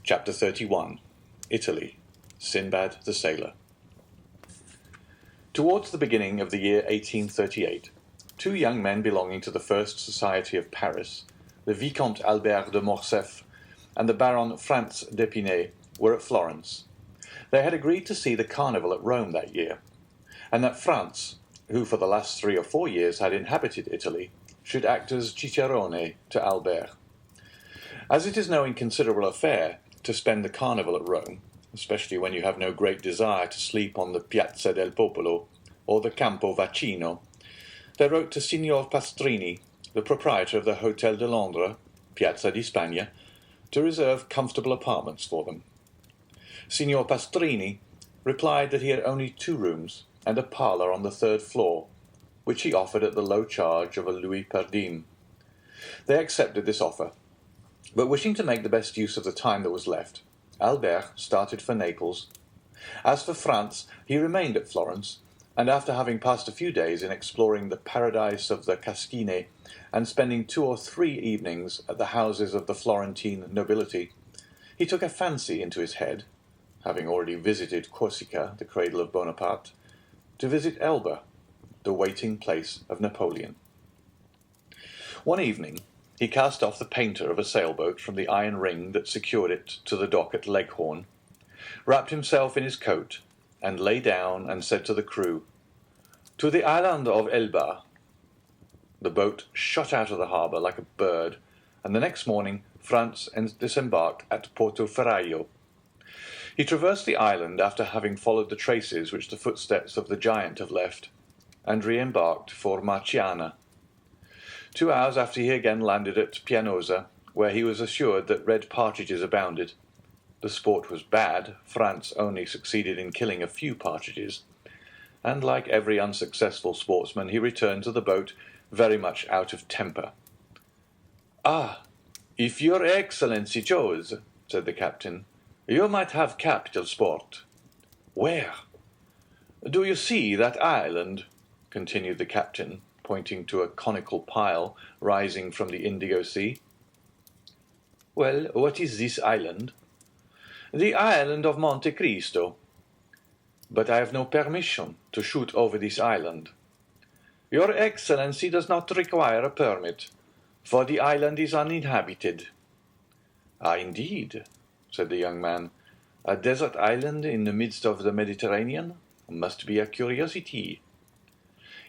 Chapter 31. Italy. Sinbad the Sailor. Towards the beginning of the year 1838, two young men belonging to the First Society of Paris, the Vicomte Albert de Morcerf and the Baron Franz d'Épinay, were at Florence. They had agreed to see the carnival at Rome that year, and that Franz, who for the last 3 or 4 years had inhabited Italy, should act as cicerone to Albert. As it is no inconsiderable affair to spend the carnival at Rome, especially when you have no great desire to sleep on the Piazza del Popolo or the Campo Vaccino, they wrote to Signor Pastrini, the proprietor of the Hotel de Londres, Piazza di Spagna, to reserve comfortable apartments for them. Signor Pastrini replied that he had only 2 rooms and a parlour on the 3rd floor, which he offered at the low charge of a louis per diem. They accepted this offer, but wishing to make the best use of the time that was left, Albert started for Naples. As for Franz, he remained at Florence, and after having passed a few days in exploring the paradise of the Cascine and spending 2 or 3 evenings at the houses of the Florentine nobility, he took a fancy into his head, having already visited Corsica, the cradle of Bonaparte, to visit Elba, the waiting place of Napoleon. One evening, he cast off the painter of a sailboat from the iron ring that secured it to the dock at Leghorn, wrapped himself in his coat, and lay down and said to the crew, "To the island of Elba." The boat shot out of the harbour like a bird, and the next morning Franz disembarked at Portoferraio. He traversed the island after having followed the traces which the footsteps of the giant have left, and re-embarked for Marciana. 2 hours after he again landed at Pianosa, where he was assured that red partridges abounded. The sport was bad. Franz only succeeded in killing a few partridges, and like every unsuccessful sportsman, he returned to the boat very much out of temper. "Ah, if your Excellency chose," said the captain, "you might have capital sport." "Where?" "Do you see that island?" continued the captain, pointing to a conical pile rising from the Indigo Sea. "Well, what is this island?" "The island of Monte Cristo." "But I have no permission to shoot over this island." "Your Excellency does not require a permit, for the island is uninhabited." "Ah, indeed," said the young man. "A desert island in the midst of the Mediterranean must be a curiosity."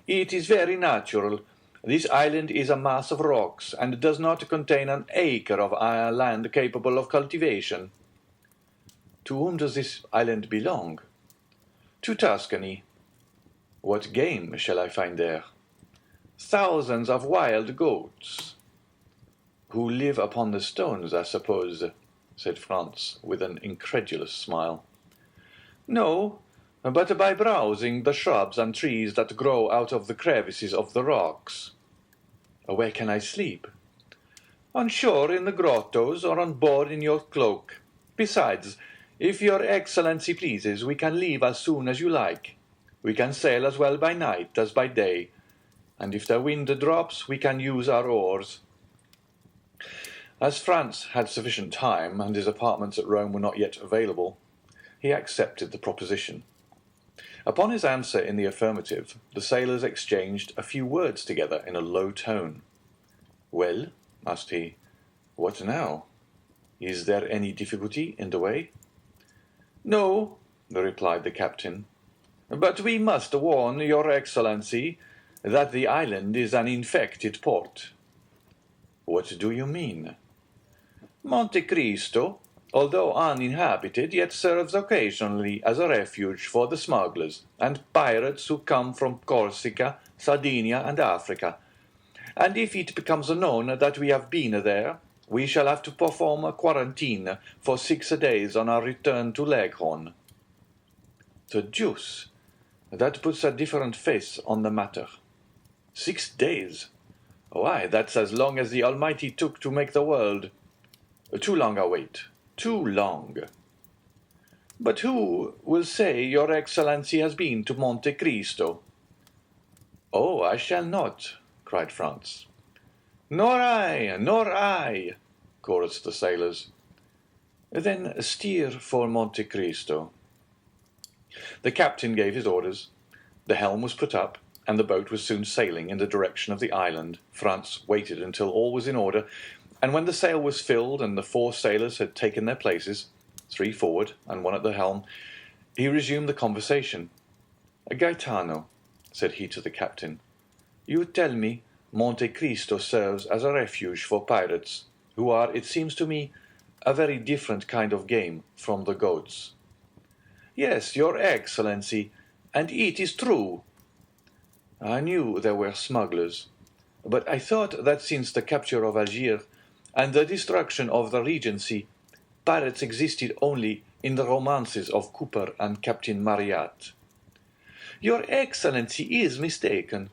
"It is very natural. This island is a mass of rocks, and does not contain an acre of land capable of cultivation." "To whom does this island belong?" "To Tuscany." "What game shall I find there?" "Thousands of wild goats." "Who live upon the stones, I suppose," said Franz, with an incredulous smile. "No, but by browsing the shrubs and trees that grow out of the crevices of the rocks." "Where can I sleep?" "On shore in the grottos, or on board in your cloak. Besides, if your Excellency pleases, we can leave as soon as you like. We can sail as well by night as by day, and if the wind drops, we can use our oars." As Franz had sufficient time, and his apartments at Rome were not yet available, he accepted the proposition. Upon his answer in the affirmative, the sailors exchanged a few words together in a low tone. "Well," asked he, "what now? Is there any difficulty in the way?" "No," replied the captain, "but we must warn your Excellency that the island is an infected port." "What do you mean?" "Monte Cristo, although uninhabited, yet serves occasionally as a refuge for the smugglers and pirates who come from Corsica, Sardinia, and Africa, and if it becomes known that we have been there, we shall have to perform a quarantine for 6 days on our return to Leghorn." "The deuce! That puts a different face on the matter. 6 days! Why, that's as long as the Almighty took to make the world. Too long a wait. Too long." "But who will say your Excellency has been to Monte Cristo?" "Oh, I shall not," cried Franz. Nor I, chorused the sailors. Then steer for Monte Cristo. The captain gave his orders. The helm was put up, and the boat was soon sailing in the direction of the island. Franz waited until all was in order, and when the sail was filled and the 4 sailors had taken their places, 3 forward and 1 at the helm, he resumed the conversation. "Gaetano," said he to the captain, "you tell me Monte Cristo serves as a refuge for pirates, who are, it seems to me, a very different kind of game from the goats." "Yes, your Excellency, and it is true." "I knew there were smugglers, but I thought that since the capture of Algiers and the destruction of the Regency, pirates existed only in the romances of Cooper and Captain Marryat." "Your Excellency is mistaken.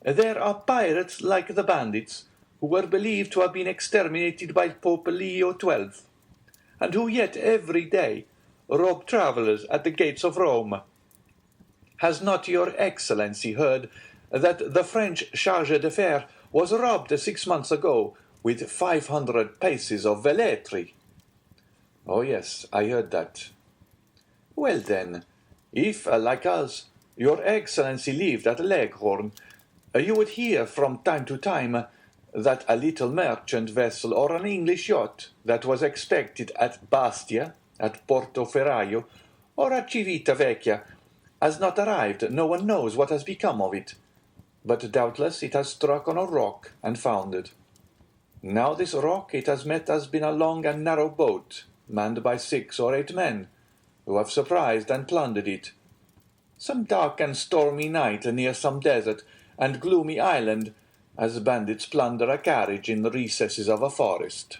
There are pirates like the bandits, who were believed to have been exterminated by Pope Leo XII, and who yet every day rob travellers at the gates of Rome. Has not your Excellency heard that the French chargé d'affaires was robbed 6 months ago with 500 pieces of velletri?" "Oh yes, I heard that." "Well then, if, like us, your Excellency lived at Leghorn, you would hear from time to time that a little merchant vessel or an English yacht that was expected at Bastia, at Portoferraio, or at Civitavecchia has not arrived. No one knows what has become of it, but doubtless it has struck on a rock and foundered. Now this rock it has met has been a long and narrow boat, manned by 6 or 8 men, who have surprised and plundered it. Some dark and stormy night near some desert and gloomy island, as bandits plunder a carriage in the recesses of a forest."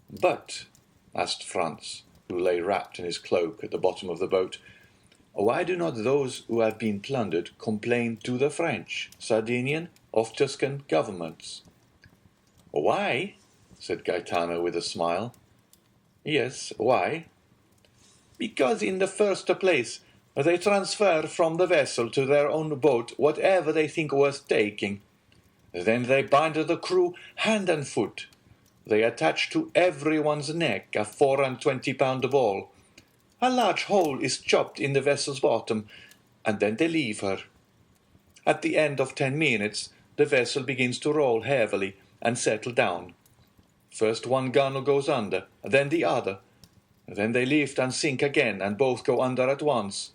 "But," asked Franz, who lay wrapped in his cloak at the bottom of the boat, "why do not those who have been plundered complain to the French, Sardinian, or Tuscan governments?" "Why?" said Gaetano with a smile. "Yes, why?" "Because in the first place they transfer from the vessel to their own boat whatever they think worth taking. Then they bind the crew hand and foot. They attach to everyone's neck a 24-pound ball. A large hole is chopped in the vessel's bottom, and then they leave her. At the end of 10 minutes, the vessel begins to roll heavily and settle down. First one gunwale goes under, then the other. Then they lift and sink again, and both go under at once.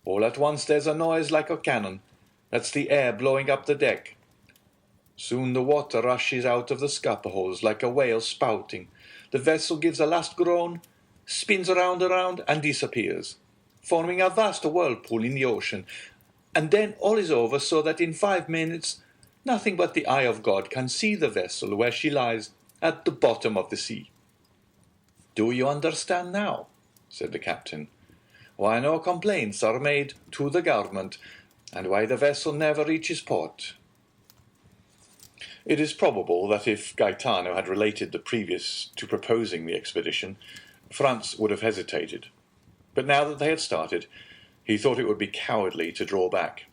All at once there's a noise like a cannon. That's the air blowing up the deck. Soon the water rushes out of the scupper holes like a whale spouting. The vessel gives a last groan, spins around, and disappears, forming a vast whirlpool in the ocean. And then all is over, so that in 5 minutes nothing but the eye of God can see the vessel where she lies at the bottom of the sea." "Do you understand now?" said the captain. "Why no complaints are made to the government, and why the vessel never reaches port?" It is probable that if Gaetano had related the previous to proposing the expedition, Franz would have hesitated. But now that they had started, he thought it would be cowardly to draw back.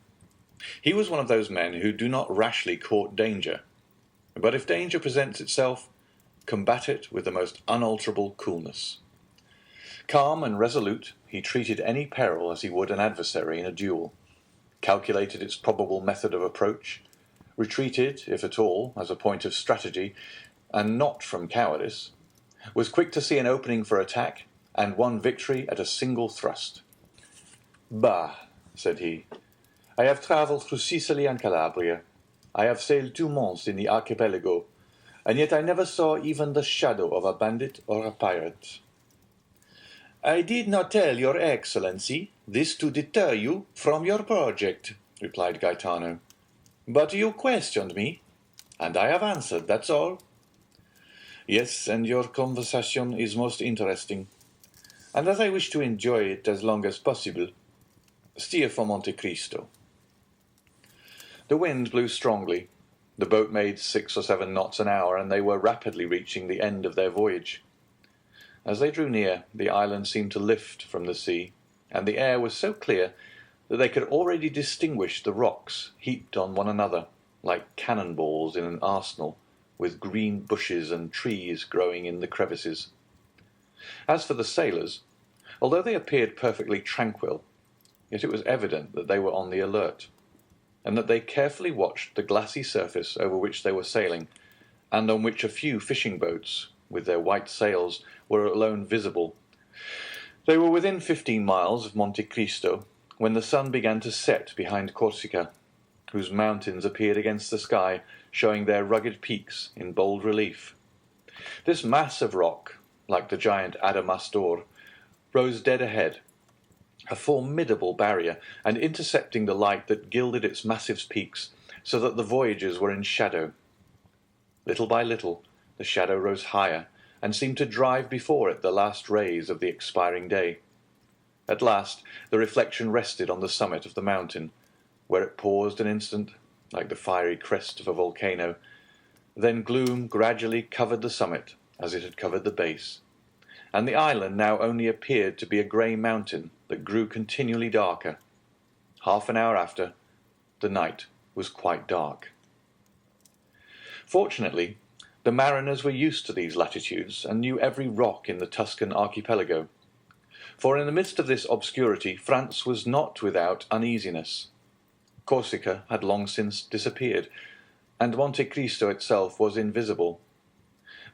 He was one of those men who do not rashly court danger, but if danger presents itself, combat it with the most unalterable coolness. Calm and resolute, he treated any peril as he would an adversary in a duel, calculated its probable method of approach, retreated, if at all, as a point of strategy, and not from cowardice, was quick to see an opening for attack, and won victory at a single thrust. "Bah," said he, "I have travelled through Sicily and Calabria. I have sailed 2 months in the archipelago, and yet I never saw even the shadow of a bandit or a pirate." "I did not tell your Excellency this to deter you from your project," replied Gaetano. "But you questioned me, and I have answered, that's all." "Yes, and your conversation is most interesting, and as I wish to enjoy it as long as possible, steer for Monte Cristo." The wind blew strongly. The boat made 6 or 7 knots an hour, and they were rapidly reaching the end of their voyage. As they drew near, the island seemed to lift from the sea, and the air was so clear that they could already distinguish the rocks heaped on one another, like cannonballs in an arsenal, with green bushes and trees growing in the crevices. As for the sailors, although they appeared perfectly tranquil, yet it was evident that they were on the alert, and that they carefully watched the glassy surface over which they were sailing, and on which a few fishing boats, with their white sails, were alone visible. They were within 15 miles of Monte Cristo when the sun began to set behind Corsica, whose mountains appeared against the sky, showing their rugged peaks in bold relief. This mass of rock, like the giant Adamastor, rose dead ahead, a formidable barrier, and intercepting the light that gilded its massive peaks, so that the voyagers were in shadow. Little by little, the shadow rose higher, and seemed to drive before it the last rays of the expiring day. At last, the reflection rested on the summit of the mountain, where it paused an instant, like the fiery crest of a volcano. Then gloom gradually covered the summit, as it had covered the base, and the island now only appeared to be a grey mountain that grew continually darker. Half an hour after, the night was quite dark. Fortunately, the mariners were used to these latitudes and knew every rock in the Tuscan archipelago, for in the midst of this obscurity France was not without uneasiness. Corsica had long since disappeared, and Monte Cristo itself was invisible.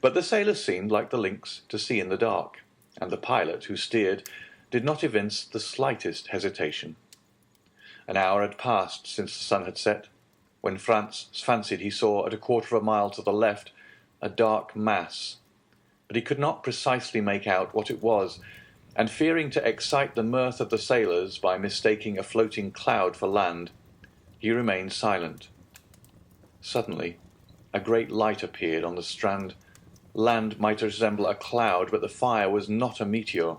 But the sailors seemed, like the lynx, to see in the dark, and the pilot, who steered, did not evince the slightest hesitation. An hour had passed since the sun had set, when Franz fancied he saw at a quarter of a mile to the left a dark mass, but he could not precisely make out what it was, and fearing to excite the mirth of the sailors by mistaking a floating cloud for land, he remained silent. Suddenly, a great light appeared on the strand. Land might resemble a cloud, but the fire was not a meteor.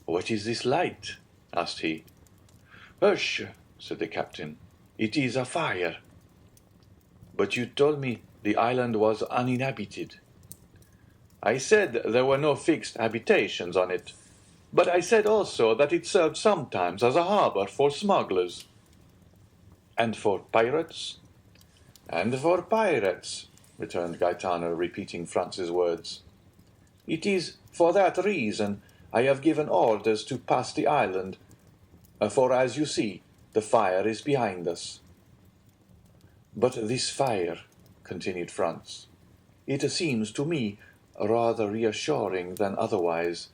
"What is this light?" asked he. "Hush," said the captain. "It is a fire." "But you told me the island was uninhabited." "I said there were no fixed habitations on it, but I said also that it served sometimes as a harbor for smugglers." "And for pirates?" "And for pirates," returned Gaetano, repeating Franz's words. "It is for that reason I have given orders to pass the island, for, as you see, the fire is behind us." "But this fire," continued Franz, "it seems to me rather reassuring than otherwise.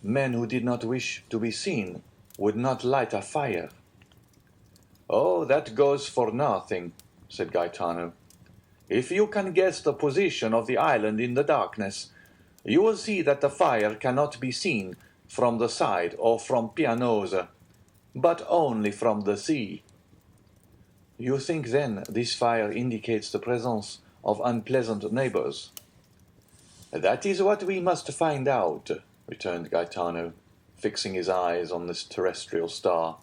Men who did not wish to be seen would not light a fire." "Oh, that goes for nothing," said Gaetano. "If you can guess the position of the island in the darkness, you will see that the fire cannot be seen from the side or from Pianosa, but only from the sea." "You think, then, this fire indicates the presence of unpleasant neighbors?" "That is what we must find out," returned Gaetano, fixing his eyes on this terrestrial star.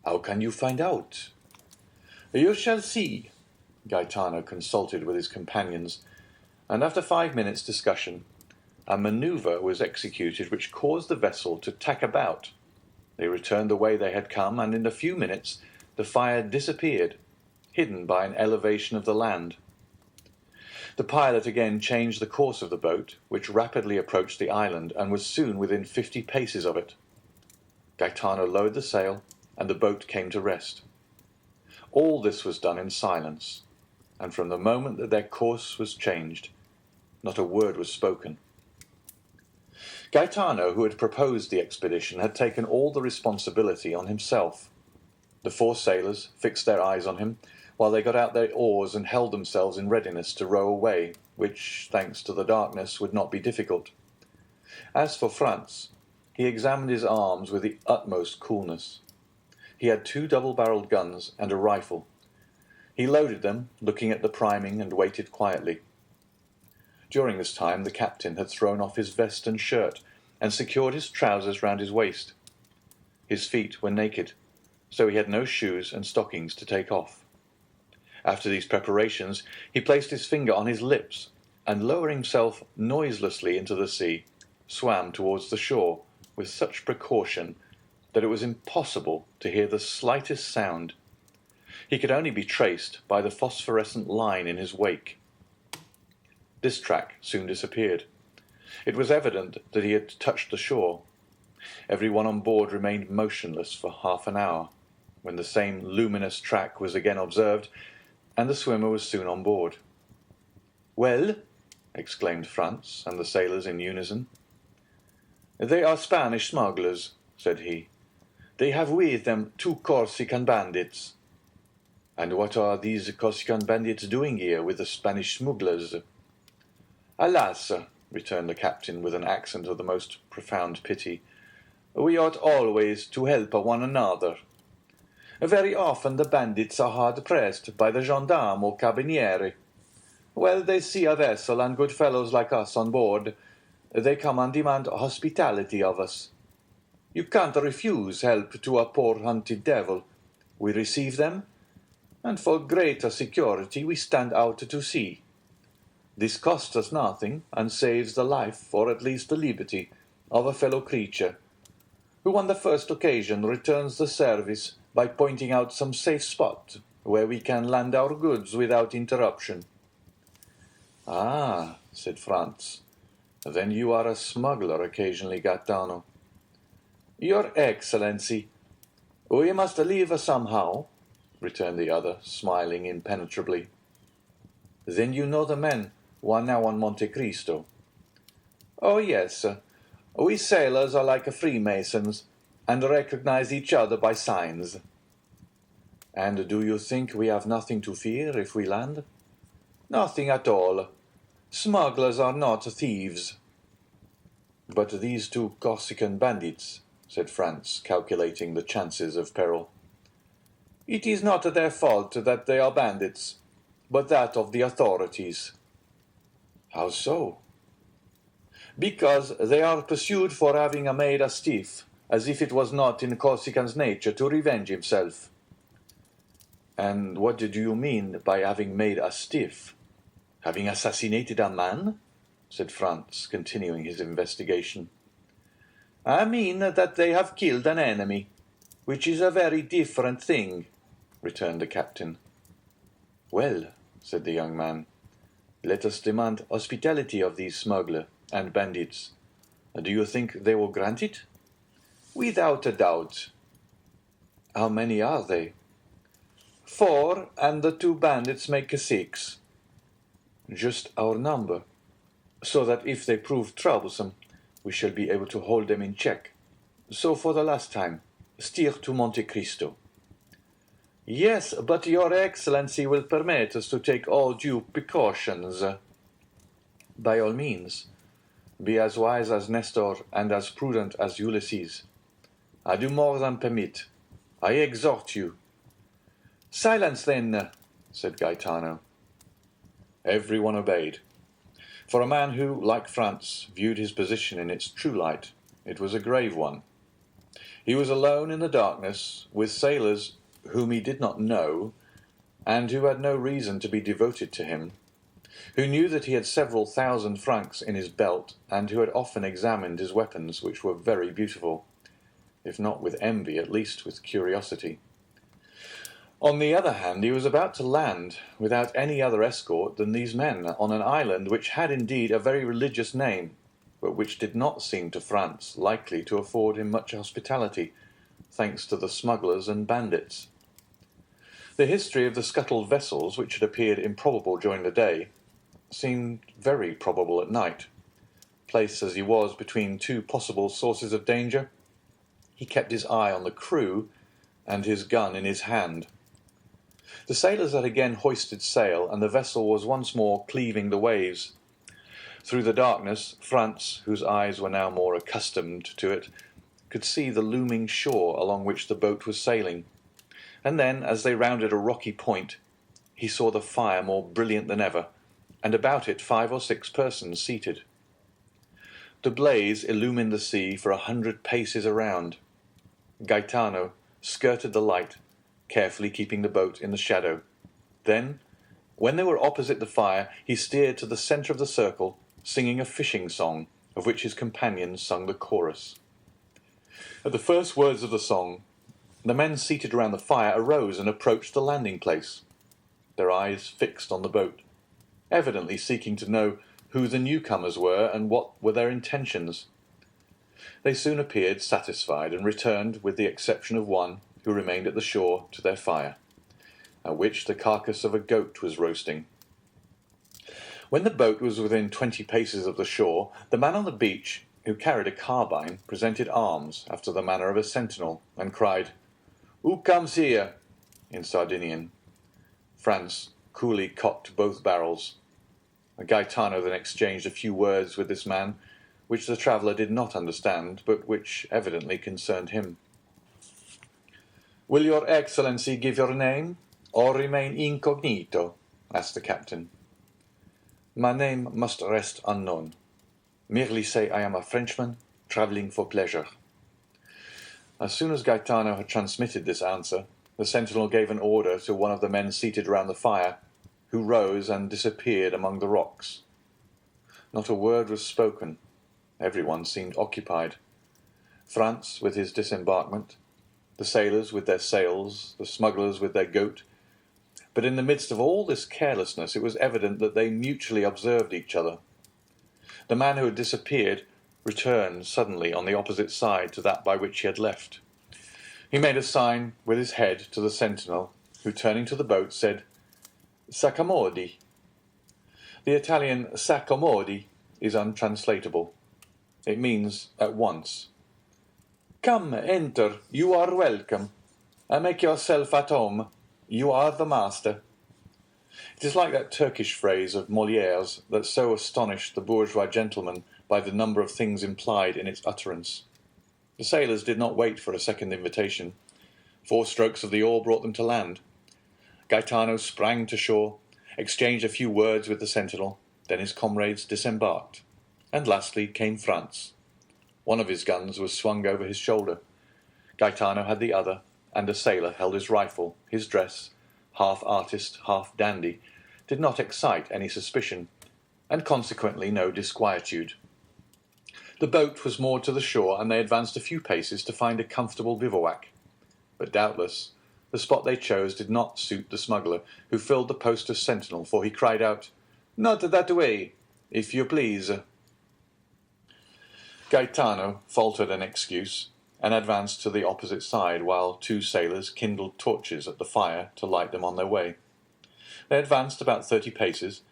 "How can you find out?" "You shall see." Gaetano consulted with his companions, and after 5 minutes' discussion, a manoeuvre was executed which caused the vessel to tack about. They returned the way they had come, and in a few minutes the fire disappeared, hidden by an elevation of the land. The pilot again changed the course of the boat, which rapidly approached the island, and was soon within 50 paces of it. Gaetano lowered the sail, and the boat came to rest. All this was done in silence, and from the moment that their course was changed, not a word was spoken. Gaetano, who had proposed the expedition, had taken all the responsibility on himself. The 4 sailors fixed their eyes on him, while they got out their oars and held themselves in readiness to row away, which, thanks to the darkness, would not be difficult. As for Franz, he examined his arms with the utmost coolness. He had 2 double-barreled guns and a rifle. He loaded them, looking at the priming, and waited quietly. During this time the captain had thrown off his vest and shirt, and secured his trousers round his waist. His feet were naked, so he had no shoes and stockings to take off. After these preparations, he placed his finger on his lips, and lowering himself noiselessly into the sea, swam towards the shore with such precaution that it was impossible to hear the slightest sound. He could only be traced by the phosphorescent line in his wake. This track soon disappeared. It was evident that he had touched the shore. Every one on board remained motionless for half an hour, when the same luminous track was again observed, and the swimmer was soon on board. "Well?" exclaimed Franz and the sailors in unison. "They are Spanish smugglers," said he. "They have with them 2 Corsican bandits." "And what are these Corsican bandits doing here with the Spanish smugglers?" "Alas," returned the captain with an accent of the most profound pity, "we ought always to help one another. Very often the bandits are hard-pressed by the gendarme or carabinieri. Well, they see a vessel and good fellows like us on board. They come and demand hospitality of us. You can't refuse help to a poor hunted devil. We receive them, and for greater security we stand out to sea. This costs us nothing, and saves the life, or at least the liberty, of a fellow creature, who on the first occasion returns the service by pointing out some safe spot where we can land our goods without interruption." "Ah," said Franz, "then you are a smuggler occasionally, Gaetano." "Your Excellency, we must live somehow," returned the other, smiling impenetrably. "Then you know the men who are now on Monte Cristo?" "Oh, yes. We sailors are like Freemasons, and recognize each other by signs." "And do you think we have nothing to fear if we land?" "Nothing at all. Smugglers are not thieves." "But these 2 Corsican bandits," said Franz, calculating the chances of peril. "It is not their fault that they are bandits, but that of the authorities." "How so?" "Because they are pursued for having made a stiff, as if it was not in Corsican's nature to revenge himself." "And what do you mean by having made a stiff? Having assassinated a man?" said Franz, continuing his investigation. "I mean that they have killed an enemy, which is a very different thing," returned the captain. "Well," said the young man, "let us demand hospitality of these smugglers and bandits. Do you think they will grant it?" "Without a doubt." "How many are they?" "4, and the 2 bandits make 6. "Just our number, so that if they prove troublesome, we shall be able to hold them in check. So for the last time, steer to Monte Cristo." "Yes, but your Excellency will permit us to take all due precautions." "By all means. Be as wise as Nestor and as prudent as Ulysses. I do more than permit. I exhort you." "Silence, then," said Gaetano. Every one obeyed. For a man who, like Franz, viewed his position in its true light, it was a grave one. He was alone in the darkness, with sailors whom he did not know, and who had no reason to be devoted to him, who knew that he had several thousand francs in his belt, and who had often examined his weapons, which were very beautiful, if not with envy, at least with curiosity. On the other hand, he was about to land, without any other escort than these men, on an island which had indeed a very religious name, but which did not seem to Franz likely to afford him much hospitality, thanks to the smugglers and bandits. The history of the scuttled vessels, which had appeared improbable during the day, seemed very probable at night. Placed as he was between 2 possible sources of danger, he kept his eye on the crew and his gun in his hand. The sailors had again hoisted sail, and the vessel was once more cleaving the waves. Through the darkness, Franz, whose eyes were now more accustomed to it, could see the looming shore along which the boat was sailing, and then, as they rounded a rocky point, he saw the fire more brilliant than ever, and about it 5 or 6 persons seated. The blaze illumined the sea for 100 paces around. Gaetano skirted the light, carefully keeping the boat in the shadow. Then, when they were opposite the fire, he steered to the centre of the circle, singing a fishing song, of which his companions sung the chorus. At the first words of the song, the men seated around the fire arose and approached the landing place, their eyes fixed on the boat, evidently seeking to know who the newcomers were and what were their intentions. They soon appeared satisfied and returned, with the exception of one who remained at the shore, to their fire, at which the carcass of a goat was roasting. When the boat was within 20 paces of the shore, the man on the beach, who carried a carbine, presented arms after the manner of a sentinel, and cried, "Who comes here?" in Sardinian. Franz coolly cocked both barrels. Gaetano then exchanged a few words with this man, which the traveller did not understand, but which evidently concerned him. "Will your Excellency give your name, or remain incognito?" asked the captain. "My name must rest unknown. Merely say I am a Frenchman, travelling for pleasure." As soon as Gaetano had transmitted this answer, the sentinel gave an order to one of the men seated round the fire, who rose and disappeared among the rocks. Not a word was spoken. Everyone seemed occupied. Franz with his disembarkment, the sailors with their sails, the smugglers with their goat. But in the midst of all this carelessness it was evident that they mutually observed each other. The man who had disappeared returned suddenly on the opposite side to that by which he had left. He made a sign with his head to the sentinel, who, turning to the boat, said, "S'accomodi." The Italian "s'accomodi" is untranslatable. It means at once. "Come, enter, you are welcome. Make yourself at home. You are the master." It is like that Turkish phrase of Molière's that so astonished the bourgeois gentleman by the number of things implied in its utterance. The sailors did not wait for a second invitation. 4 strokes of the oar brought them to land. Gaetano sprang to shore, exchanged a few words with the sentinel, then his comrades disembarked, and lastly came Franz. One of his guns was swung over his shoulder. Gaetano had the other, and a sailor held his rifle. His dress, half artist, half dandy, did not excite any suspicion, and consequently no disquietude. The boat was moored to the shore, and they advanced a few paces to find a comfortable bivouac. But doubtless the spot they chose did not suit the smuggler, who filled the post of sentinel, for he cried out, "Not that way, if you please." Gaetano faltered an excuse, and advanced to the opposite side, while 2 sailors kindled torches at the fire to light them on their way. They advanced about 30 paces,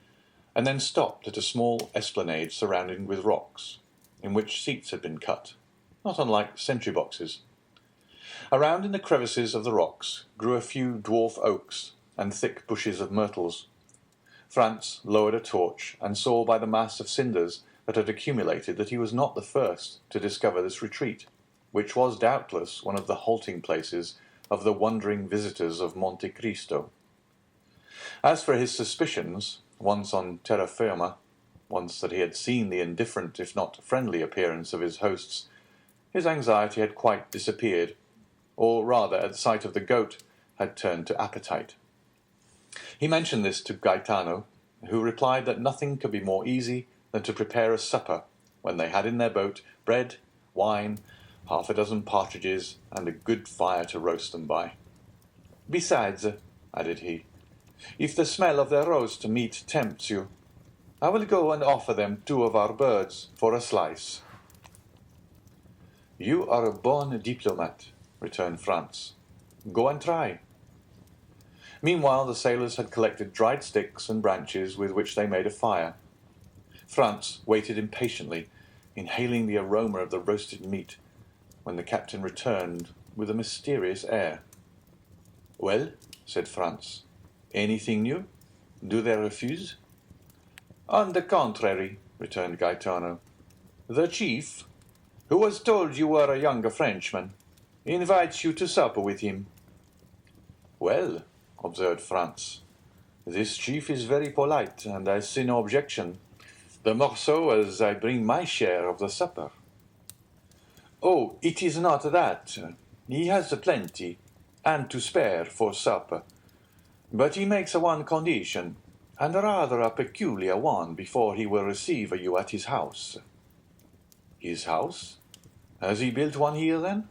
and then stopped at a small esplanade surrounded with rocks, in which seats had been cut, not unlike sentry boxes. Around in the crevices of the rocks grew a few dwarf oaks and thick bushes of myrtles. Franz lowered a torch, and saw by the mass of cinders that had accumulated that he was not the first to discover this retreat, which was doubtless one of the halting places of the wandering visitors of Monte Cristo. As for his suspicions, once on terra firma, once that he had seen the indifferent if not friendly appearance of his hosts, his anxiety had quite disappeared, or rather at sight of the goat had turned to appetite. He mentioned this to Gaetano, who replied that nothing could be more easy than to prepare a supper, when they had in their boat bread, wine, 6 partridges, and a good fire to roast them by. "Besides," added he, "if the smell of their roast meat tempts you, I will go and offer them 2 of our birds for a slice." "You are a born diplomat," returned Franz. "Go and try." Meanwhile the sailors had collected dried sticks and branches with which they made a fire. Franz waited impatiently, inhaling the aroma of the roasted meat, when the captain returned with a mysterious air. "Well," said Franz, "anything new? Do they refuse?" "On the contrary," returned Gaetano. "The chief, who has told you were a young Frenchman, invites you to supper with him." "Well," observed Franz, "this chief is very polite, and I see no objection. The more so as I bring my share of the supper." "Oh, it is not that. He has plenty, and to spare for supper. But he makes one condition, and rather a peculiar one, before he will receive you at his house." "His house? Has he built one here, then?"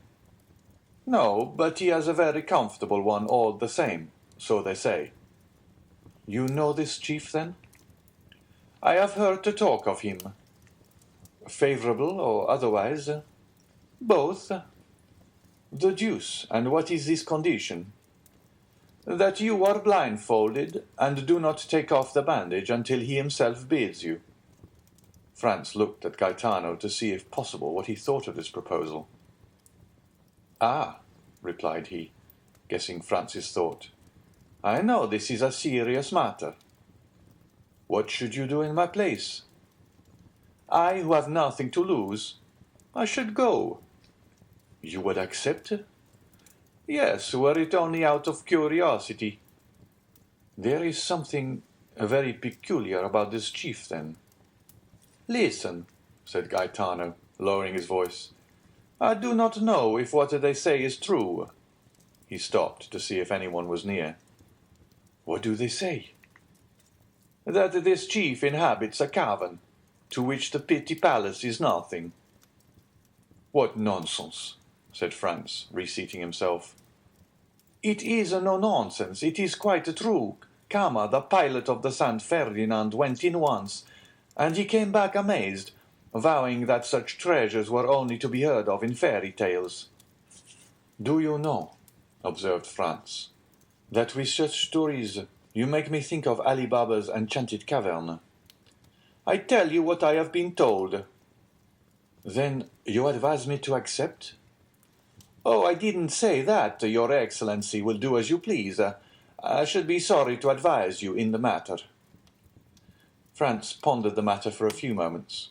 "No, but he has a very comfortable one all the same, so they say." "You know this chief, then?" I have heard talk of him. Favourable or otherwise? Both. The deuce, and what is this condition? That you are blindfolded, and do not take off the bandage until he himself bids you. Franz looked at Gaetano to see if possible what he thought of this proposal. Ah, replied he, guessing Franz's thought. I know this is a serious matter. What should you do in my place? I, who have nothing to lose, I should go. You would accept? Yes, were it only out of curiosity. There is something very peculiar about this chief, then. Listen, said Gaetano, lowering his voice. I do not know if what they say is true. He stopped to see if anyone was near. What do they say? That this chief inhabits a cavern, to which the petty palace is nothing. What nonsense, said Franz, reseating himself. It is no nonsense, it is quite true. Kama, the pilot of the St. Ferdinand, went in once, and he came back amazed, vowing that such treasures were only to be heard of in fairy tales. Do you know, observed Franz, that with such stories you make me think of Ali Baba's enchanted cavern. I tell you what I have been told. Then you advise me to accept? Oh, I didn't say that, Your Excellency will do as you please. I should be sorry to advise you in the matter. Franz pondered the matter for a few moments,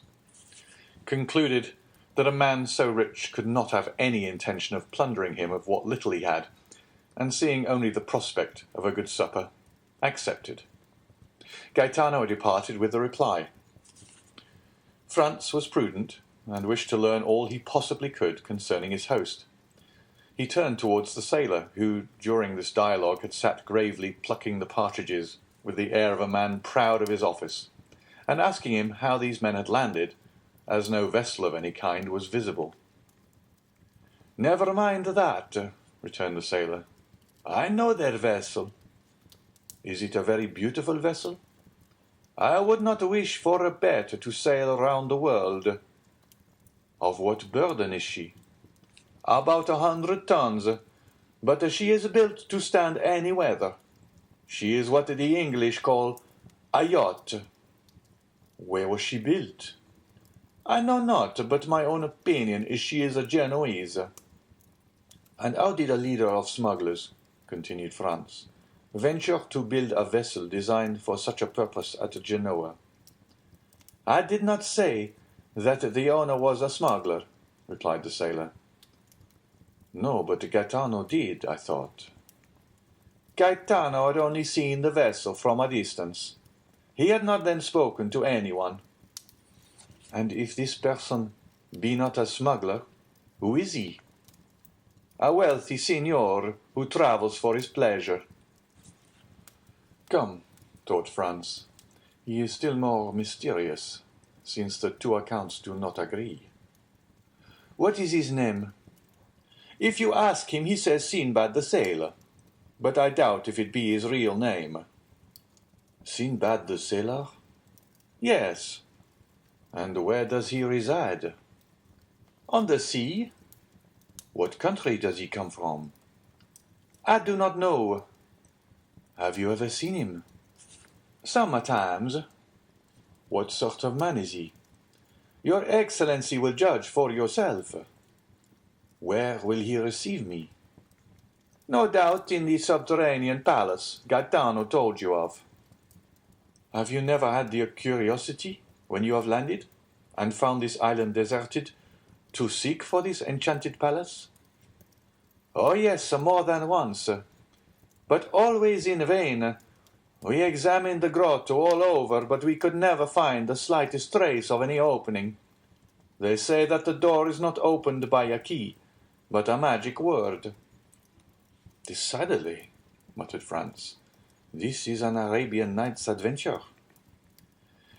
concluded that a man so rich could not have any intention of plundering him of what little he had, and seeing only the prospect of a good supper, accepted. Gaetano departed with the reply. Franz was prudent, and wished to learn all he possibly could concerning his host. He turned towards the sailor, who, during this dialogue, had sat gravely plucking the partridges with the air of a man proud of his office, and asking him how these men had landed, as no vessel of any kind was visible. "Never mind that," returned the sailor. "I know their vessel." "Is it a very beautiful vessel?" "I would not wish for a better to sail round the world." "Of what burden is she?" "About 100 tons, but she is built to stand any weather. She is what the English call a yacht." "Where was she built?" "I know not, but my own opinion is she is a Genoese." "And how did a leader of smugglers," continued Franz, "venture to build a vessel designed for such a purpose at Genoa?" "I did not say that the owner was a smuggler," replied the sailor. "No, but Gaetano did, I thought." "Gaetano had only seen the vessel from a distance. He had not then spoken to anyone." "And if this person be not a smuggler, who is he?" "A wealthy signor who travels for his pleasure." "Come," thought Franz, "he is still more mysterious, since the two accounts do not agree. What is his name?" "If you ask him, he says Sinbad the sailor, but I doubt if it be his real name." "Sinbad the sailor?" "Yes." "And where does he reside?" "On the sea." "What country does he come from?" "I do not know." "Have you ever seen him?" "Sometimes." "What sort of man is he?" "Your Excellency will judge for yourself." "Where will he receive me?" "No doubt in the subterranean palace Gaetano told you of." "Have you never had the curiosity, when you have landed, and found this island deserted, to seek for this enchanted palace?" "Oh yes, more than once, but always in vain. We examined the grotto all over, but we could never find the slightest trace of any opening. They say that the door is not opened by a key, but a magic word." "Decidedly," muttered Franz, "this is an Arabian Nights adventure."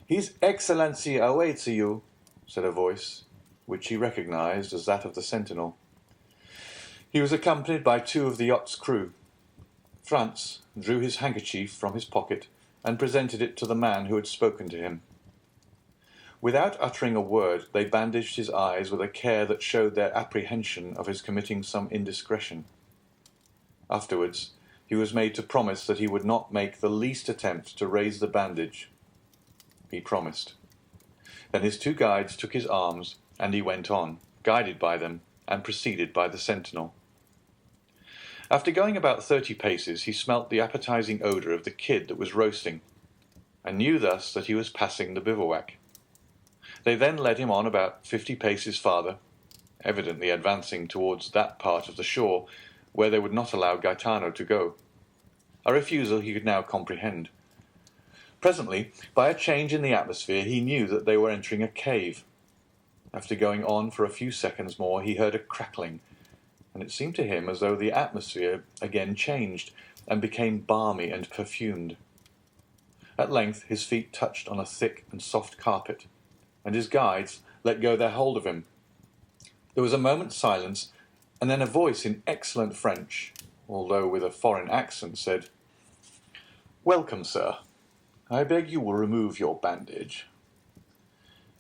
"His Excellency awaits you," said a voice, which he recognized as that of the sentinel. He was accompanied by two of the yacht's crew. Franz drew his handkerchief from his pocket and presented it to the man who had spoken to him. Without uttering a word, they bandaged his eyes with a care that showed their apprehension of his committing some indiscretion. Afterwards, he was made to promise that he would not make the least attempt to raise the bandage. He promised. Then his two guides took his arms, and he went on, guided by them, and preceded by the sentinel. After going about 30 paces, he smelt the appetizing odour of the kid that was roasting, and knew thus that he was passing the bivouac. They then led him on about 50 paces farther, evidently advancing towards that part of the shore where they would not allow Gaetano to go, a refusal he could now comprehend. Presently, by a change in the atmosphere, he knew that they were entering a cave. After going on for a few seconds more, he heard a crackling, and it seemed to him as though the atmosphere again changed and became balmy and perfumed. At length his feet touched on a thick and soft carpet, and his guides let go their hold of him. There was a moment's silence, and then a voice in excellent French, although with a foreign accent, said, "Welcome, sir. I beg you will remove your bandage."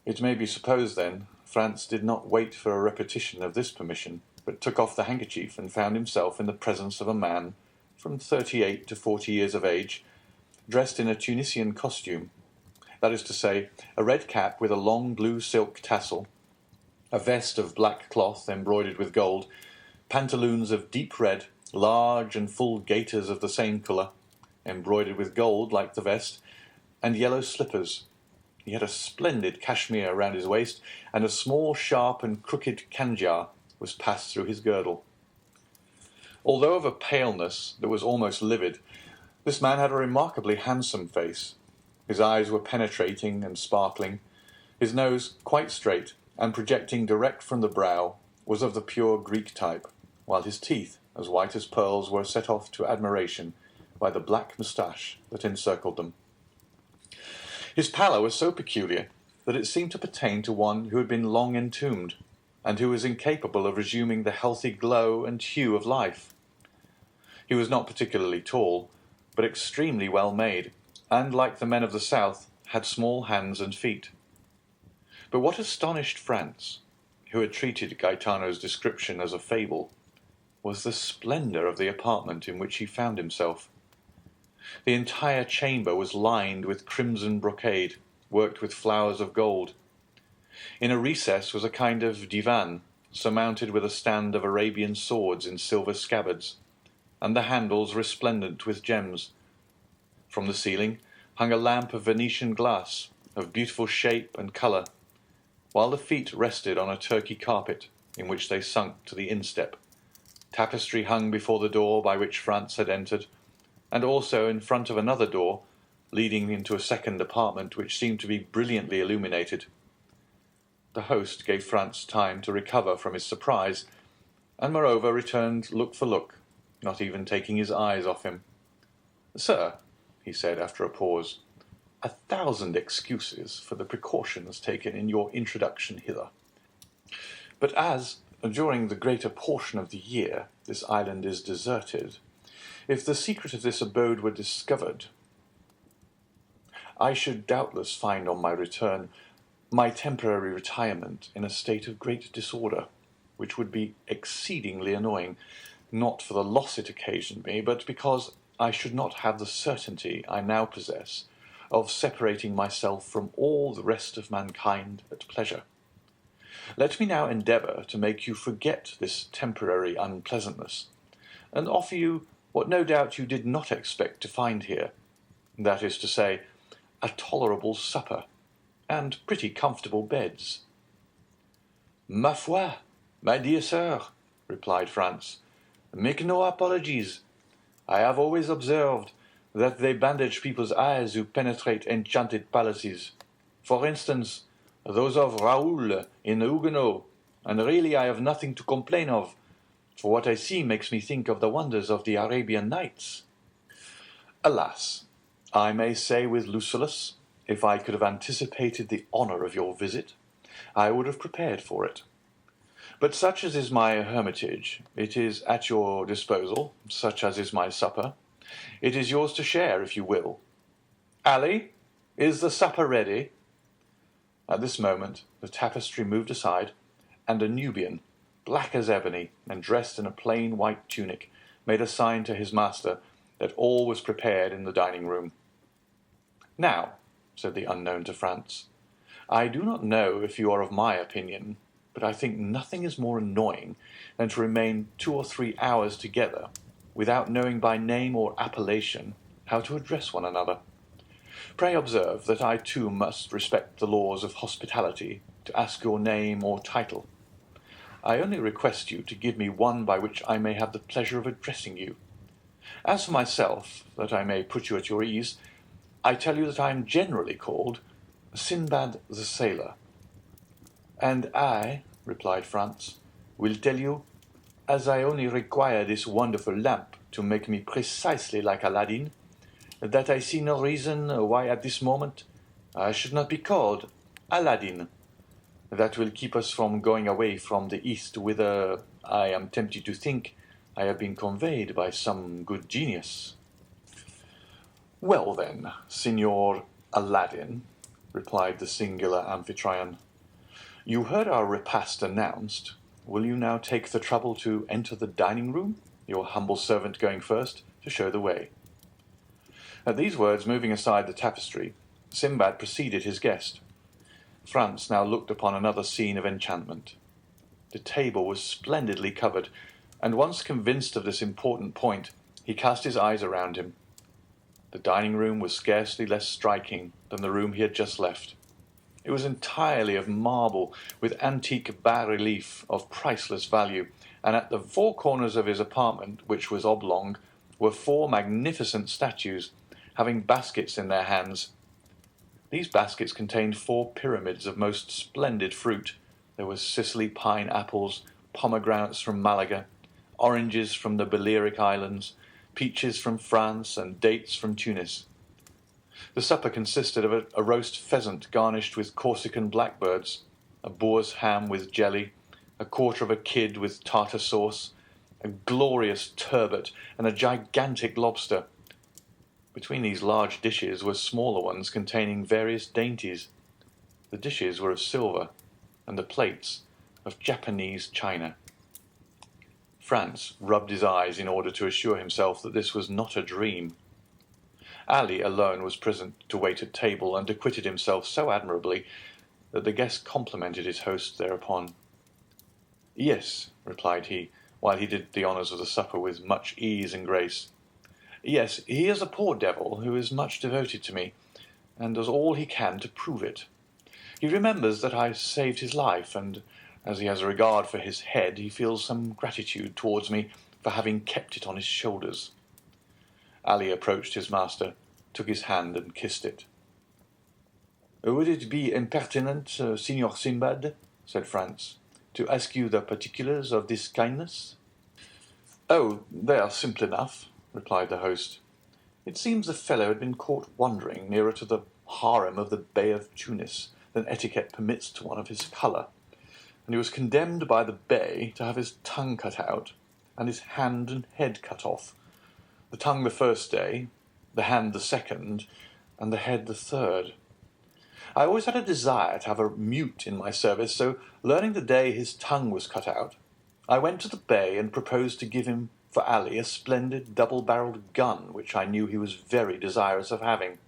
It may be supposed, then, Franz did not wait for a repetition of this permission, but took off the handkerchief and found himself in the presence of a man from 38 to 40 years of age, dressed in a Tunisian costume, that is to say, a red cap with a long blue silk tassel, a vest of black cloth embroidered with gold, pantaloons of deep red, large and full gaiters of the same colour, embroidered with gold like the vest, and yellow slippers. He had a splendid cashmere round his waist, and a small, sharp and crooked khanjar was passed through his girdle. Although of a paleness that was almost livid, this man had a remarkably handsome face. His eyes were penetrating and sparkling. His nose, quite straight, and projecting direct from the brow, was of the pure Greek type, while his teeth, as white as pearls, were set off to admiration by the black moustache that encircled them. His pallor was so peculiar that it seemed to pertain to one who had been long entombed, and who was incapable of resuming the healthy glow and hue of life. He was not particularly tall, but extremely well made, and, like the men of the south, had small hands and feet. But what astonished Franz, who had treated Gaetano's description as a fable, was the splendour of the apartment in which he found himself. The entire chamber was lined with crimson brocade, worked with flowers of gold. In a recess was a kind of divan, surmounted with a stand of Arabian swords in silver scabbards, and the handles resplendent with gems. From the ceiling hung a lamp of Venetian glass, of beautiful shape and colour, while the feet rested on a Turkey carpet, in which they sunk to the instep. Tapestry hung before the door by which Franz had entered, and also in front of another door, leading into a second apartment which seemed to be brilliantly illuminated. The host gave Franz time to recover from his surprise, and moreover returned look for look, not even taking his eyes off him. "Sir," he said after a pause, "1,000 excuses for the precautions taken in your introduction hither. But as, during the greater portion of the year, this island is deserted, if the secret of this abode were discovered, I should doubtless find on my return my temporary retirement in a state of great disorder, which would be exceedingly annoying, not for the loss it occasioned me, but because I should not have the certainty I now possess of separating myself from all the rest of mankind at pleasure. Let me now endeavour to make you forget this temporary unpleasantness, and offer you what no doubt you did not expect to find here, that is to say, a tolerable supper, and pretty comfortable beds." "Ma foi, my dear sir," replied Franz, "make no apologies. I have always observed that they bandage people's eyes who penetrate enchanted palaces. For instance, those of Raoul in the Huguenot, and really I have nothing to complain of, for what I see makes me think of the wonders of the Arabian Nights." "Alas, I may say with Lucullus, if I could have anticipated the honour of your visit, I would have prepared for it. But such as is my hermitage, it is at your disposal, such as is my supper. It is yours to share, if you will. Ali, is the supper ready?" At this moment the tapestry moved aside, and a Nubian, black as ebony and dressed in a plain white tunic, made a sign to his master that all was prepared in the dining-room. "Now," said the unknown to Franz, "I do not know if you are of my opinion, but I think nothing is more annoying than to remain 2 or 3 hours together without knowing by name or appellation how to address one another. Pray observe that I too must respect the laws of hospitality to ask your name or title. I only request you to give me one by which I may have the pleasure of addressing you. As for myself, that I may put you at your ease, I tell you that I am generally called Sinbad the Sailor." "And I," replied Franz, "will tell you, as I only require this wonderful lamp to make me precisely like Aladdin, that I see no reason why at this moment I should not be called Aladdin. That will keep us from going away from the East, whither I am tempted to think I have been conveyed by some good genius." "Well then, Signor Aladdin," replied the singular amphitryon, "you heard our repast announced. Will you now take the trouble to enter the dining-room, your humble servant going first, to show the way?" At these words, moving aside the tapestry, Sinbad preceded his guest. Franz now looked upon another scene of enchantment. The table was splendidly covered, and once convinced of this important point, he cast his eyes around him. The dining-room was scarcely less striking than the room he had just left. It was entirely of marble, with antique bas-relief of priceless value, and at the 4 corners of his apartment, which was oblong, were 4 magnificent statues, having baskets in their hands. These baskets contained 4 pyramids of most splendid fruit. There were Sicily pine-apples, pomegranates from Malaga, oranges from the Balearic Islands, peaches from France, and dates from Tunis. The supper consisted of a roast pheasant garnished with Corsican blackbirds, a boar's ham with jelly, a quarter of a kid with tartar sauce, a glorious turbot, and a gigantic lobster. Between these large dishes were smaller ones containing various dainties. The dishes were of silver, and the plates of Japanese china. Franz rubbed his eyes in order to assure himself that this was not a dream. Ali alone was present to wait at table, and acquitted himself so admirably that the guest complimented his host thereupon. "Yes," replied he, while he did the honours of the supper with much ease and grace. "Yes, he is a poor devil who is much devoted to me, and does all he can to prove it. He remembers that I saved his life, and as he has a regard for his head, he feels some gratitude towards me for having kept it on his shoulders." Ali approached his master, took his hand, and kissed it. "Would it be impertinent, Signor Sinbad," said Franz, "to ask you the particulars of this kindness?" "Oh, they are simple enough," replied the host. "It seems the fellow had been caught wandering nearer to the harem of the Bey of Tunis than etiquette permits to one of his colour, and he was condemned by the Bey to have his tongue cut out and his hand and head cut off, the tongue the first day, the hand the second, and the head the third. I always had a desire to have a mute in my service, so learning the day his tongue was cut out, I went to the Bey and proposed to give him for Ali a splendid double-barrelled gun, which I knew he was very desirous of having.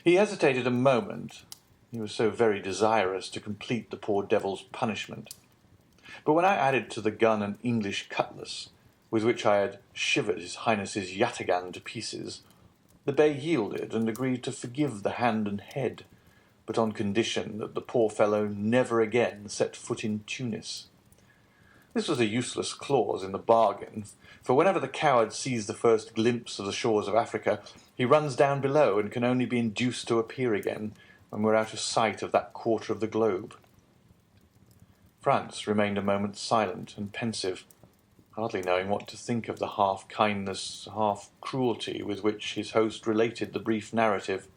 He hesitated a moment. He was so very desirous to complete the poor devil's punishment. But when I added to the gun an English cutlass, with which I had shivered his Highness's yataghan to pieces, the Bey yielded and agreed to forgive the hand and head, but on condition that the poor fellow never again set foot in Tunis. This was a useless clause in the bargain, for whenever the coward sees the first glimpse of the shores of Africa, he runs down below and can only be induced to appear again when we're out of sight of that quarter of the globe." Franz remained a moment silent and pensive, hardly knowing what to think of the half-kindness, half-cruelty with which his host related the brief narrative.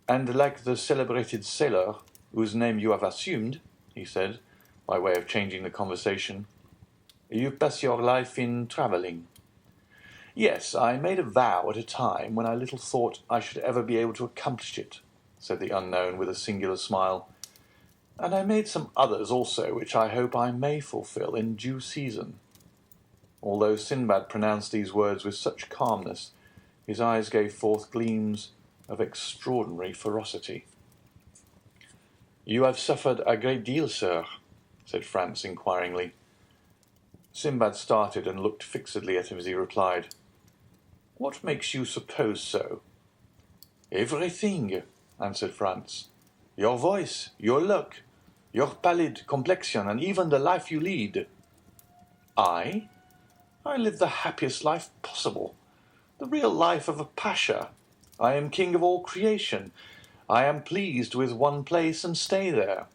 "And like the celebrated sailor whose name you have assumed," he said, by way of changing the conversation, "you pass your life in travelling." "Yes, I made a vow at a time when I little thought I should ever be able to accomplish it," said the unknown with a singular smile, "and I made some others also, which I hope I may fulfil in due season." Although Sinbad pronounced these words with such calmness, his eyes gave forth gleams of extraordinary ferocity. "You have suffered a great deal, sir?" said Franz inquiringly. Sinbad started and looked fixedly at him as he replied, "What makes you suppose so?" "Everything," answered Franz. "Your voice, your look, your pallid complexion, and even the life you lead." "I? I live the happiest life possible, the real life of a pasha. I am king of all creation. I am pleased with one place and stay there.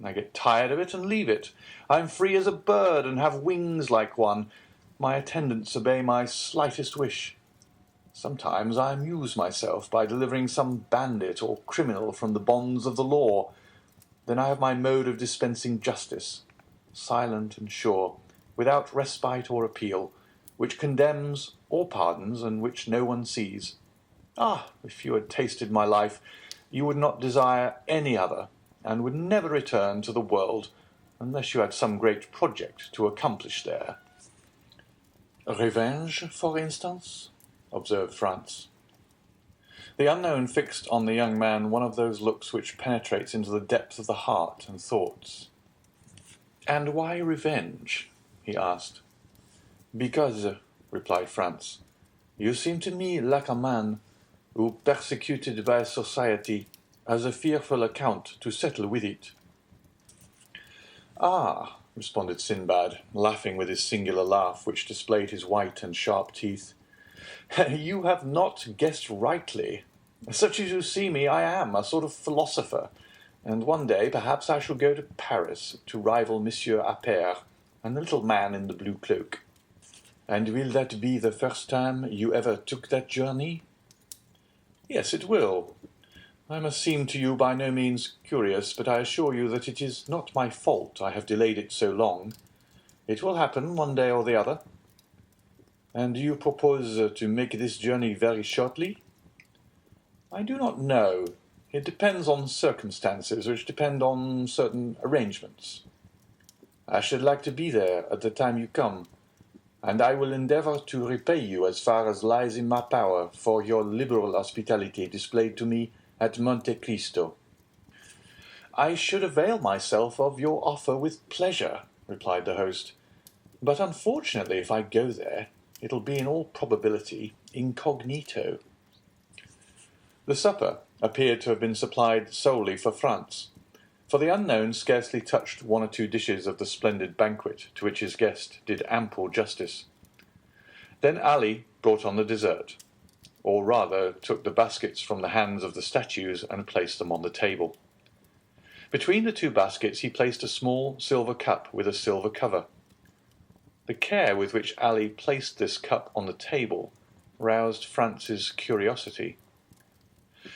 I get tired of it and leave it. I am free as a bird and have wings like one. My attendants obey my slightest wish. Sometimes I amuse myself by delivering some bandit or criminal from the bonds of the law. Then I have my mode of dispensing justice, silent and sure, without respite or appeal, which condemns or pardons, and which no one sees. Ah, if you had tasted my life, you would not desire any other, and would never return to the world, unless you had some great project to accomplish there." "Revenge, for instance?" observed Franz. The unknown fixed on the young man one of those looks which penetrates into the depth of the heart and thoughts. "And why revenge?" he asked. "Because," replied Franz, "you seem to me like a man who, persecuted by society, has a fearful account to settle with it." "Ah," responded Sinbad, laughing with his singular laugh, which displayed his white and sharp teeth, "you have not guessed rightly. Such as you see me, I am a sort of philosopher, and one day perhaps I shall go to Paris to rival Monsieur Appert and the little man in the blue cloak." "And will that be the first time you ever took that journey?" "Yes, it will. I must seem to you by no means curious, but I assure you that it is not my fault I have delayed it so long. It will happen one day or the other." "And do you propose to make this journey very shortly?" "I do not know. It depends on circumstances, which depend on certain arrangements." "I should like to be there at the time you come, and I will endeavor to repay you as far as lies in my power for your liberal hospitality displayed to me at Monte Cristo." "I should avail myself of your offer with pleasure," replied the host. "But unfortunately, if I go there, it'll be in all probability incognito." The supper appeared to have been supplied solely for Franz, for the unknown scarcely touched one or two dishes of the splendid banquet to which his guest did ample justice. Then Ali brought on the dessert, or rather took the baskets from the hands of the statues and placed them on the table. Between the two baskets he placed a small silver cup with a silver cover. The care with which Ali placed this cup on the table roused Franz's curiosity.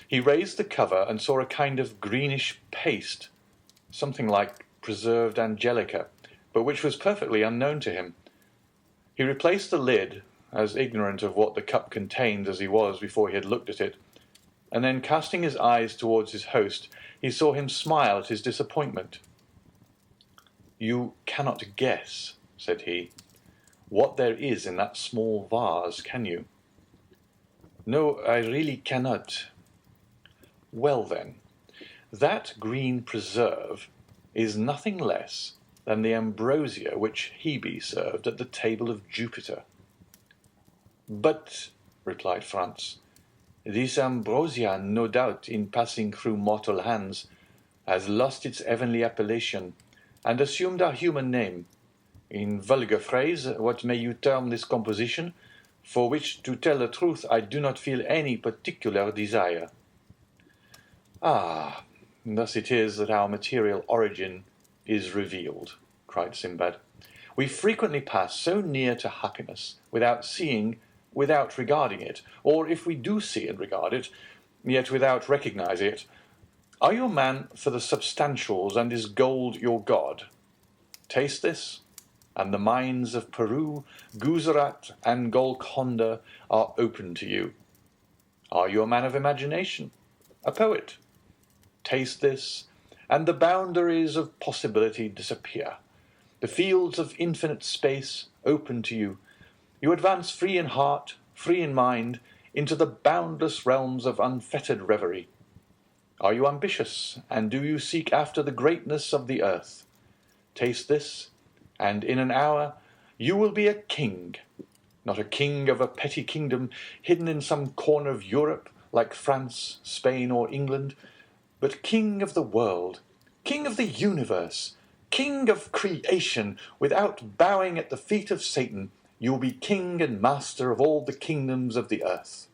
He raised the cover and saw a kind of greenish paste, something like preserved angelica, but which was perfectly unknown to him. He replaced the lid, as ignorant of what the cup contained as he was before he had looked at it, and then casting his eyes towards his host, he saw him smile at his disappointment. "You cannot guess," said he, "what there is in that small vase, can you?" "No, I really cannot." "Well then, that green preserve is nothing less than the ambrosia which Hebe served at the table of Jupiter." "But," replied Franz, "this ambrosia, no doubt, in passing through mortal hands, has lost its heavenly appellation, and assumed a human name. In vulgar phrase, what may you term this composition, for which, to tell the truth, I do not feel any particular desire." "Ah, thus it is that our material origin is revealed," cried Sinbad. "We frequently pass so near to happiness, without seeing, without regarding it, or if we do see and regard it, yet without recognizing it. Are you a man for the substantials, and is gold your god? Taste this, and the mines of Peru, Gujarat, and Golconda are open to you. Are you a man of imagination, a poet, taste this, and the boundaries of possibility disappear. The fields of infinite space open to you. You advance free in heart, free in mind, into the boundless realms of unfettered reverie. Are you ambitious, and do you seek after the greatness of the earth? Taste this, and in an hour you will be a king. Not a king of a petty kingdom hidden in some corner of Europe like France, Spain, or England, but king of the world, king of the universe, king of creation. Without bowing at the feet of Satan, you will be king and master of all the kingdoms of the earth.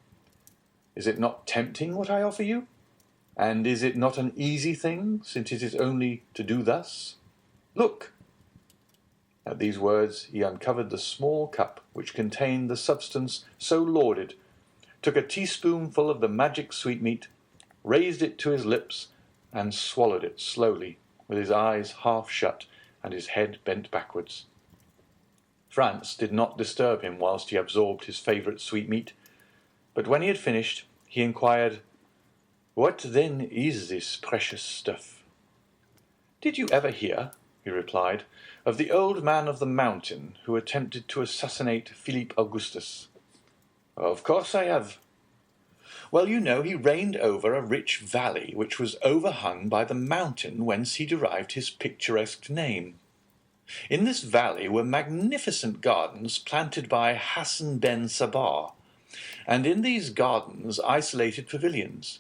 Is it not tempting what I offer you? And is it not an easy thing, since it is only to do thus? Look!" At these words he uncovered the small cup which contained the substance so lauded, took a teaspoonful of the magic sweetmeat, raised it to his lips, and swallowed it slowly, with his eyes half shut and his head bent backwards. Franz did not disturb him whilst he absorbed his favourite sweetmeat, but when he had finished, he inquired, "What then is this precious stuff?" "Did you ever hear," he replied, "of the old man of the mountain who attempted to assassinate Philip Augustus?" "Of course I have." "Well, you know he reigned over a rich valley which was overhung by the mountain whence he derived his picturesque name. In this valley were magnificent gardens planted by Hassan ben Sabah, and in these gardens isolated pavilions.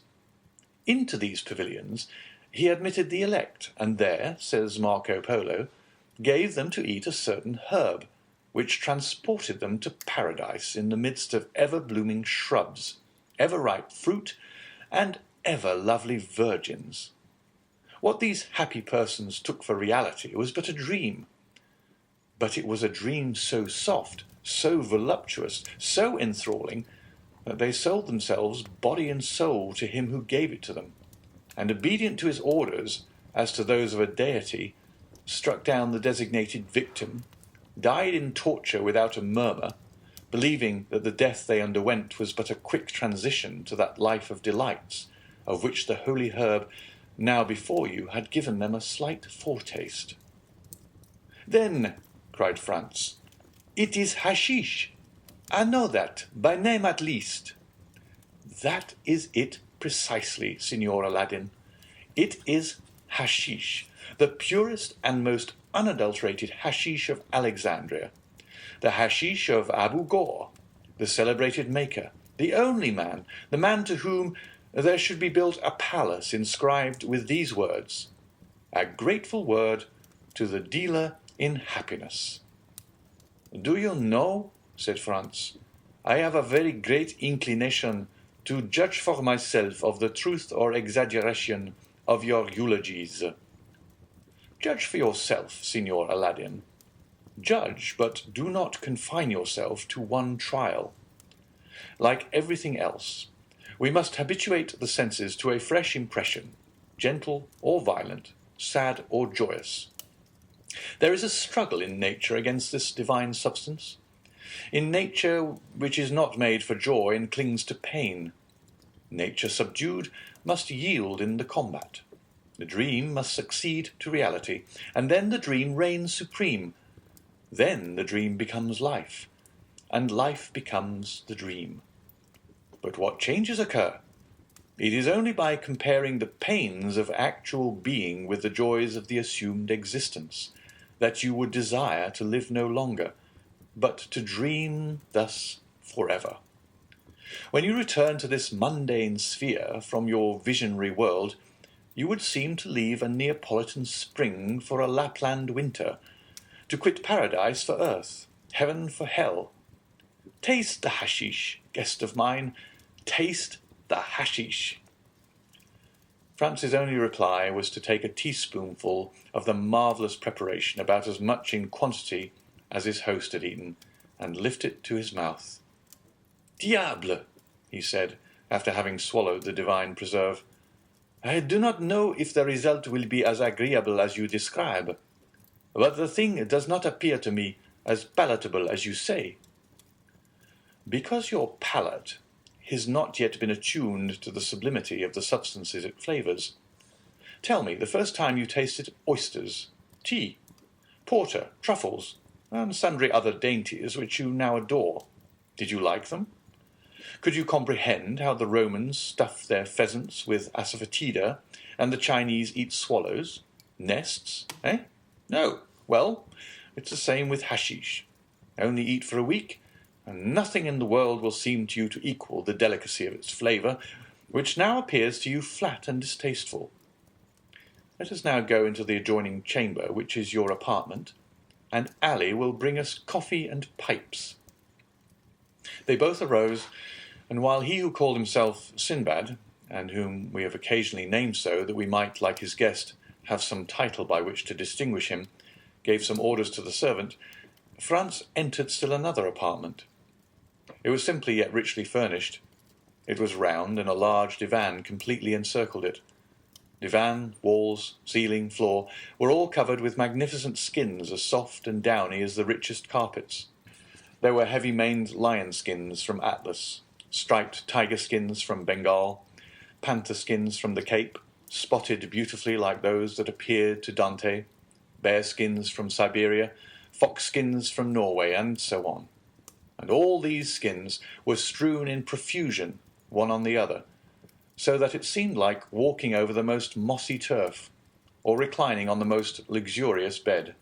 Into these pavilions he admitted the elect, and there, says Marco Polo, gave them to eat a certain herb, which transported them to paradise in the midst of ever-blooming shrubs, ever-ripe fruit, and ever-lovely virgins. What these happy persons took for reality was but a dream. But it was a dream so soft, so voluptuous, so enthralling, that they sold themselves body and soul to him who gave it to them, and obedient to his orders, as to those of a deity, struck down the designated victim, died in torture without a murmur, believing that the death they underwent was but a quick transition to that life of delights, of which the holy herb now before you had given them a slight foretaste. "Then," cried Franz, "it is hashish. I know that, by name at least." "That is it precisely, Signor Aladdin. It is hashish, the purest and most unadulterated hashish of Alexandria, the hashish of Abu Ghor, the celebrated maker, the only man, the man to whom there should be built a palace inscribed with these words, 'A grateful word to the dealer in happiness.'" "Do you know," said Franz, "I have a very great inclination to judge for myself of the truth or exaggeration of your eulogies." "Judge for yourself, Signor Aladdin. Judge, but do not confine yourself to one trial. Like everything else, we must habituate the senses to a fresh impression, gentle or violent, sad or joyous. There is a struggle in nature against this divine substance, in nature which is not made for joy and clings to pain. Nature subdued must yield in the combat. The dream must succeed to reality, and then the dream reigns supreme. Then the dream becomes life, and life becomes the dream. But what changes occur? It is only by comparing the pains of actual being with the joys of the assumed existence that you would desire to live no longer, but to dream thus forever. When you return to this mundane sphere from your visionary world, you would seem to leave a Neapolitan spring for a Lapland winter, to quit paradise for earth, heaven for hell. Taste the hashish, guest of mine, taste the hashish." Franz's only reply was to take a teaspoonful of the marvellous preparation, about as much in quantity as his host had eaten, and lift it to his mouth. "Diable!" he said, after having swallowed the divine preserve. "I do not know if the result will be as agreeable as you describe, but the thing does not appear to me as palatable as you say." "Because your palate has not yet been attuned to the sublimity of the substances it flavours. Tell me, the first time you tasted oysters, tea, porter, truffles, and sundry other dainties which you now adore, did you like them? Could you comprehend how the Romans stuffed their pheasants with asafoetida, and the Chinese eat swallows? Nests, eh? No. Well, it's the same with hashish. Only eat for a week, and nothing in the world will seem to you to equal the delicacy of its flavour, which now appears to you flat and distasteful. Let us now go into the adjoining chamber, which is your apartment, and Ali will bring us coffee and pipes. They both arose, and while he who called himself Sinbad, and whom we have occasionally named so that we might, like his guest, have some title by which to distinguish him, gave some orders to the servant, Franz entered still another apartment. It was simply yet richly furnished. It was round, and a large divan completely encircled it. Divan, walls, ceiling, floor were all covered with magnificent skins as soft and downy as the richest carpets. There were heavy-maned lion skins from Atlas, striped tiger skins from Bengal, panther skins from the Cape, spotted beautifully like those that appeared to Dante, bear skins from Siberia, fox skins from Norway, and so on. And all these skins were strewn in profusion, one on the other, so that it seemed like walking over the most mossy turf, or reclining on the most luxurious bed.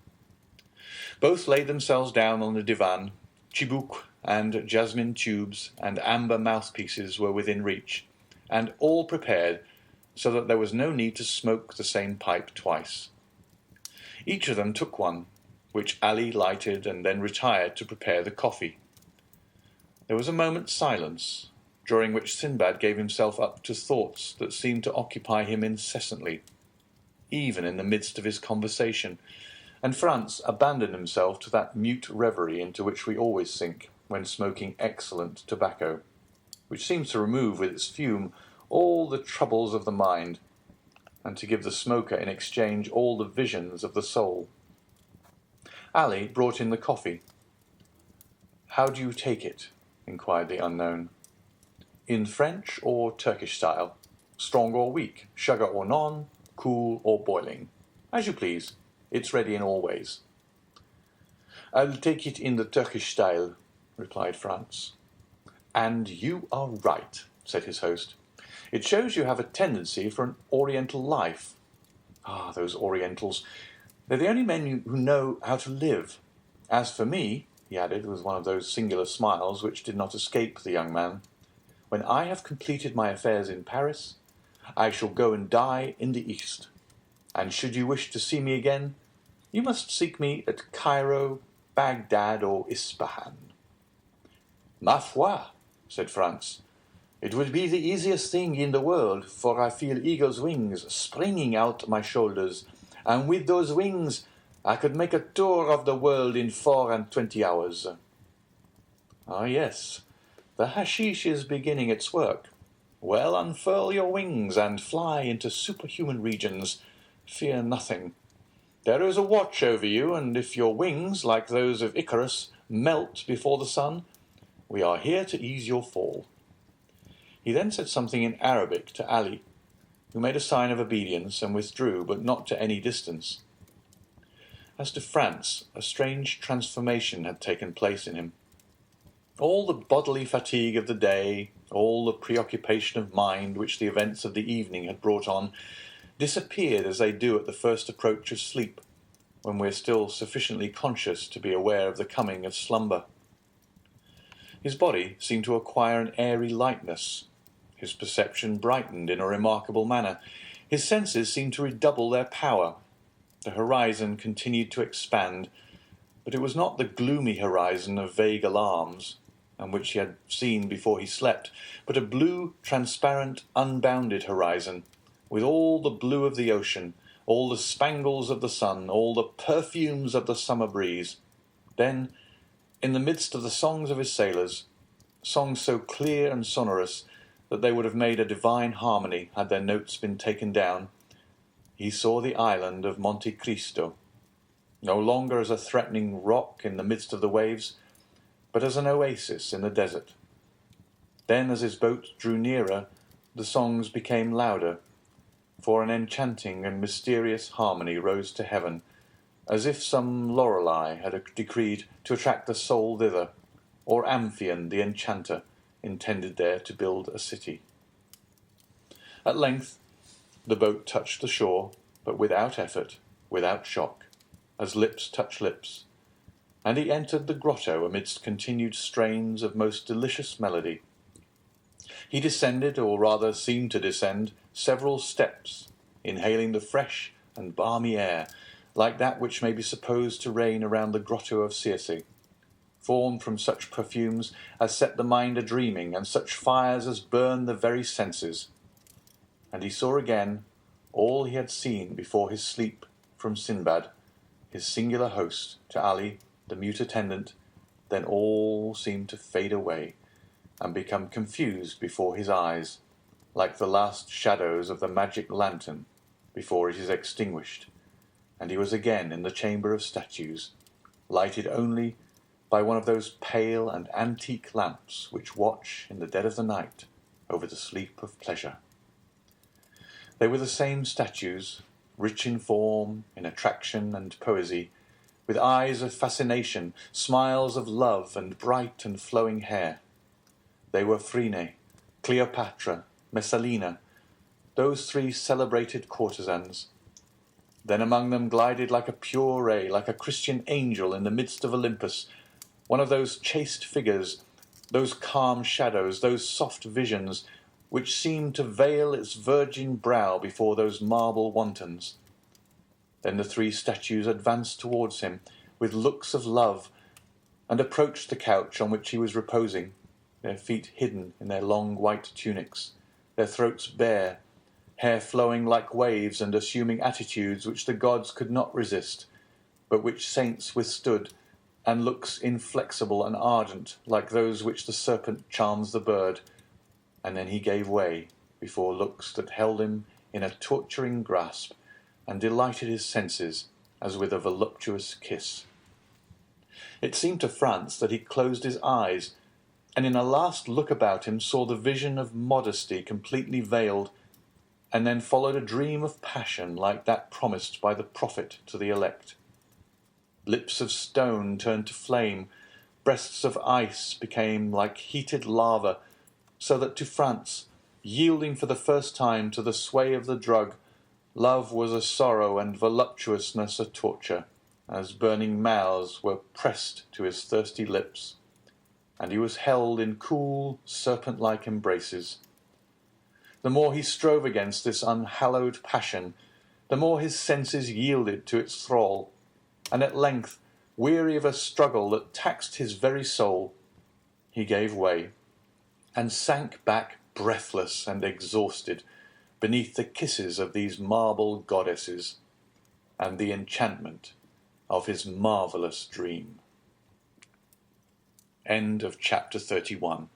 Both laid themselves down on the divan. Chibouk and jasmine tubes and amber mouthpieces were within reach, and all prepared so that there was no need to smoke the same pipe twice. Each of them took one, which Ali lighted and then retired to prepare the coffee. There was a moment's silence, during which Sinbad gave himself up to thoughts that seemed to occupy him incessantly, even in the midst of his conversation, and Franz abandoned himself to that mute reverie into which we always sink when smoking excellent tobacco, which seems to remove with its fume all the troubles of the mind, and to give the smoker in exchange all the visions of the soul. Ali brought in the coffee. "How do you take it?" inquired the unknown. "In French or Turkish style? Strong or weak? Sugar or none? Cool or boiling? As you please. It's ready in all ways." "I'll take it in the Turkish style," replied Franz. "And you are right," said his host. "It shows you have a tendency for an Oriental life. Ah, those Orientals! They're the only men who know how to live. As for me," he added, with one of those singular smiles which did not escape the young man, "when I have completed my affairs in Paris, I shall go and die in the East. And should you wish to see me again, you must seek me at Cairo, Baghdad, or Ispahan." "Ma foi," said Franz, "it would be the easiest thing in the world, for I feel eagle's wings springing out my shoulders, and with those wings I could make a tour of the world in 24 hours. "Ah, yes, the hashish is beginning its work. Well, unfurl your wings and fly into superhuman regions. Fear nothing. There is a watch over you, and if your wings, like those of Icarus, melt before the sun, we are here to ease your fall." He then said something in Arabic to Ali, who made a sign of obedience and withdrew, but not to any distance. As to Franz, a strange transformation had taken place in him. All the bodily fatigue of the day, all the preoccupation of mind which the events of the evening had brought on, disappeared as they do at the first approach of sleep, when we are still sufficiently conscious to be aware of the coming of slumber. His body seemed to acquire an airy lightness. His perception brightened in a remarkable manner. His senses seemed to redouble their power. The horizon continued to expand, but it was not the gloomy horizon of vague alarms, and which he had seen before he slept, but a blue, transparent, unbounded horizon, with all the blue of the ocean, all the spangles of the sun, all the perfumes of the summer breeze. Then, in the midst of the songs of his sailors, songs so clear and sonorous that they would have made a divine harmony had their notes been taken down, he saw the island of Monte Cristo, no longer as a threatening rock in the midst of the waves, but as an oasis in the desert. Then, as his boat drew nearer, the songs became louder, for an enchanting and mysterious harmony rose to heaven, as if some Lorelei had decreed to attract the soul thither, or Amphion the enchanter intended there to build a city. At length the boat touched the shore, but without effort, without shock, as lips touch lips, and he entered the grotto amidst continued strains of most delicious melody. He descended, or rather seemed to descend, several steps, inhaling the fresh and balmy air, like that which may be supposed to reign around the grotto of Circe, formed from such perfumes as set the mind a-dreaming, and such fires as burn the very senses. And he saw again all he had seen before his sleep from Sinbad, his singular host, to Ali, the mute attendant. Then all seemed to fade away, and become confused before his eyes, like the last shadows of the magic lantern before it is extinguished, and he was again in the chamber of statues, lighted only by one of those pale and antique lamps which watch in the dead of the night over the sleep of pleasure. They were the same statues, rich in form, in attraction and poesy, with eyes of fascination, smiles of love, and bright and flowing hair. They were Phryne, Cleopatra, Messalina, those three celebrated courtesans. Then among them glided like a pure ray, like a Christian angel in the midst of Olympus, one of those chaste figures, those calm shadows, those soft visions, which seemed to veil its virgin brow before those marble wantons. Then the three statues advanced towards him with looks of love, and approached the couch on which he was reposing, their feet hidden in their long white tunics, their throats bare, hair flowing like waves and assuming attitudes which the gods could not resist, but which saints withstood, and looks inflexible and ardent like those which the serpent charms the bird. And then he gave way before looks that held him in a torturing grasp and delighted his senses as with a voluptuous kiss. It seemed to Franz that he closed his eyes, and in a last look about him saw the vision of modesty completely veiled, and then followed a dream of passion like that promised by the prophet to the elect. Lips of stone turned to flame, breasts of ice became like heated lava, so that to Franz, yielding for the first time to the sway of the drug, love was a sorrow and voluptuousness a torture, as burning mouths were pressed to his thirsty lips, and he was held in cool, serpent-like embraces. The more he strove against this unhallowed passion, the more his senses yielded to its thrall, and at length, weary of a struggle that taxed his very soul, he gave way, and sank back breathless and exhausted beneath the kisses of these marble goddesses and the enchantment of his marvellous dream. End of chapter 31.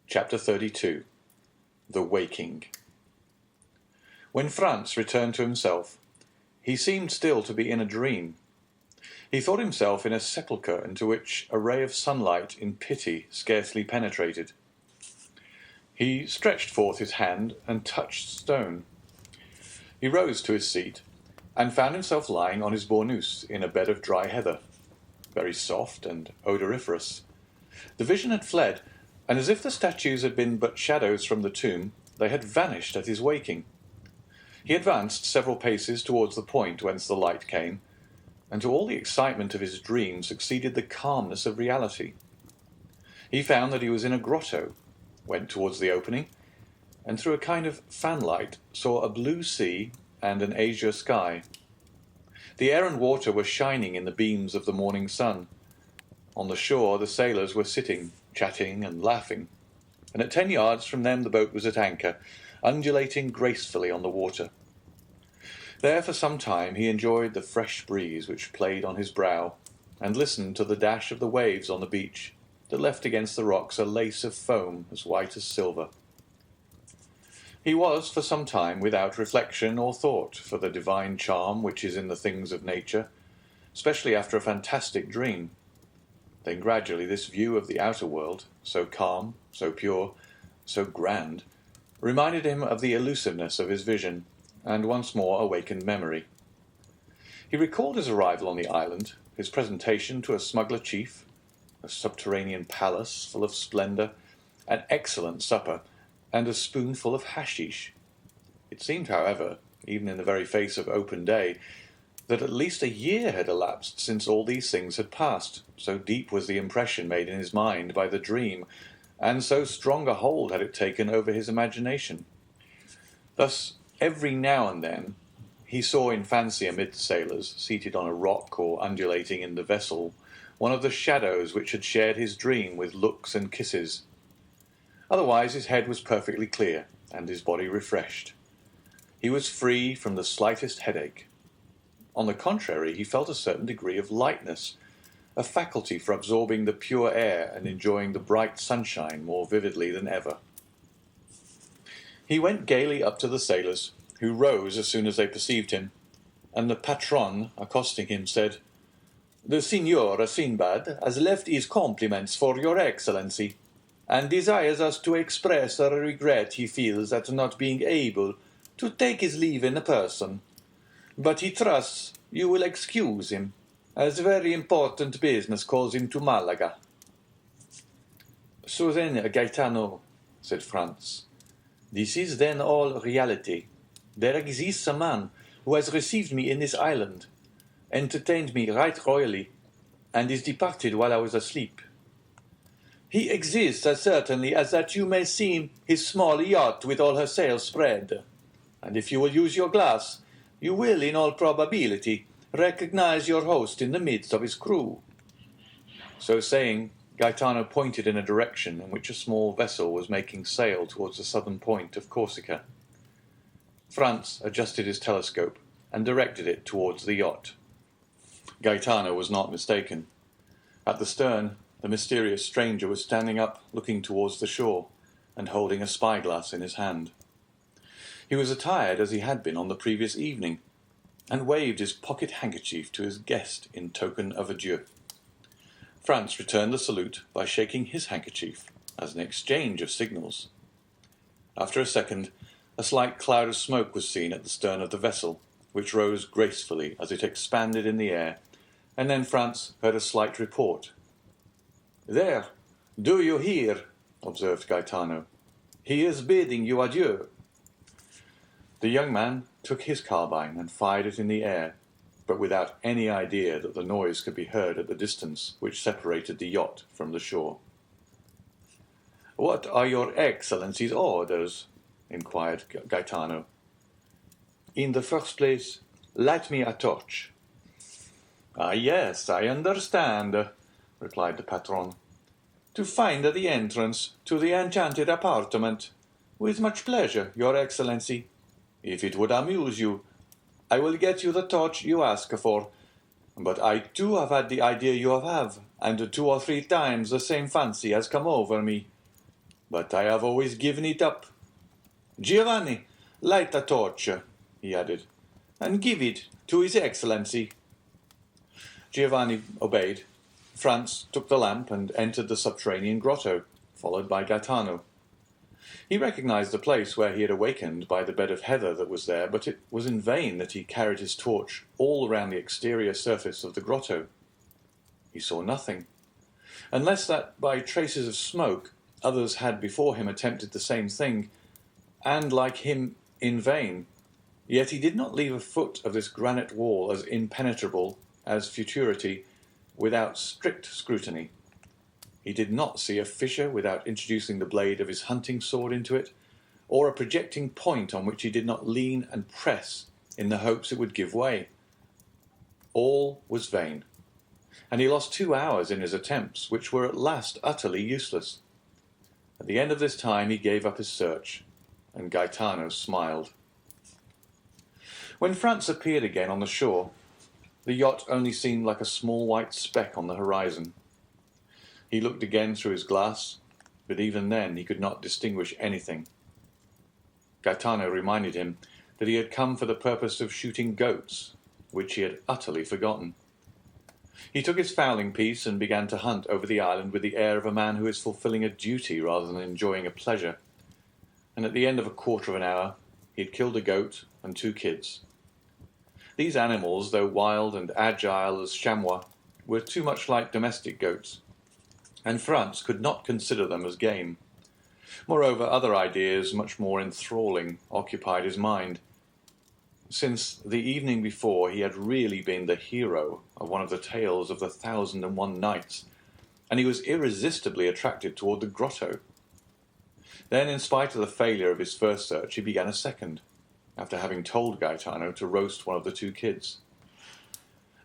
Chapter 32. The Waking. When Franz returned to himself, he seemed still to be in a dream. He thought himself in a sepulchre into which a ray of sunlight in pity scarcely penetrated. He stretched forth his hand and touched stone. He rose to his seat and found himself lying on his bournous in a bed of dry heather, very soft and odoriferous. The vision had fled, and as if the statues had been but shadows from the tomb, they had vanished at his waking. He advanced several paces towards the point whence the light came, and to all the excitement of his dream succeeded the calmness of reality. He found that he was in a grotto, went towards the opening, and through a kind of fanlight saw a blue sea and an azure sky. The air and water were shining in the beams of the morning sun. On the shore the sailors were sitting, chatting and laughing, and at 10 yards from them the boat was at anchor, undulating gracefully on the water. There for some time he enjoyed the fresh breeze which played on his brow, and listened to the dash of the waves on the beach, that left against the rocks a lace of foam as white as silver. He was for some time without reflection or thought for the divine charm which is in the things of nature, especially after a fantastic dream. Then gradually this view of the outer world, so calm, so pure, so grand, reminded him of the elusiveness of his vision, and once more awakened memory. He recalled his arrival on the island, his presentation to a smuggler chief, a subterranean palace full of splendour, an excellent supper, and a spoonful of hashish. It seemed, however, even in the very face of open day, that at least a year had elapsed since all these things had passed, so deep was the impression made in his mind by the dream, and so strong a hold had it taken over his imagination. Thus, every now and then, he saw in fancy amid the sailors, seated on a rock or undulating in the vessel, one of the shadows which had shared his dream with looks and kisses. Otherwise his head was perfectly clear, and his body refreshed. He was free from the slightest headache. On the contrary, he felt a certain degree of lightness, a faculty for absorbing the pure air and enjoying the bright sunshine more vividly than ever. He went gaily up to the sailors, who rose as soon as they perceived him, and the patron, accosting him, said, "The Signor Sinbad has left his compliments for your Excellency, and desires us to express a regret he feels at not being able to take his leave in person. But he trusts you will excuse him, as very important business calls him to Malaga." "So then, Gaetano," said Franz, "this is then all reality. There exists a man who has received me in this island, entertained me right royally, and is departed while I was asleep. He exists as certainly as that you may see his small yacht with all her sails spread, and if you will use your glass, you will, in all probability, recognize your host in the midst of his crew." So saying, Gaetano pointed in a direction in which a small vessel was making sail towards the southern point of Corsica. Franz adjusted his telescope and directed it towards the yacht. Gaetano was not mistaken. At the stern, the mysterious stranger was standing up, looking towards the shore, and holding a spyglass in his hand. He was attired as he had been on the previous evening, and waved his pocket handkerchief to his guest in token of adieu. Franz returned the salute by shaking his handkerchief, as an exchange of signals. After a second, a slight cloud of smoke was seen at the stern of the vessel, which rose gracefully as it expanded in the air, and then Franz heard a slight report. "There, do you hear?" observed Gaetano. "He is bidding you adieu." The young man took his carbine and fired it in the air, but without any idea that the noise could be heard at the distance which separated the yacht from the shore. "What are your Excellency's orders?" inquired Gaetano. "In the first place, light me a torch." "Ah, yes, I understand," replied the patron. "To find the entrance to the enchanted apartment. With much pleasure, your Excellency. If it would amuse you, I will get you the torch you ask for. But I too have had the idea you have, and 2 or 3 times the same fancy has come over me. But I have always given it up. Giovanni, light a torch," he added, "and give it to His Excellency." Giovanni obeyed. Franz took the lamp and entered the subterranean grotto, followed by Gaetano. He recognized the place where he had awakened by the bed of heather that was there, but it was in vain that he carried his torch all around the exterior surface of the grotto. He saw nothing, unless that by traces of smoke others had before him attempted the same thing, and like him in vain. Yet he did not leave a foot of this granite wall as impenetrable as futurity without strict scrutiny. He did not see a fissure without introducing the blade of his hunting sword into it, or a projecting point on which he did not lean and press in the hopes it would give way. All was vain, and he lost 2 hours in his attempts, which were at last utterly useless. At the end of this time he gave up his search, and Gaetano smiled. When Franz appeared again on the shore, the yacht only seemed like a small white speck on the horizon. He looked again through his glass, but even then he could not distinguish anything. Gaetano reminded him that he had come for the purpose of shooting goats, which he had utterly forgotten. He took his fowling piece and began to hunt over the island with the air of a man who is fulfilling a duty rather than enjoying a pleasure. And at the end of a quarter of an hour, he had killed a goat and 2 kids. These animals, though wild and agile as chamois, were too much like domestic goats, and Franz could not consider them as game. Moreover, other ideas, much more enthralling, occupied his mind. Since the evening before, he had really been the hero of one of the tales of the 1,001 Nights, and he was irresistibly attracted toward the grotto. Then, in spite of the failure of his first search, he began a second, after having told Gaetano to roast one of the 2 kids.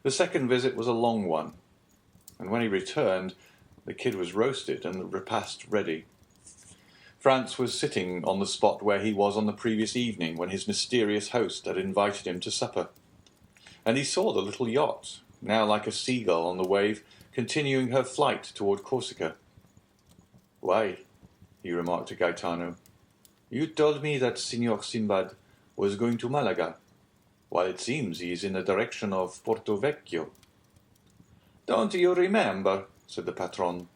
The second visit was a long one, and when he returned, the kid was roasted and the repast ready. Franz was sitting on the spot where he was on the previous evening when his mysterious host had invited him to supper, and he saw the little yacht, now like a seagull on the wave, continuing her flight toward Corsica. "Why," he remarked to Gaetano, "you told me that Signor Sinbad was going to Malaga, while it seems he is in the direction of Porto Vecchio." "Don't you remember," said the patron,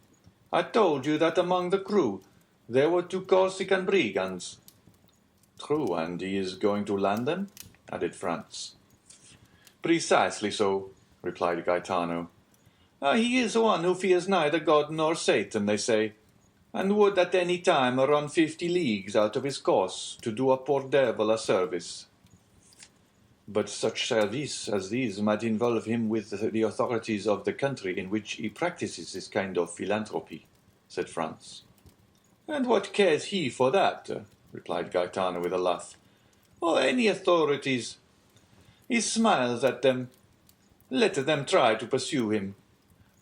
"I told you that among the crew there were 2 Corsican brigands." "True, and he is going to land them?" added Franz. "Precisely so," replied Gaetano. "He is one who fears neither God nor Satan, they say, and would at any time run 50 leagues out of his course to do a poor devil a service." "But such service as these might involve him with the authorities of the country in which he practices this kind of philanthropy," said Franz. "And what cares he for that?" replied Gaetano with a laugh. "Or any authorities? He smiles at them. Let them try to pursue him.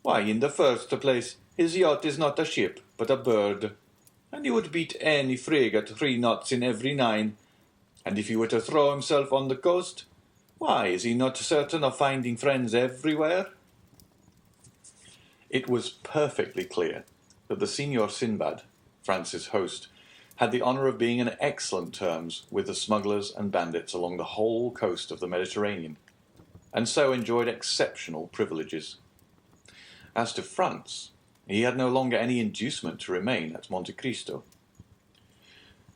Why, in the first place, his yacht is not a ship, but a bird, and he would beat any frigate 3 knots in every 9. And if he were to throw himself on the coast, why, is he not certain of finding friends everywhere?" It was perfectly clear that the Signor Sinbad, Franz's host, had the honour of being on excellent terms with the smugglers and bandits along the whole coast of the Mediterranean, and so enjoyed exceptional privileges. As to Franz, he had no longer any inducement to remain at Monte Cristo.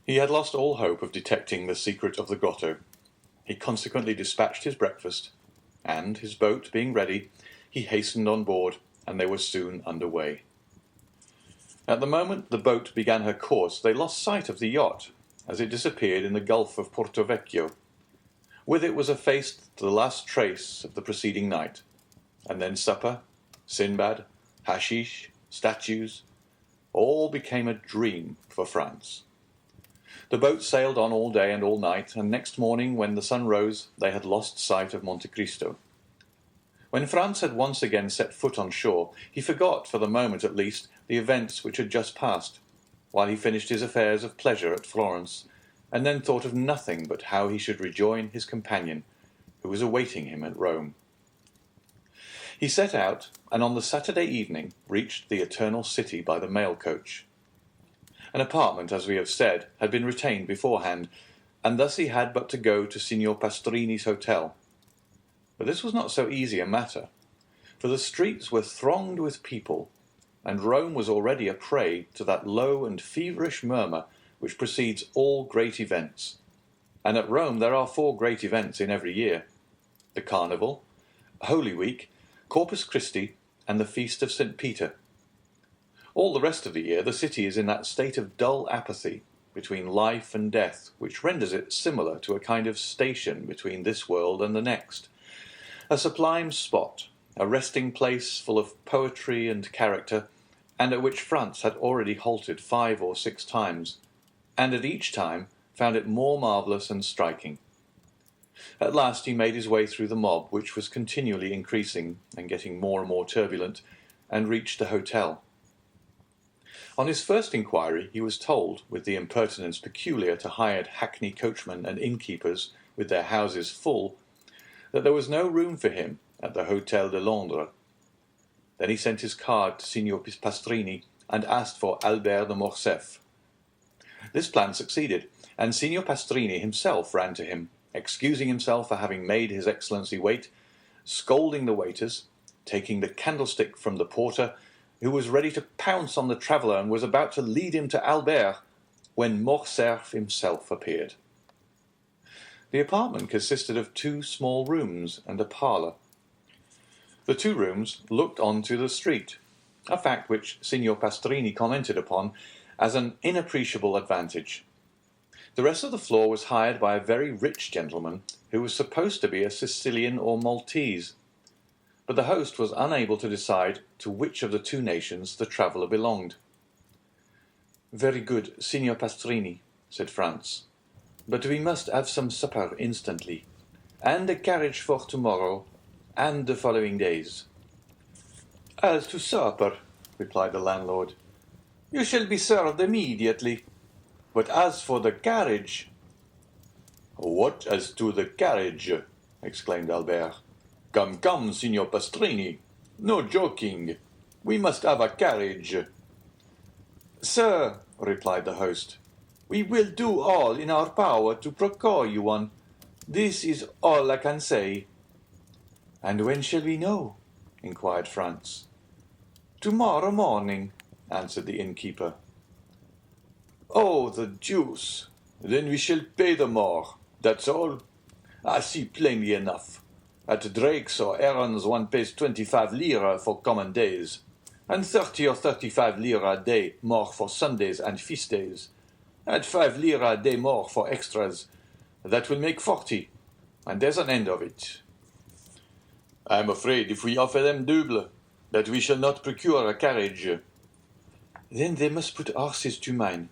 He had lost all hope of detecting the secret of the grotto. He consequently dispatched his breakfast, and, his boat being ready, he hastened on board, and they were soon under way. At the moment the boat began her course, they lost sight of the yacht, as it disappeared in the Gulf of Porto Vecchio. With it was effaced the last trace of the preceding night, and then supper, Sinbad, hashish, statues, all became a dream for Franz. The boat sailed on all day and all night, and next morning, when the sun rose, they had lost sight of Monte Cristo. When Franz had once again set foot on shore, he forgot, for the moment at least, the events which had just passed, while he finished his affairs of pleasure at Florence, and then thought of nothing but how he should rejoin his companion, who was awaiting him at Rome. He set out, and on the Saturday evening reached the Eternal City by the mail coach. An apartment, as we have said, had been retained beforehand, and thus he had but to go to Signor Pastrini's hotel. But this was not so easy a matter, for the streets were thronged with people, and Rome was already a prey to that low and feverish murmur which precedes all great events. And at Rome there are 4 great events in every year: the Carnival, Holy Week, Corpus Christi, and the Feast of St. Peter. All the rest of the year the city is in that state of dull apathy between life and death which renders it similar to a kind of station between this world and the next, a sublime spot, a resting place full of poetry and character, and at which Franz had already halted 5 or 6 times, and at each time found it more marvellous and striking. At last he made his way through the mob, which was continually increasing and getting more and more turbulent, and reached the hotel. On his first inquiry he was told, with the impertinence peculiar to hired hackney coachmen and innkeepers with their houses full, that there was no room for him at the Hôtel de Londres. Then he sent his card to Signor Pastrini and asked for Albert de Morcerf. This plan succeeded, and Signor Pastrini himself ran to him, excusing himself for having made His Excellency wait, scolding the waiters, taking the candlestick from the porter, who was ready to pounce on the traveller and was about to lead him to Albert, when Morcerf himself appeared. The apartment consisted of 2 small rooms and a parlour. The 2 rooms looked on to the street, a fact which Signor Pastrini commented upon as an inappreciable advantage. The rest of the floor was hired by a very rich gentleman who was supposed to be a Sicilian or Maltese, but the host was unable to decide to which of the 2 nations the traveller belonged. "Very good, Signor Pastrini," said Franz, "but we must have some supper instantly, and a carriage for tomorrow and the following days." "As to supper," replied the landlord, "you shall be served immediately. But as for the carriage—" "What as to the carriage?" exclaimed Albert. "Come, come, Signor Pastrini, no joking. We must have a carriage." "Sir," replied the host, "we will do all in our power to procure you one. This is all I can say." "And when shall we know?" inquired Franz. "Tomorrow morning," answered the innkeeper. "Oh, the deuce! Then we shall pay the more, that's all. I see plainly enough. At Drake's or Aaron's one pays 25 lire for common days, and 30 or 35 lire a day more for Sundays and feast days. Add 5 lire a day more for extras. That will make 40, and there's an end of it. I am afraid, if we offer them double, that we shall not procure a carriage." "Then they must put horses to mine.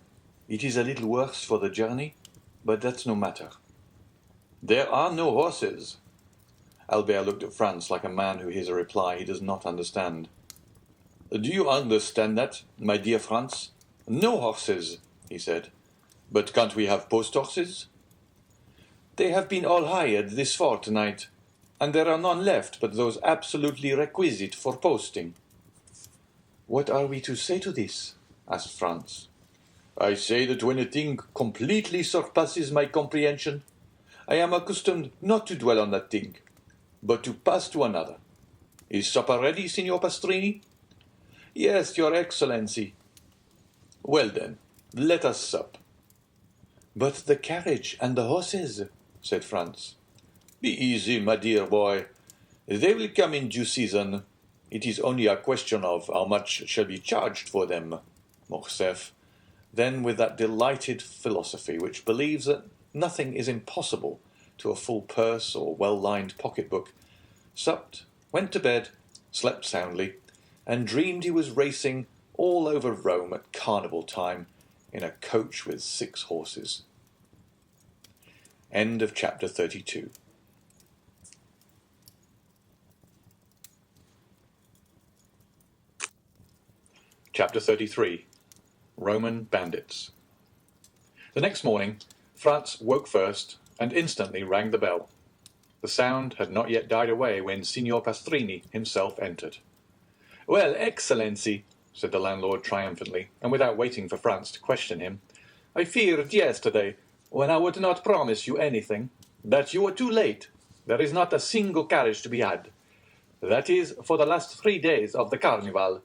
It is a little worse for the journey, but that's no matter." "There are no horses." Albert looked at Franz like a man who hears a reply he does not understand. "Do you understand that, my dear Franz? No horses," he said. "But can't we have post horses?" "They have been all hired this fortnight, and there are none left but those absolutely requisite for posting." "What are we to say to this?" asked Franz. "I say that when a thing completely surpasses my comprehension, I am accustomed not to dwell on that thing, but to pass to another. Is supper ready, Signor Pastrini?" "Yes, your Excellency." "Well then, let us sup." "But the carriage and the horses," said Franz. "Be easy, my dear boy. They will come in due season. It is only a question of how much shall be charged for them." Morcerf, then with that delighted philosophy which believes that nothing is impossible to a full purse or well-lined pocket-book, supped, went to bed, slept soundly, and dreamed he was racing all over Rome at carnival time in a coach with 6 horses. End of chapter 32. Chapter 33. Roman Bandits. The next morning, Franz woke first and instantly rang the bell. The sound had not yet died away when Signor Pastrini himself entered. "Well, Excellency," said the landlord triumphantly, and without waiting for Franz to question him, "I feared yesterday, when I would not promise you anything, that you were too late. There is not a single carriage to be had. That is for the last 3 days of the carnival."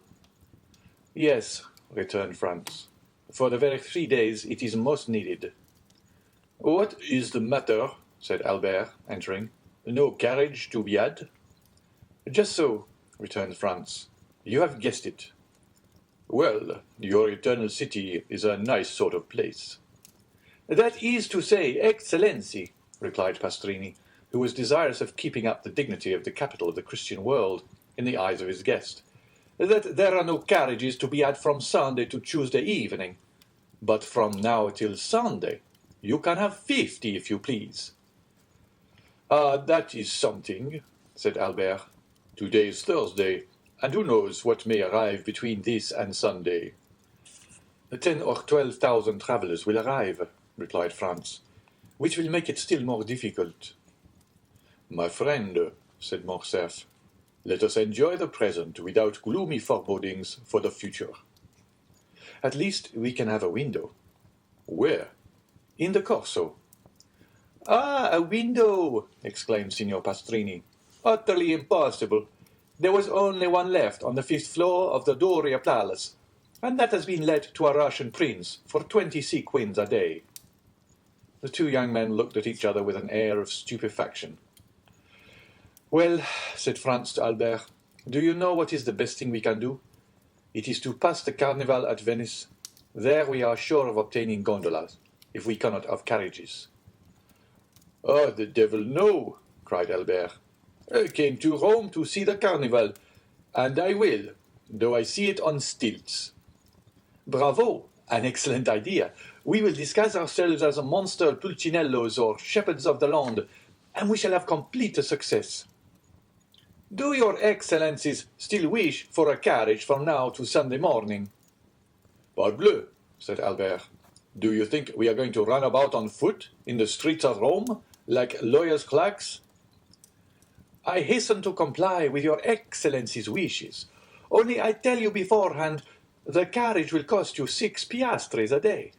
"Yes," returned Franz. "For the very 3 days it is most needed." "What is the matter?" said Albert, entering. "No carriage to be had?" "Just so," returned Franz. "You have guessed it." "Well, your eternal city is a nice sort of place." "That is to say, Excellency," replied Pastrini, who was desirous of keeping up the dignity of the capital of the Christian world in the eyes of his guest, "that there are no carriages to be had from Sunday to Tuesday evening. But from now till Sunday you can have 50, if you please." "Ah, that is something," said Albert. "Today is Thursday, and who knows what may arrive between this and Sunday?" 10 or 12,000 travellers will arrive," replied Franz, "which will make it still more difficult." "My friend," said Morcerf, "let us enjoy the present without gloomy forebodings for the future." "At least we can have a window." Where? In the Corso. Ah, a window! exclaimed Signor Pastrini. Utterly impossible. There was only one left on the 5th floor of the Doria Palace, and that has been let to a Russian prince for 20 sequins a day. The two young men looked at each other with an air of stupefaction. Well, said Franz to Albert, do you know what is the best thing we can do? It is to pass the carnival at Venice. There we are sure of obtaining gondolas, if we cannot have carriages. Oh, the devil, no, cried Albert. I came to Rome to see the carnival, and I will, though I see it on stilts. Bravo! An excellent idea. We will disguise ourselves as monster pulcinellos or shepherds of the land, and we shall have complete success. Do your excellencies still wish for a carriage from now to Sunday morning? Parbleu, said Albert. Do you think we are going to run about on foot in the streets of Rome, like lawyers' clerks? I hasten to comply with your excellency's wishes. Only I tell you beforehand, the carriage will cost you 6 piastres a day.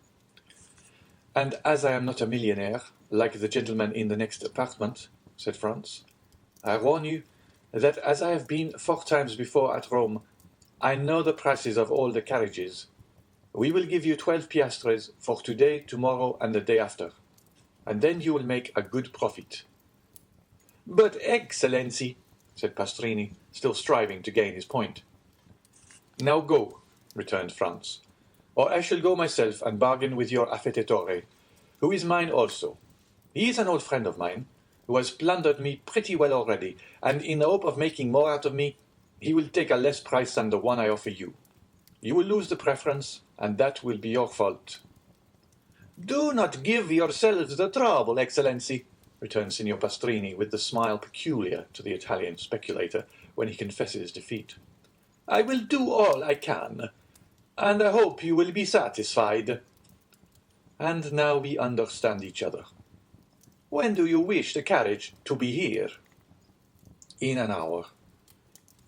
And as I am not a millionaire, like the gentleman in the next apartment, said Franz, I warn you that as I have been 4 times before at Rome, I know the prices of all the carriages. We will give you 12 piastres for today, tomorrow, and the day after, and then you will make a good profit. But, excellency, said Pastrini, still striving to gain his point. Now go, returned Franz, or I shall go myself and bargain with your affettatore, who is mine also. He is an old friend of mine, who has plundered me pretty well already, and in the hope of making more out of me, he will take a less price than the one I offer you. You will lose the preference, and that will be your fault. Do not give yourselves the trouble, excellency, returned Signor Pastrini with the smile peculiar to the Italian speculator when he confesses defeat. I will do all I can, and I hope you will be satisfied. And now we understand each other. When do you wish the carriage to be here? In an hour.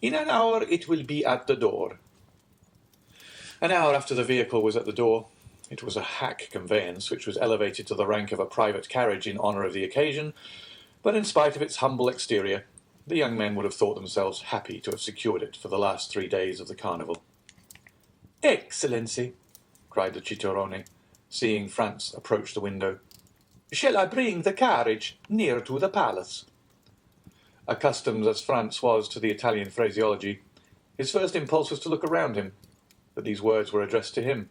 In an hour it will be at the door. An hour after the vehicle was at the door, it was a hack conveyance which was elevated to the rank of a private carriage in honour of the occasion, but in spite of its humble exterior, the young men would have thought themselves happy to have secured it for the last 3 days of the carnival. Excellency, cried the cicerone, seeing Franz approach the window, shall I bring the carriage near to the palace? Accustomed as Franz was to the Italian phraseology, his first impulse was to look around him, but these words were addressed to him.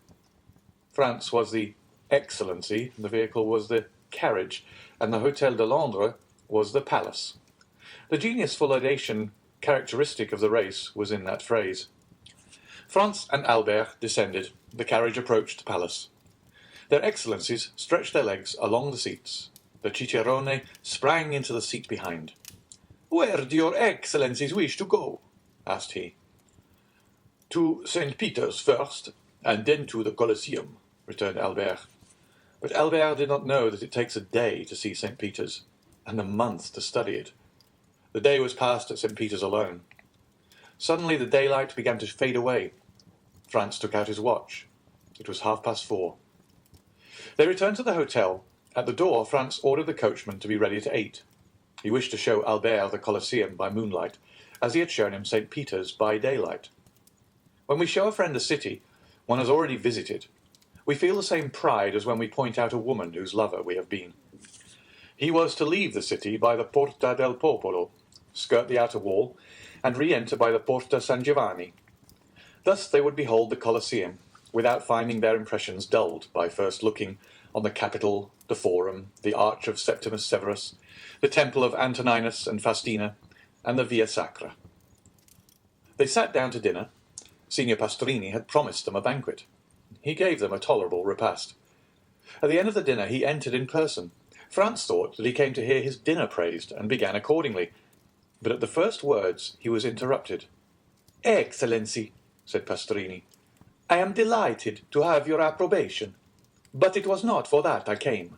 Franz was the excellency, the vehicle was the carriage, and the Hôtel de Londres was the palace. The genius for laudation characteristic of the race was in that phrase. Franz and Albert descended. The carriage approached the palace. Their excellencies stretched their legs along the seats. The cicerone sprang into the seat behind. "Where do your excellencies wish to go?" asked he. "To St. Peter's first, and then to the Colosseum," returned Albert. But Albert did not know that it takes a day to see St. Peter's, and a month to study it. The day was passed at St. Peter's alone. Suddenly the daylight began to fade away. Franz took out his watch. It was 4:30. They returned to the hotel. At the door, Franz ordered the coachman to be ready to 8. He wished to show Albert the Colosseum by moonlight, as he had shown him St. Peter's by daylight. When we show a friend a city one has already visited, we feel the same pride as when we point out a woman whose lover we have been. He was to leave the city by the Porta del Popolo, skirt the outer wall, and re-enter by the Porta San Giovanni. Thus they would behold the Colosseum, without finding their impressions dulled by first looking on the Capitol, the Forum, the Arch of Septimus Severus, the Temple of Antoninus and Faustina, and the Via Sacra. They sat down to dinner. Signor Pastrini had promised them a banquet. He gave them a tolerable repast. At the end of the dinner he entered in person. Franz thought that he came to hear his dinner praised, and began accordingly. But at the first words he was interrupted. "Excellency," said Pastrini, "I am delighted to have your approbation, but it was not for that I came."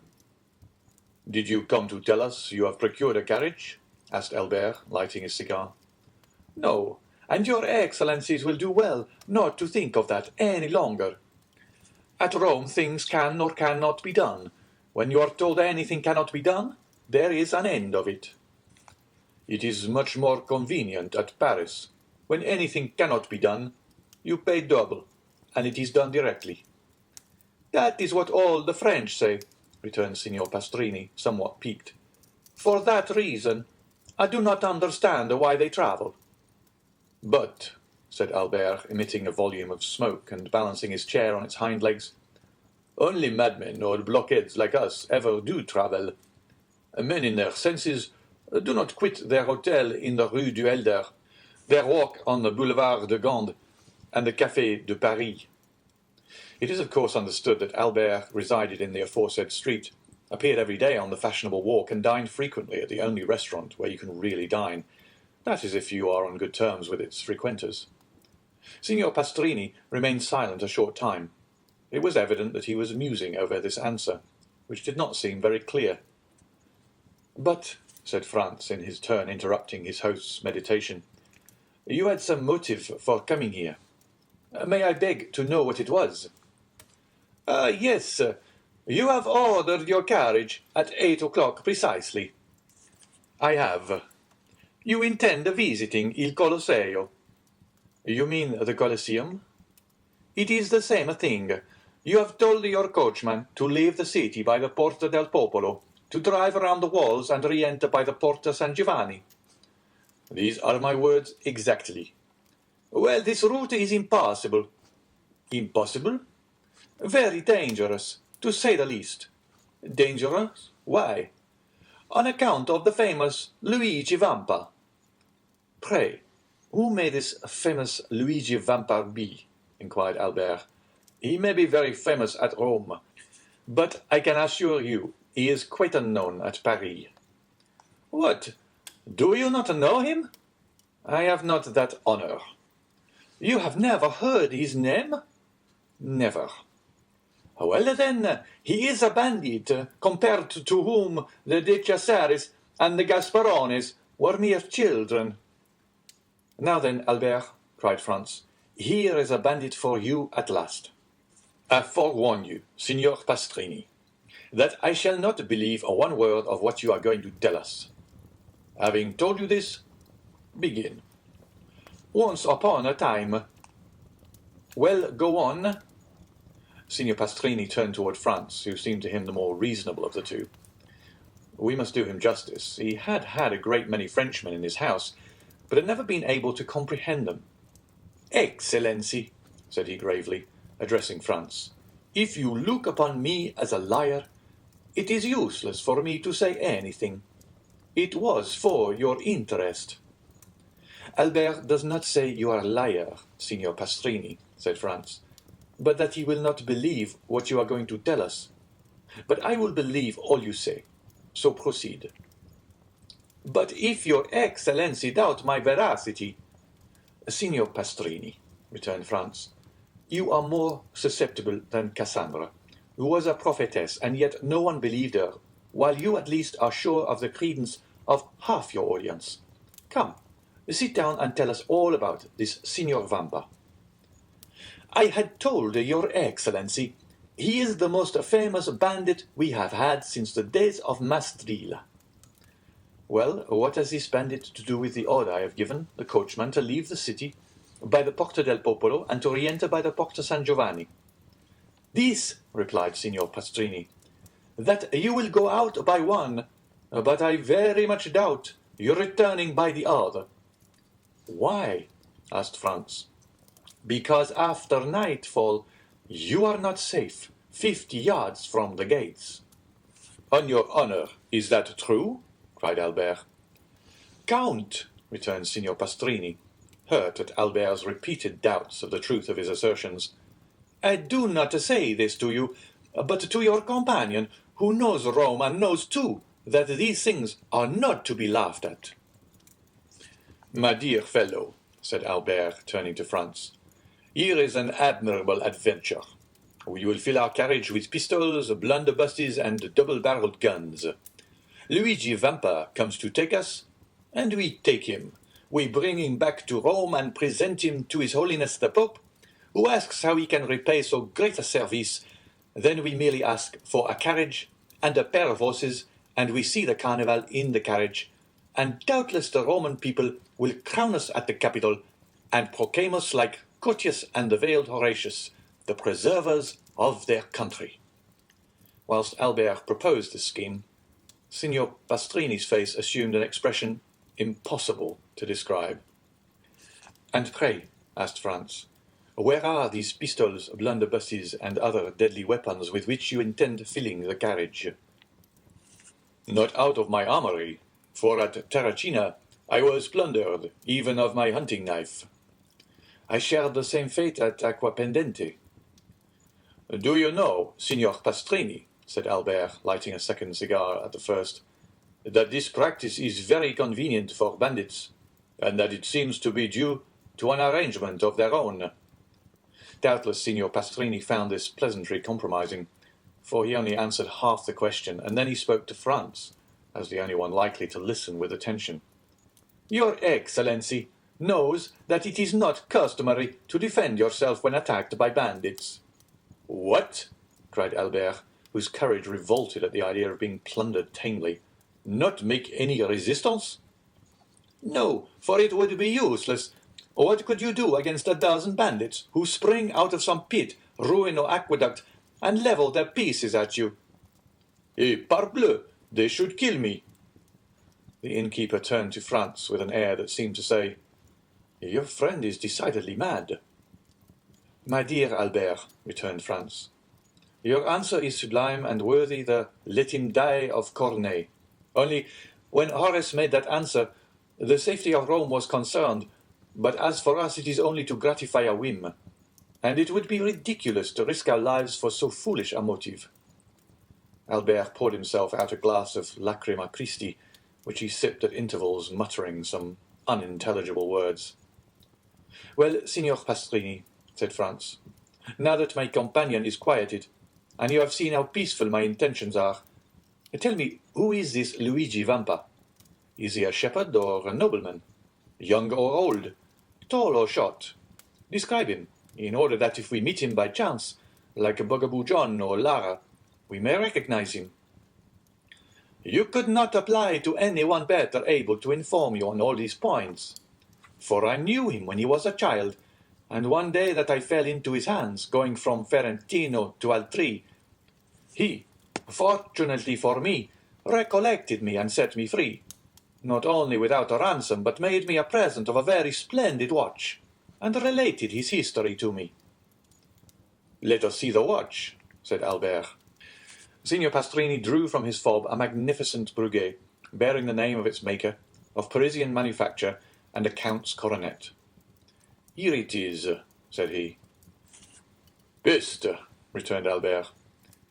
"Did you come to tell us you have procured a carriage?" asked Albert, lighting his cigar. "No, and your excellencies will do well not to think of that any longer." At Rome things can or cannot be done. When you are told anything cannot be done, there is an end of it. It is much more convenient at Paris. When anything cannot be done, you pay double, and it is done directly. That is what all the French say, returned Signor Pastrini, somewhat piqued. For that reason, I do not understand why they travel. But, said Albert, emitting a volume of smoke and balancing his chair on its hind legs, only madmen or blockheads like us ever do travel. Men in their senses do not quit their hotel in the Rue du Helder, their walk on the Boulevard de Gand, and the Café de Paris. It is of course understood that Albert resided in the aforesaid street, appeared every day on the fashionable walk, and dined frequently at the only restaurant where you can really dine. That is if you are on good terms with its frequenters. Signor Pastrini remained silent a short time. It was evident that he was musing over this answer, which did not seem very clear. But, said Franz, in his turn interrupting his host's meditation, you had some motive for coming here. May I beg to know what it was? Yes, you have ordered your carriage at 8 o'clock precisely. I have. You intend visiting Il Colosseo. You mean the Colosseum? It is the same thing. You have told your coachman to leave the city by the Porta del Popolo, to drive around the walls and re-enter by the Porta San Giovanni. These are my words exactly. Well, this route is impossible. Impossible? Very dangerous, to say the least. Dangerous? Why? On account of the famous Luigi Vampa. Pray, who may this famous Luigi Vampa be? Inquired Albert. He may be very famous at Rome, but I can assure you he is quite unknown at Paris. What? Do you not know him? I have not that honour. You have never heard his name? Never. Well, then, he is a bandit, compared to whom the De Casares and the Gasparones were mere children. Now then, Albert, cried Franz, here is a bandit for you at last. I forewarn you, Signor Pastrini, that I shall not believe one word of what you are going to tell us. Having told you this, begin. Once upon a time. Well, go on. Signor Pastrini turned toward Franz, who seemed to him the more reasonable of the two. We must do him justice. He had had a great many Frenchmen in his house, but had never been able to comprehend them. Excellency, said he gravely, addressing Franz, if you look upon me as a liar, it is useless for me to say anything. It was for your interest. Albert does not say you are a liar, Signor Pastrini, said Franz, but that he will not believe what you are going to tell us. But I will believe all you say, so proceed. But if your Excellency doubt my veracity, Signor Pastrini, returned Franz, you are more susceptible than Cassandra, who was a prophetess, and yet no one believed her, while you at least are sure of the credence of half your audience. Come, sit down and tell us all about this Signor Vampa. I had told your Excellency, he is the most famous bandit we have had since the days of Mastrilla. Well, what has this bandit to do with the order I have given the coachman to leave the city by the Porta del Popolo and to re-enter by the Porta San Giovanni? This, replied Signor Pastrini, that you will go out by one, but I very much doubt your returning by the other. Why? asked Franz. Because after nightfall you are not safe 50 yards from the gates. On your honour, is that true? Cried Albert. Count, returned Signor Pastrini, hurt at Albert's repeated doubts of the truth of his assertions. I do not say this to you, but to your companion, who knows Rome and knows too that these things are not to be laughed at. My dear fellow, said Albert, turning to Franz, here is an admirable adventure. We will fill our carriage with pistols, blunderbusses, and double-barreled guns. Luigi Vampa comes to take us, and we take him. We bring him back to Rome and present him to His Holiness the Pope, who asks how he can repay so great a service Then we merely ask for a carriage and a pair of horses, and we see the carnival in the carriage, and doubtless the Roman people will crown us at the Capitol and proclaim us like Curtius and the veiled Horatius, the preservers of their country." Whilst Albert proposed this scheme, Signor Pastrini's face assumed an expression impossible to describe. "And pray," asked Franz, "where are these pistols, blunderbusses, and other deadly weapons with which you intend filling the carriage?" "Not out of my armory, for at Terracina I was plundered even of my hunting knife. I shared the same fate at Aquapendente." "Do you know, Signor Pastrini," said Albert, lighting a second cigar at the first, "that this practice is very convenient for bandits, and that it seems to be due to an arrangement of their own?" Doubtless Signor Pastrini found this pleasantry compromising, for he only answered half the question, and then he spoke to Franz, as the only one likely to listen with attention. "Your Excellency knows that it is not customary to defend yourself when attacked by bandits." "What?" cried Albert, whose courage revolted at the idea of being plundered tamely. "Not make any resistance?" "No, for it would be useless. What could you do against a dozen bandits who spring out of some pit, ruin, or aqueduct, and level their pieces at you?" "Et parbleu, they should kill me." The innkeeper turned to Franz with an air that seemed to say, "Your friend is decidedly mad." "My dear Albert," returned Franz, "your answer is sublime and worthy the 'let him die' of Corneille. Only, when Horace made that answer, the safety of Rome was concerned, but as for us it is only to gratify a whim, and it would be ridiculous to risk our lives for so foolish a motive." Albert poured himself out a glass of Lacrima Christi, which he sipped at intervals, muttering some unintelligible words. "Well, Signor Pastrini," said Franz, "now that my companion is quieted, and you have seen how peaceful my intentions are, tell me, who is this Luigi Vampa? Is he a shepherd or a nobleman? Young or old? Tall or short? Describe him, in order that if we meet him by chance, like Bugaboo John or Lara, we may recognize him." "You could not apply to any one better able to inform you on all these points, for I knew him when he was a child, and one day that I fell into his hands, going from Ferentino to Altri, he, fortunately for me, recollected me and set me free, not only without a ransom, but made me a present of a very splendid watch, and related his history to me." "Let us see the watch," said Albert. Signor Pastrini drew from his fob a magnificent Breguet, bearing the name of its maker, of Parisian manufacture, and a count's coronet. "Here it is," said he. "Best," returned Albert.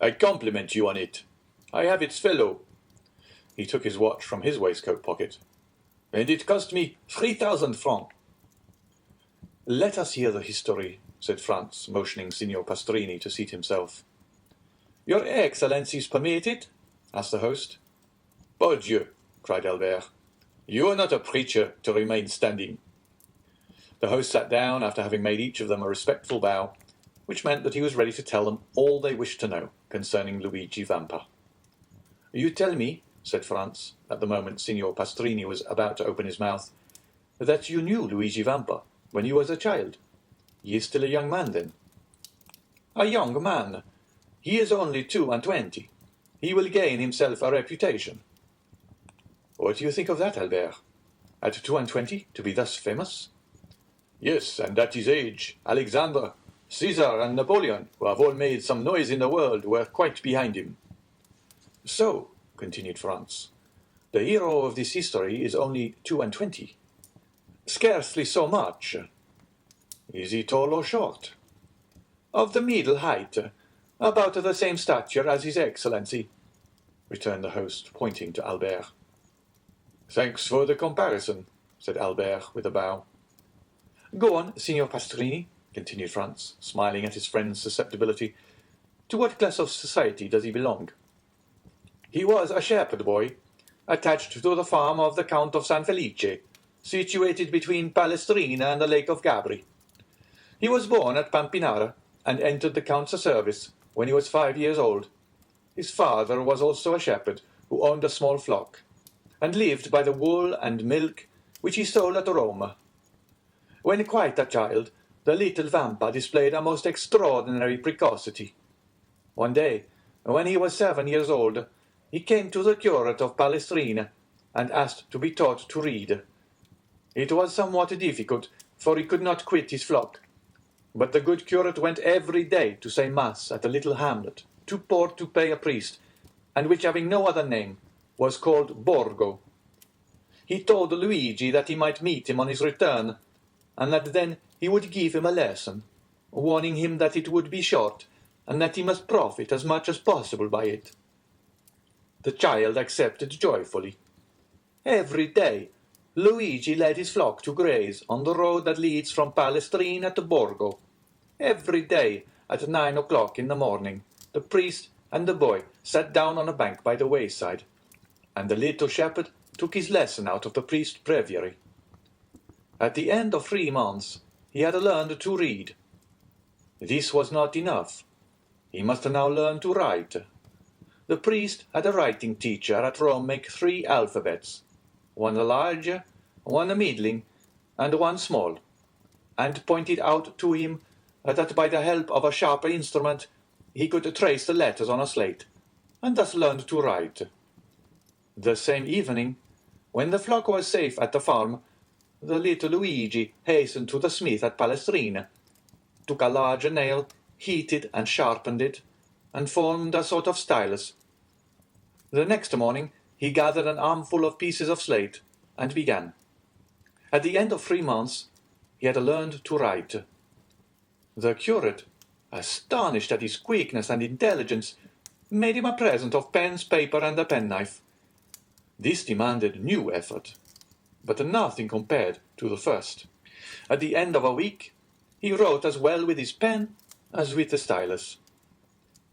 "I compliment you on it. I have its fellow." He took his watch from his waistcoat pocket. "And it cost me 3,000 francs." "Let us hear the history," said Franz, motioning Signor Pastrini to seat himself. "Your Excellencies permit it?" asked the host. "Bon Dieu!" cried Albert. "You are not a preacher to remain standing." The host sat down after having made each of them a respectful bow, which meant that he was ready to tell them all they wished to know concerning Luigi Vampa. "You tell me," said Franz, at the moment Signor Pastrini was about to open his mouth, "that you knew Luigi Vampa when he was a child. He is still a young man, then?" "A young man? He is only 22. He will gain himself a reputation." "What do you think of that, Albert? At 22 to be thus famous?" "Yes, and at his age, Alexandre, Caesar, and Napoleon, who have all made some noise in the world, were quite behind him." "So," continued Franz, "the hero of this history is only 22. "Scarcely so much." "Is he tall or short?" "Of the middle height, about the same stature as his Excellency," returned the host, pointing to Albert. "Thanks for the comparison," said Albert with a bow. "Go on, Signor Pastrini," continued Franz, smiling at his friend's susceptibility. "To what class of society does he belong?" "He was a shepherd boy, attached to the farm of the Count of San Felice, situated between Palestrina and the Lake of Gabri. He was born at Pampinara, and entered the Count's service when he was 5 years old. His father was also a shepherd who owned a small flock, and lived by the wool and milk which he sold at Rome. When quite a child, the little Vampa displayed a most extraordinary precocity. One day, when he was 7 years old, he came to the curate of Palestrina and asked to be taught to read. It was somewhat difficult, for he could not quit his flock, but the good curate went every day to say mass at a little hamlet, too poor to pay a priest, and which, having no other name, was called Borgo. He told Luigi that he might meet him on his return, and that then he would give him a lesson, warning him that it would be short, and that he must profit as much as possible by it. The child accepted joyfully. Every day Luigi led his flock to graze on the road that leads from Palestrina to Borgo. Every day at 9 o'clock in the morning the priest and the boy sat down on a bank by the wayside, and the little shepherd took his lesson out of the priest's breviary. At the end of 3 months he had learned to read. This was not enough. He must now learn to write. The priest had a writing teacher at Rome make 3 alphabets, one large, one middling, and one small, and pointed out to him that by the help of a sharp instrument he could trace the letters on a slate, and thus learned to write. The same evening, when the flock was safe at the farm, the little Luigi hastened to the smith at Palestrina, took a large nail, heated and sharpened it, and formed a sort of stylus. The next morning he gathered an armful of pieces of slate, and began. At the end of 3 months he had learned to write. The curate, astonished at his quickness and intelligence, made him a present of pens, paper, and a penknife. This demanded new effort, but nothing compared to the first. At the end of a week he wrote as well with his pen as with the stylus.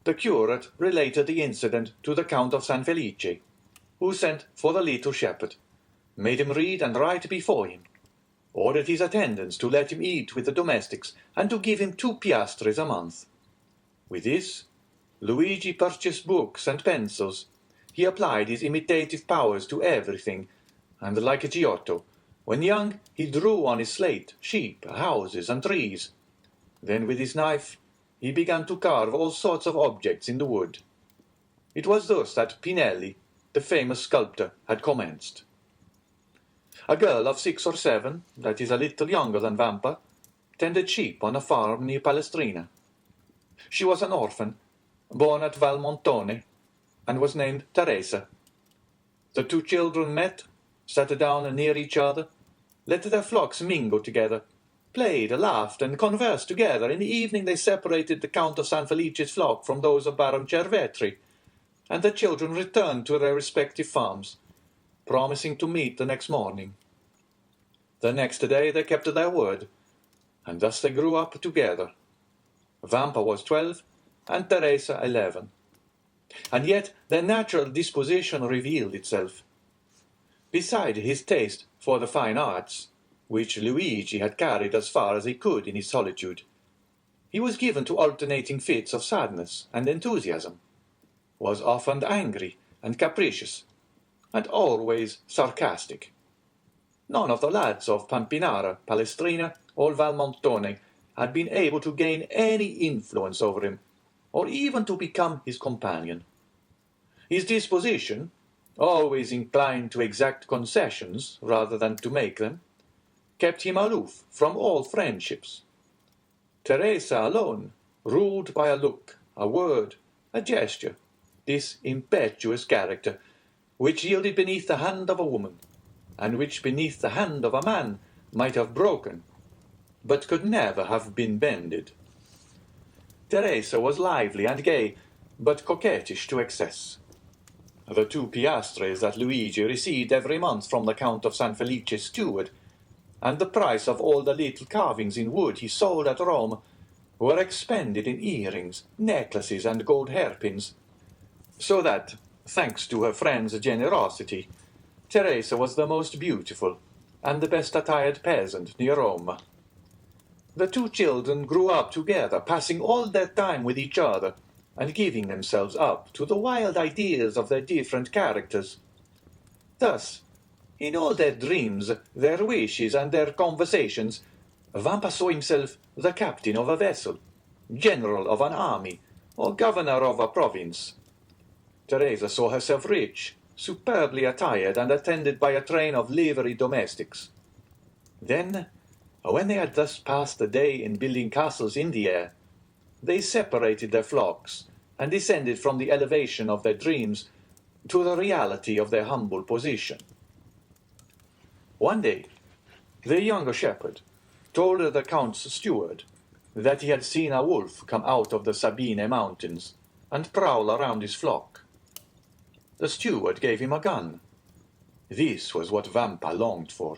The curate related the incident to the Count of San Felice, who sent for the little shepherd, made him read and write before him, ordered his attendants to let him eat with the domestics, and to give him 2 piastres a month. With this, Luigi purchased books and pencils. He applied his imitative powers to everything, and like Giotto, when young he drew on his slate sheep, houses, and trees. Then with his knife he began to carve all sorts of objects in the wood. It was thus that Pinelli, the famous sculptor, had commenced. A girl of 6 or 7, that is a little younger than Vampa, tended sheep on a farm near Palestrina. She was an orphan, born at Valmontone, and was named Teresa. The 2 children met, sat down near each other, let their flocks mingle together, played, laughed, and conversed together. In the evening they separated the Count of San Felice's flock from those of Baron Cervetri, and the children returned to their respective farms, promising to meet the next morning. The next day they kept their word, and thus they grew up together. Vampa was 12, and Teresa 11. And yet their natural disposition revealed itself. Beside his taste for the fine arts, which Luigi had carried as far as he could in his solitude, he was given to alternating fits of sadness and enthusiasm, was often angry and capricious, and always sarcastic. None of the lads of Pampinara, Palestrina, or Valmontone had been able to gain any influence over him, or even to become his companion. His disposition, always inclined to exact concessions rather than to make them, kept him aloof from all friendships. Teresa alone ruled by a look, a word, a gesture, this impetuous character, which yielded beneath the hand of a woman, and which beneath the hand of a man might have broken, but could never have been bended. Teresa was lively and gay, but coquettish to excess. The 2 piastres that Luigi received every month from the Count of San Felice's steward, and the price of all the little carvings in wood he sold at Rome, were expended in earrings, necklaces, and gold hairpins, so that, thanks to her friend's generosity, Teresa was the most beautiful and the best attired peasant near Rome. The 2 children grew up together, passing all their time with each other, and giving themselves up to the wild ideas of their different characters. Thus, in all their dreams, their wishes, and their conversations, Vampa saw himself the captain of a vessel, general of an army, or governor of a province. Teresa saw herself rich, superbly attired, and attended by a train of liveried domestics. Then, when they had thus passed the day in building castles in the air, they separated their flocks and descended from the elevation of their dreams to the reality of their humble position. One day, the younger shepherd told the count's steward that he had seen a wolf come out of the Sabine mountains and prowl around his flock. The steward gave him a gun. This was what Vampa longed for.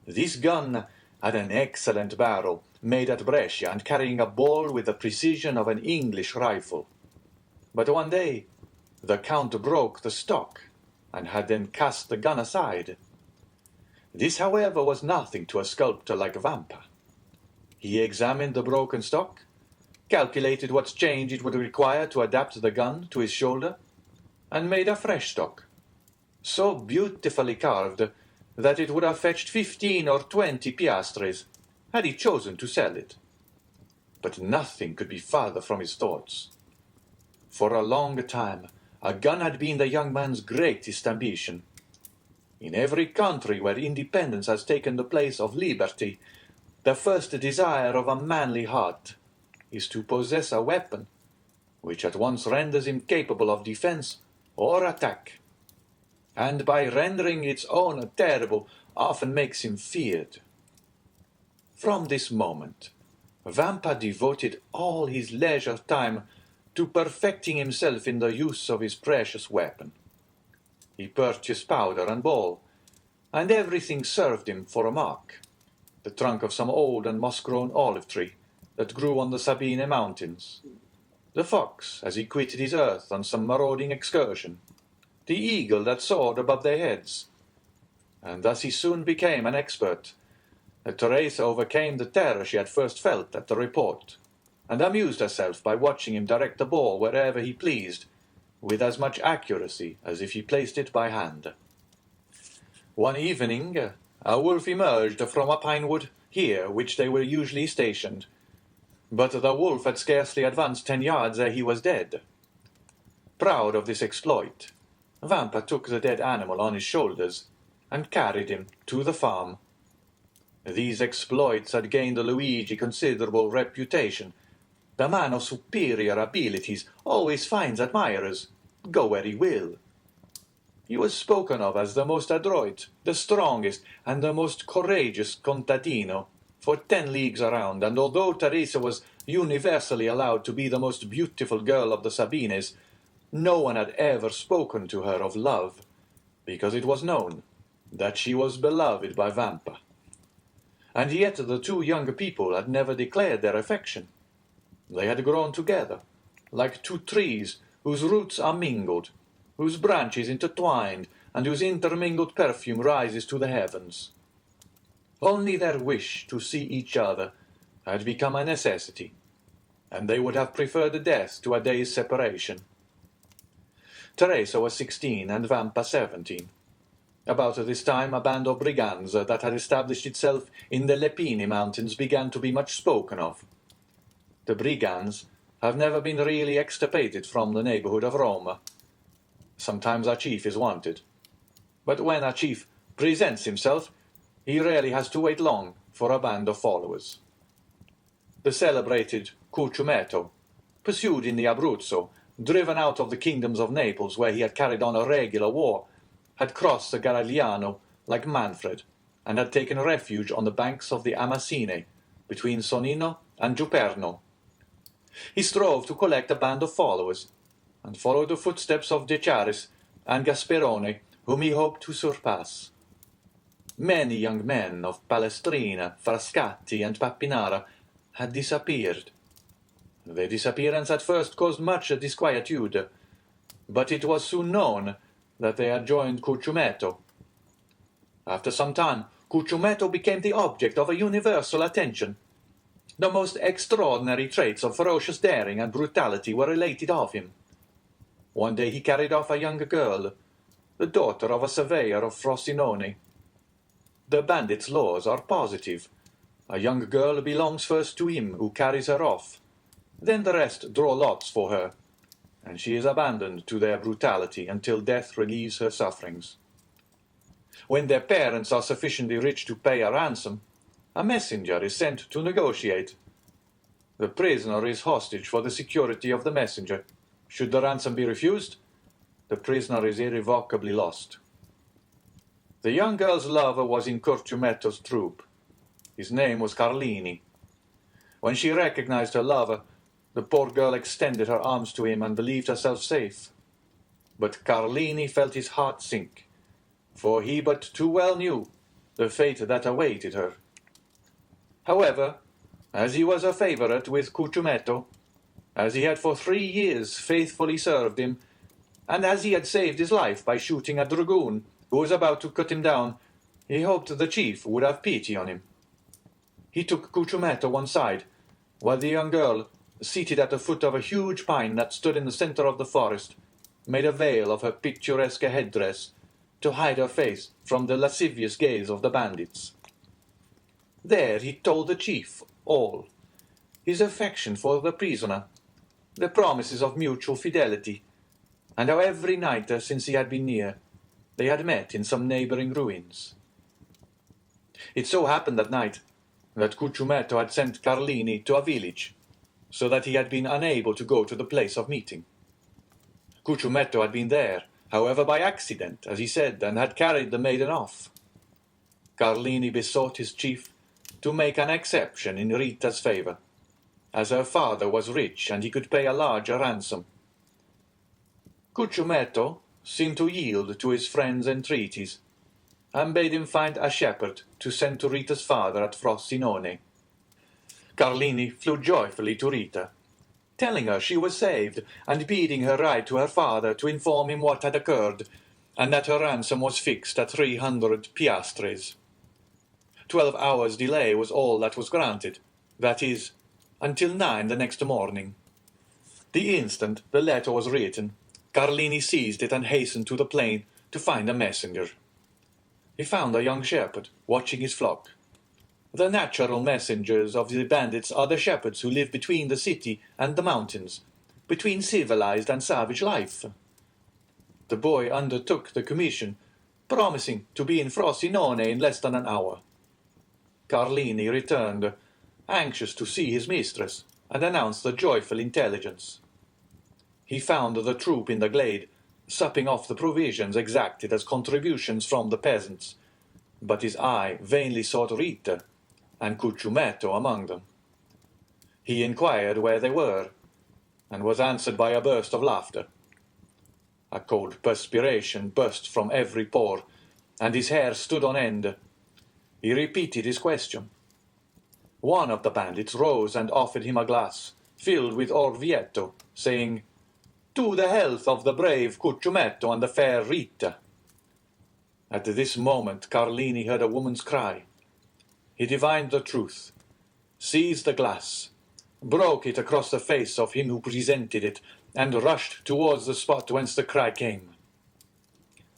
This gun had an excellent barrel, made at Brescia and carrying a ball with the precision of an English rifle. But one day, the count broke the stock, and had then cast the gun aside. This, however, was nothing to a sculptor like Vampa. He examined the broken stock, calculated what change it would require to adapt the gun to his shoulder, and made a fresh stock, so beautifully carved that it would have fetched 15 or 20 piastres, had he chosen to sell it. But nothing could be farther from his thoughts. For a long time, a gun had been the young man's greatest ambition. In every country where independence has taken the place of liberty, the first desire of a manly heart is to possess a weapon which at once renders him capable of defense or attack, and by rendering its own terrible, often makes him feared. From this moment, Vampa devoted all his leisure time to perfecting himself in the use of his precious weapon. He purchased powder and ball, and everything served him for a mark, the trunk of some old and moss-grown olive tree that grew on the Sabine mountains, the fox as he quitted his earth on some marauding excursion, the eagle that soared above their heads. And thus he soon became an expert. Teresa overcame the terror she had first felt at the report, and amused herself by watching him direct the ball wherever he pleased, with as much accuracy as if he placed it by hand. One evening, a wolf emerged from a pine wood here which they were usually stationed, but the wolf had scarcely advanced 10 yards ere he was dead. Proud of this exploit, Vampa took the dead animal on his shoulders and carried him to the farm. These exploits had gained Luigi considerable reputation. The man of superior abilities always finds admirers, go where he will. He was spoken of as the most adroit, the strongest, and the most courageous contadino for 10 leagues around, and although Teresa was universally allowed to be the most beautiful girl of the Sabines, no one had ever spoken to her of love, because it was known that she was beloved by Vampa. And yet the two young people had never declared their affection. They had grown together, like two trees whose roots are mingled, whose branches intertwined, and whose intermingled perfume rises to the heavens. Only their wish to see each other had become a necessity, and they would have preferred death to a day's separation. Teresa was 16 and Vampa 17. About this time a band of brigands that had established itself in the Lepini mountains began to be much spoken of. The brigands have never been really extirpated from the neighbourhood of Rome. Sometimes a chief is wanted, but when a chief presents himself, he rarely has to wait long for a band of followers. The celebrated Cucumetto, pursued in the Abruzzo, driven out of the kingdoms of Naples where he had carried on a regular war, had crossed the Garigliano like Manfred, and had taken refuge on the banks of the Amasine, between Sonnino and Giuperno. He strove to collect a band of followers, and followed the footsteps of De Charis and Gasperone, whom he hoped to surpass. Many young men of Palestrina, Frascati, and Pappinara had disappeared. Their disappearance at first caused much disquietude, but it was soon known that they had joined Cucumetto. After some time, Cucumetto became the object of a universal attention. The most extraordinary traits of ferocious daring and brutality were related of him. One day he carried off a young girl, the daughter of a surveyor of Frosinone. The bandits' laws are positive. A young girl belongs first to him who carries her off. Then the rest draw lots for her, and she is abandoned to their brutality until death relieves her sufferings. When their parents are sufficiently rich to pay a ransom, a messenger is sent to negotiate. The prisoner is hostage for the security of the messenger. Should the ransom be refused, the prisoner is irrevocably lost. The young girl's lover was in Curciumetto's troop. His name was Carlini. When she recognized her lover, the poor girl extended her arms to him and believed herself safe. But Carlini felt his heart sink, for he but too well knew the fate that awaited her. However, as he was a favorite with Curciumetto, as he had for 3 years faithfully served him, and as he had saved his life by shooting a dragoon who was about to cut him down, he hoped the chief would have pity on him. He took Curciumetto one side, while the young girl, seated at the foot of a huge pine that stood in the center of the forest, made a veil of her picturesque headdress to hide her face from the lascivious gaze of the bandits. There he told the chief all, his affection for the prisoner, the promises of mutual fidelity, and how every night since he had been near, they had met in some neighboring ruins. It so happened that night that Curciumetto had sent Carlini to a village, so that he had been unable to go to the place of meeting. Curciumetto had been there, however, by accident, as he said, and had carried the maiden off. Carlini besought his chief to make an exception in Rita's favor, as her father was rich and he could pay a larger ransom. Curciumetto seemed to yield to his friend's entreaties, and bade him find a shepherd to send to Rita's father at Frosinone. Carlini flew joyfully to Rita, telling her she was saved, and bidding her write to her father to inform him what had occurred, and that her ransom was fixed at 300 piastres. 12 hours' delay was all that was granted, that is, until 9 the next morning. The instant the letter was written, Carlini seized it and hastened to the plain to find a messenger. He found a young shepherd watching his flock. The natural messengers of the bandits are the shepherds who live between the city and the mountains, between civilized and savage life. The boy undertook the commission, promising to be in Frosinone in less than an hour. Carlini returned, anxious to see his mistress, and announced the joyful intelligence. He found the troop in the glade, supping off the provisions exacted as contributions from the peasants, but his eye vainly sought Rita, and Curciumetto among them. He inquired where they were, and was answered by a burst of laughter. A cold perspiration burst from every pore, and his hair stood on end. He repeated his question. One of the bandits rose and offered him a glass, filled with Orvieto, saying, "To the health of the brave Curciumetto and the fair Rita." At this moment Carlini heard a woman's cry. He divined the truth, seized the glass, broke it across the face of him who presented it, and rushed towards the spot whence the cry came.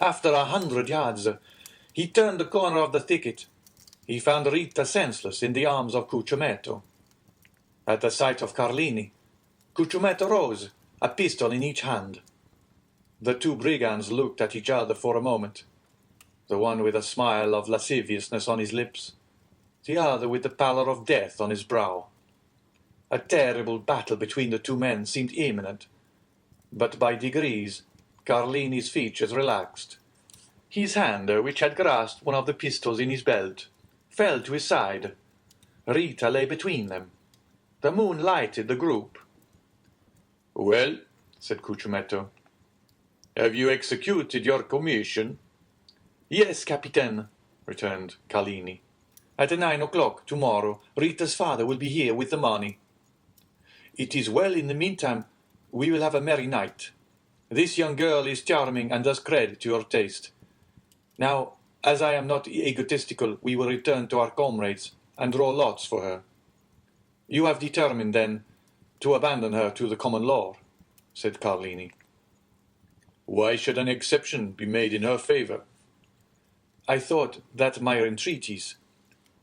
After 100 yards, he turned the corner of the thicket. He found Rita senseless in the arms of Curciumetto. At the sight of Carlini, Curciumetto rose, a pistol in each hand. The two brigands looked at each other for a moment, the one with a smile of lasciviousness on his lips, the other with the pallor of death on his brow. A terrible battle between the two men seemed imminent, but by degrees Carlini's features relaxed. His hand, which had grasped one of the pistols in his belt, fell to his side. Rita lay between them. The moon lighted the group. "Well," said Curciumetto, "have you executed your commission?" "Yes, Capitaine," returned Carlini. "At 9 o'clock tomorrow Rita's father will be here with the money. It is well. In the meantime we will have a merry night. This young girl is charming and does credit to your taste. Now, as I am not egotistical, we will return to our comrades and draw lots for her." "You have determined, then, to abandon her to the common law," said Carlini. "Why should an exception be made in her favour?" "I thought that my entreaties—"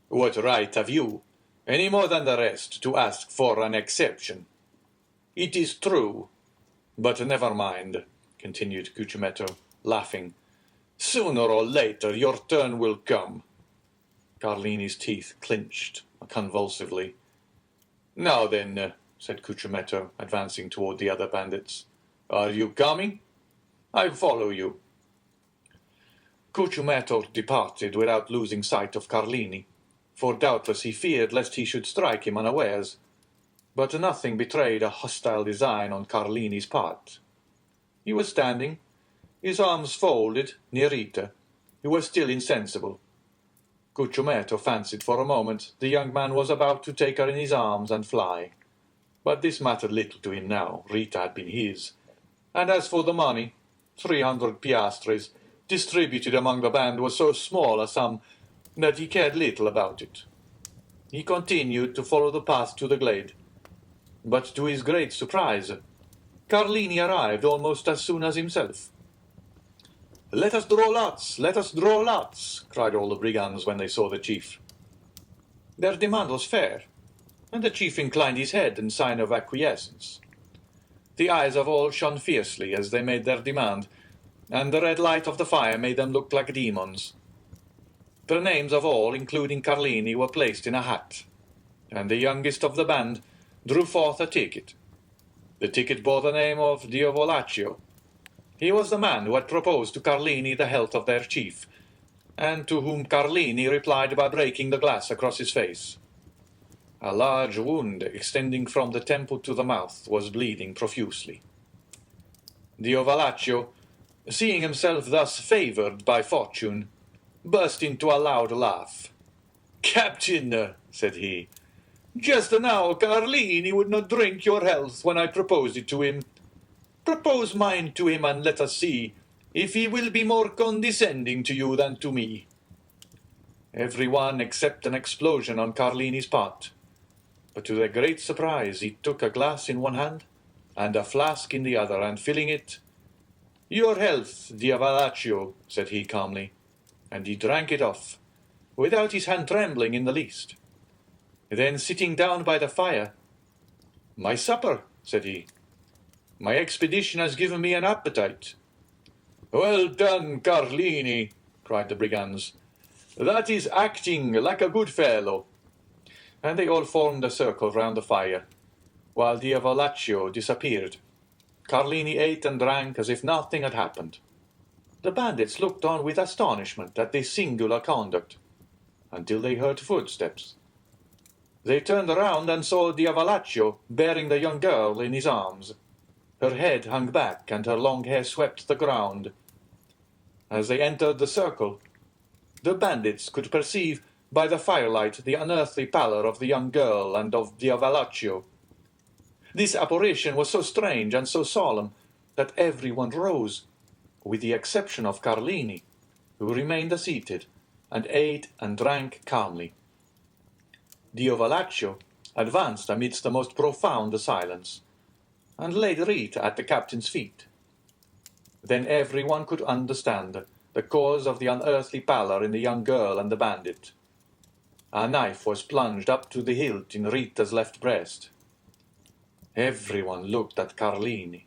"What right have you, any more than the rest, to ask for an exception? It is true. But never mind," continued Cucumetto, laughing. "Sooner or later your turn will come." Carlini's teeth clinched convulsively. "Now then," said Cucumetto, advancing toward the other bandits. "Are you coming? I follow you." Cucumetto departed without losing sight of Carlini, for doubtless he feared lest he should strike him unawares. But nothing betrayed a hostile design on Carlini's part. He was standing, his arms folded, near Rita, who was still insensible. Cucumetto fancied for a moment the young man was about to take her in his arms and fly. But this mattered little to him now. Rita had been his. And as for the money, 300 piastres, distributed among the band, was so small a sum that he cared little about it. He continued to follow the path to the glade. But to his great surprise, Carlini arrived almost as soon as himself. "Let us draw lots! Let us draw lots!" cried all the brigands when they saw the chief. Their demand was fair, and the chief inclined his head in sign of acquiescence. The eyes of all shone fiercely as they made their demand, and the red light of the fire made them look like demons. The names of all, including Carlini, were placed in a hat, and the youngest of the band drew forth a ticket. The ticket bore the name of Diavolaccio. He was the man who had proposed to Carlini the health of their chief, and to whom Carlini replied by breaking the glass across his face. A large wound extending from the temple to the mouth was bleeding profusely. Diavolaccio, seeing himself thus favoured by fortune, burst into a loud laugh. "Captain," said he, "just now Carlini would not drink your health when I proposed it to him. Propose mine to him, and let us see if he will be more condescending to you than to me." Every one except an explosion on Carlini's part. But to their great surprise he took a glass in one hand and a flask in the other, and filling it, "Your health, Diavolaccio," said he calmly, and he drank it off, without his hand trembling in the least. Then, sitting down by the fire, "My supper," said he. "My expedition has given me an appetite." "Well done, Carlini," cried the brigands. "That is acting like a good fellow." And they all formed a circle round the fire, while Diavolaccio disappeared. Carlini ate and drank as if nothing had happened. The bandits looked on with astonishment at this singular conduct, until they heard footsteps. They turned around and saw Diavolaccio bearing the young girl in his arms. Her head hung back, and her long hair swept the ground. As they entered the circle, the bandits could perceive by the firelight the unearthly pallor of the young girl and of Diavolaccio. This apparition was so strange and so solemn that everyone rose, with the exception of Carlini, who remained seated and ate and drank calmly. Diavolaccio advanced amidst the most profound silence, and laid Rita at the captain's feet. Then everyone could understand the cause of the unearthly pallor in the young girl and the bandit. A knife was plunged up to the hilt in Rita's left breast. Everyone looked at Carlini.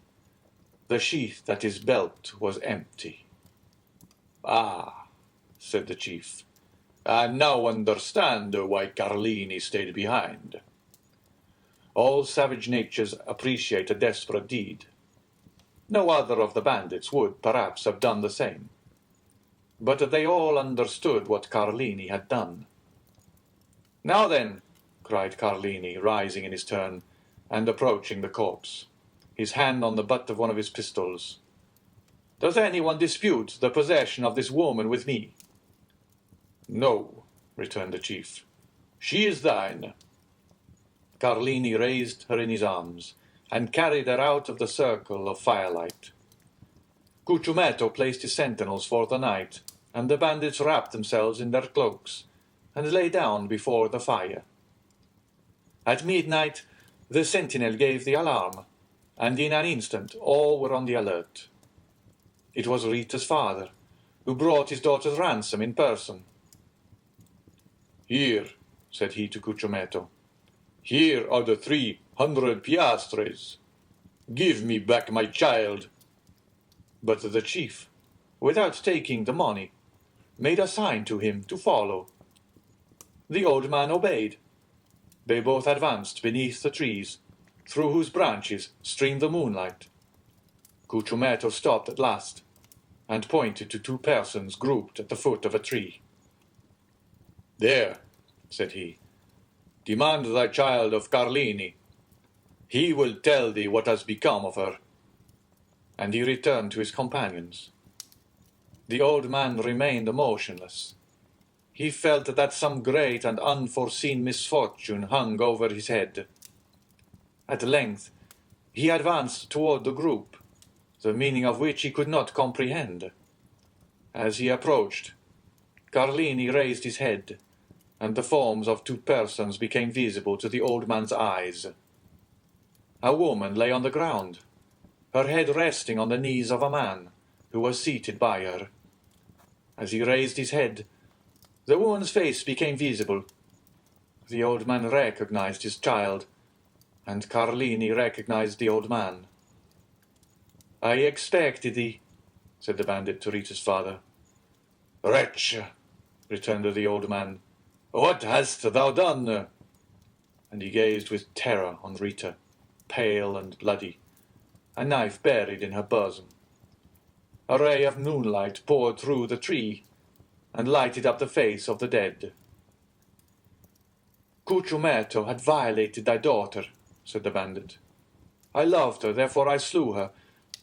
The sheath at his belt was empty. "Ah," said the chief, "I now understand why Carlini stayed behind." All savage natures appreciate a desperate deed. No other of the bandits would, perhaps, have done the same. But they all understood what Carlini had done. "Now then," cried Carlini, rising in his turn, and approaching the corpse, his hand on the butt of one of his pistols. "Does anyone dispute the possession of this woman with me?" "No," returned the chief. "She is thine." Carlini raised her in his arms, and carried her out of the circle of firelight. Cucumetto placed his sentinels for the night, and the bandits wrapped themselves in their cloaks, and lay down before the fire. At midnight, the sentinel gave the alarm, and in an instant all were on the alert. It was Rita's father, who brought his daughter's ransom in person. "Here," said he to Cucciumetto, "here are the 300 piastres. Give me back my child." But the chief, without taking the money, made a sign to him to follow. The old man obeyed. They both advanced beneath the trees, through whose branches streamed the moonlight. Cucciumetto stopped at last, and pointed to two persons grouped at the foot of a tree. "There," said he, "demand thy child of Carlini. He will tell thee what has become of her." And he returned to his companions. The old man remained motionless. He felt that some great and unforeseen misfortune hung over his head. At length he advanced toward the group, the meaning of which he could not comprehend. As he approached, Carlini raised his head, and the forms of two persons became visible to the old man's eyes. A woman lay on the ground, her head resting on the knees of a man who was seated by her. As he raised his head, the woman's face became visible. The old man recognized his child, and Carlini recognized the old man. "I expected thee," said the bandit to Rita's father. "Wretch," returned the old man, "what hast thou done?" And he gazed with terror on Rita, pale and bloody, a knife buried in her bosom. A ray of moonlight poured through the tree, and lighted up the face of the dead. "Cucciumetto had violated thy daughter," said the bandit. "I loved her, therefore I slew her,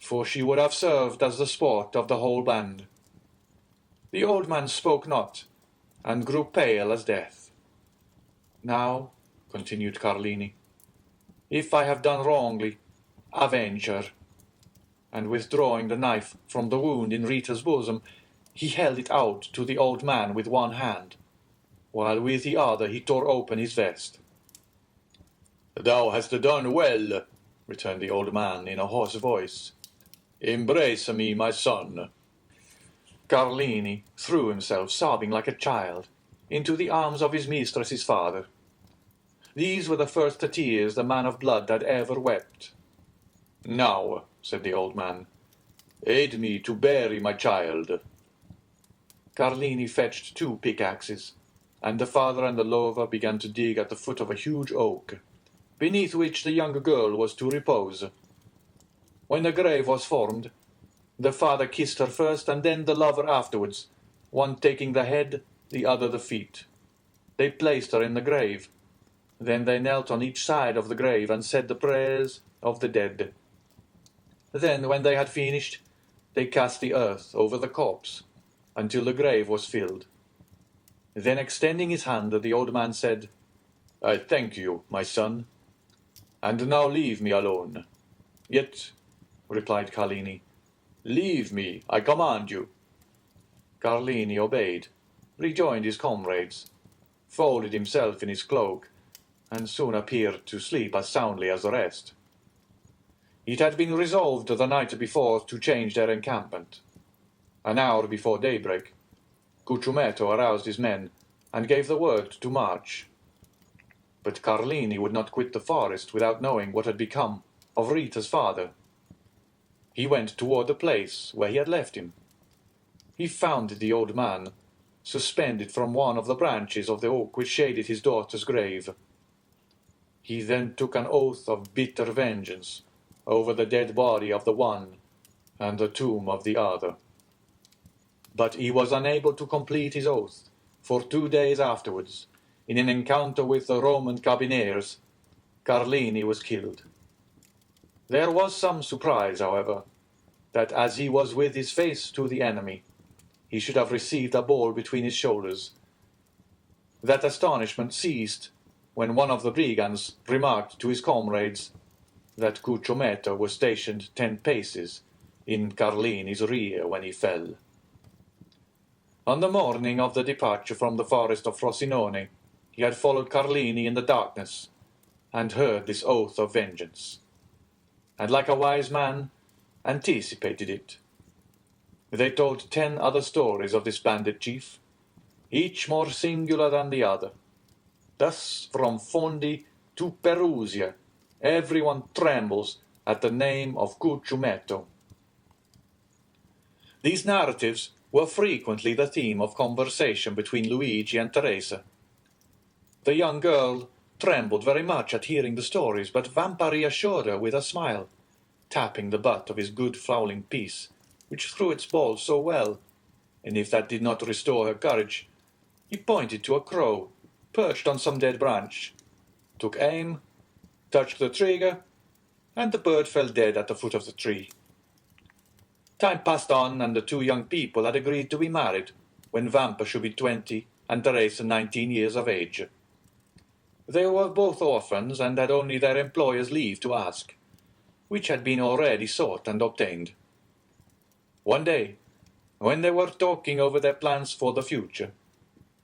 for she would have served as the sport of the whole band." The old man spoke not, and grew pale as death. "Now," continued Carlini, "if I have done wrongly, avenge her." And withdrawing the knife from the wound in Rita's bosom, he held it out to the old man with one hand, while with the other he tore open his vest. "Thou hast done well," returned the old man in a hoarse voice. "Embrace me, my son." Carlini threw himself, sobbing like a child, into the arms of his mistress's father. These were the first tears the man of blood had ever wept. "Now," said the old man, "aid me to bury my child." Carlini fetched two pickaxes, and the father and the lover began to dig at the foot of a huge oak, beneath which the young girl was to repose. When the grave was formed, the father kissed her first and then the lover afterwards, one taking the head, the other the feet. They placed her in the grave. Then they knelt on each side of the grave and said the prayers of the dead. Then, when they had finished, they cast the earth over the corpse until the grave was filled. Then, extending his hand, the old man said, "I thank you, my son, and now leave me alone." "Yet," replied Carlini, "leave me, I command you." Carlini obeyed, rejoined his comrades, folded himself in his cloak, and soon appeared to sleep as soundly as the rest. It had been resolved the night before to change their encampment. An hour before daybreak, Cucciumetto aroused his men and gave the word to march. But Carlini would not quit the forest without knowing what had become of Rita's father. He went toward the place where he had left him. He found the old man suspended from one of the branches of the oak which shaded his daughter's grave. He then took an oath of bitter vengeance over the dead body of the one and the tomb of the other. But he was unable to complete his oath, for 2 days afterwards, in an encounter with the Roman carbineers, Carlini was killed. There was some surprise, however, that as he was with his face to the enemy, he should have received a ball between his shoulders. That astonishment ceased when one of the brigands remarked to his comrades that Cucciumetto was stationed 10 paces in Carlini's rear when he fell. On the morning of the departure from the forest of Frosinone, he had followed Carlini in the darkness, and heard this oath of vengeance, and like a wise man, anticipated it. They told 10 other stories of this bandit chief, each more singular than the other. Thus, from Fondi to Perusia, everyone trembles at the name of Cucciumetto. These narratives were frequently the theme of conversation between Luigi and Teresa. The young girl trembled very much at hearing the stories, but Vampa reassured her with a smile, tapping the butt of his good fowling piece, which threw its ball so well, and if that did not restore her courage, he pointed to a crow, perched on some dead branch, took aim, touched the trigger, and the bird fell dead at the foot of the tree. Time passed on, and the 2 young people had agreed to be married when Vampa should be 20 and Teresa 19 years of age. They were both orphans and had only their employer's leave to ask, which had been already sought and obtained. One day, when they were talking over their plans for the future,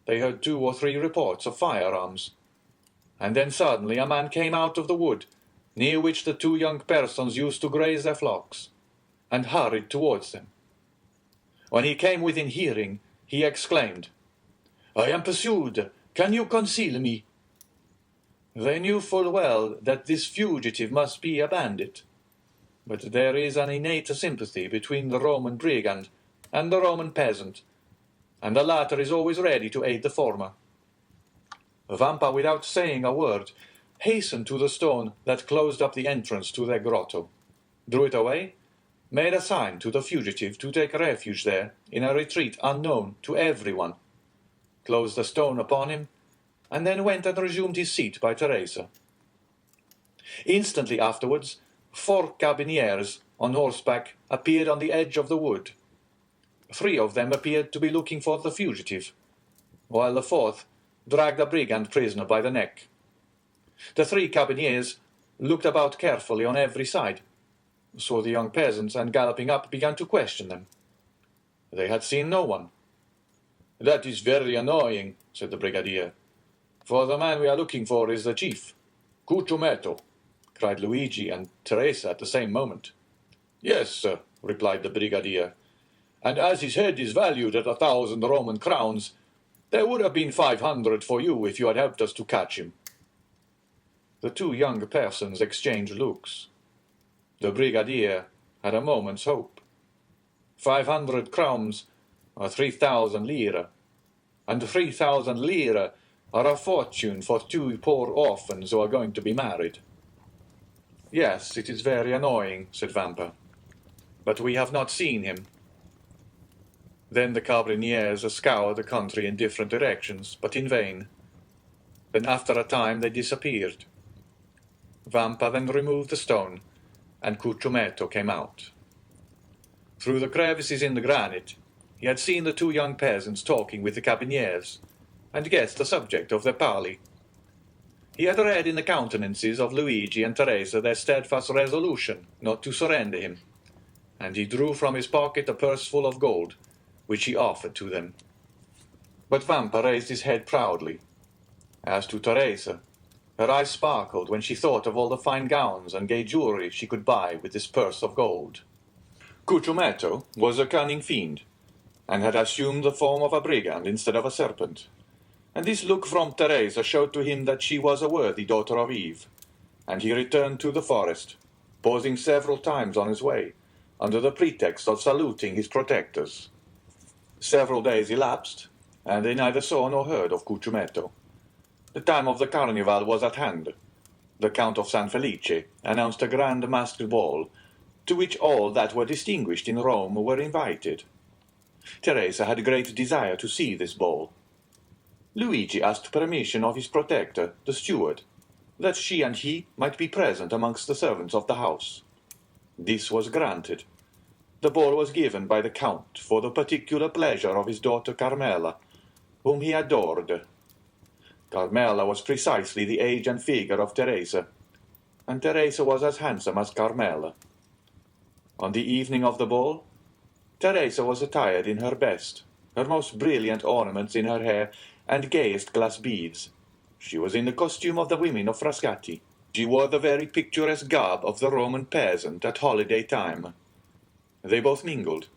they heard 2 or 3 reports of firearms, and then suddenly a man came out of the wood near which the 2 young persons used to graze their flocks, and hurried towards them. When he came within hearing, he exclaimed, "I am pursued! Can you conceal me?" They knew full well that this fugitive must be a bandit, but there is an innate sympathy between the Roman brigand and the Roman peasant, and the latter is always ready to aid the former. Vampa, without saying a word, hastened to the stone that closed up the entrance to their grotto, drew it away, made a sign to the fugitive to take refuge there in a retreat unknown to everyone, closed the stone upon him, and then went and resumed his seat by Teresa. Instantly afterwards, 4 carbineers on horseback appeared on the edge of the wood. 3 of them appeared to be looking for the fugitive, while the 4th dragged a brigand prisoner by the neck. The 3 carbineers looked about carefully on every side, saw the young peasants, and galloping up began to question them. They had seen no one. "That is very annoying," said the brigadier, "for the man we are looking for is the chief." "Cucciumetto," cried Luigi and Teresa at the same moment. "Yes, sir," replied the brigadier, "and as his head is valued at 1,000 Roman crowns, there would have been 500 for you if you had helped us to catch him." The 2 young persons exchanged looks. The brigadier had a moment's hope. 500 crowns are 3,000 lire, and 3,000 lire are a fortune for 2 poor orphans who are going to be married. "Yes, it is very annoying," said Vampa, "but we have not seen him." Then the carbineers scoured the country in different directions, but in vain. Then after a time they disappeared. Vampa then removed the stone, and Cucciumetto came out. Through the crevices in the granite, he had seen the 2 young peasants talking with the carbineers, and guessed the subject of their parley. He had read in the countenances of Luigi and Teresa their steadfast resolution not to surrender him, and he drew from his pocket a purse full of gold, which he offered to them. But Vampa raised his head proudly. As to Teresa, her eyes sparkled when she thought of all the fine gowns and gay jewelry she could buy with this purse of gold. Cucciumetto was a cunning fiend, and had assumed the form of a brigand instead of a serpent, and this look from Teresa showed to him that she was a worthy daughter of Eve, and he returned to the forest, pausing several times on his way, under the pretext of saluting his protectors. Several days elapsed, and they neither saw nor heard of Cucciumetto. The time of the carnival was at hand. The Count of San Felice announced a grand masked ball, to which all that were distinguished in Rome were invited. Teresa had great desire to see this ball. Luigi asked permission of his protector, the steward, that she and he might be present amongst the servants of the house. This was granted. The ball was given by the Count for the particular pleasure of his daughter Carmela, whom he adored. Carmela was precisely the age and figure of Teresa, and Teresa was as handsome as Carmela. On the evening of the ball, Teresa was attired in her best, her most brilliant ornaments in her hair and gayest glass beads. She was in the costume of the women of Frascati, She wore the very picturesque garb of the Roman peasant at holiday time. They both mingled,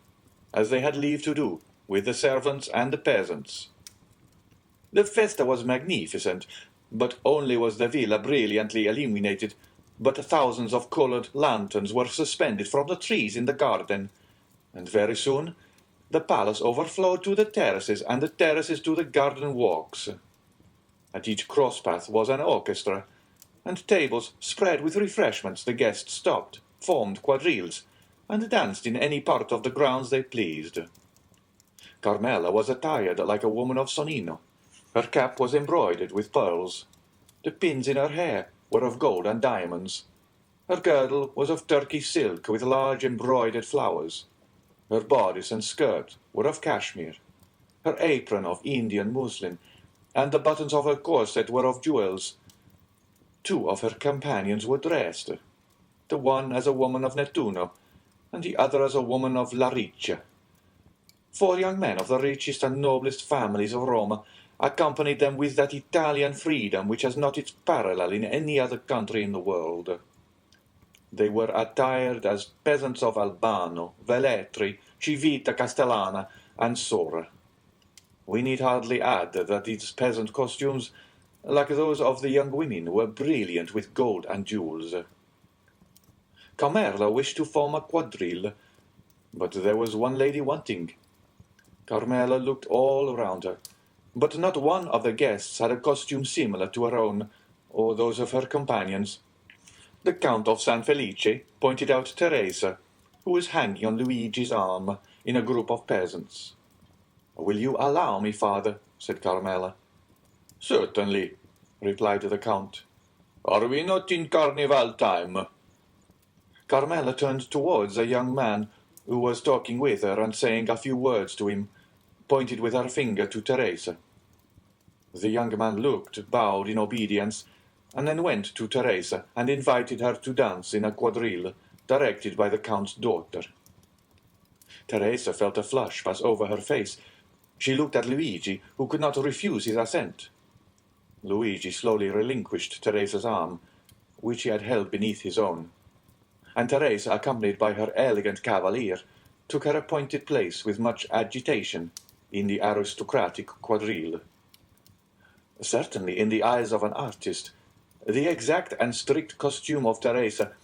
as they had leave to do, with the servants and the peasants. The festa was magnificent, but only was the villa brilliantly illuminated, but thousands of colored lanterns were suspended from the trees in the garden, and very soon the palace overflowed to the terraces, and the terraces to the garden walks. At each cross-path was an orchestra, and tables spread with refreshments. The guests stopped, formed quadrilles, and danced in any part of the grounds they pleased. Carmela was attired like a woman of Sonnino. Her cap was embroidered with pearls. The pins in her hair were of gold and diamonds. Her girdle was of Turkey silk with large embroidered flowers. Her bodice and skirt were of cashmere. Her apron of Indian muslin, and the buttons of her corset were of jewels. Two of her companions were dressed, the one as a woman of Nettuno, and the other as a woman of La Riccia. 4 young men of the richest and noblest families of Rome accompanied them with that Italian freedom which has not its parallel in any other country in the world. They were attired as peasants of Albano, Velletri, Civita Castellana, and Sora. We need hardly add that these peasant costumes, like those of the young women, were brilliant with gold and jewels. Carmela wished to form a quadrille, but there was one lady wanting. Carmela looked all around her, but not one of the guests had a costume similar to her own, or those of her companions. The Count of San Felice pointed out Teresa, who was hanging on Luigi's arm in a group of peasants. "Will you allow me, father?" said Carmela. "Certainly," replied the Count. "Are we not in Carnival time?" Carmela turned towards a young man who was talking with her and saying a few words to him, pointed with her finger to Teresa. The young man looked, bowed in obedience, and then went to Teresa and invited her to dance in a quadrille directed by the Count's daughter. Teresa felt a flush pass over her face. She looked at Luigi, who could not refuse his assent. Luigi slowly relinquished Teresa's arm, which he had held beneath his own, and Teresa, accompanied by her elegant cavalier, took her appointed place with much agitation in the aristocratic quadrille. Certainly, in the eyes of an artist, the exact and strict costume of Teresa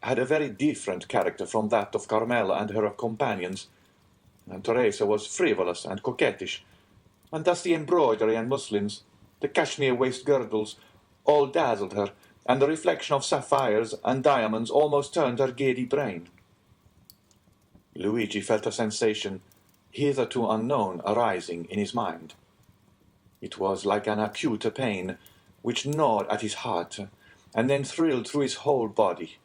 had a very different character from that of Carmela and her companions, and Teresa was frivolous and coquettish, and thus the embroidery and muslins, the cashmere waist girdles, all dazzled her, and the reflection of sapphires and diamonds almost turned her giddy brain. Luigi felt a sensation hitherto unknown arising in his mind. It was like an acute pain, which gnawed at his heart, and then thrilled through his whole body.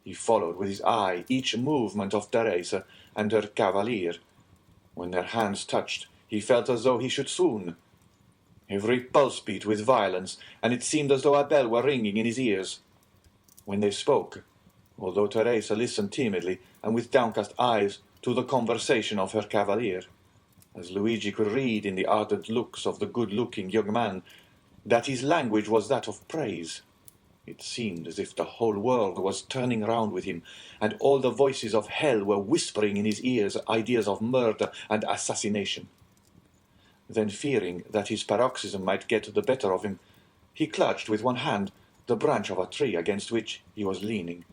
He followed with his eye each movement of Teresa and her cavalier. When their hands touched, he felt as though he should swoon. Every pulse beat with violence, and it seemed as though a bell were ringing in his ears. When they spoke, although Teresa listened timidly and with downcast eyes to the conversation of her cavalier, as Luigi could read in the ardent looks of the good-looking young man that his language was that of praise. It seemed as if the whole world was turning round with him, and all the voices of hell were whispering in his ears ideas of murder and assassination. Then, fearing that his paroxysm might get the better of him, he clutched with one hand the branch of a tree against which he was leaning,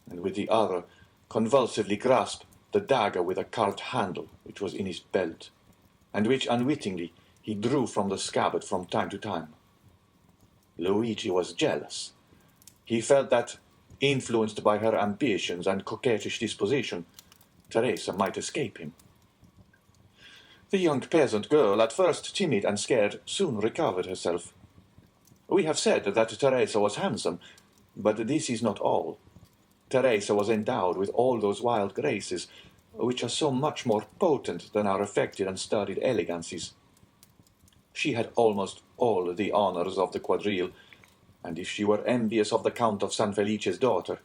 and with the other convulsively grasped the dagger with a carved handle which was in his belt, and which unwittingly he drew from the scabbard from time to time. Luigi was jealous. He felt that, influenced by her ambitions and coquettish disposition, Teresa might escape him. The young peasant girl, at first timid and scared, soon recovered herself. We have said that Teresa was handsome, but this is not all. Teresa was endowed with all those wild graces which are so much more potent than our affected and studied elegancies. She had almost all the honours of the quadrille, and if she were envious of the Count of San Felice's daughter,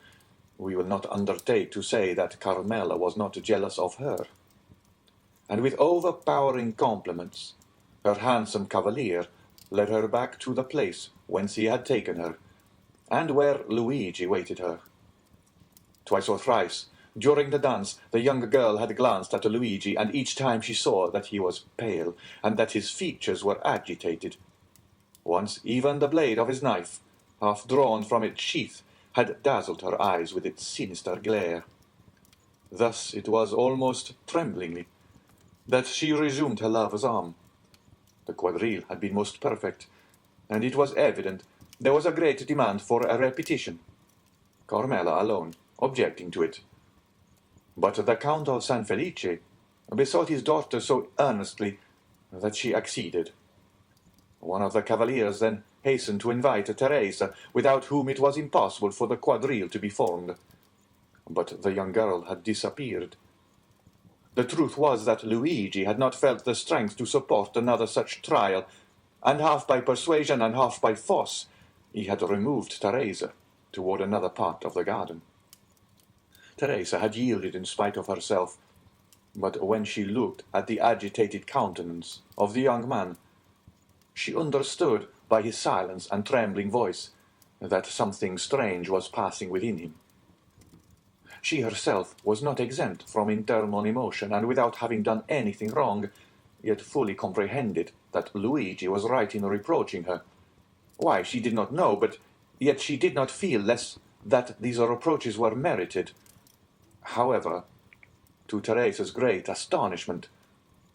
we will not undertake to say that Carmela was not jealous of her. And with overpowering compliments, her handsome cavalier led her back to the place whence he had taken her, and where Luigi waited her. Twice or thrice, during the dance, the young girl had glanced at Luigi, and each time she saw that he was pale, and that his features were agitated. Once even the blade of his knife, half drawn from its sheath, had dazzled her eyes with its sinister glare. Thus it was almost tremblingly that she resumed her lover's arm. The quadrille had been most perfect, and it was evident there was a great demand for a repetition, Carmela alone objecting to it. But the Count of San Felice besought his daughter so earnestly that she acceded. One of the cavaliers then hastened to invite Teresa, without whom it was impossible for the quadrille to be formed. But the young girl had disappeared. The truth was that Luigi had not felt the strength to support another such trial, and half by persuasion and half by force he had removed Teresa toward another part of the garden. Teresa had yielded in spite of herself, but when she looked at the agitated countenance of the young man, she understood by his silence and trembling voice that something strange was passing within him. She herself was not exempt from internal emotion, and without having done anything wrong, yet fully comprehended that Luigi was right in reproaching her. Why, she did not know, but yet she did not feel less that these reproaches were merited. However, to Teresa's great astonishment,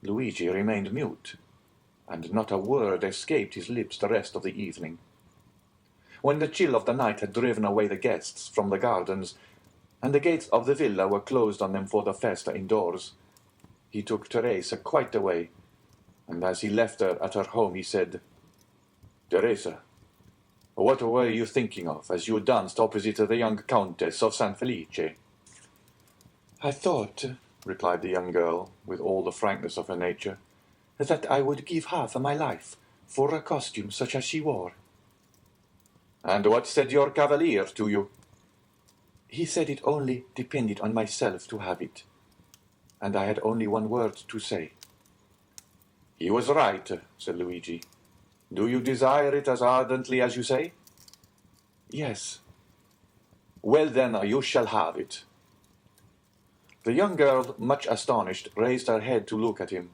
Luigi remained mute, and not a word escaped his lips the rest of the evening. When the chill of the night had driven away the guests from the gardens, and the gates of the villa were closed on them for the festa indoors, he took Teresa quite away, and as he left her at her home he said, "Teresa, what were you thinking of as you danced opposite the young Countess of San Felice?" "I thought," replied the young girl, with all the frankness of her nature, "that I would give half my life for a costume such as she wore." "And what said your cavalier to you?" "He said it only depended on myself to have it, and I had only one word to say." "He was right," said Luigi. "Do you desire it as ardently as you say?" "Yes." "Well, then, you shall have it." The young girl, much astonished, raised her head to look at him,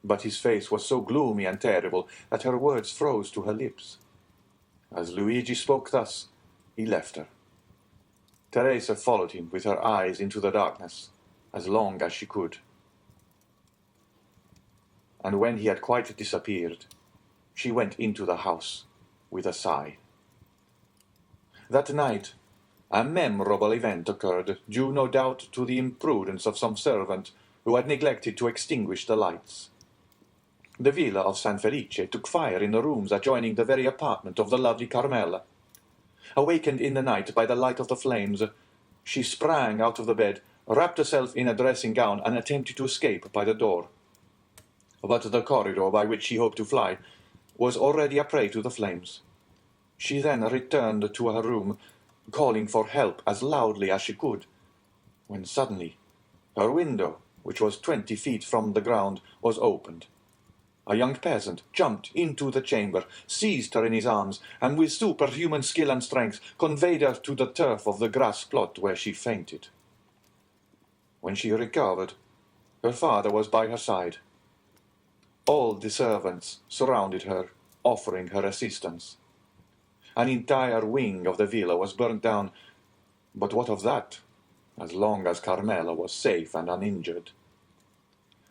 but his face was so gloomy and terrible that her words froze to her lips. As Luigi spoke thus, he left her. Teresa followed him with her eyes into the darkness, as long as she could. And when he had quite disappeared, she went into the house with a sigh. That night, a memorable event occurred, due no doubt to the imprudence of some servant who had neglected to extinguish the lights. The villa of San Felice took fire in the rooms adjoining the very apartment of the lovely Carmela. Awakened in the night by the light of the flames, she sprang out of the bed, wrapped herself in a dressing gown, and attempted to escape by the door. But the corridor by which she hoped to fly was already a prey to the flames. She then returned to her room, calling for help as loudly as she could, when suddenly her window, which was 20 feet from the ground, was opened. A young peasant jumped into the chamber, seized her in his arms, and with superhuman skill and strength conveyed her to the turf of the grass plot, where she fainted. When she recovered, her father was by her side. All the servants surrounded her, offering her assistance. An entire wing of the villa was burnt down, but what of that, as long as Carmela was safe and uninjured?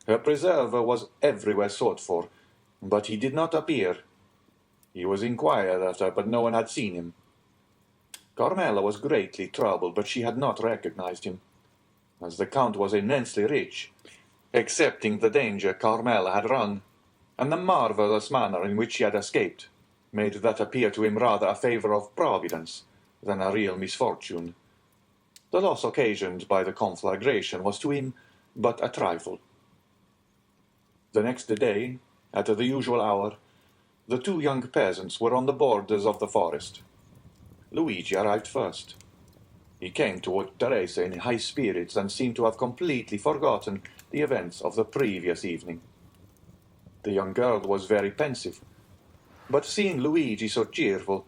Her preserver was everywhere sought for, but he did not appear. He was inquired after, but no one had seen him. Carmela was greatly troubled, but she had not recognized him, as the Count was immensely rich, excepting the danger Carmela had run, and the marvellous manner in which she had escaped made that appear to him rather a favour of Providence than a real misfortune. The loss occasioned by the conflagration was to him but a trifle. The next day, at the usual hour, the two young peasants were on the borders of the forest. Luigi arrived first. He came toward Teresa in high spirits and seemed to have completely forgotten the events of the previous evening. The young girl was very pensive, but seeing Luigi so cheerful,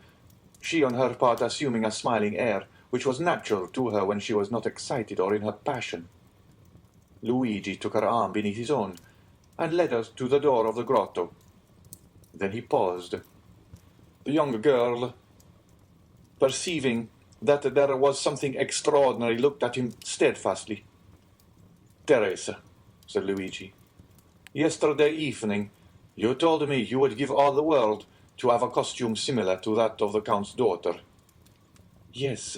she on her part assuming a smiling air, which was natural to her when she was not excited or in her passion. Luigi took her arm beneath his own, and led her to the door of the grotto. Then he paused. The young girl, perceiving that there was something extraordinary, looked at him steadfastly. "Teresa," said Luigi, "yesterday evening you told me you would give all the world to have a costume similar to that of the Count's daughter." "Yes,"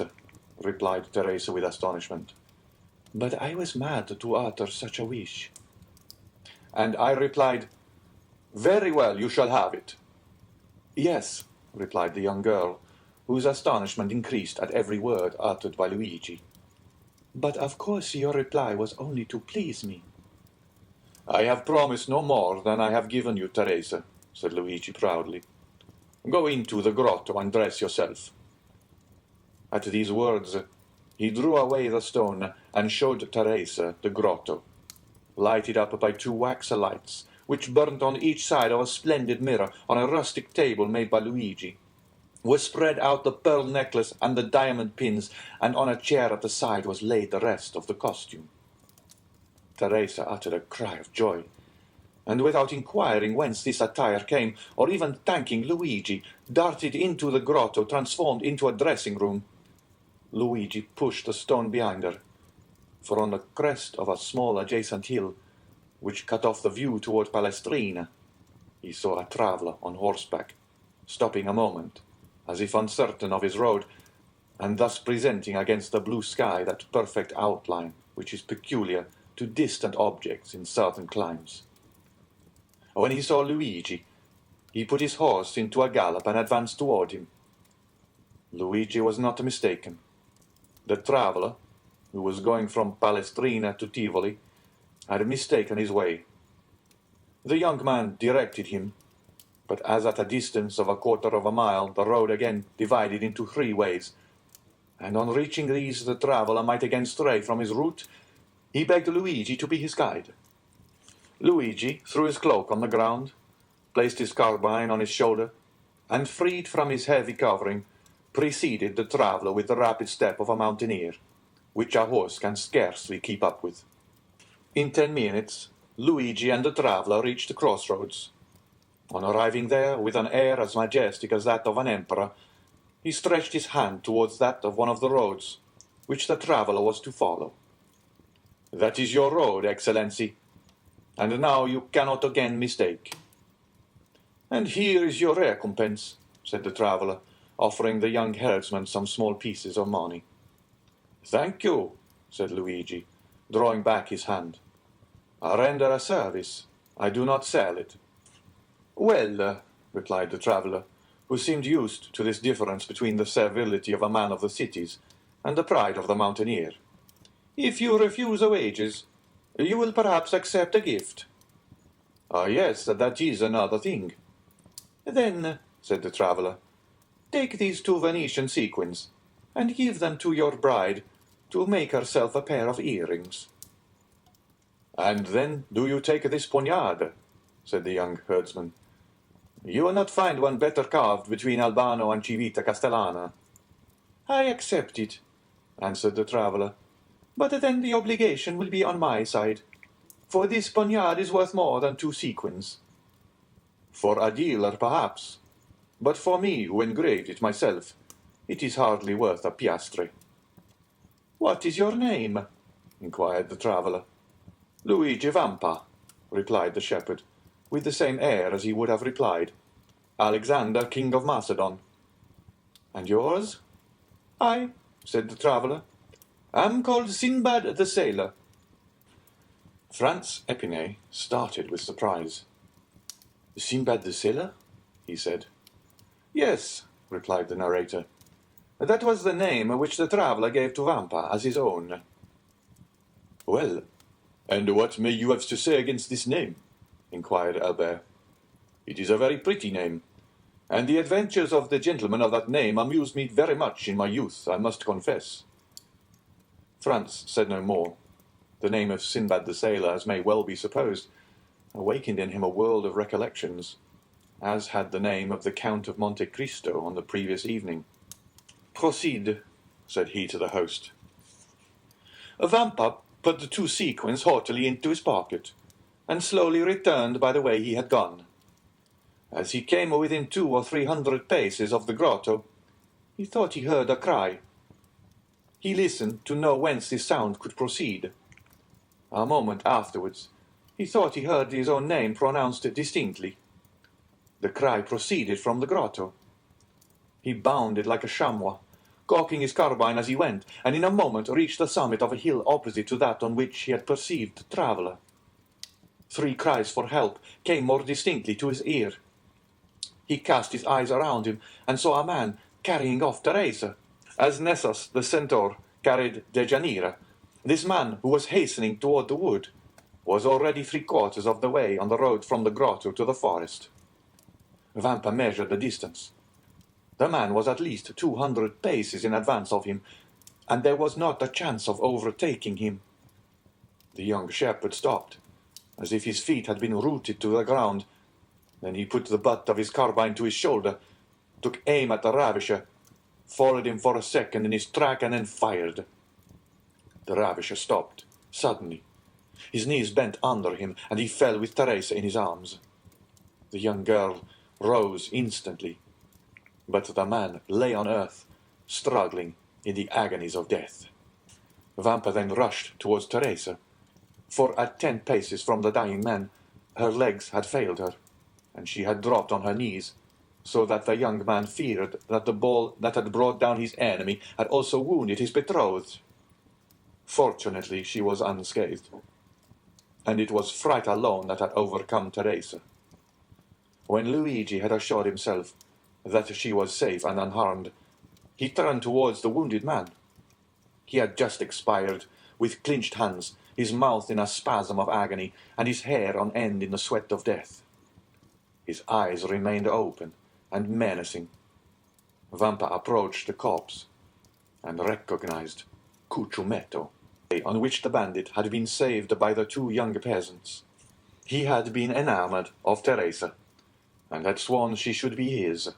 replied Teresa with astonishment, "but I was mad to utter such a wish." And I replied, "Very well, you shall have it." "Yes," replied the young girl, whose astonishment increased at every word uttered by Luigi. "But of course your reply was only to please me." "I have promised no more than I have given you, Teresa," said Luigi proudly. "Go into the grotto and dress yourself." At these words he drew away the stone and showed Teresa the grotto, lighted up by 2 wax lights, which burnt on each side of a splendid mirror on a rustic table made by Luigi. Was spread out the pearl necklace and the diamond pins, and on a chair at the side was laid the rest of the costume. Teresa uttered a cry of joy, and without inquiring whence this attire came, or even thanking Luigi, darted into the grotto, transformed into a dressing-room. Luigi pushed the stone behind her, for on the crest of a small adjacent hill, which cut off the view toward Palestrina, he saw a traveller on horseback, stopping a moment, as if uncertain of his road, and thus presenting against the blue sky that perfect outline which is peculiar to distant objects in certain climes. When he saw Luigi, he put his horse into a gallop and advanced toward him. Luigi was not mistaken. The traveller, who was going from Palestrina to Tivoli, had mistaken his way. The young man directed him, but as at a distance of 1/4 of a mile the road again divided into 3 ways, and on reaching these the traveller might again stray from his route, he begged Luigi to be his guide. Luigi threw his cloak on the ground, placed his carbine on his shoulder, and, freed from his heavy covering, preceded the traveller with the rapid step of a mountaineer, which a horse can scarcely keep up with. In 10 minutes, Luigi and the traveller reached the crossroads. On arriving there, with an air as majestic as that of an emperor, he stretched his hand towards that of one of the roads, which the traveller was to follow. "That is your road, Excellency, and now you cannot again mistake." "And here is your recompense," said the traveller, offering the young herdsman some small pieces of money. "Thank you," said Luigi, drawing back his hand. "I render a service. I do not sell it." "Well," replied the traveller, who seemed used to this difference between the servility of a man of the cities and the pride of the mountaineer, "if you refuse wages, you will perhaps accept a gift." "Ah, yes, that is another thing." "Then," said the traveller, "take these 2 Venetian sequins, and give them to your bride to make herself a pair of earrings." "And then do you take this poniard?" said the young herdsman. "You will not find one better carved between Albano and Civita Castellana." "I accept it," answered the traveller, "but then the obligation will be on my side, for this poniard is worth more than 2 sequins." "For a dealer, perhaps, but for me, who engraved it myself, it is hardly worth a piastre." "What is your name?" inquired the traveller. "Luigi Vampa," replied the shepherd, with the same air as he would have replied, "Alexander, King of Macedon." "And yours?" "I," said the traveller, "am called Sinbad the Sailor." Franz Epinay started with surprise. "Sinbad the Sailor?" he said. "Yes," replied the narrator. "That was the name which the traveller gave to Vampa as his own." "Well, and what may you have to say against this name?" inquired Albert. "It is a very pretty name, and the adventures of the gentleman of that name amused me very much in my youth, I must confess." Franz said no more. The name of Sinbad the Sailor, as may well be supposed, awakened in him a world of recollections, as had the name of the Count of Monte Cristo on the previous evening. Proceed, said he to the host. Vampa put the 2 sequins haughtily into his pocket, and slowly returned by the way he had gone. As he came within 200 or 300 paces of the grotto, he thought he heard a cry. He listened to know whence this sound could proceed. A moment afterwards, he thought he heard his own name pronounced distinctly. The cry proceeded from the grotto. He bounded like a chamois, cocking his carbine as he went, and in a moment reached the summit of a hill opposite to that on which he had perceived the traveller. 3 cries for help came more distinctly to his ear. He cast his eyes around him and saw a man carrying off Teresa, as Nessus the centaur carried Deianira. This man, who was hastening toward the wood, was already 3/4 of the way on the road from the grotto to the forest. Vampa measured the distance. The man was at least 200 paces in advance of him, and there was not a chance of overtaking him. The young shepherd stopped, as if his feet had been rooted to the ground. Then he put the butt of his carbine to his shoulder, took aim at the ravisher, followed him for a second in his track, and then fired. The ravisher stopped, suddenly. His knees bent under him, and he fell with Teresa in his arms. The young girl rose instantly, but the man lay on earth, struggling in the agonies of death. Vampa then rushed towards Teresa, for at 10 paces from the dying man, her legs had failed her, and she had dropped on her knees, so that the young man feared that the ball that had brought down his enemy had also wounded his betrothed. Fortunately, she was unscathed, and it was fright alone that had overcome Teresa. When Luigi had assured himself that she was safe and unharmed, he turned towards the wounded man. He had just expired, with clenched hands, his mouth in a spasm of agony, and his hair on end in the sweat of death. His eyes remained open and menacing. Vampa approached the corpse and recognized Cucumetto, on which the bandit had been saved by the 2 young peasants. He had been enamored of Teresa, and had sworn she should be his.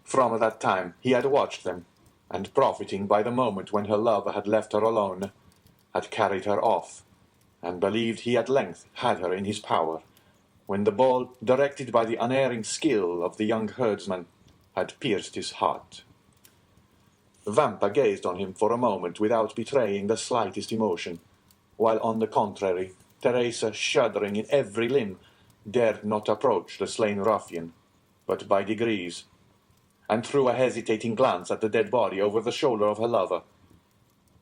From that time he had watched them, and profiting by the moment when her love had left her alone, had carried her off, and believed he at length had her in his power, when the ball, directed by the unerring skill of the young herdsman, had pierced his heart. Vampa gazed on him for a moment without betraying the slightest emotion, while on the contrary, Teresa, shuddering in every limb, dared not approach the slain ruffian, but by degrees, and threw a hesitating glance at the dead body over the shoulder of her lover.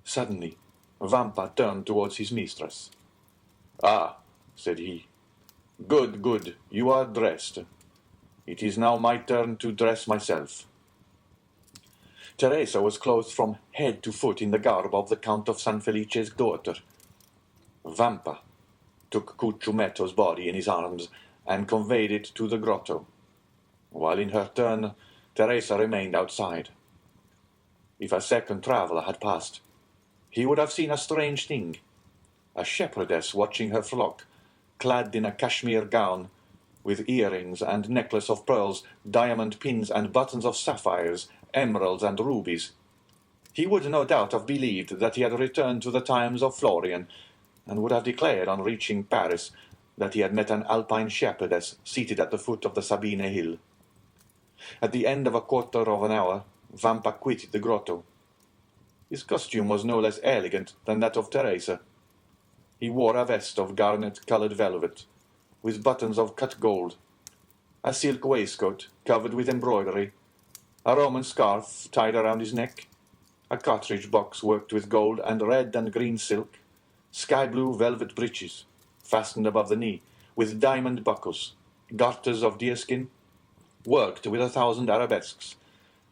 Suddenly, Vampa turned towards his mistress. "Ah," said he, "good, good, you are dressed. It is now my turn to dress myself." Teresa was clothed from head to foot in the garb of the Count of San Felice's daughter. Vampa took Cucumetto's body in his arms and conveyed it to the grotto, while in her turn Teresa remained outside. If a second traveller had passed, he would have seen a strange thing: a shepherdess watching her flock, clad in a cashmere gown, with earrings and necklace of pearls, diamond pins and buttons of sapphires, emeralds and rubies. He would no doubt have believed that he had returned to the times of Florian, and would have declared on reaching Paris that he had met an Alpine shepherdess seated at the foot of the Sabine hill. At the end of a quarter of an hour, Vampa quitted the grotto. His costume was no less elegant than that of Teresa. He wore a vest of garnet-coloured velvet, with buttons of cut gold, a silk waistcoat covered with embroidery, a Roman scarf tied around his neck, a cartridge box worked with gold and red and green silk, sky-blue velvet breeches, fastened above the knee, with diamond buckles, garters of deerskin, worked with 1,000 arabesques,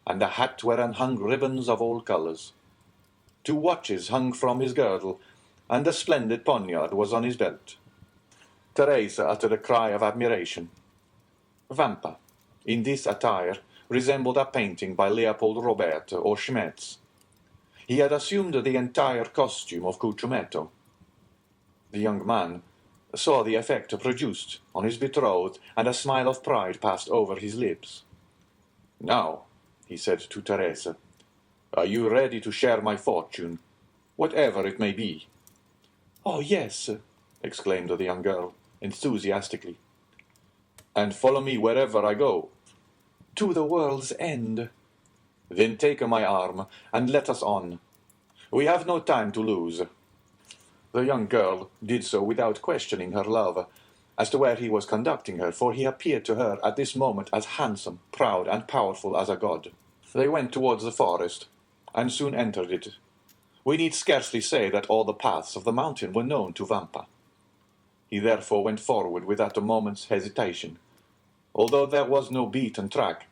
and a hat whereon hung ribbons of all colours. 2 watches hung from his girdle, and a splendid poniard was on his belt. Teresa uttered a cry of admiration. Vampa, in this attire, resembled a painting by Leopold Robert or Schmetz. He had assumed the entire costume of Cucumetto. The young man saw the effect produced on his betrothed, and a smile of pride passed over his lips. "Now," he said to Teresa, Are you ready to share my fortune, whatever it may be?" "Oh, yes," exclaimed the young girl, enthusiastically. "And follow me wherever I go?" "To the world's end." "Then take my arm, and let us on. We have no time to lose." The young girl did so without questioning her lover as to where he was conducting her, for he appeared to her at this moment as handsome, proud, and powerful as a god. They went towards the forest, and soon entered it. We need scarcely say that all the paths of the mountain were known to Vampa. He therefore went forward without a moment's hesitation, although there was no beaten track.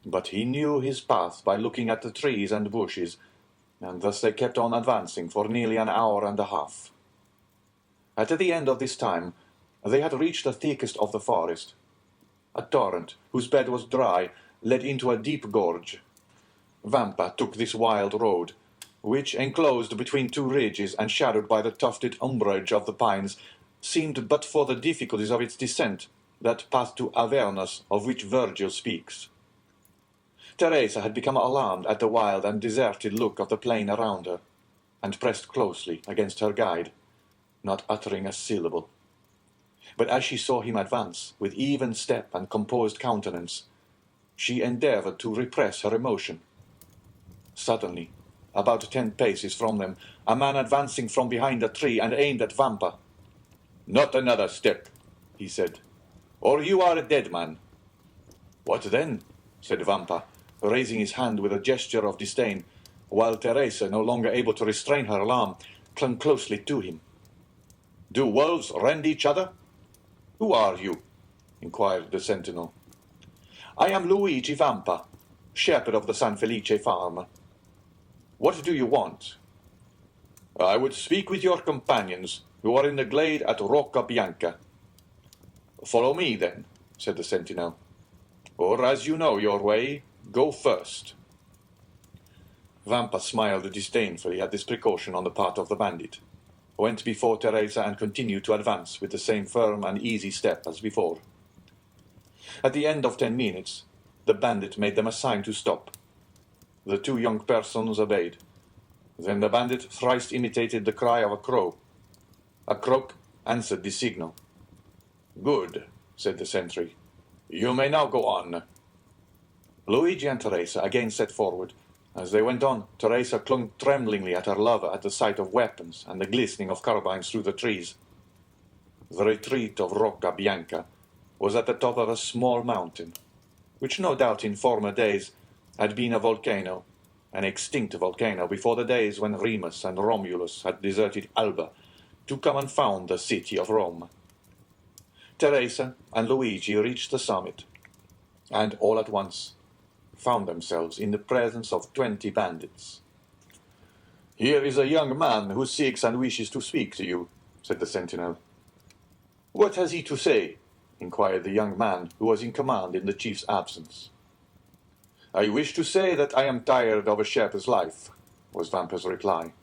But he knew his path by looking at the trees and bushes, and thus they kept on advancing for nearly an hour and a half. At the end of this time, they had reached the thickest of the forest. A torrent, whose bed was dry, led into a deep gorge. Vampa took this wild road, which, enclosed between two ridges and shadowed by the tufted umbrage of the pines, seemed, but for the difficulties of its descent, that path to Avernus of which Virgil speaks. Teresa had become alarmed at the wild and deserted look of the plain around her, and pressed closely against her guide, not uttering a syllable. But as she saw him advance, with even step and composed countenance, she endeavoured to repress her emotion. Suddenly, about 10 paces from them, a man advancing from behind a tree and aimed at Vampa. "Not another step," he said, "or you are a dead man." "What then?" said Vampa, raising his hand with a gesture of disdain, while Teresa, no longer able to restrain her alarm, clung closely to him. "Do wolves rend each other? Who are you?" inquired the sentinel. "I am Luigi Vampa, shepherd of the San Felice farm." "What do you want?" "I would speak with your companions, who are in the glade at Rocca Bianca." "Follow me, then," said the sentinel. "Or, as you know your way, go first." Vampa smiled disdainfully at this precaution on the part of the bandit, went before Teresa, and continued to advance with the same firm and easy step as before. At the end of 10 minutes, the bandit made them a sign to stop. The two young persons obeyed. Then the bandit thrice imitated the cry of a crow. A croak answered the signal. "Good," said the sentry. "You may now go on." Luigi and Teresa again set forward. As they went on, Teresa clung tremblingly at her lover at the sight of weapons and the glistening of carbines through the trees. The retreat of Rocca Bianca was at the top of a small mountain, which no doubt in former days had been a volcano, an extinct volcano before the days when Remus and Romulus had deserted Alba to come and found the city of Rome. Teresa and Luigi reached the summit, and all at once found themselves in the presence of 20 bandits. "Here is a young man who seeks and wishes to speak to you," said the sentinel. "What has he to say?" inquired the young man who was in command in the chief's absence. "I wish to say that I am tired of a shepherd's life," was Vampa's reply.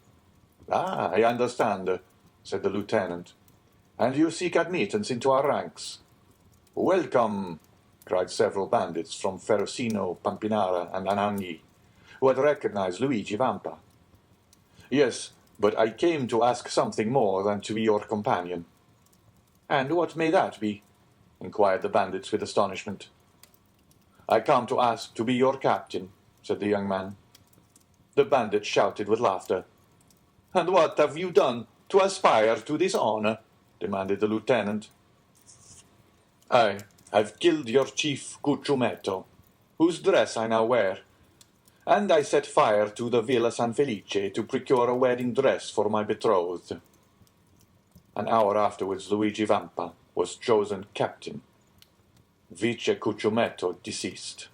"Ah, I understand," said the lieutenant. "And you seek admittance into our ranks." "Welcome," cried several bandits from Ferrocino, Pampinara, and Anagni, who had recognized Luigi Vampa. "Yes, but I came to ask something more than to be your companion." "And what may that be?" inquired the bandits with astonishment. "I come to ask to be your captain," said the young man. The bandits shouted with laughter. "And what have you done to aspire to this honor?" demanded the lieutenant. "I have killed your chief Cucciumetto, whose dress I now wear, and I set fire to the Villa San Felice to procure a wedding dress for my betrothed." An hour afterwards Luigi Vampa was chosen captain. Vice Cucciumetto deceased.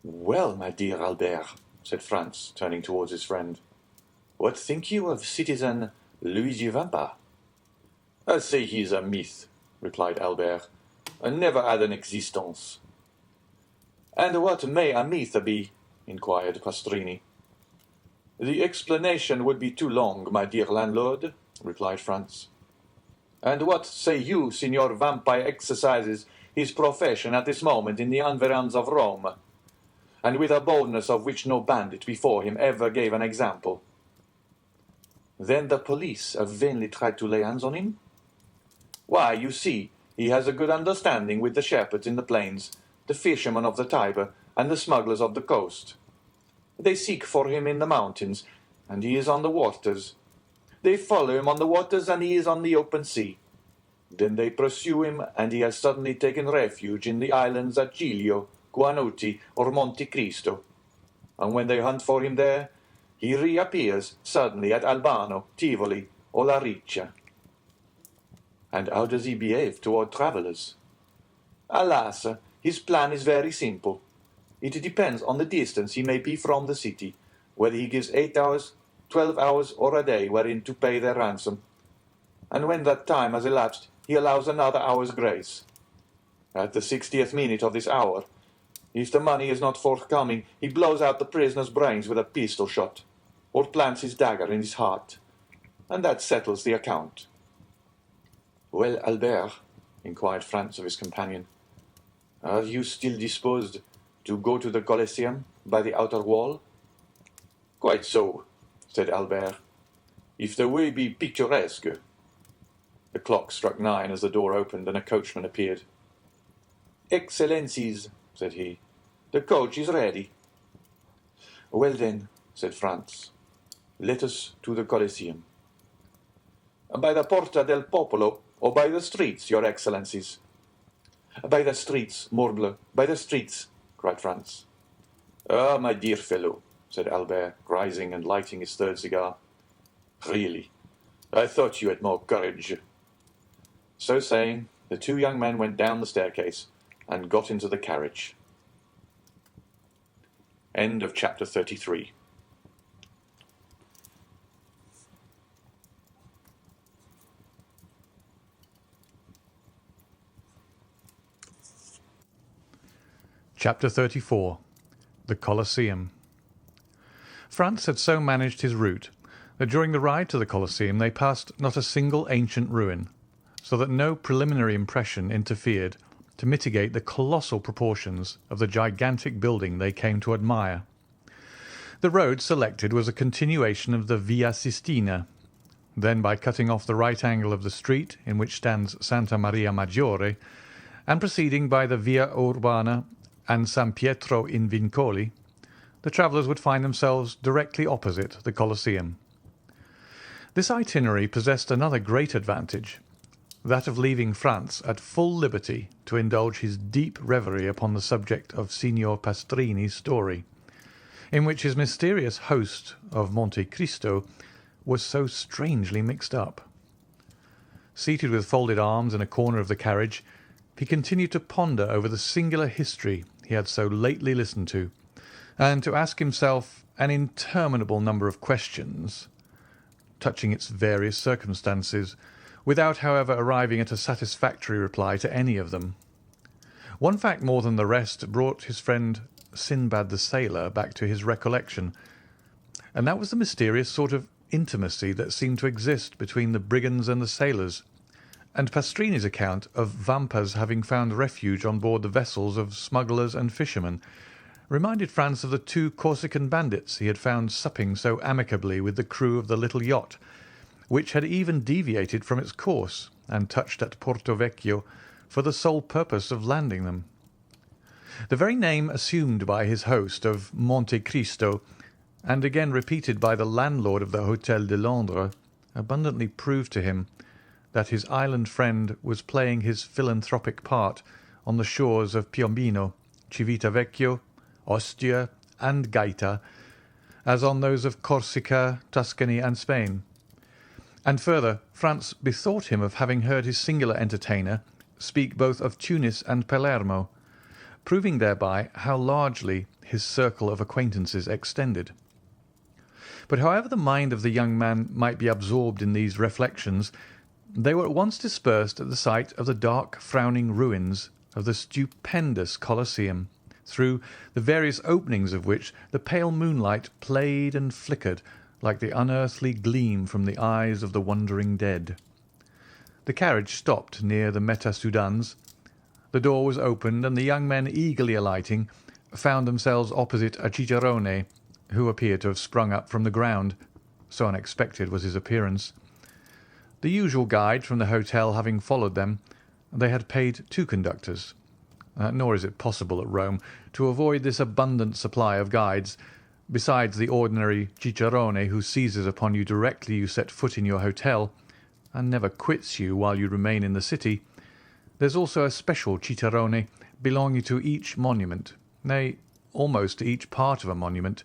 "Well, my dear Albert," said Franz, turning towards his friend, "what think you of citizen Luigi Vampa?" "I say he is a myth," replied Albert, "and never had an existence." "And what may a myth be?" inquired Pastrini. "The explanation would be too long, my dear landlord," replied Franz. "And what say you, Signor Vampa exercises his profession at this moment in the environs of Rome?" and with a boldness of which no bandit before him ever gave an example." "Then the police have vainly tried to lay hands on him?" "Why, you see, he has a good understanding with the shepherds in the plains, the fishermen of the Tiber, and the smugglers of the coast. They seek for him in the mountains, and he is on the waters. They follow him on the waters, and he is on the open sea. Then they pursue him, and he has suddenly taken refuge in the islands at Giglio, Guanoti, or Monte Cristo. And when they hunt for him there, he reappears suddenly at Albano, Tivoli, or La Riccia." "And how does he behave toward travellers?" "Alas, his plan is very simple. It depends on the distance he may be from the city, whether he gives 8 hours, 12 hours, or a day wherein to pay their ransom. And when that time has elapsed, he allows another hour's grace. At the 60th minute of this hour, if the money is not forthcoming, he blows out the prisoner's brains with a pistol shot, or plants his dagger in his heart, and that settles the account." "Well, Albert," inquired Franz of his companion, "are you still disposed to go to the Colosseum by the outer wall?" "Quite so," said Albert, "if the way be picturesque." The clock struck 9 as the door opened and a coachman appeared. "Excellencies," said he, "the coach is ready." "Well then," said Franz, "let us to the Colosseum." "By the Porta del Popolo, or by the streets, your excellencies?" "By the streets, morbleu, by the streets," cried Franz. "Ah, my dear fellow," said Albert, rising and lighting his third cigar. "Really, I thought you had more courage." So saying, the two young men went down the staircase and got into the carriage. End of chapter 33. Chapter 34. The Colosseum. Franz had so managed his route that during the ride to the Colosseum they passed not a single ancient ruin, so that no preliminary impression interfered to mitigate the colossal proportions of the gigantic building they came to admire. The road selected was a continuation of the Via Sistina. Then, by cutting off the right angle of the street in which stands Santa Maria Maggiore, and proceeding by the Via Urbana and San Pietro in Vincoli, the travellers would find themselves directly opposite the Colosseum. This itinerary possessed another great advantage, that of leaving Franz at full liberty to indulge his deep reverie upon the subject of Signor Pastrini's story, in which his mysterious host of Monte Cristo was so strangely mixed up. Seated with folded arms in a corner of the carriage, he continued to ponder over the singular history he had so lately listened to, and to ask himself an interminable number of questions touching its various circumstances, without, however, arriving at a satisfactory reply to any of them. One fact more than the rest brought his friend Sinbad the sailor back to his recollection, and that was the mysterious sort of intimacy that seemed to exist between the brigands and the sailors, and Pastrini's account of Vampa's having found refuge on board the vessels of smugglers and fishermen reminded Franz of the two Corsican bandits he had found supping so amicably with the crew of the little yacht, which had even deviated from its course and touched at Porto Vecchio for the sole purpose of landing them. The very name assumed by his host of Monte Cristo, and again repeated by the landlord of the Hôtel de Londres, abundantly proved to him that his island friend was playing his philanthropic part on the shores of Piombino, Civitavecchio, Ostia, and Gaeta, as on those of Corsica, Tuscany, and Spain. And further, Franz bethought him of having heard his singular entertainer speak both of Tunis and Palermo, proving thereby how largely his circle of acquaintances extended. But however the mind of the young man might be absorbed in these reflections, they were at once dispersed at the sight of the dark, frowning ruins of the stupendous Colosseum, through the various openings of which the pale moonlight played and flickered like the unearthly gleam from the eyes of the wondering dead. The carriage stopped near the Meta Sudans. The door was opened, and the young men, eagerly alighting, found themselves opposite a cicerone, who appeared to have sprung up from the ground, so unexpected was his appearance. The usual guide from the hotel having followed them, they had paid 2 conductors. Nor is it possible at Rome to avoid this abundant supply of guides. Besides the ordinary cicerone who seizes upon you directly you set foot in your hotel, and never quits you while you remain in the city, there's also a special cicerone belonging to each monument, nay, almost to each part of a monument.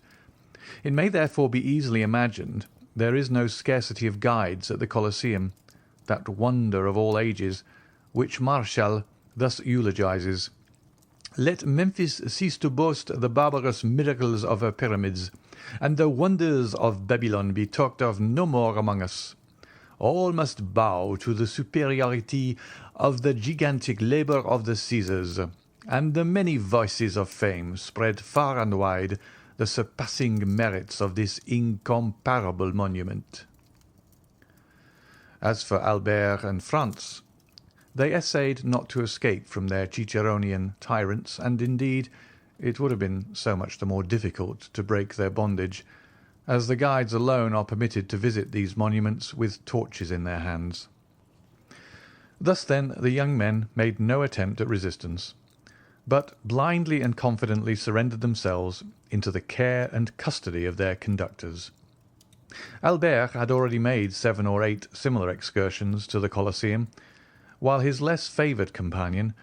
It may therefore be easily imagined there is no scarcity of guides at the Colosseum, that wonder of all ages, which Martial thus eulogizes: "Let Memphis cease to boast the barbarous miracles of her pyramids, and the wonders of Babylon be talked of no more among us. All must bow to the superiority of the gigantic labour of the Caesars, and the many voices of fame spread far and wide the surpassing merits of this incomparable monument." As for Albert and Franz, they essayed not to escape from their Ciceronian tyrants, and indeed it would have been so much the more difficult to break their bondage, as the guides alone are permitted to visit these monuments with torches in their hands. Thus, then, the young men made no attempt at resistance, but blindly and confidently surrendered themselves into the care and custody of their conductors. Albert had already made 7 or 8 similar excursions to the Colosseum, while his less favoured companion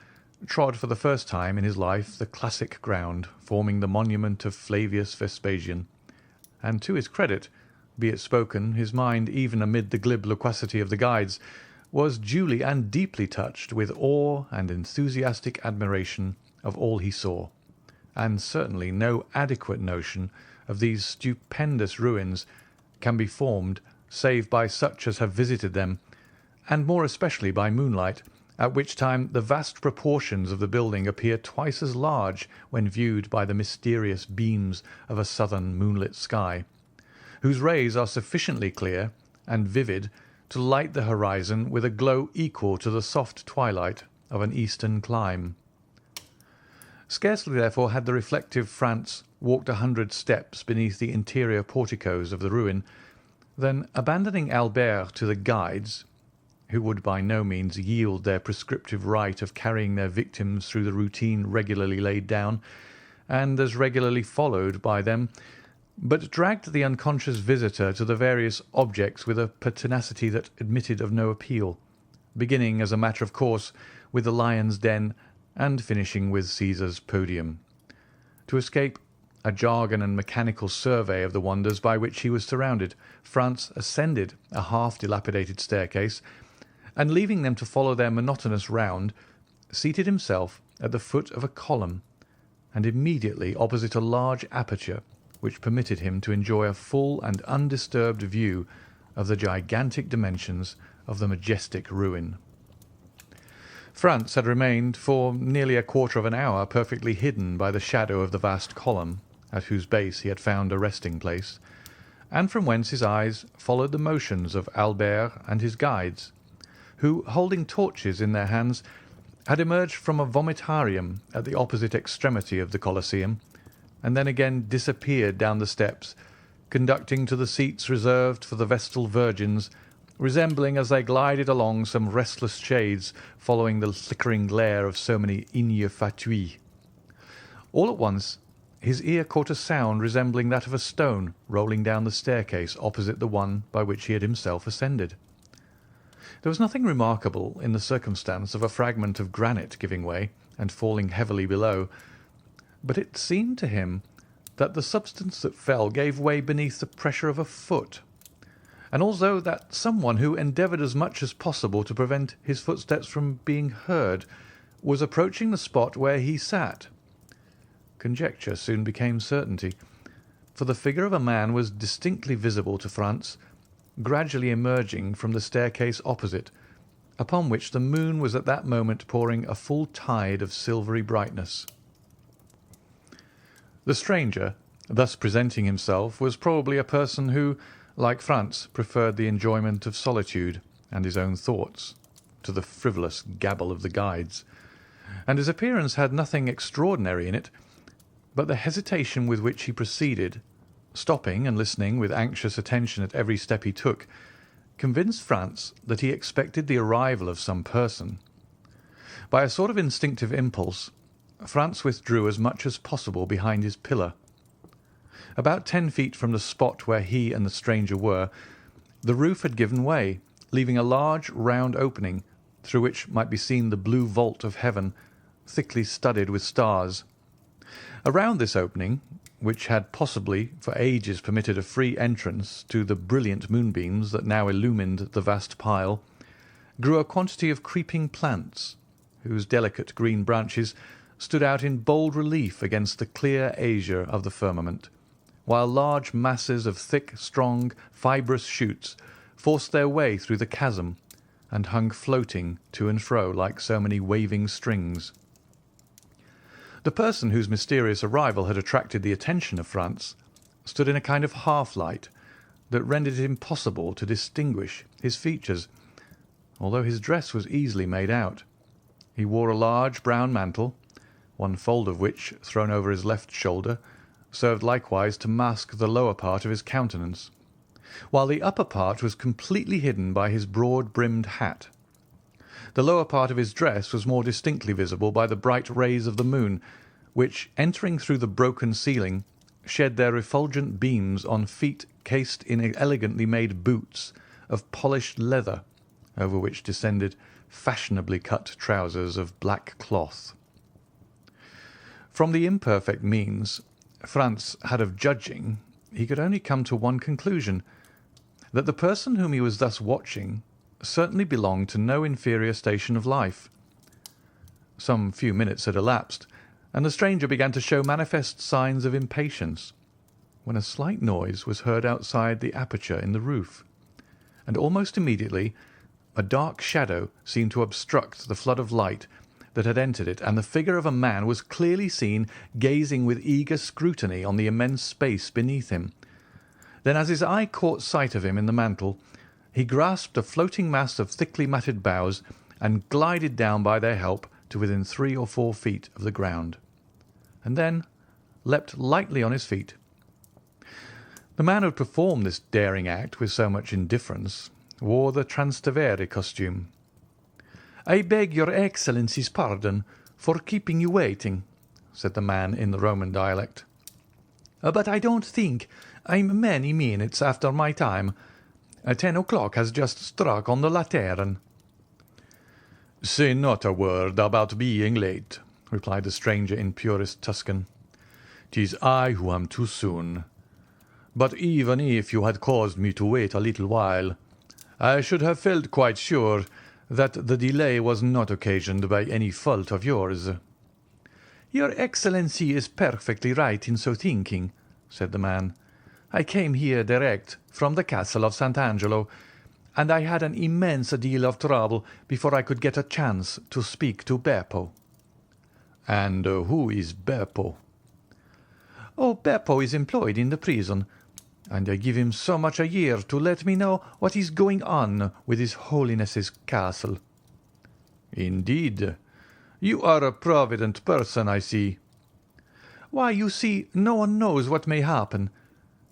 trod for the first time in his life the classic ground forming the monument of Flavius Vespasian, and to his credit, be it spoken, his mind, even amid the glib loquacity of the guides, was duly and deeply touched with awe and enthusiastic admiration of all he saw, and certainly no adequate notion of these stupendous ruins can be formed save by such as have visited them, and more especially by moonlight, at which time the vast proportions of the building appear twice as large when viewed by the mysterious beams of a southern moonlit sky, whose rays are sufficiently clear and vivid to light the horizon with a glow equal to the soft twilight of an eastern clime. Scarcely, therefore, had the reflective Franz walked 100 steps beneath the interior porticos of the ruin, than, abandoning Albert to the guides, who would by no means yield their prescriptive right of carrying their victims through the routine regularly laid down, and as regularly followed by them, but dragged the unconscious visitor to the various objects with a pertinacity that admitted of no appeal, beginning, as a matter of course, with the lion's den, and finishing with Caesar's podium, to escape a jargon and mechanical survey of the wonders by which he was surrounded. Franz ascended a half-dilapidated staircase, and leaving them to follow their monotonous round, seated himself at the foot of a column, and immediately opposite a large aperture which permitted him to enjoy a full and undisturbed view of the gigantic dimensions of the majestic ruin. Franz had remained for nearly a quarter of an hour perfectly hidden by the shadow of the vast column, at whose base he had found a resting-place, and from whence his eyes followed the motions of Albert and his guides, who, holding torches in their hands, had emerged from a vomitarium at the opposite extremity of the Colosseum, and then again disappeared down the steps, conducting to the seats reserved for the Vestal Virgins, resembling as they glided along some restless shades following the flickering glare of so many ignes fatui. All at once his ear caught a sound resembling that of a stone rolling down the staircase opposite the one by which he had himself ascended. There was nothing remarkable in the circumstance of a fragment of granite giving way and falling heavily below, but it seemed to him that the substance that fell gave way beneath the pressure of a foot, and also that someone who endeavoured as much as possible to prevent his footsteps from being heard was approaching the spot where he sat. Conjecture soon became certainty, for the figure of a man was distinctly visible to Franz, gradually emerging from the staircase opposite, upon which the moon was at that moment pouring a full tide of silvery brightness. The stranger, thus presenting himself, was probably a person who, like Franz, preferred the enjoyment of solitude and his own thoughts to the frivolous gabble of the guides, and his appearance had nothing extraordinary in it, but the hesitation with which he proceeded, stopping and listening with anxious attention at every step he took, convinced Franz that he expected the arrival of some person. By a sort of instinctive impulse, Franz withdrew as much as possible behind his pillar. About 10 feet from the spot where he and the stranger were, the roof had given way, leaving a large round opening through which might be seen the blue vault of heaven, thickly studded with stars. Around this opening, which had possibly for ages permitted a free entrance to the brilliant moonbeams that now illumined the vast pile, grew a quantity of creeping plants, whose delicate green branches stood out in bold relief against the clear azure of the firmament, while large masses of thick, strong, fibrous shoots forced their way through the chasm and hung floating to and fro like so many waving strings. The person whose mysterious arrival had attracted the attention of Franz stood in a kind of half-light that rendered it impossible to distinguish his features, although his dress was easily made out. He wore a large brown mantle, one fold of which, thrown over his left shoulder, served likewise to mask the lower part of his countenance, while the upper part was completely hidden by his broad-brimmed hat. The lower part of his dress was more distinctly visible by the bright rays of the moon, which, entering through the broken ceiling, shed their refulgent beams on feet cased in elegantly made boots of polished leather, over which descended fashionably cut trousers of black cloth. From the imperfect means Franz had of judging, he could only come to one conclusion, that the person whom he was thus watching certainly belonged to no inferior station of life. Some few minutes had elapsed, and the stranger began to show manifest signs of impatience, when a slight noise was heard outside the aperture in the roof, and almost immediately a dark shadow seemed to obstruct the flood of light that had entered it, and the figure of a man was clearly seen gazing with eager scrutiny on the immense space beneath him. Then, as his eye caught sight of him in the mantle, he grasped a floating mass of thickly matted boughs and glided down by their help to within 3 or 4 feet of the ground, and then leapt lightly on his feet. The man who had performed this daring act with so much indifference wore the Trastevere costume. "I beg your Excellency's pardon for keeping you waiting," said the man in the Roman dialect, "but I don't think I'm many minutes after my time. 10 o'clock has just struck on the Lateran." "Say not a word about being late," replied the stranger in purest Tuscan. "'Tis I who am too soon. But even if you had caused me to wait a little while, I should have felt quite sure that the delay was not occasioned by any fault of yours." "Your Excellency is perfectly right in so thinking," said the man. "I came here direct from the castle of Sant'Angelo, and I had an immense deal of trouble before I could get a chance to speak to Beppo." "And who is Beppo?" "Oh, Beppo is employed in the prison, and I give him so much a year to let me know what is going on with His Holiness's castle." "Indeed. You are a provident person, I see." "Why, you see, no one knows what may happen.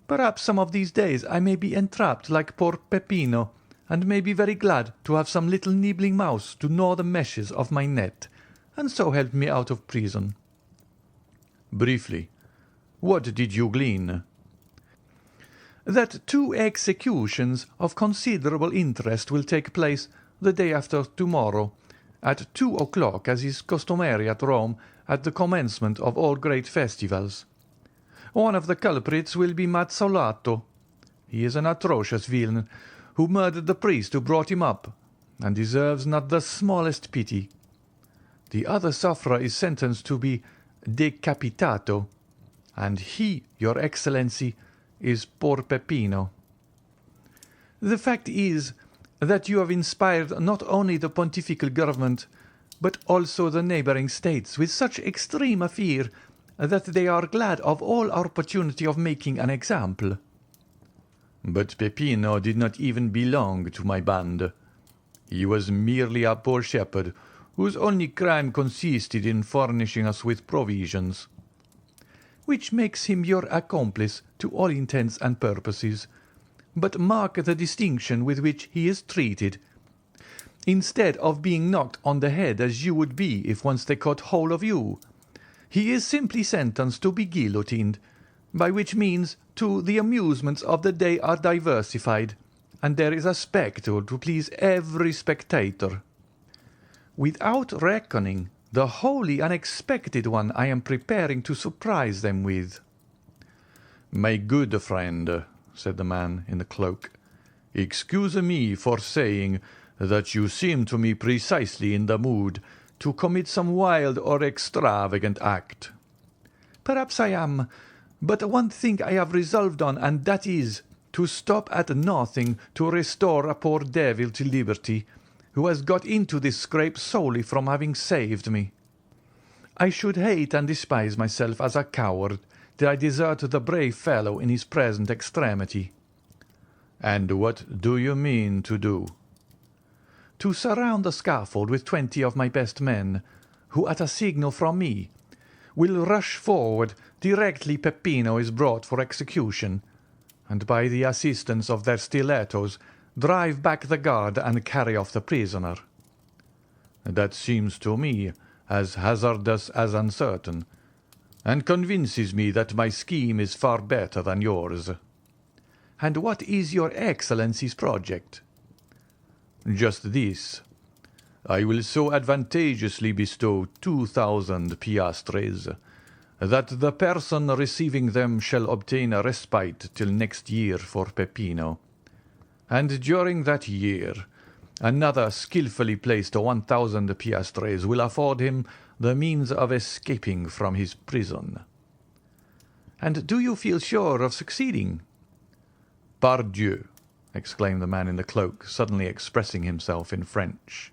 Perhaps some of these days I may be entrapped like poor Peppino, and may be very glad to have some little nibbling mouse to gnaw the meshes of my net, and so help me out of prison." "Briefly, what did you glean?" "That 2 executions of considerable interest will take place the day after tomorrow, at 2 o'clock, as is customary at Rome at the commencement of all great festivals. One of the culprits will be Mazzolato. He is an atrocious villain, who murdered the priest who brought him up, and deserves not the smallest pity. The other sufferer is sentenced to be decapitato, and he, your Excellency, is poor Peppino. The fact is that you have inspired not only the pontifical government, but also the neighbouring states with such extreme fear that they are glad of all opportunity of making an example." "But Peppino did not even belong to my band. He was merely a poor shepherd whose only crime consisted in furnishing us with provisions." which makes him your accomplice to all intents and purposes. But mark the distinction with which he is treated. Instead of being knocked on the head as you would be if once they caught hold of you, he is simply sentenced to be guillotined, by which means too the amusements of the day are diversified, and there is a spectacle to please every spectator. Without reckoning the wholly unexpected one I am preparing to surprise them with." "My good friend," said the man in the cloak, "excuse me for saying that you seem to me precisely in the mood to commit some wild or extravagant act." "Perhaps I am, but one thing I have resolved on, and that is, to stop at nothing to restore a poor devil to liberty, who has got into this scrape solely from having saved me. I should hate and despise myself as a coward did I desert the brave fellow in his present extremity." "And what do you mean to do?" "To surround the scaffold with 20 of my best men, who at a signal from me will rush forward directly Peppino is brought for execution, and by the assistance of their stilettos drive back the guard and carry off the prisoner." "That seems to me as hazardous as uncertain, and convinces me that my scheme is far better than yours." "And what is your Excellency's project?" "Just this. I will so advantageously bestow 2,000 piastres that the person receiving them shall obtain a respite till next year for Peppino, and during that year another skilfully placed 1,000 piastres will afford him the means of escaping from his prison." "And do you feel sure of succeeding?" "Pardieu!" exclaimed the man in the cloak, suddenly expressing himself in French.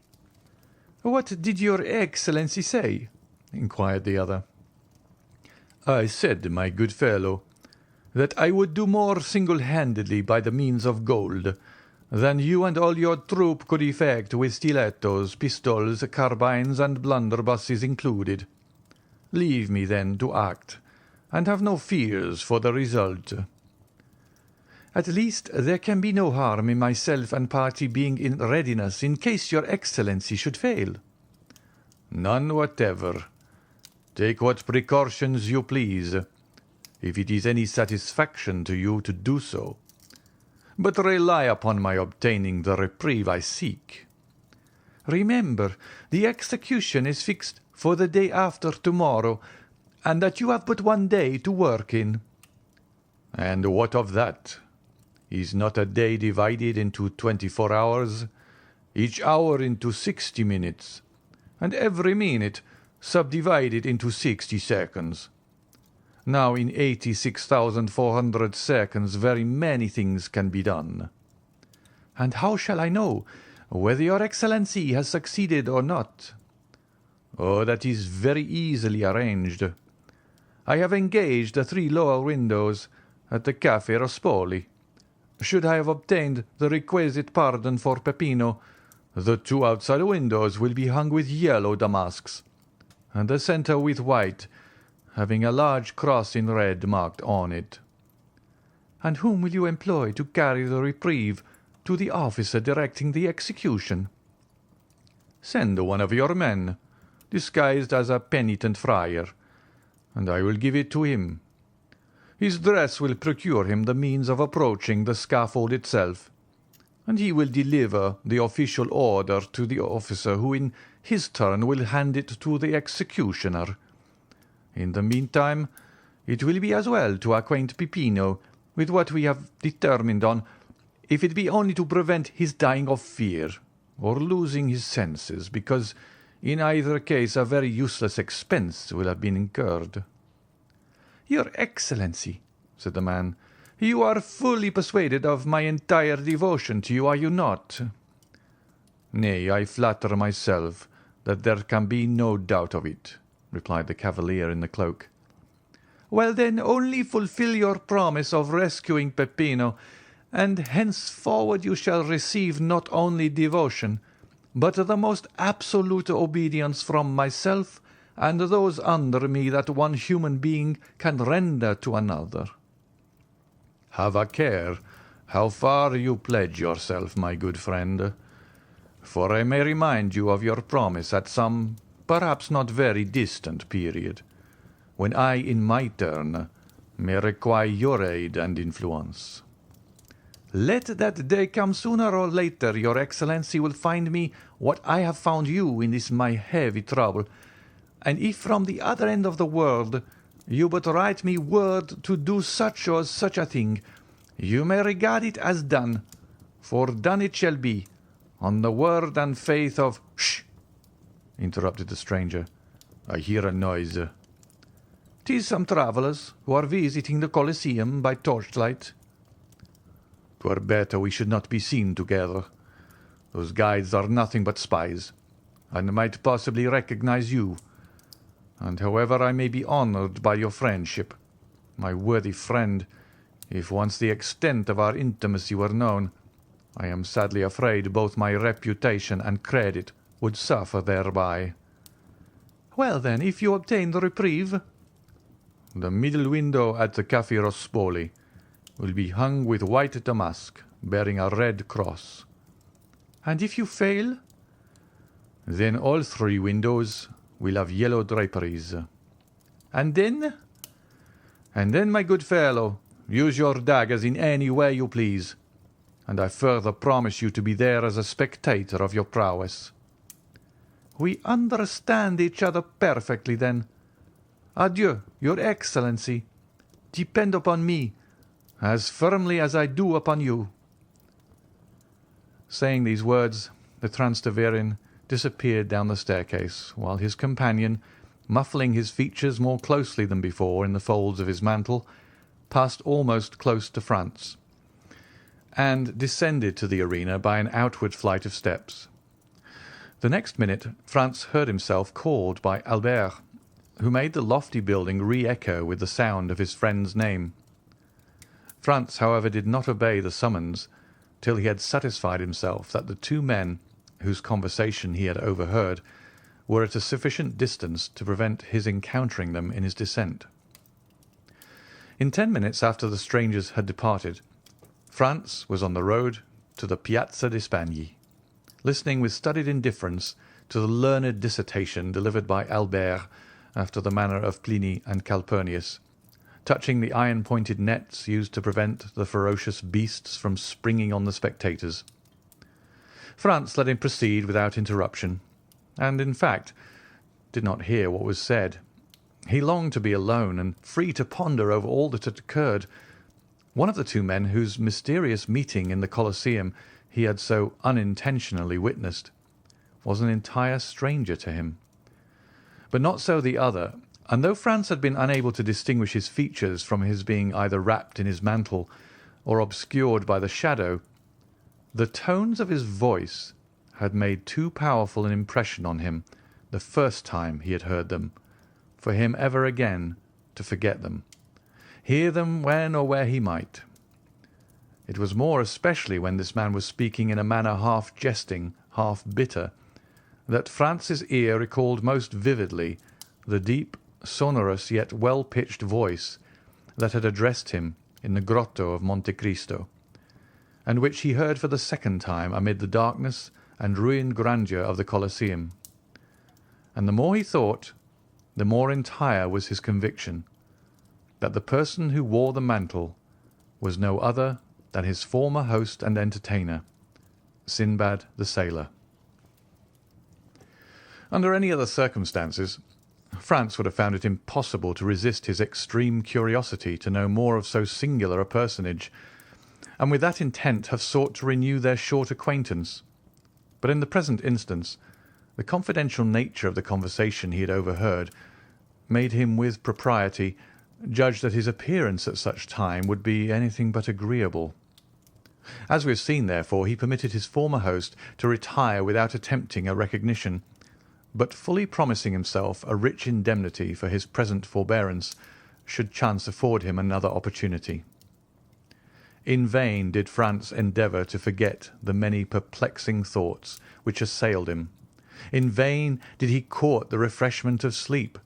"What did your Excellency say?" inquired the other. "I said, my good fellow, that I would do more single-handedly by the means of gold than you and all your troop could effect with stilettos, pistols, carbines, and blunderbusses included. Leave me, then, to act, and have no fears for the result." "At least there can be no harm in myself and party being in readiness in case your Excellency should fail." "None whatever. Take what precautions you please, if it is any satisfaction to you to do so. But rely upon my obtaining the reprieve I seek." "Remember, the execution is fixed for the day after tomorrow, and that you have but one day to work in." "And what of that? Is not a day divided into 24 hours, each hour into 60 minutes, and every minute subdivided into 60 seconds? Now in 86,400 seconds very many things can be done." "And how shall I know whether your Excellency has succeeded or not?" "Oh, that is very easily arranged. I have engaged the 3 lower windows at the Café Rospoli. Should I have obtained the requisite pardon for Peppino, the 2 outside windows will be hung with yellow damasks, and the centre with white, having a large cross in red marked on it." "And whom will you employ to carry the reprieve to the officer directing the execution?" "Send one of your men, disguised as a penitent friar, and I will give it to him. His dress will procure him the means of approaching the scaffold itself, and he will deliver the official order to the officer who in his turn will hand it to the executioner. In the meantime, it will be as well to acquaint Peppino with what we have determined on, if it be only to prevent his dying of fear, or losing his senses, because in either case a very useless expense will have been incurred." "Your Excellency," said the man, "you are fully persuaded of my entire devotion to you, are you not?" "Nay, I flatter myself that there can be no doubt of it," replied the cavalier in the cloak. "Well, then, only fulfil your promise of rescuing Peppino, and henceforward you shall receive not only devotion, but the most absolute obedience from myself and those under me that one human being can render to another. Have a care how far you pledge yourself, my good friend, for I may remind you of your promise at some, perhaps not very distant period, when I, in my turn, may require your aid and influence. Let that day come sooner or later, your Excellency will find me what I have found you in this my heavy trouble, and if from the other end of the world you but write me word to do such or such a thing, you may regard it as done, for done it shall be, on the word and faith of— "Shh!" interrupted the stranger. "I hear a noise." "'Tis some travellers who are visiting the Colosseum by torchlight." "'Twere better we should not be seen together. Those guides are nothing but spies, and might possibly recognize you. And however I may be honoured by your friendship, my worthy friend, if once the extent of our intimacy were known, I am sadly afraid both my reputation and credit would suffer thereby." "Well, then, if you obtain the reprieve—" "The middle window at the Café Rospoli will be hung with white damask, bearing a red cross." "And if you fail?" "Then all three windows will have yellow draperies." "And then?" "And then, my good fellow, use your daggers in any way you please, and I further promise you to be there as a spectator of your prowess." "We understand each other perfectly, then. Adieu, your Excellency. Depend upon me as firmly as I do upon you." Saying these words, the Transteverin disappeared down the staircase, while his companion, muffling his features more closely than before in the folds of his mantle, passed almost close to Franz, and descended to the arena by an outward flight of steps. The next minute Franz heard himself called by Albert, who made the lofty building re-echo with the sound of his friend's name. Franz, however, did not obey the summons till he had satisfied himself that the two men, whose conversation he had overheard, were at a sufficient distance to prevent his encountering them in his descent. In 10 minutes after the strangers had departed, Franz was on the road to the Piazza di Spagna, listening with studied indifference to the learned dissertation delivered by Albert after the manner of Pliny and Calpurnius, touching the iron-pointed nets used to prevent the ferocious beasts from springing on the spectators. Franz let him proceed without interruption, and, in fact, did not hear what was said. He longed to be alone and free to ponder over all that had occurred. One of the two men whose mysterious meeting in the Colosseum he had so unintentionally witnessed was an entire stranger to him. But not so the other, and though Franz had been unable to distinguish his features from his being either wrapped in his mantle or obscured by the shadow, the tones of his voice had made too powerful an impression on him the first time he had heard them for him ever again to forget them, hear them when or where he might. It was more especially when this man was speaking in a manner half jesting, half bitter, that Franz's ear recalled most vividly the deep, sonorous yet well-pitched voice that had addressed him in the grotto of Monte Cristo, and which he heard for the second time amid the darkness and ruined grandeur of the Colosseum. And the more he thought, the more entire was his conviction that the person who wore the mantle was no other than his former host and entertainer, Sinbad the sailor. Under any other circumstances, Franz would have found it impossible to resist his extreme curiosity to know more of so singular a personage, and with that intent have sought to renew their short acquaintance. But in the present instance, the confidential nature of the conversation he had overheard made him with propriety judge that his appearance at such time would be anything but agreeable. As we have seen, therefore, he permitted his former host to retire without attempting a recognition, but fully promising himself a rich indemnity for his present forbearance should chance afford him another opportunity. In vain did Franz endeavour to forget the many perplexing thoughts which assailed him, In vain did he court the refreshment of sleep.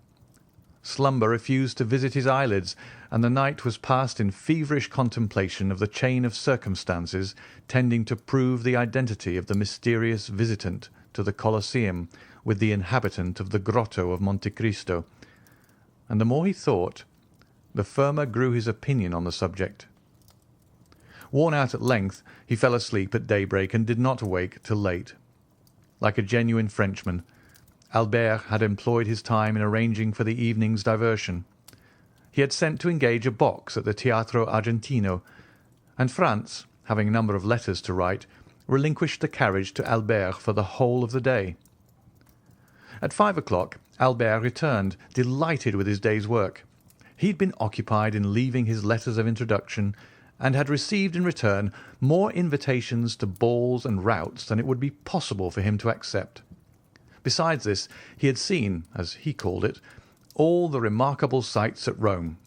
Slumber refused to visit his eyelids, and the night was passed in feverish contemplation of the chain of circumstances tending to prove the identity of the mysterious visitant to the Colosseum with the inhabitant of the grotto of Monte Cristo. And the more he thought, the firmer grew his opinion on the subject. Worn out at length, he fell asleep at daybreak and did not awake till late. Like a genuine Frenchman, Albert had employed his time in arranging for the evening's diversion. He had sent to engage a box at the Teatro Argentino, and Franz, having a number of letters to write, relinquished the carriage to Albert for the whole of the day. At 5 o'clock Albert returned, delighted with his day's work. He had been occupied in leaving his letters of introduction, and had received in return more invitations to balls and routs than it would be possible for him to accept. Besides this, he had seen, as he called it, all the remarkable sights at Rome.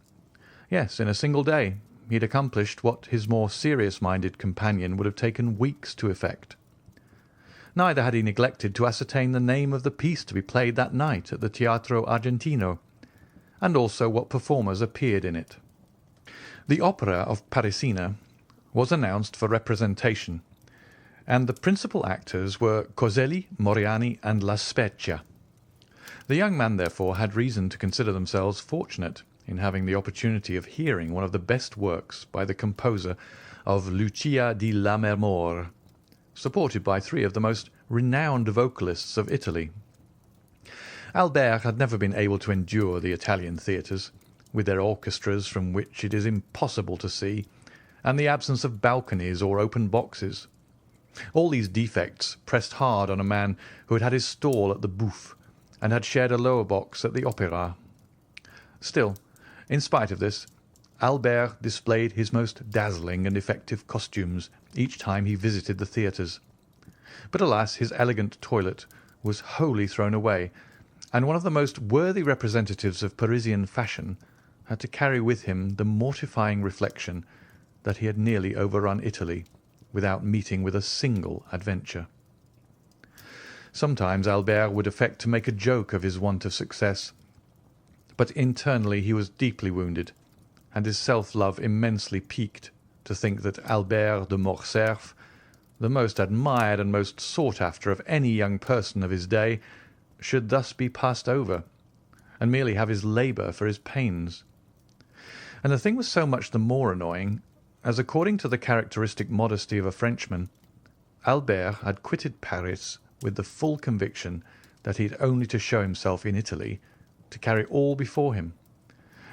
Yes, in a single day he had accomplished what his more serious-minded companion would have taken weeks to effect. Neither had he neglected to ascertain the name of the piece to be played that night at the Teatro Argentino, and also what performers appeared in it. The opera of Parisina was announced for representation, and the principal actors were Coselli, Moriani, and La Spezia. The young man, therefore, had reason to consider themselves fortunate in having the opportunity of hearing one of the best works by the composer of Lucia di Lammermoor, supported by three of the most renowned vocalists of Italy. Albert had never been able to endure the Italian theatres, with their orchestras from which it is impossible to see, and the absence of balconies or open boxes. All these defects pressed hard on a man who had had his stall at the Bouffe, and had shared a lower box at the Opera. Still, in spite of this, Albert displayed his most dazzling and effective costumes each time he visited the theatres. But alas, his elegant toilet was wholly thrown away, and one of the most worthy representatives of Parisian fashion had to carry with him the mortifying reflection that he had nearly overrun Italy without meeting with a single adventure. Sometimes Albert would affect to make a joke of his want of success, but internally he was deeply wounded, and his self-love immensely piqued to think that Albert de Morcerf, the most admired and most sought after of any young person of his day, should thus be passed over, and merely have his labour for his pains. And the thing was so much the more annoying, as according to the characteristic modesty of a Frenchman, Albert had quitted Paris with the full conviction that he had only to show himself in Italy to carry all before him,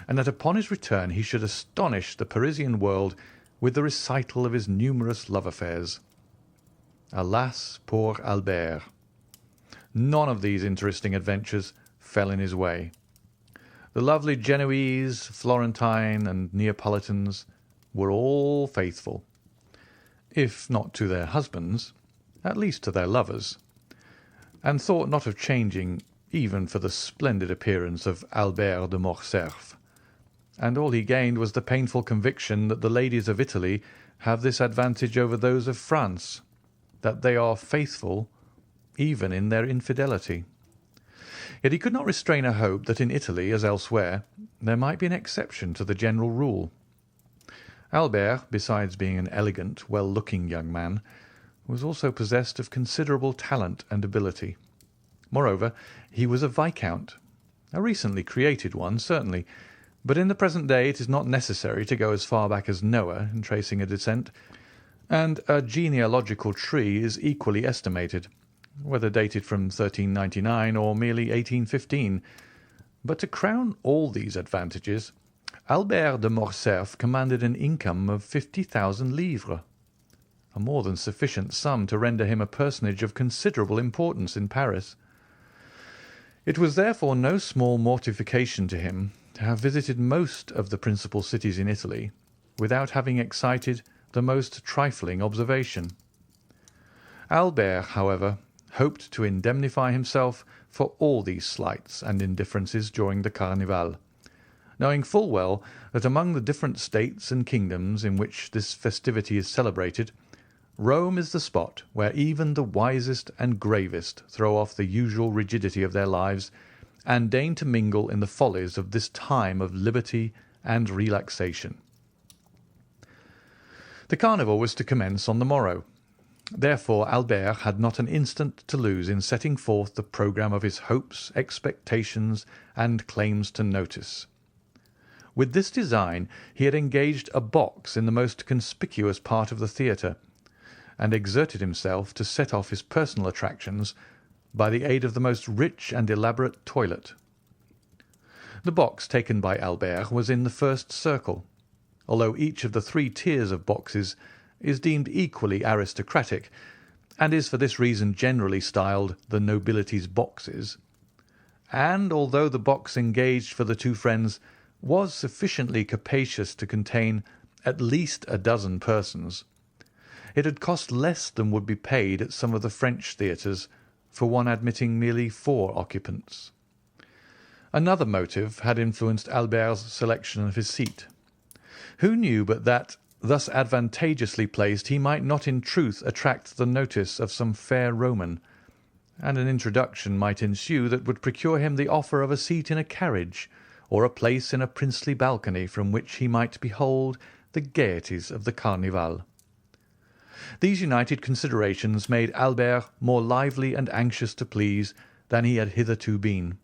and that upon his return he should astonish the Parisian world with the recital of his numerous love affairs. Alas, poor Albert! None of these interesting adventures fell in his way. The lovely Genoese, Florentine, and Neapolitans were all faithful, if not to their husbands, at least to their lovers, and thought not of changing even for the splendid appearance of Albert de Morcerf, and all he gained was the painful conviction that the ladies of Italy have this advantage over those of France, that they are faithful even in their infidelity. Yet he could not restrain a hope that in Italy, as elsewhere, there might be an exception to the general rule. Albert, besides being an elegant, well-looking young man, was also possessed of considerable talent and ability. Moreover, he was a viscount, a recently created one, certainly, but in the present day it is not necessary to go as far back as Noah in tracing a descent, and a genealogical tree is equally estimated, whether dated from 1399 or merely 1815. But to crown all these advantages, Albert de Morcerf commanded an income of 50,000 livres, a more than sufficient sum to render him a personage of considerable importance in Paris. It was therefore no small mortification to him to have visited most of the principal cities in Italy without having excited the most trifling observation. Albert, however, hoped to indemnify himself for all these slights and indifferences during the Carnival, knowing full well that among the different states and kingdoms in which this festivity is celebrated, Rome is the spot where even the wisest and gravest throw off the usual rigidity of their lives and deign to mingle in the follies of this time of liberty and relaxation. The carnival was to commence on the morrow. Therefore Albert had not an instant to lose in setting forth the programme of his hopes, expectations, and claims to notice. With this design he had engaged a box in the most conspicuous part of the theatre, and exerted himself to set off his personal attractions by the aid of the most rich and elaborate toilet. The box taken by Albert was in the first circle, although each of the 3 tiers of boxes is deemed equally aristocratic, and is for this reason generally styled the nobility's boxes. And although the box engaged for the 2 friends was sufficiently capacious to contain at least a dozen persons, it had cost less than would be paid at some of the French theatres for one admitting merely 4 occupants. Another motive had influenced Albert's selection of his seat. Who knew but that, thus advantageously placed, he might not in truth attract the notice of some fair Roman, and an introduction might ensue that would procure him the offer of a seat in a carriage, or a place in a princely balcony from which he might behold the gaieties of the Carnival. These united considerations made Albert more lively and anxious to please than he had hitherto been.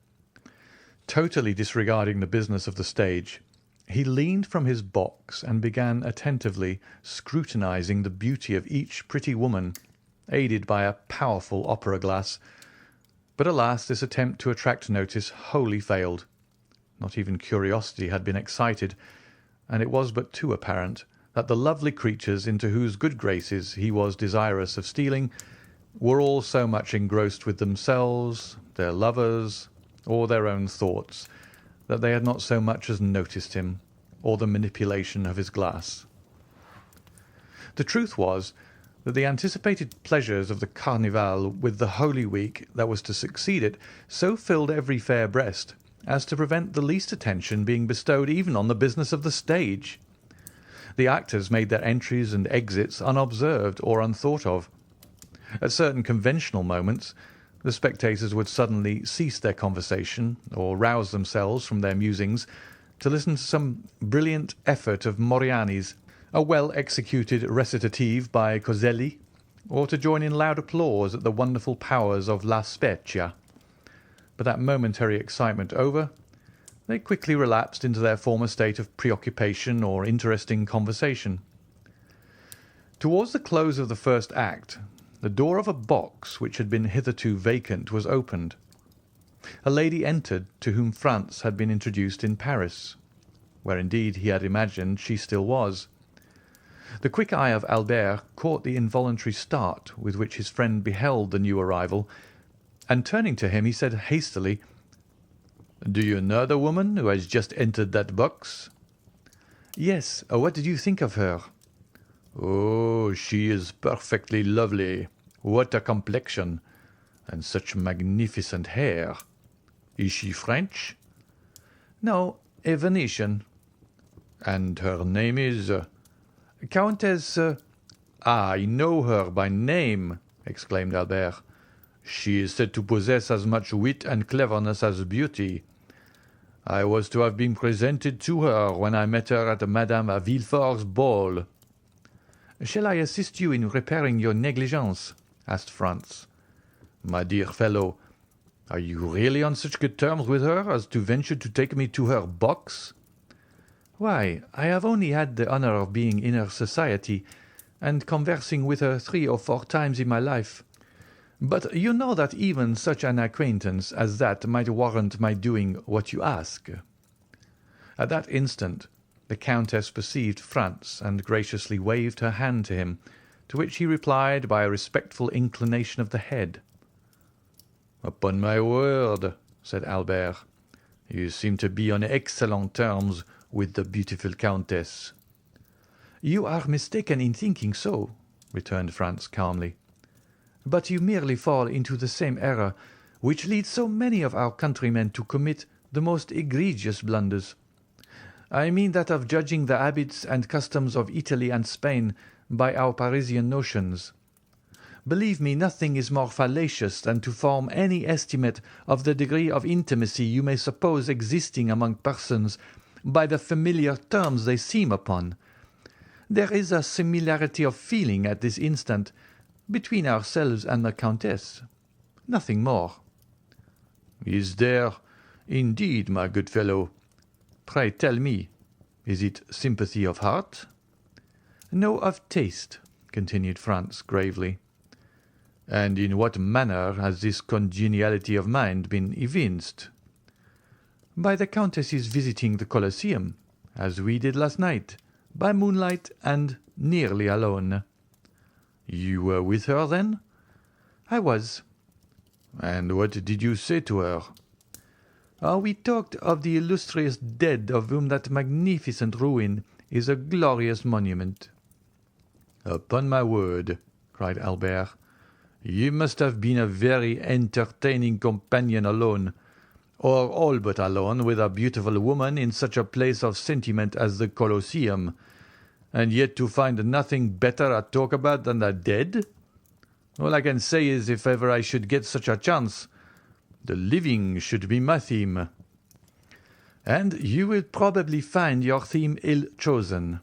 Totally disregarding the business of the stage, he leaned from his box and began attentively scrutinizing the beauty of each pretty woman, aided by a powerful opera-glass. But alas, this attempt to attract notice wholly failed. Not even curiosity had been excited, and it was but too apparent that the lovely creatures into whose good graces he was desirous of stealing were all so much engrossed with themselves, their lovers, or their own thoughts, that they had not so much as noticed him, or the manipulation of his glass. The truth was that the anticipated pleasures of the Carnival with the Holy Week that was to succeed it so filled every fair breast as to prevent the least attention being bestowed even on the business of the stage. The actors made their entries and exits unobserved or unthought of. At certain conventional moments, the spectators would suddenly cease their conversation or rouse themselves from their musings to listen to some brilliant effort of Moriani's, a well-executed recitative by Coselli, or to join in loud applause at the wonderful powers of La Spezia. But that momentary excitement over, they quickly relapsed into their former state of preoccupation or interesting conversation. Towards the close of the first act, the door of a box which had been hitherto vacant was opened. A lady entered to whom Franz had been introduced in Paris, where indeed he had imagined she still was. The quick eye of Albert caught the involuntary start with which his friend beheld the new arrival, and turning to him he said hastily, "Do you know the woman who has just entered that box?" "Yes. What did you think of her?" "Oh, she is perfectly lovely. What a complexion! And such magnificent hair. Is she French?" "No, a Venetian." "And her name is—" "Countess—" "I know her by name," exclaimed Albert. "She is said to possess as much wit and cleverness as beauty. I was to have been presented to her when I met her at Madame Villefort's ball." "Shall I assist you in repairing your negligence?" asked Franz. "My dear fellow, are you really on such good terms with her as to venture to take me to her box?" "Why, I have only had the honour of being in her society and conversing with her 3 or 4 times in my life. But you know that even such an acquaintance as that might warrant my doing what you ask." At that instant the Countess perceived Franz and graciously waved her hand to him, to which he replied by a respectful inclination of the head. "Upon my word," said Albert, "you seem to be on excellent terms with the beautiful Countess." "You are mistaken in thinking so," returned Franz calmly. "But you merely fall into the same error which leads so many of our countrymen to commit the most egregious blunders. I mean that of judging the habits and customs of Italy and Spain by our Parisian notions. Believe me, nothing is more fallacious than to form any estimate of the degree of intimacy you may suppose existing among persons by the familiar terms they seem upon. There is a similarity of feeling at this instant between ourselves and the Countess. Nothing more. Is there, indeed, my good fellow? Pray tell me, is it sympathy of heart? No, of taste, continued Franz gravely. And in what manner has this congeniality of mind been evinced? By the Countess's visiting the Colosseum, as we did last night, by moonlight and nearly alone. You were with her, then? I was. And what did you say to her? We talked of the illustrious dead of whom that magnificent ruin is a glorious monument. Upon my word, cried Albert, you must have been a very entertaining companion alone, or all but alone with a beautiful woman in such a place of sentiment as the Colosseum, and yet to find nothing better to talk about than the dead? All I can say is, if ever I should get such a chance, the living should be my theme. And you will probably find your theme ill-chosen.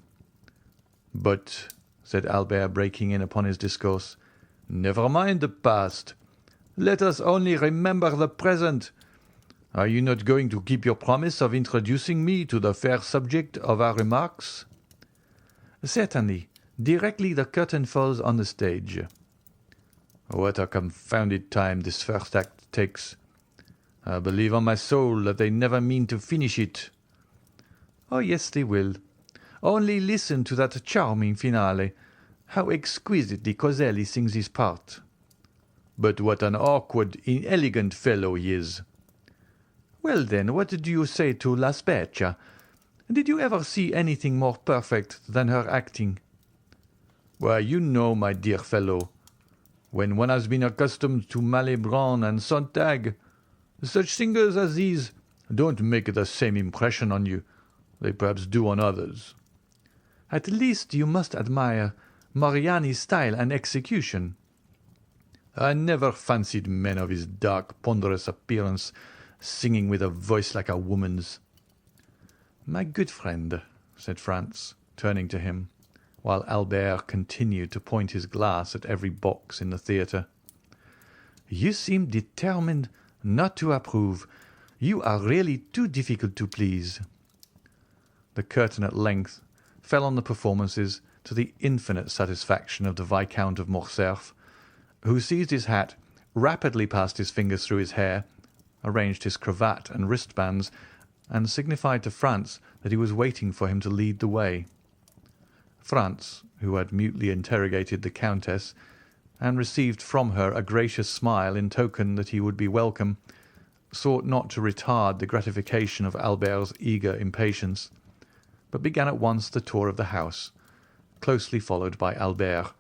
But, said Albert, breaking in upon his discourse, never mind the past. Let us only remember the present. Are you not going to keep your promise of introducing me to the fair subject of our remarks? Certainly, directly the curtain falls on the stage. What a confounded time this first act takes. I believe on my soul that they never mean to finish it. Oh, yes, they will. Only listen to that charming finale. How exquisitely Coselli sings his part. But what an awkward, inelegant fellow he is. Well, then, what do you say to La Spezia? Did you ever see anything more perfect than her acting? Why, you know, my dear fellow, when one has been accustomed to Malibran and Sontag, such singers as these don't make the same impression on you. They perhaps do on others. At least you must admire Mariani's style and execution. I never fancied men of his dark, ponderous appearance singing with a voice like a woman's. My good friend, said Franz, turning to him, while Albert continued to point his glass at every box in the theatre, you seem determined not to approve. You are really too difficult to please. The curtain at length fell on the performances to the infinite satisfaction of the Viscount of Morcerf, who seized his hat, rapidly passed his fingers through his hair, arranged his cravat and wristbands, and signified to Franz that he was waiting for him to lead the way. Franz, who had mutely interrogated the Countess, and received from her a gracious smile in token that he would be welcome, sought not to retard the gratification of Albert's eager impatience, but began at once the tour of the house, closely followed by Albert,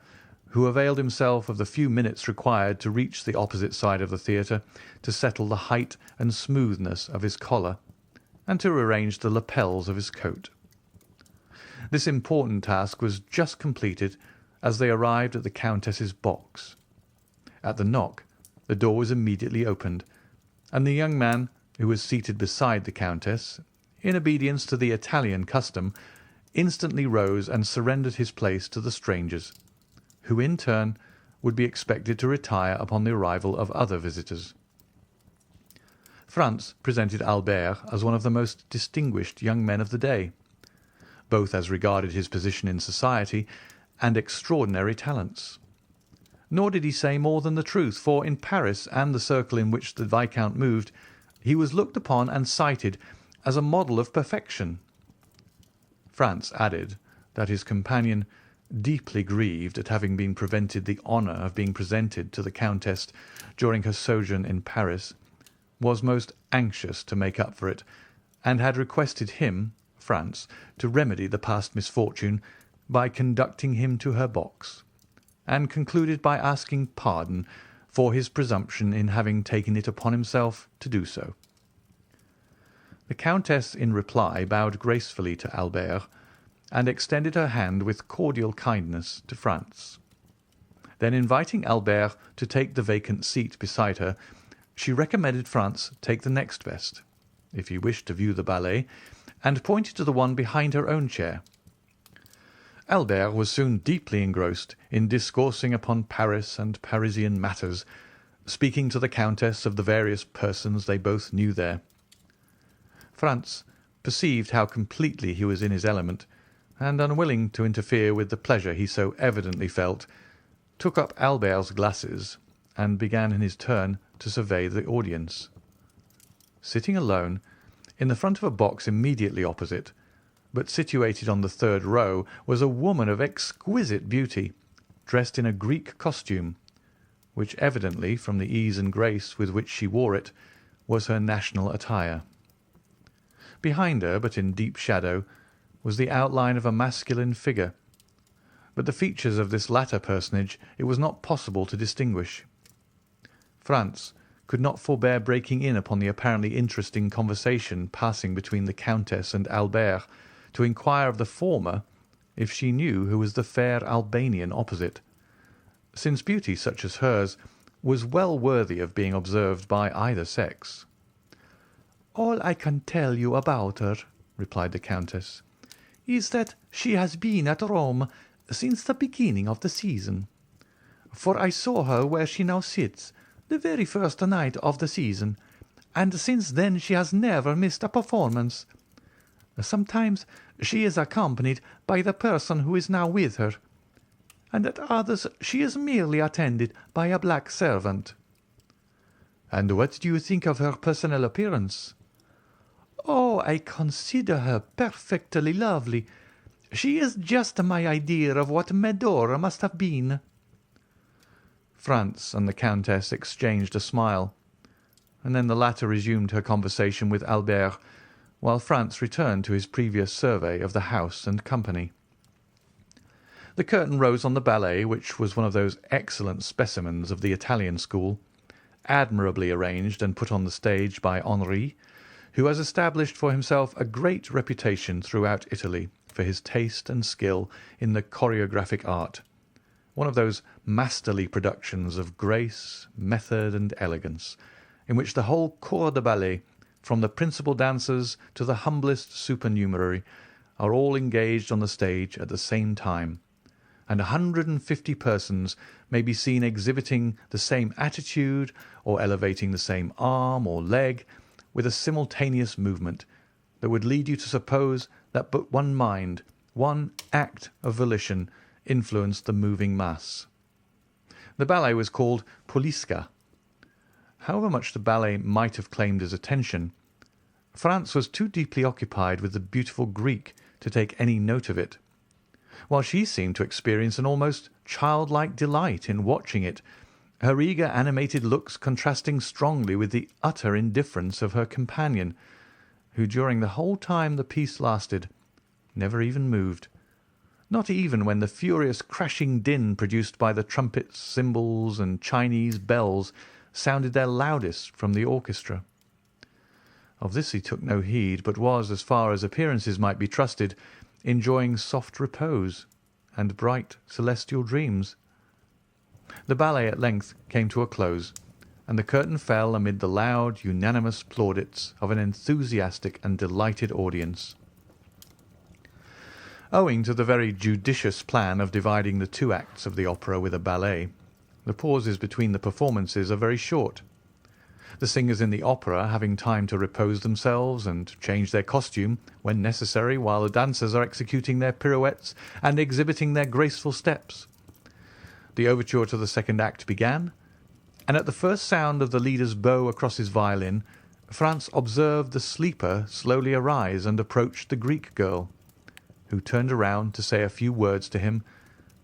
who availed himself of the few minutes required to reach the opposite side of the theatre, to settle the height and smoothness of his collar, and to arrange the lapels of his coat. This important task was just completed as they arrived at the Countess's box. At the knock, the door was immediately opened, and the young man, who was seated beside the Countess, in obedience to the Italian custom, instantly rose and surrendered his place to the strangers, who in turn would be expected to retire upon the arrival of other visitors. Franz presented Albert as one of the most distinguished young men of the day, both as regarded his position in society and extraordinary talents. Nor did he say more than the truth, for in Paris and the circle in which the Viscount moved, he was looked upon and cited as a model of perfection. Franz added that his companion, deeply grieved at having been prevented the honour of being presented to the Countess during her sojourn in Paris, was most anxious to make up for it, and had requested him, Franz, to remedy the past misfortune by conducting him to her box, and concluded by asking pardon for his presumption in having taken it upon himself to do so. The Countess in reply bowed gracefully to Albert, and extended her hand with cordial kindness to Franz. Then, inviting Albert to take the vacant seat beside her, she recommended Franz take the next best, if he wished to view the ballet, and pointed to the one behind her own chair. Albert was soon deeply engrossed in discoursing upon Paris and Parisian matters, speaking to the Countess of the various persons they both knew there. Franz perceived how completely he was in his element, and, unwilling to interfere with the pleasure he so evidently felt, took up Albert's glasses and began in his turn to survey the audience. Sitting alone, in the front of a box immediately opposite, but situated on the third row, was a woman of exquisite beauty, dressed in a Greek costume, which evidently, from the ease and grace with which she wore it, was her national attire. Behind her, but in deep shadow, was the outline of a masculine figure, but the features of this latter personage it was not possible to distinguish. Franz could not forbear breaking in upon the apparently interesting conversation passing between the Countess and Albert, to inquire of the former if she knew who was the fair Albanian opposite, since beauty such as hers was well worthy of being observed by either sex. "All I can tell you about her," replied the Countess, "is that she has been at Rome since the beginning of the season, for I saw her where she now sits the very first night of the season, and since then she has never missed a performance. Sometimes she is accompanied by the person who is now with her, and at others she is merely attended by a black servant." "And what do you think of her personal appearance?" "Oh, I consider her perfectly lovely. She is just my idea of what Medora must have been." Franz and the Countess exchanged a smile, and then the latter resumed her conversation with Albert, while Franz returned to his previous survey of the house and company. The curtain rose on the ballet, which was one of those excellent specimens of the Italian school, admirably arranged and put on the stage by Henri, who has established for himself a great reputation throughout Italy for his taste and skill in the choreographic art, one of those masterly productions of grace, method, and elegance, in which the whole corps de ballet, from the principal dancers to the humblest supernumerary, are all engaged on the stage at the same time, and 150 persons may be seen exhibiting the same attitude or elevating the same arm or leg with a simultaneous movement that would lead you to suppose that but one mind, one act of volition, influenced the moving mass. The ballet was called Poliska. However much the ballet might have claimed his attention, Franz was too deeply occupied with the beautiful Greek to take any note of it, while she seemed to experience an almost childlike delight in watching it, her eager animated looks contrasting strongly with the utter indifference of her companion, who during the whole time the piece lasted never even moved, not even when the furious crashing din produced by the trumpets, cymbals, and Chinese bells sounded their loudest from the orchestra. Of this he took no heed, but was, as far as appearances might be trusted, enjoying soft repose and bright celestial dreams. The ballet at length came to a close, and the curtain fell amid the loud, unanimous plaudits of an enthusiastic and delighted audience. Owing to the very judicious plan of dividing the two acts of the opera with a ballet, the pauses between the performances are very short, the singers in the opera having time to repose themselves and change their costume when necessary, while the dancers are executing their pirouettes and exhibiting their graceful steps. The overture to the second act began, and at the first sound of the leader's bow across his violin, Franz observed the sleeper slowly arise and approach the Greek girl, who turned around to say a few words to him,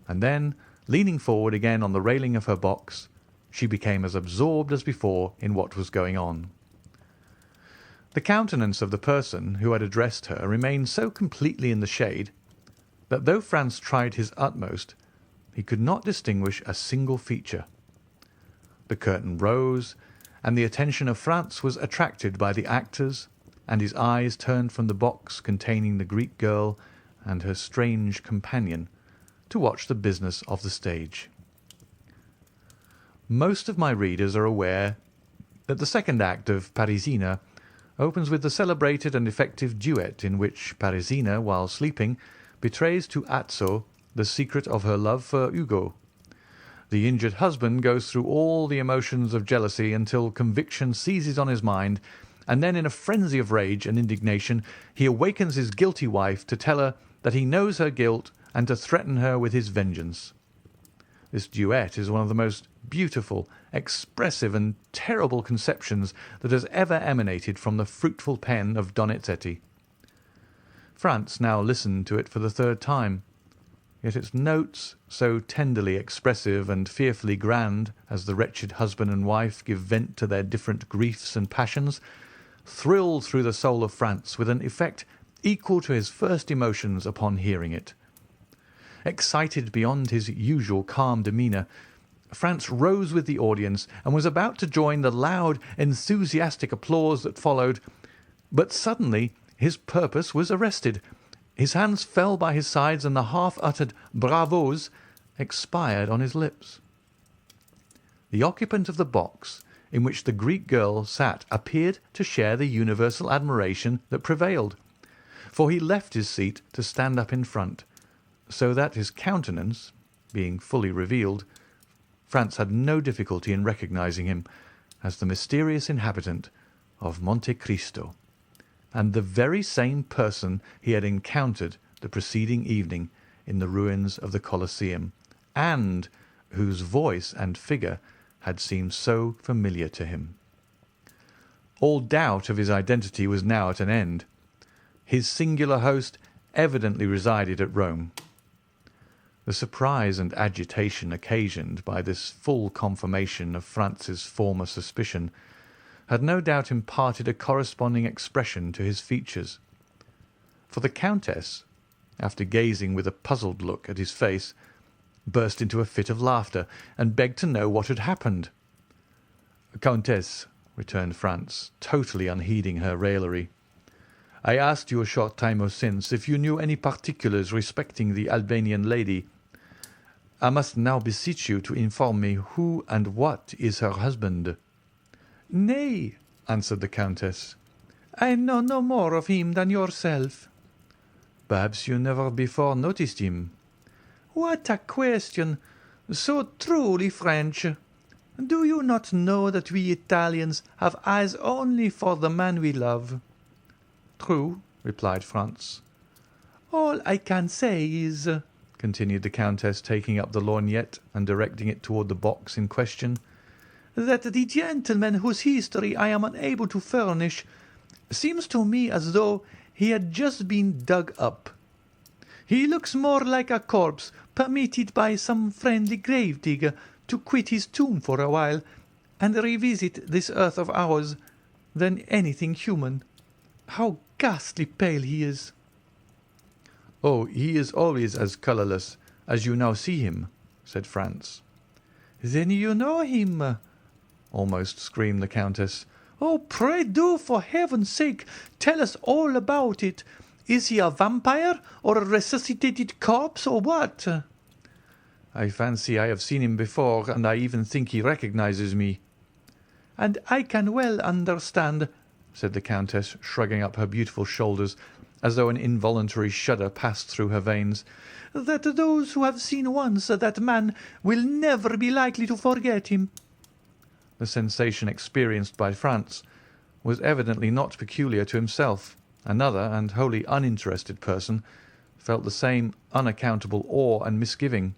and then, leaning forward again on the railing of her box, she became as absorbed as before in what was going on. The countenance of the person who had addressed her remained so completely in the shade that though Franz tried his utmost, he could not distinguish a single feature. The curtain rose, and the attention of Franz was attracted by the actors, and his eyes turned from the box containing the Greek girl and her strange companion to watch the business of the stage. Most of my readers are aware that the second act of Parisina opens with the celebrated and effective duet in which Parisina, while sleeping, betrays to Azzo the secret of her love for Hugo. The injured husband goes through all the emotions of jealousy until conviction seizes on his mind, and then in a frenzy of rage and indignation he awakens his guilty wife to tell her that he knows her guilt and to threaten her with his vengeance. This duet is one of the most beautiful, expressive, and terrible conceptions that has ever emanated from the fruitful pen of Donizetti. Franz now listened to it for the third time, yet its notes, so tenderly expressive and fearfully grand as the wretched husband and wife give vent to their different griefs and passions, thrilled through the soul of Franz with an effect equal to his first emotions upon hearing it. Excited beyond his usual calm demeanour, Franz rose with the audience and was about to join the loud, enthusiastic applause that followed, but suddenly his purpose was arrested. His hands fell by his sides, and the half-uttered bravos expired on his lips. The occupant of the box in which the Greek girl sat appeared to share the universal admiration that prevailed, for he left his seat to stand up in front, so that his countenance being fully revealed, Franz had no difficulty in recognizing him as the mysterious inhabitant of Monte Cristo, and the very same person he had encountered the preceding evening in the ruins of the Colosseum, and whose voice and figure had seemed so familiar to him. All doubt of his identity was now at an end. His singular host evidently resided at Rome. The surprise and agitation occasioned by this full confirmation of Franz's former suspicion had no doubt imparted a corresponding expression to his features, for the Countess, after gazing with a puzzled look at his face, burst into a fit of laughter and begged to know what had happened. "Countess," returned Franz, totally unheeding her raillery, "I asked you a short time since if you knew any particulars respecting the Albanian lady. I must now beseech you to inform me who and what is her husband." "Nay," answered the Countess, "I know no more of him than yourself." "Perhaps you never before noticed him." "What a question! So truly French. Do you not know that we Italians have eyes only for the man we love?" "True," replied Franz. "All I can say is," continued the Countess, taking up the lorgnette and directing it toward the box in question, "that the gentleman whose history I am unable to furnish seems to me as though he had just been dug up. He looks more like a corpse permitted by some friendly grave-digger to quit his tomb for a while and revisit this earth of ours than anything human. How ghastly pale he is!" "Oh, he is always as colourless as you now see him," said Franz. "Then you know him?" almost screamed the Countess. "Oh, pray do, for heaven's sake, tell us all about it. Is he a vampire, or a resuscitated corpse, or what?" "I fancy I have seen him before, and I even think he recognizes me." "And I can well understand," said the Countess, shrugging up her beautiful shoulders, as though an involuntary shudder passed through her veins, "that those who have seen once that man will never be likely to forget him." The sensation experienced by Franz was evidently not peculiar to himself. Another, and wholly uninterested person, felt the same unaccountable awe and misgiving.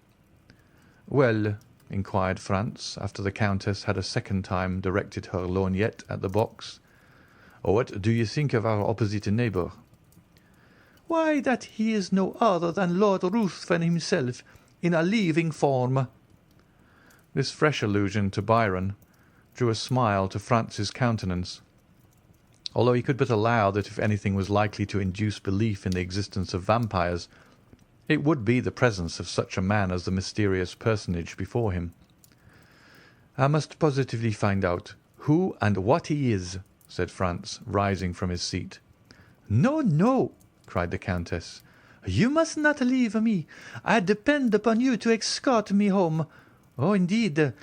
"Well," inquired Franz, after the Countess had a second time directed her lorgnette at the box, "what do you think of our opposite neighbour?" "Why, that he is no other than Lord Ruthven himself, in a living form." This fresh allusion to Byron drew a smile to Franz's countenance, although he could but allow that if anything was likely to induce belief in the existence of vampires, it would be the presence of such a man as the mysterious personage before him. "I must positively find out who and what he is," said Franz, rising from his seat. "No, no," cried the Countess. You must not leave me. I depend upon you to escort me home. Oh, indeed,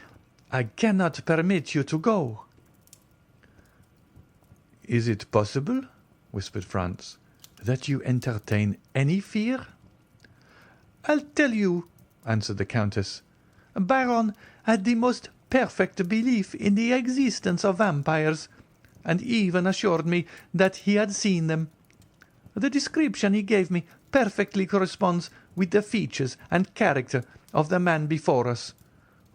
I cannot permit you to go." "Is it possible," whispered Franz, "that you entertain any fear?" "I'll tell you," answered the Countess. "Baron had the most perfect belief in the existence of vampires, and even assured me that he had seen them. The description he gave me perfectly corresponds with the features and character of the man before us.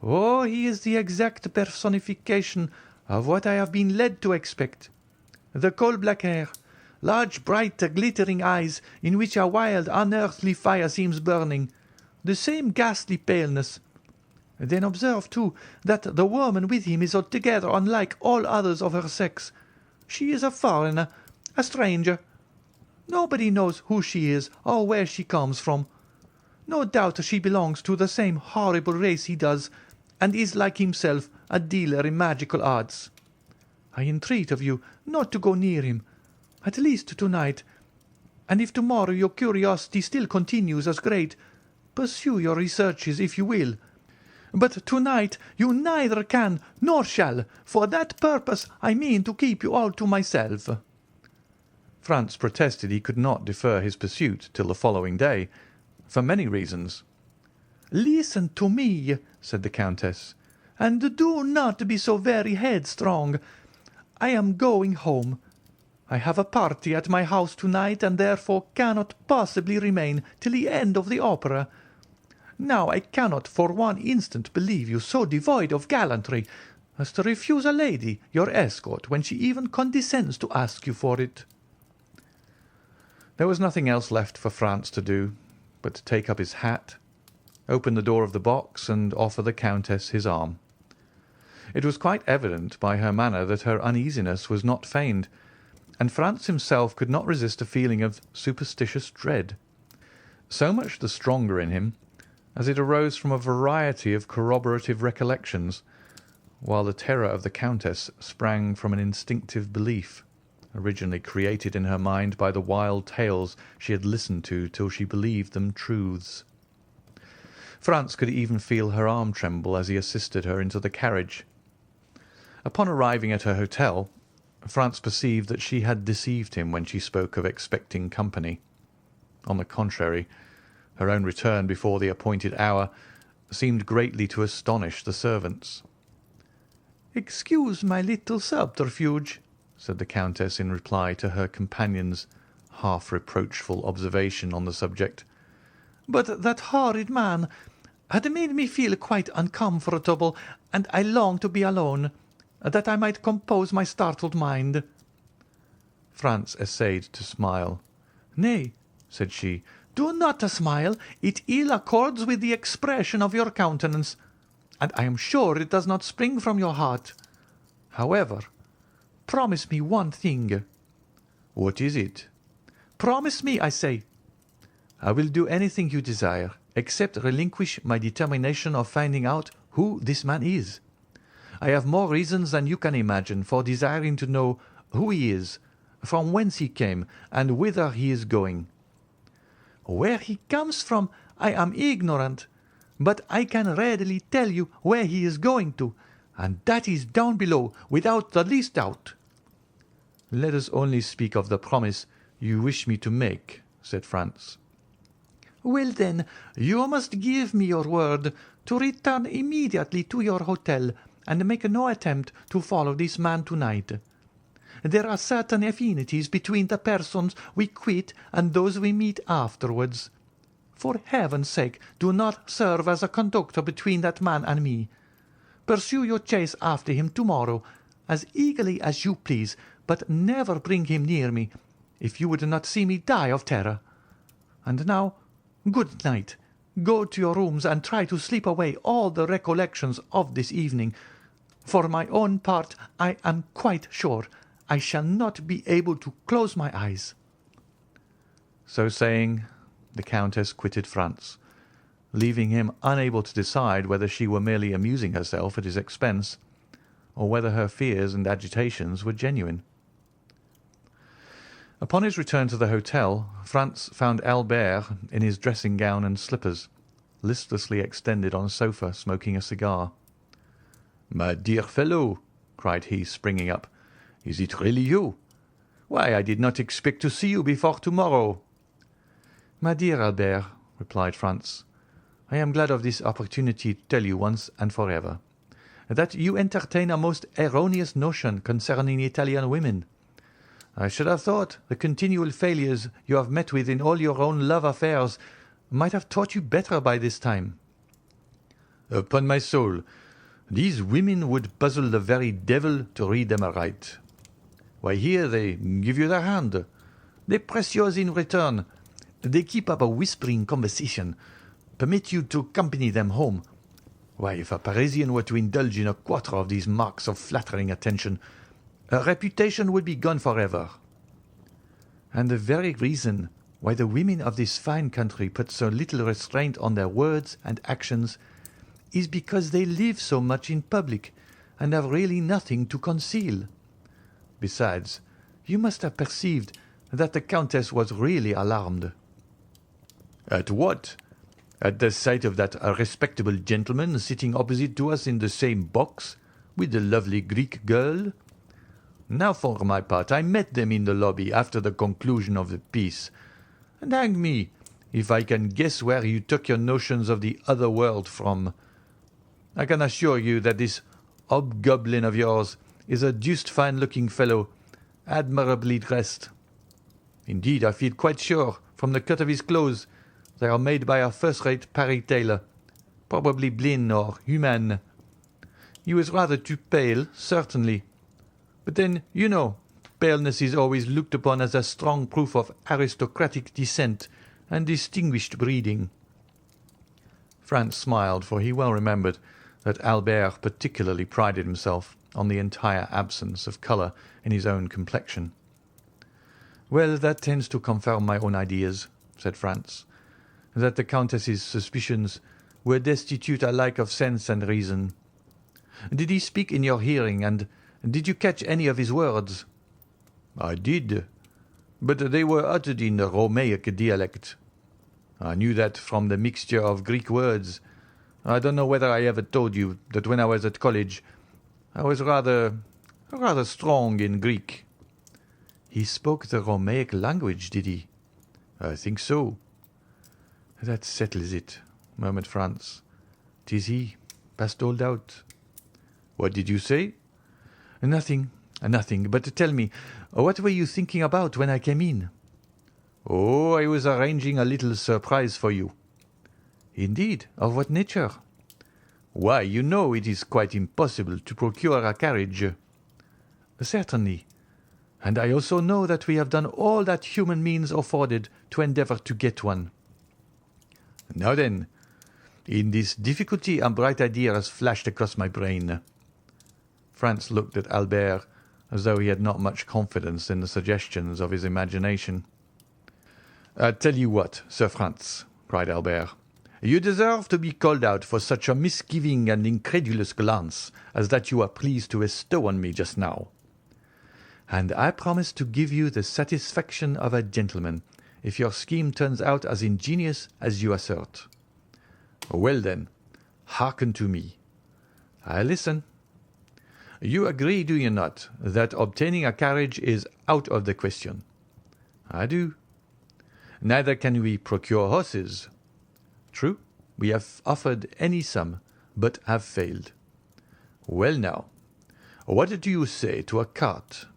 Oh, he is the exact personification of what I have been led to expect. The coal-black hair, large, bright, glittering eyes in which a wild, unearthly fire seems burning, the same ghastly paleness. Then observe, too, that the woman with him is altogether unlike all others of her sex. She is a foreigner, a stranger. Nobody knows who she is or where she comes from. No doubt she belongs to the same horrible race he does, and is like himself a dealer in magical arts. I entreat of you not to go near him, at least tonight, and if tomorrow your curiosity still continues as great, pursue your researches if you will. But tonight you neither can nor shall. For that purpose I mean to keep you all to myself." Franz protested he could not defer his pursuit till the following day, for many reasons. "Listen to me," said the Countess, "and do not be so very headstrong. I am going home. I have a party at my house tonight, and therefore cannot possibly remain till the end of the opera. Now I cannot for one instant believe you so devoid of gallantry as to refuse a lady your escort when she even condescends to ask you for it." There was nothing else left for Franz to do but to take up his hat, open the door of the box, and offer the Countess his arm. It was quite evident by her manner that her uneasiness was not feigned, and Franz himself could not resist a feeling of superstitious dread, so much the stronger in him as it arose from a variety of corroborative recollections, while the terror of the Countess sprang from an instinctive belief, originally created in her mind by the wild tales she had listened to till she believed them truths. Franz could even feel her arm tremble as he assisted her into the carriage. Upon arriving at her hotel, Franz perceived that she had deceived him when she spoke of expecting company. On the contrary, her own return before the appointed hour seemed greatly to astonish the servants. "Excuse my little subterfuge," said the Countess in reply to her companion's half-reproachful observation on the subject, "but that horrid man had made me feel quite uncomfortable, and I longed to be alone, that I might compose my startled mind." Franz essayed to smile. "Nay," said she, "do not smile. It ill accords with the expression of your countenance, and I am sure it does not spring from your heart. However, promise me one thing." "What is it?" "Promise me, I say." "I will do anything you desire, except relinquish my determination of finding out who this man is. I have more reasons than you can imagine for desiring to know who he is, from whence he came, and whither he is going." "Where he comes from I am ignorant, but I can readily tell you where he is going to, and that is down below, without the least doubt." "Let us only speak of the promise you wish me to make," said Franz. "Well, then, you must give me your word to return immediately to your hotel, and make no attempt to follow this man tonight. There are certain affinities between the persons we quit and those we meet afterwards. For heaven's sake, do not serve as a conductor between that man and me. Pursue your chase after him tomorrow, as eagerly as you please, but never bring him near me, if you would not see me die of terror. And now, good night. Go to your rooms and try to sleep away all the recollections of this evening. For my own part, I am quite sure I shall not be able to close my eyes." So saying, the Countess quitted Franz, leaving him unable to decide whether she were merely amusing herself at his expense, or whether her fears and agitations were genuine. Upon his return to the hotel, Franz found Albert in his dressing gown and slippers, listlessly extended on a sofa, smoking a cigar. "My dear fellow," cried he, springing up, "is it really you? Why, I did not expect to see you before tomorrow." "My dear Albert," replied Franz, "I am glad of this opportunity to tell you once and forever that you entertain a most erroneous notion concerning Italian women. I should have thought the continual failures you have met with in all your own love affairs might have taught you better by this time." "Upon my soul, these women would puzzle the very devil to read them aright. Why, here they give you their hand, they press yours in return, they keep up a whispering conversation, permit you to accompany them home. Why, if a Parisian were to indulge in a quarter of these marks of flattering attention, her reputation would be gone forever." "And the very reason why the women of this fine country put so little restraint on their words and actions is because they live so much in public and have really nothing to conceal. Besides, you must have perceived that the Countess was really alarmed." "At what? At the sight of that respectable gentleman sitting opposite to us in the same box with the lovely Greek girl? Now, for my part, I met them in the lobby after the conclusion of the piece, and hang me if I can guess where you took your notions of the other world from. I can assure you that this hobgoblin of yours is a deuced fine-looking fellow, admirably dressed. Indeed, I feel quite sure, from the cut of his clothes, they are made by a first-rate Paris tailor, probably Blin or Humann. He was rather too pale, certainly. But then, you know, paleness is always looked upon as a strong proof of aristocratic descent and distinguished breeding." Franz smiled, for he well remembered that Albert particularly prided himself on the entire absence of colour in his own complexion. "Well, that tends to confirm my own ideas," said Franz, "that the Countess's suspicions were destitute alike of sense and reason. Did he speak in your hearing, and did you catch any of his words?" "I did, but they were uttered in the Romaic dialect. I knew that from the mixture of Greek words. I don't know whether I ever told you that when I was at college I was rather strong in Greek." "He spoke the Romaic language, did he?" "I think so." "That settles it," murmured Franz. "'Tis he, past all doubt." "What did you say?" "Nothing, nothing. But tell me, what were you thinking about when I came in?" "Oh, I was arranging a little surprise for you." "Indeed? Of what nature?" "Why, you know it is quite impossible to procure a carriage." "Certainly. And I also know that we have done all that human means afforded to endeavour to get one." "Now then, in this difficulty a bright idea has flashed across my brain." Franz looked at Albert as though he had not much confidence in the suggestions of his imagination. "I tell you what, Sir Franz," cried Albert, "you deserve to be called out for such a misgiving and incredulous glance as that you are pleased to bestow on me just now." "And I promise to give you the satisfaction of a gentleman if your scheme turns out as ingenious as you assert." "Well, then, hearken to me." "I listen." "You agree, do you not, that obtaining a carriage is out of the question?" "I do." "Neither can we procure horses." "True. We have offered any sum, but have failed." "Well, now, what do you say to a cart?"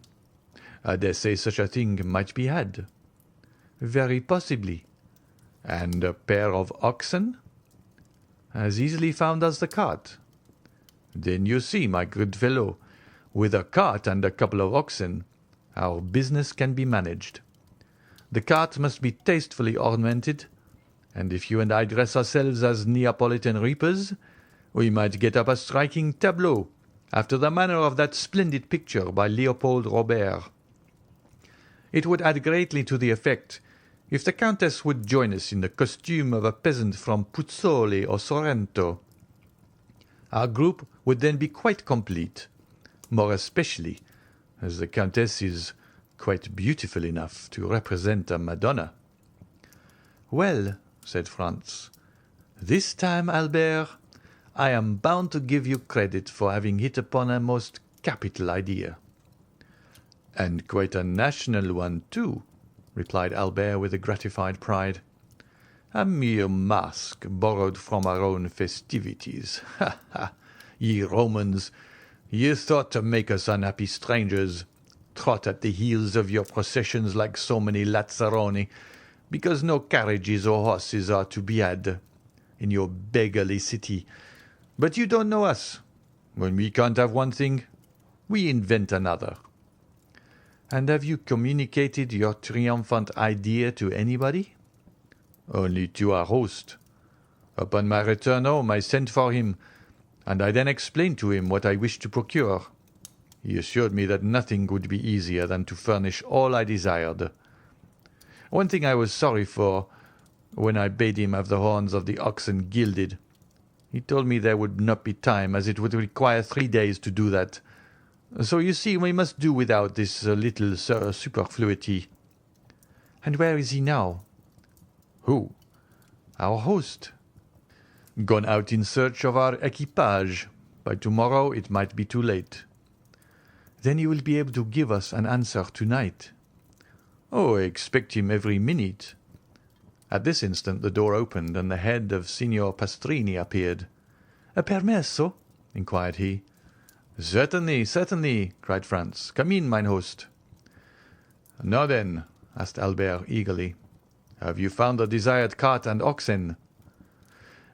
"I dare say such a thing might be had." "Very possibly." "And a pair of oxen?" "As easily found as the cart." "Then you see, my good fellow, with a cart and a couple of oxen, our business can be managed. The cart must be tastefully ornamented, and if you and I dress ourselves as Neapolitan reapers, we might get up a striking tableau, after the manner of that splendid picture by Leopold Robert. It would add greatly to the effect if the Countess would join us in the costume of a peasant from Puzzoli or Sorrento. Our group would then be quite complete, more especially as the Countess is quite beautiful enough to represent a Madonna." "Well," said Franz, "this time, Albert, I am bound to give you credit for having hit upon a most capital idea." "And quite a national one, too," replied Albert with a gratified pride. "A mere mask borrowed from our own festivities. Ha, ha! Ye Romans, ye thought to make us unhappy strangers, trot at the heels of your processions like so many lazzaroni, because no carriages or horses are to be had in your beggarly city. But you don't know us. When we can't have one thing, we invent another." "And have you communicated your triumphant idea to anybody?" "Only to our host. Upon my return home I sent for him, and I then explained to him what I wished to procure. He assured me that nothing would be easier than to furnish all I desired. One thing I was sorry for when I bade him have the horns of the oxen gilded. He told me there would not be time, as it would require 3 days to do that. So you see we must do without this little superfluity." "And where is he now?" "Who?" "Our host." "Gone out in search of our equipage. By tomorrow it might be too late." "Then you will be able to give us an answer tonight." "Oh, I expect him every minute." At this instant the door opened, and the head of Signor Pastrini appeared. "Permesso?" inquired he. "Certainly, certainly," cried Franz. "Come in, mine host." "Now then," asked Albert eagerly, "have you found the desired cart and oxen?"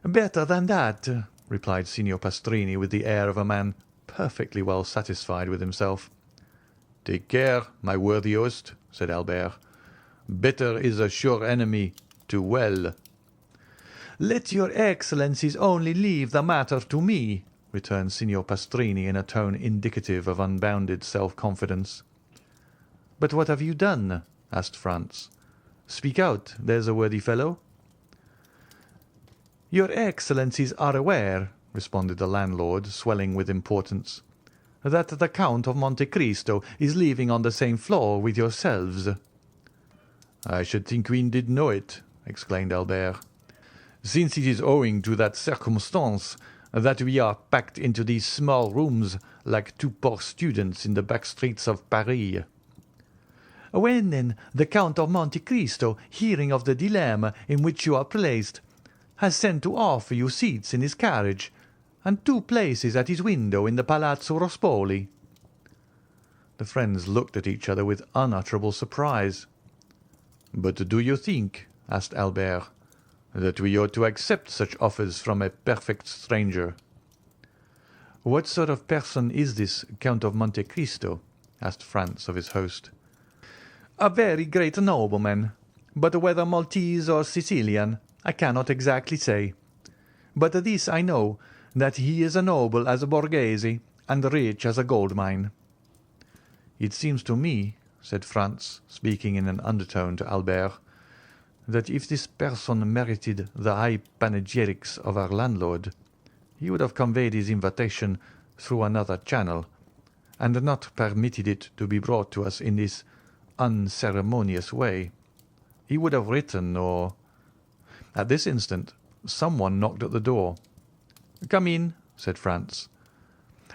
"Better than that," replied Signor Pastrini with the air of a man perfectly well satisfied with himself. "Take care, my worthy host," said Albert. "Better is a sure enemy to well." "Let your Excellencies only leave the matter to me," returned Signor Pastrini in a tone indicative of unbounded self-confidence. "But what have you done?" asked Franz. "Speak out, there's a worthy fellow." "Your Excellencies are aware," responded the landlord, swelling with importance, "that the Count of Monte Cristo is living on the same floor with yourselves." "I should think we did know it," exclaimed Albert, "since it is owing to that circumstance that we are packed into these small rooms like two poor students in the back streets of Paris." "When, then, the Count of Monte Cristo, hearing of the dilemma in which you are placed, has sent to offer you seats in his carriage and 2 places at his window in the Palazzo Rospoli." The friends looked at each other with unutterable surprise. "But do you think," asked Albert, "that we ought to accept such offers from a perfect stranger?" "What sort of person is this Count of Monte Cristo?" asked Franz of his host. "A very great nobleman, but whether Maltese or Sicilian, I cannot exactly say. But this I know, that he is a noble as a Borghese and rich as a gold mine." "It seems to me," said Franz, speaking in an undertone to Albert, "that if this person merited the high panegyrics of our landlord, he would have conveyed his invitation through another channel, and not permitted it to be brought to us in this unceremonious way. He would have written or—" At this instant someone knocked at the door. "Come in," said Franz.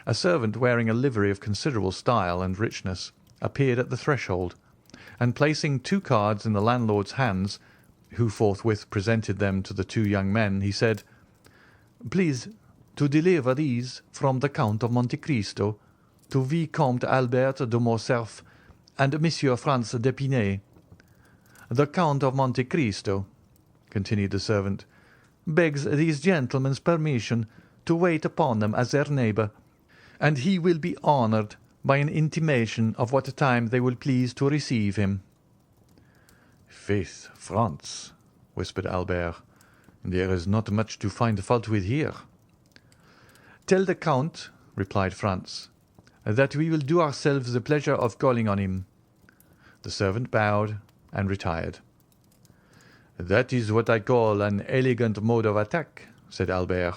A servant wearing a livery of considerable style and richness appeared at the threshold, and placing 2 cards in the landlord's hands, who forthwith presented them to the 2 young men, he said, "Please to deliver these from the Count of Monte Cristo to Vicomte Albert de Morcerf and Monsieur Franz d'Épinay. The Count of Monte Cristo," continued the servant, "begs these gentlemen's permission to wait upon them as their neighbour, and he will be honoured by an intimation of what time they will please to receive him." "Faith, Franz," whispered Albert, "there is not much to find fault with here." "Tell the Count," replied Franz, "that we will do ourselves the pleasure of calling on him." The servant bowed and retired. "That is what I call an elegant mode of attack," said Albert.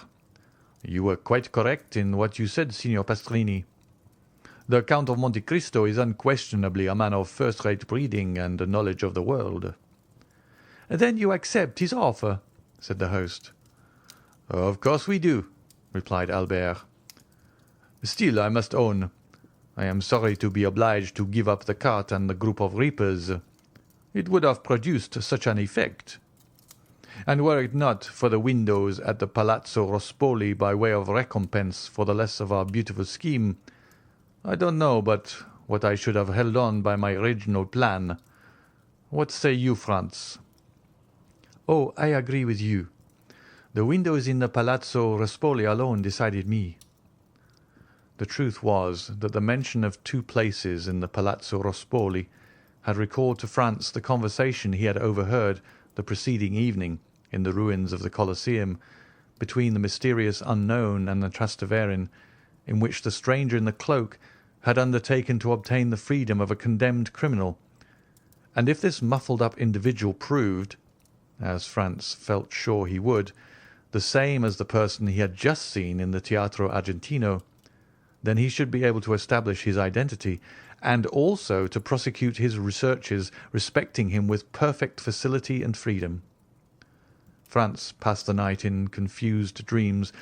"You were quite correct in what you said, Signor Pastrini. The Count of Monte Cristo is unquestionably a man of first-rate breeding and a knowledge of the world." "Then you accept his offer?" said the host. "Of course we do," replied Albert. "Still, I must own, I am sorry to be obliged to give up the cart and the group of reapers. It would have produced such an effect. And were it not for the windows at the Palazzo Rospoli by way of recompense for the loss of our beautiful scheme, I don't know but what I should have held on by my original plan. What say you, Franz?" "Oh, I agree with you. The windows in the Palazzo Rospoli alone decided me." The truth was that the mention of two places in the Palazzo Rospoli had recalled to Franz the conversation he had overheard the preceding evening in the ruins of the Colosseum between the mysterious unknown and the Trasteverin, in which the stranger in the cloak had undertaken to obtain the freedom of a condemned criminal. And if this muffled-up individual proved, as Franz felt sure he would, the same as the person he had just seen in the Teatro Argentino, then he should be able to establish his identity, and also to prosecute his researches respecting him with perfect facility and freedom. Franz passed the night in confused dreams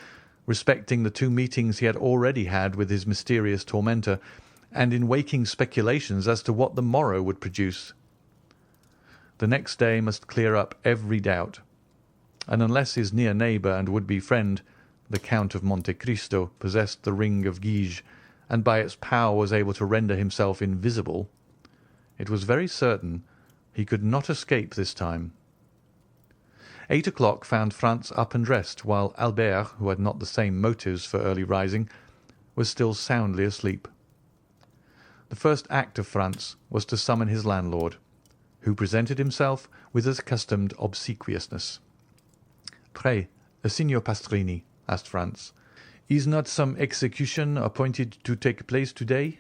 respecting the two meetings he had already had with his mysterious tormentor, and in waking speculations as to what the morrow would produce. The next day must clear up every doubt, and unless his near neighbour and would-be friend, the Count of Monte Cristo, possessed the ring of Guige, and by its power was able to render himself invisible, it was very certain he could not escape this time. 8 o'clock found Franz up and dressed, while Albert, who had not the same motives for early rising, was still soundly asleep. The first act of Franz was to summon his landlord, who presented himself with his accustomed obsequiousness. "Pray, Signor Pastrini," asked Franz, "is not some execution appointed to take place today?"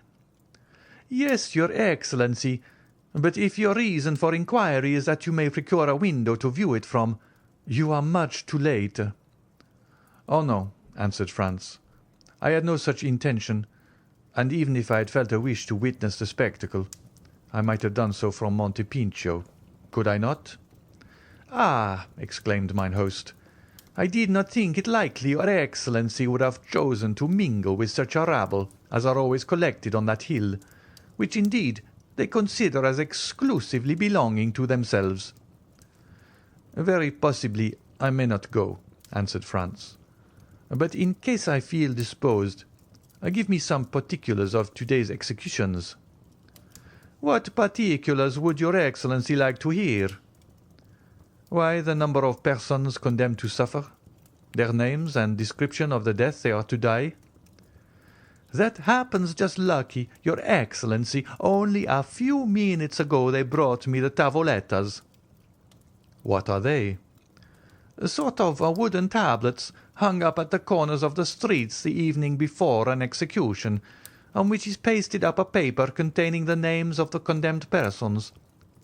"Yes, your Excellency, but if your reason for inquiry is that you may procure a window to view it from, you are much too late." "Oh, no," answered Franz. "I had no such intention, and even if I had felt a wish to witness the spectacle, I might have done so from Monte Pincio. Could I not?" "Ah!" exclaimed mine host. "I did not think it likely your Excellency would have chosen to mingle with such a rabble as are always collected on that hill, which indeed they consider as exclusively belonging to themselves." "Very possibly I may not go," answered Franz. "But in case I feel disposed, give me some particulars of today's executions." "What particulars would your Excellency like to hear?" "Why, the number of persons condemned to suffer, their names and description of the death they are to die." "That happens just lucky, your Excellency. Only a few minutes ago they brought me the tavolettas." "What are they?" "A sort of wooden tablets hung up at the corners of the streets the evening before an execution, on which is pasted up a paper containing the names of the condemned persons,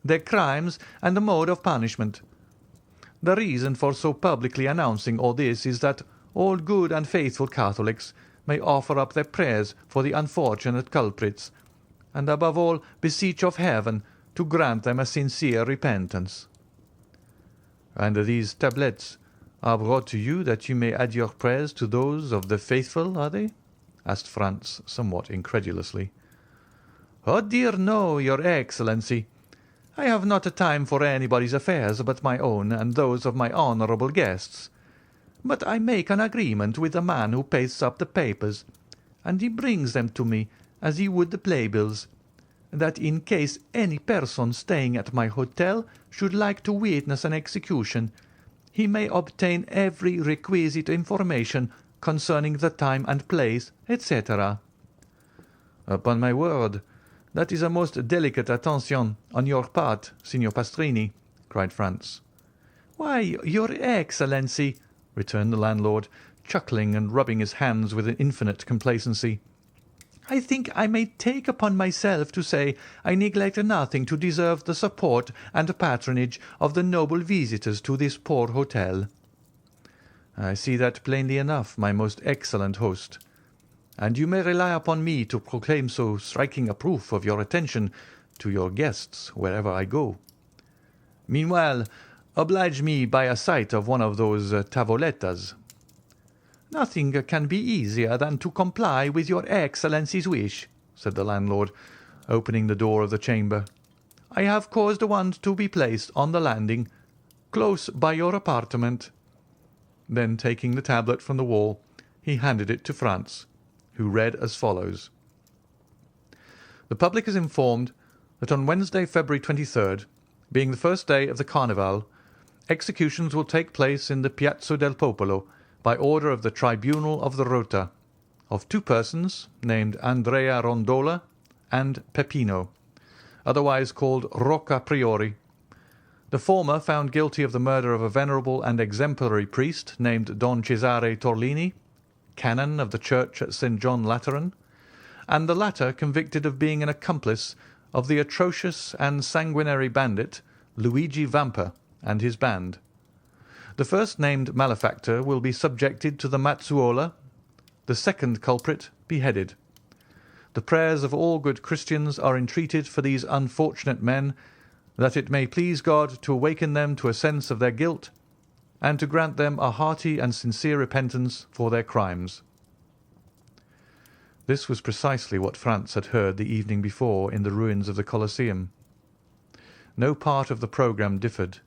their crimes, and the mode of punishment. The reason for so publicly announcing all this is that all good and faithful Catholics may offer up their prayers for the unfortunate culprits, and above all beseech of heaven to grant them a sincere repentance." "And these tablets are brought to you that you may add your prayers to those of the faithful, are they?" asked Franz, somewhat incredulously. "Oh dear no, your Excellency. I have not time for anybody's affairs but my own and those of my honourable guests. But I make an agreement with the man who pastes up the papers, and he brings them to me as he would the playbills, that in case any person staying at my hotel should like to witness an execution, he may obtain every requisite information concerning the time and place, etc." "Upon my word, that is a most delicate attention on your part, Signor Pastrini," cried Franz. "Why, your Excellency," returned the landlord, chuckling and rubbing his hands with infinite complacency, "I think I may take upon myself to say I neglect nothing to deserve the support and patronage of the noble visitors to this poor hotel." "I see that plainly enough, my most excellent host. and you may rely upon me to proclaim so striking a proof of your attention to your guests wherever I go. Meanwhile, oblige me by a sight of one of those tavolettas." "Nothing can be easier than to comply with your Excellency's wish," said the landlord, opening the door of the chamber. "I have caused one to be placed on the landing, close by your apartment." Then, taking the tablet from the wall, he handed it to Franz, who read as follows: "The public is informed that on Wednesday, February 23rd, being the first day of the Carnival, executions will take place in the Piazza del Popolo by order of the Tribunal of the Rota, of two persons named Andrea Rondola and Peppino, otherwise called Rocca Priori. The former found guilty of the murder of a venerable and exemplary priest named Don Cesare Torlini, canon of the church at St. John Lateran, and the latter convicted of being an accomplice of the atrocious and sanguinary bandit Luigi Vampa and his band. The first named malefactor will be subjected to the mazzuola, the second culprit beheaded. The prayers of all good Christians are entreated for these unfortunate men, that it may please God to awaken them to a sense of their guilt, and to grant them a hearty and sincere repentance for their crimes." This was precisely what Franz had heard the evening before in the ruins of the Colosseum. No part of the programme differed.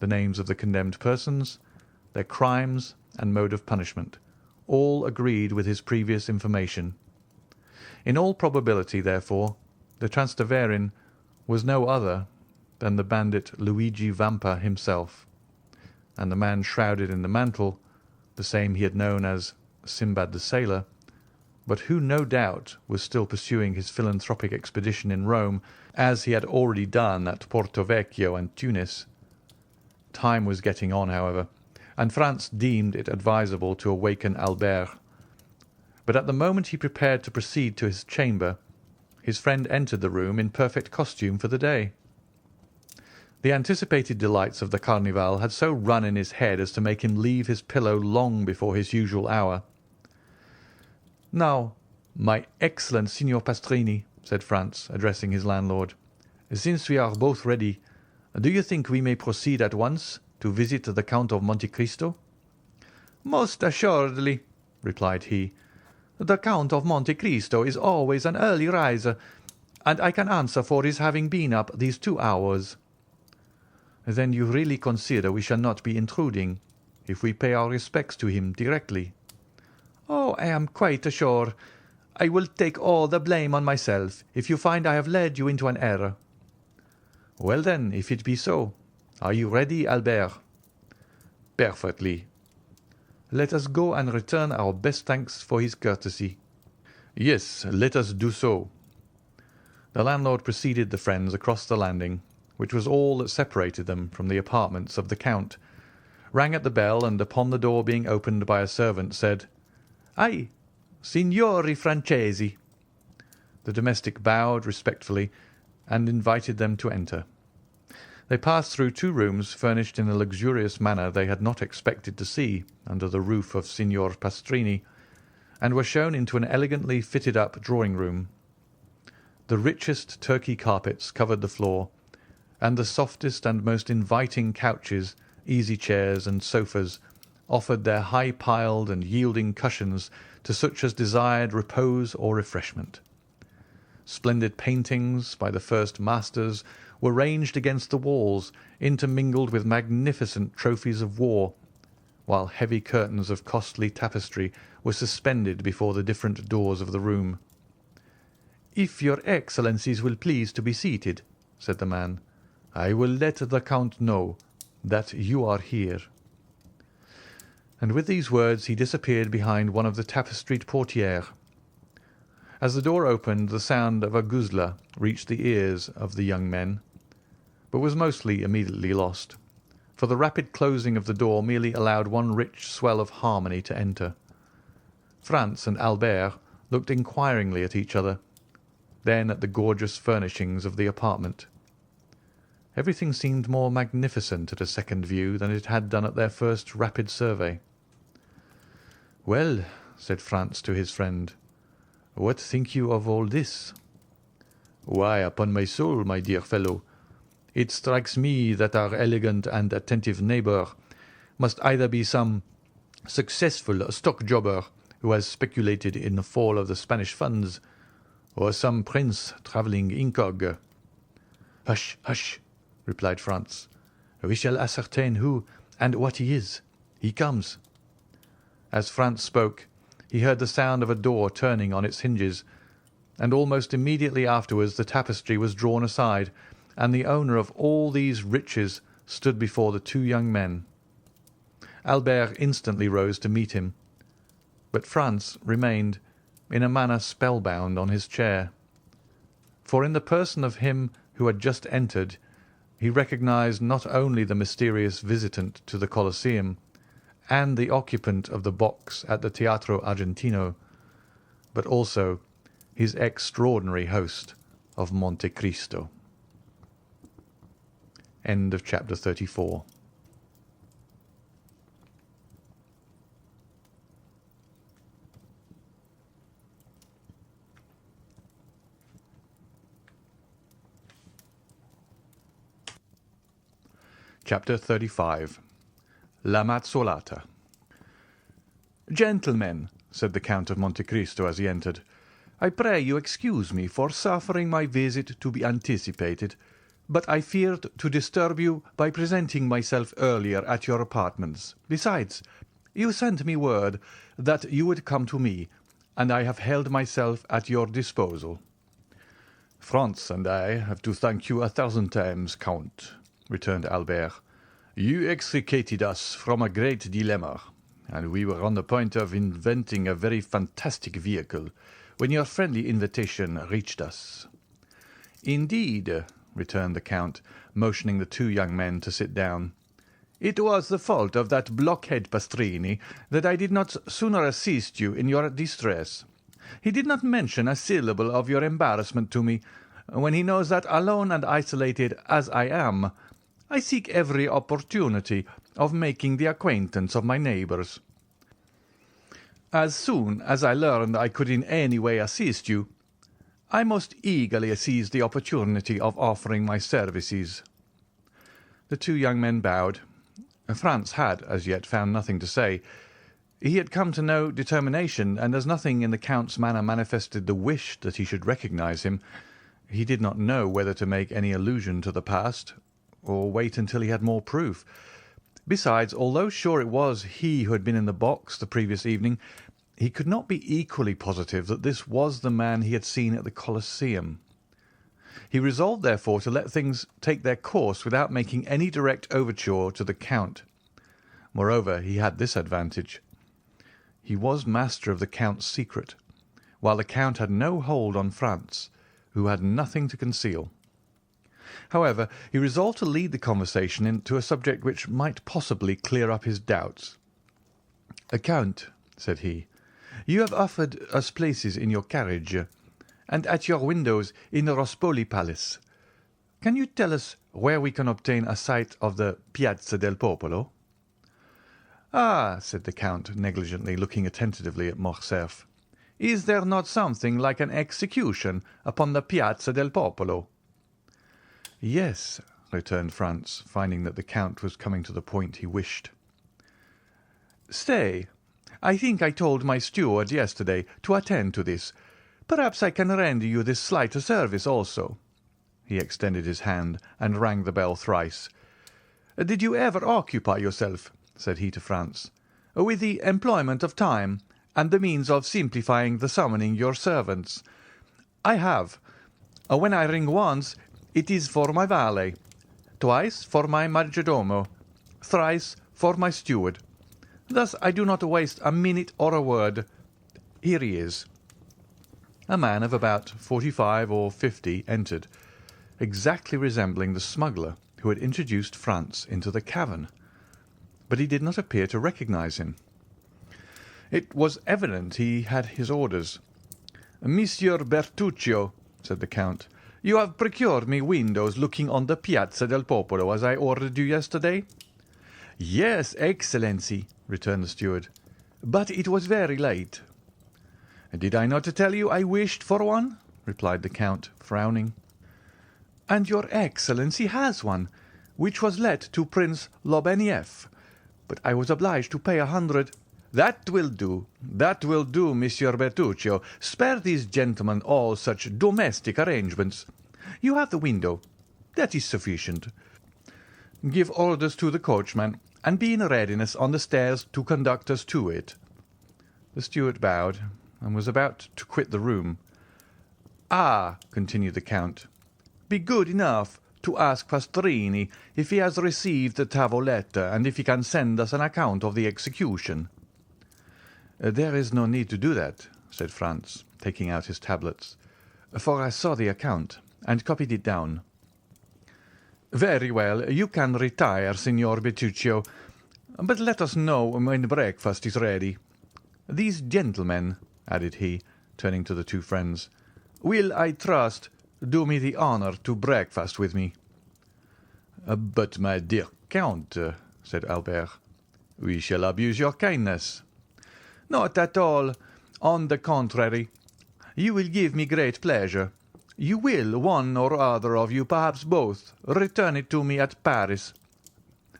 The names of the condemned persons, their crimes and mode of punishment, all agreed with his previous information. In all probability, therefore, the Transteverin was no other than the bandit Luigi Vampa himself, and the man shrouded in the mantle, the same he had known as Sinbad the Sailor, but who no doubt was still pursuing his philanthropic expedition in Rome, as he had already done at Porto Vecchio and Tunis. Time was getting on, however, and Franz deemed it advisable to awaken Albert. But at the moment he prepared to proceed to his chamber, his friend entered the room in perfect costume for the day. The anticipated delights of the Carnival had so run in his head as to make him leave his pillow long before his usual hour. "Now, my excellent Signor Pastrini," said Franz, addressing his landlord, "since we are both ready, do you think we may proceed at once to visit the Count of Monte Cristo?" "Most assuredly," replied he. "The Count of Monte Cristo is always an early riser, and I can answer for his having been up these 2 hours." "Then you really consider we shall not be intruding, if we pay our respects to him directly?" "Oh, I am quite sure. I will take all the blame on myself if you find I have led you into an error." "Well, then, if it be so, are you ready, Albert?" "Perfectly." "Let us go and return our best thanks for his courtesy." "Yes, let us do so." The landlord preceded the friends across the landing, which was all that separated them from the apartments of the Count, rang at the bell, and upon the door being opened by a servant, said, "Ai, Signori Francesi." The domestic bowed respectfully and invited them to enter. They passed through 2 rooms furnished in a luxurious manner they had not expected to see under the roof of Signor Pastrini, and were shown into an elegantly fitted-up drawing-room. The richest Turkey carpets covered the floor, and the softest and most inviting couches, easy-chairs, and sofas offered their high-piled and yielding cushions to such as desired repose or refreshment. Splendid paintings by the first masters were ranged against the walls, intermingled with magnificent trophies of war, while heavy curtains of costly tapestry were suspended before the different doors of the room. "If your Excellencies will please to be seated," said the man, "I will let the Count know that you are here." And with these words he disappeared behind one of the tapestried portières. As the door opened, the sound of a guzla reached the ears of the young men, but was mostly immediately lost, for the rapid closing of the door merely allowed one rich swell of harmony to enter. Franz and Albert looked inquiringly at each other, then at the gorgeous furnishings of the apartment. Everything seemed more magnificent at a second view than it had done at their first rapid survey. "Well," said Franz to his friend, What think you of all this?" "Why, upon my soul, my dear fellow, it strikes me that our elegant and attentive neighbour must either be some successful stock-jobber who has speculated in the fall of the Spanish funds, or some prince travelling incog." "Hush, hush!" replied Franz. "We shall ascertain who and what he is. He comes." As Franz spoke, he heard the sound of a door turning on its hinges, and almost immediately afterwards the tapestry was drawn aside, and the owner of all these riches stood before the two young men. Albert instantly rose to meet him, but Franz remained, in a manner spellbound, on his chair. For in the person of him who had just entered, he recognised not only the mysterious visitant to the Colosseum, and the occupant of the box at the Teatro Argentino, but also his extraordinary host of Monte Cristo. End of chapter 34. Chapter 35. La Mazzolata. "Gentlemen," said the Count of Monte Cristo as he entered, "I pray you excuse me for suffering my visit to be anticipated, but I feared to disturb you by presenting myself earlier at your apartments. Besides, you sent me word that you would come to me, and I have held myself at your disposal." "Franz and I have to thank you 1,000 times, Count," returned Albert. "You extricated us from a great dilemma, and we were on the point of inventing a very fantastic vehicle when your friendly invitation reached us." "Indeed," returned the Count, motioning the two young men to sit down. "It was the fault of that blockhead Pastrini that I did not sooner assist you in your distress. He did not mention a syllable of your embarrassment to me, when he knows that, alone and isolated as I am, I seek every opportunity of making the acquaintance of my neighbours. As soon as I learned I could in any way assist you, I most eagerly seized the opportunity of offering my services." The two young men bowed. Franz had, as yet, found nothing to say. He had come to no determination, and as nothing in the Count's manner manifested the wish that he should recognise him, he did not know whether to make any allusion to the past, or wait until he had more proof. Besides, although sure it was he who had been in the box the previous evening, he could not be equally positive that this was the man he had seen at the Colosseum. He resolved, therefore, to let things take their course without making any direct overture to the Count. Moreover, he had this advantage. He was master of the Count's secret, while the Count had no hold on Franz, who had nothing to conceal. However, he resolved to lead the conversation into a subject which might possibly clear up his doubts. "Count," said he, "you have offered us places in your carriage, and at your windows in the Rospoli Palace. Can you tell us where we can obtain a sight of the Piazza del Popolo?" "Ah," said the Count, negligently, looking attentively at Morcerf, "is there not something like an execution upon the Piazza del Popolo?" "Yes," returned Franz, finding that the Count was coming to the point he wished. "Stay, I think I told my steward yesterday to attend to this. Perhaps I can render you this slight service also." He extended his hand and rang the bell thrice. "Did you ever occupy yourself," said he to Franz, "with the employment of time and the means of simplifying the summoning your servants? I have. When I ring once, it is for my valet, twice for my majordomo, thrice for my steward. Thus I do not waste a minute or a word. Here he is." A man of about 45 or 50 entered, exactly resembling the smuggler who had introduced Franz into the cavern, but he did not appear to recognise him. It was evident he had his orders. "Monsieur Bertuccio," said the Count, "you have procured me windows looking on the Piazza del Popolo, as I ordered you yesterday?" "Yes, Excellency," returned the steward, "but it was very late." "Did I not tell you I wished for one?" replied the Count, frowning. "And your Excellency has one, which was let to Prince Lobenieff, but I was obliged to pay 100—" "That will do, Monsieur Bertuccio. Spare these gentlemen all such domestic arrangements. You have the window. That is sufficient. Give orders to the coachman, and be in readiness on the stairs to conduct us to it." The steward bowed, and was about to quit the room. "Ah," continued the Count, "be good enough to ask Pastrini if he has received the tavolette, and if he can send us an account of the execution." "There is no need to do that," said Franz, taking out his tablets, "for I saw the account, and copied it down." "Very well, you can retire, Signor Bertuccio, but let us know when breakfast is ready. These gentlemen," added he, turning to the two friends, "will, I trust, do me the honour to breakfast with me." "But, my dear Count," said Albert, "we shall abuse your kindness." "Not at all. On the contrary, you will give me great pleasure. You will, one or other of you, perhaps both, return it to me at Paris.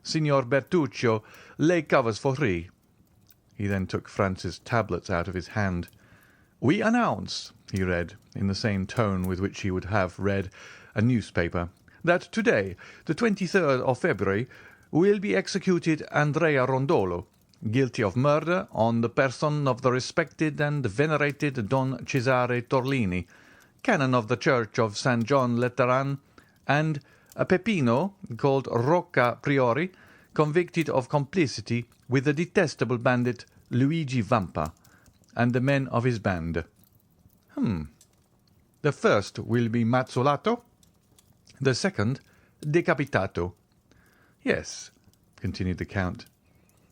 Signor Bertuccio, lay covers for 3. He then took Franz's tablets out of his hand. "We announce," he read, in the same tone with which he would have read a newspaper, "that today, the 23rd of February, will be executed Andrea Rondolo, guilty of murder on the person of the respected and venerated Don Cesare Torlini, canon of the Church of St. John Lateran, and a Peppino called Rocca Priori, convicted of complicity with the detestable bandit Luigi Vampa, and the men of his band." "The first will be mazzolato, the second decapitato." "Yes," continued the Count.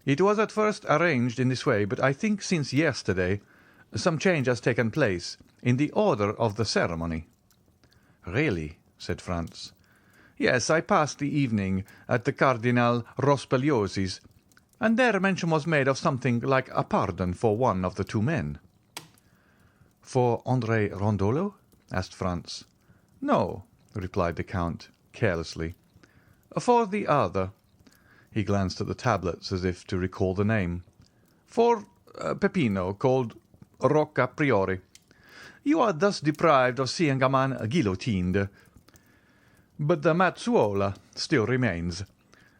"It was at first arranged in this way, but I think since yesterday some change has taken place in the order of the ceremony." "Really?" said Franz. "Yes, I passed the evening at the Cardinal Rospeliosi's, and there mention was made of something like a pardon for one of the two men." "For André Rondolo?" asked Franz. "No," replied the Count, carelessly. "For the other." He glanced at the tablets as if to recall the name. "For Peppino, called Rocca Priori. You are thus deprived of seeing a man guillotined. But the mazzuola still remains,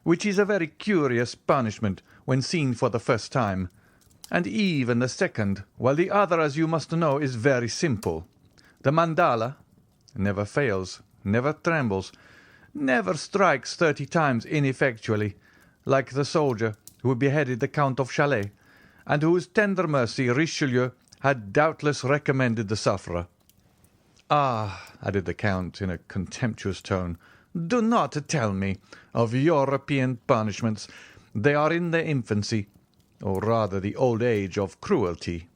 which is a very curious punishment when seen for the first time, and even the second, while the other, as you must know, is very simple. The mandala never fails, never trembles, never strikes 30 times ineffectually, like the soldier who beheaded the Count of Chalais, and whose tender mercy Richelieu had doubtless recommended the sufferer. Ah," added the Count in a contemptuous tone, "do not tell me of European punishments. They are in their infancy, or rather the old age of cruelty."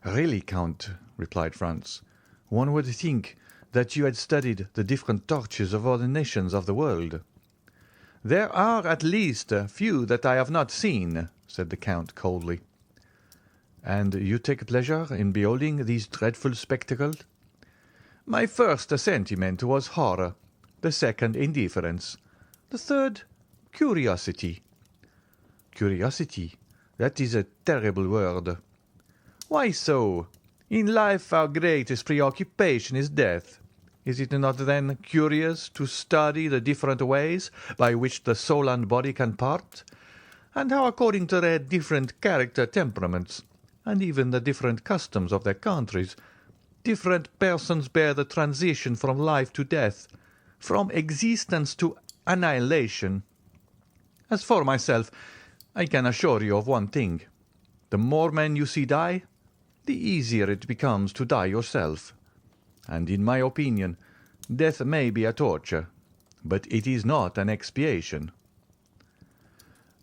"Really, Count," replied Franz, "one would think that you had studied the different tortures of all the nations of the world." "There are at least a few that I have not seen," said the Count coldly. "And you take pleasure in beholding these dreadful spectacles?" "My first sentiment was horror, the second indifference, the third curiosity." "Curiosity? That is a terrible word." "Why so? In life our greatest preoccupation is death. Is it not then curious to study the different ways by which the soul and body can part, and how according to their different character temperaments, and even the different customs of their countries, different persons bear the transition from life to death, from existence to annihilation? As for myself, I can assure you of one thing. The more men you see die, the easier it becomes to die yourself. And in my opinion, death may be a torture, but it is not an expiation."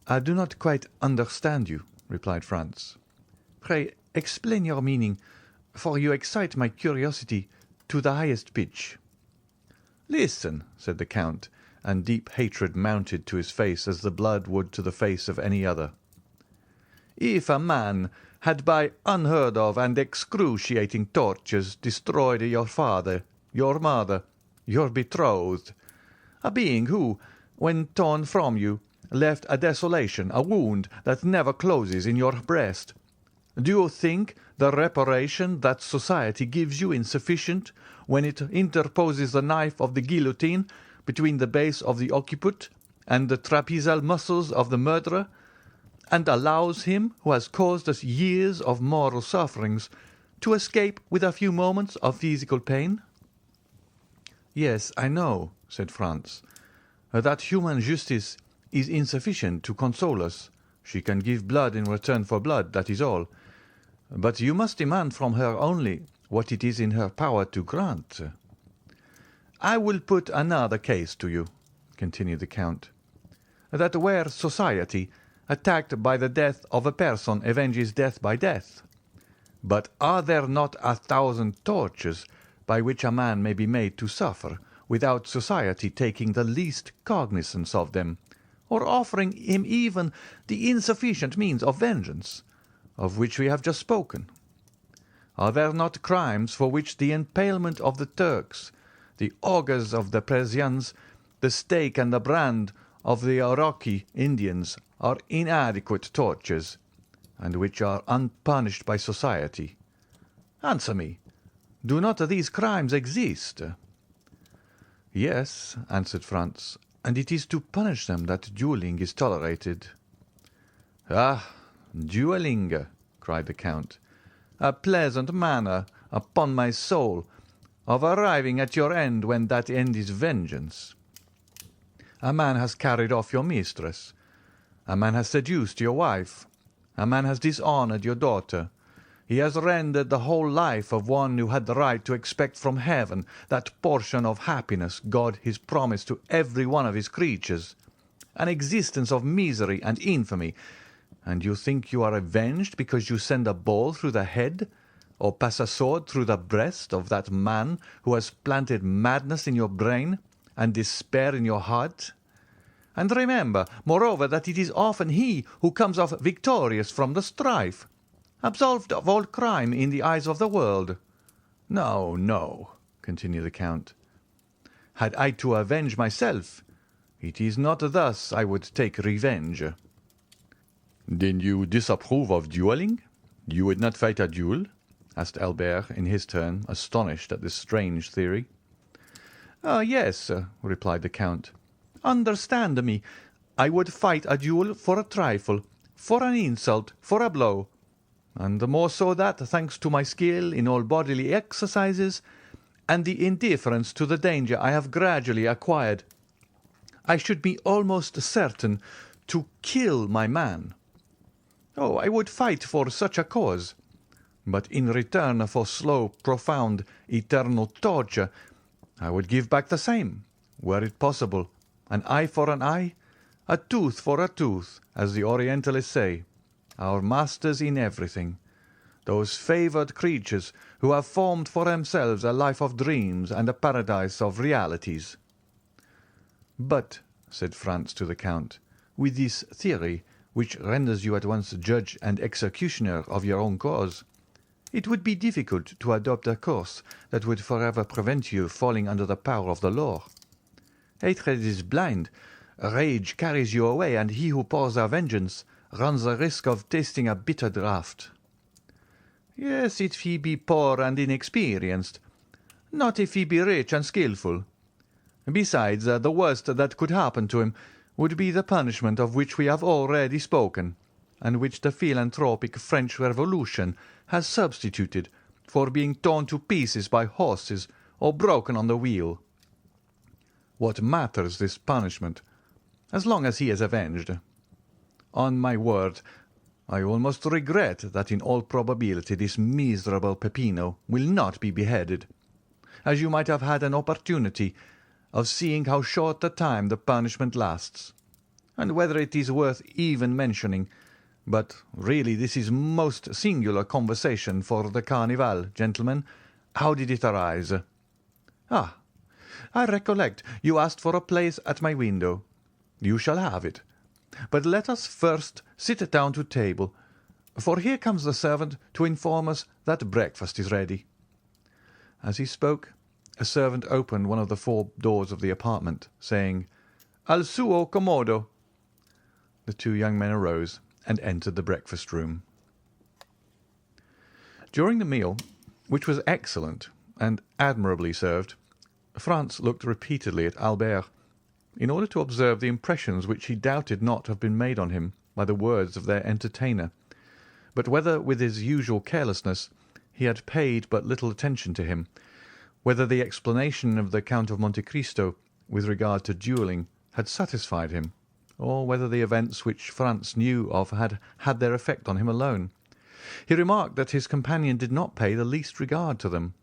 "I do not quite understand you," replied Franz. "Pray explain your meaning, for you excite my curiosity to the highest pitch." "Listen," said the Count, and deep hatred mounted to his face as the blood would to the face of any other. "If a man had by unheard of and excruciating tortures destroyed your father, your mother, your betrothed, a being who, when torn from you, left a desolation, a wound that never closes in your breast. Do you think the reparation that society gives you insufficient when it interposes the knife of the guillotine between the base of the occiput and the trapezial muscles of the murderer, and allows him who has caused us years of moral sufferings to escape with a few moments of physical pain? Yes, I know, said Franz, that human justice is insufficient to console us. She can give blood in return for blood, that is all. But you must demand from her only what it is in her power to grant. I will put another case to you, continued the Count, that where society, attacked by the death of a person, avenges death by death. But are there not 1,000 tortures by which a man may be made to suffer, without society taking the least cognizance of them, or offering him even the insufficient means of vengeance, of which we have just spoken? Are there not crimes for which the impalement of the Turks, the augurs of the Persians, the stake and the brand of the Oroki Indians are inadequate tortures, and which are unpunished by society? Answer me, do not these crimes exist? Yes, answered Franz, and it is to punish them that duelling is tolerated. Ah, duelling, cried the Count, a pleasant manner, upon my soul, of arriving at your end when that end is vengeance. A man has carried off your mistress. A man has seduced your wife. A man has dishonoured your daughter. He has rendered the whole life of one who had the right to expect from heaven that portion of happiness God has promised to every one of his creatures, an existence of misery and infamy. And you think you are avenged because you send a ball through the head, or pass a sword through the breast of that man who has planted madness in your brain and despair in your heart? And remember, moreover, that it is often he who comes off victorious from the strife, absolved of all crime in the eyes of the world. No, no, continued the Count. Had I to avenge myself, it is not thus I would take revenge. Then you disapprove of duelling? You would not fight a duel? Asked Albert in his turn, astonished at this strange theory. Yes, replied the Count. Understand me. I would fight a duel for a trifle, for an insult, for a blow, and the more so that, thanks to my skill in all bodily exercises, and the indifference to the danger I have gradually acquired, I should be almost certain to kill my man. Oh, I would fight for such a cause, but in return for slow, profound, eternal torture, I would give back the same, were it possible, an eye for an eye, a tooth for a tooth, as the Orientalists say, our masters in everything, those favoured creatures who have formed for themselves a life of dreams and a paradise of realities. But, said Franz to the Count, with this theory, which renders you at once judge and executioner of your own cause, it would be difficult to adopt a course that would forever prevent you falling under the power of the law. Hatred is blind, rage carries you away, and he who pours a vengeance runs the risk of tasting a bitter draught. Yes, if he be poor and inexperienced, not if he be rich and skilful. Besides, the worst that could happen to him would be the punishment of which we have already spoken, and which the philanthropic French Revolution has substituted for being torn to pieces by horses or broken on the wheel. What matters this punishment, as long as he is avenged? On my word, I almost regret that in all probability this miserable Peppino will not be beheaded, as you might have had an opportunity of seeing how short a time the punishment lasts, and whether it is worth even mentioning. But really this is most singular conversation for the Carnival, gentlemen. How did it arise? Ah, I recollect you asked for a place at my window. You shall have it. But let us first sit down to table. for here comes the servant to inform us that breakfast is ready." As he spoke, a servant opened one of the 4 doors of the apartment, saying, "Al suo commodo." The 2 young men arose and entered the breakfast room. During the meal, which was excellent and admirably served, Franz looked repeatedly at Albert, in order to observe the impressions which he doubted not have been made on him by the words of their entertainer, but whether with his usual carelessness he had paid but little attention to him, whether the explanation of the Count of Monte Cristo with regard to duelling had satisfied him, or whether the events which Franz knew of had had their effect on him alone. He remarked that his companion did not pay the least regard to them,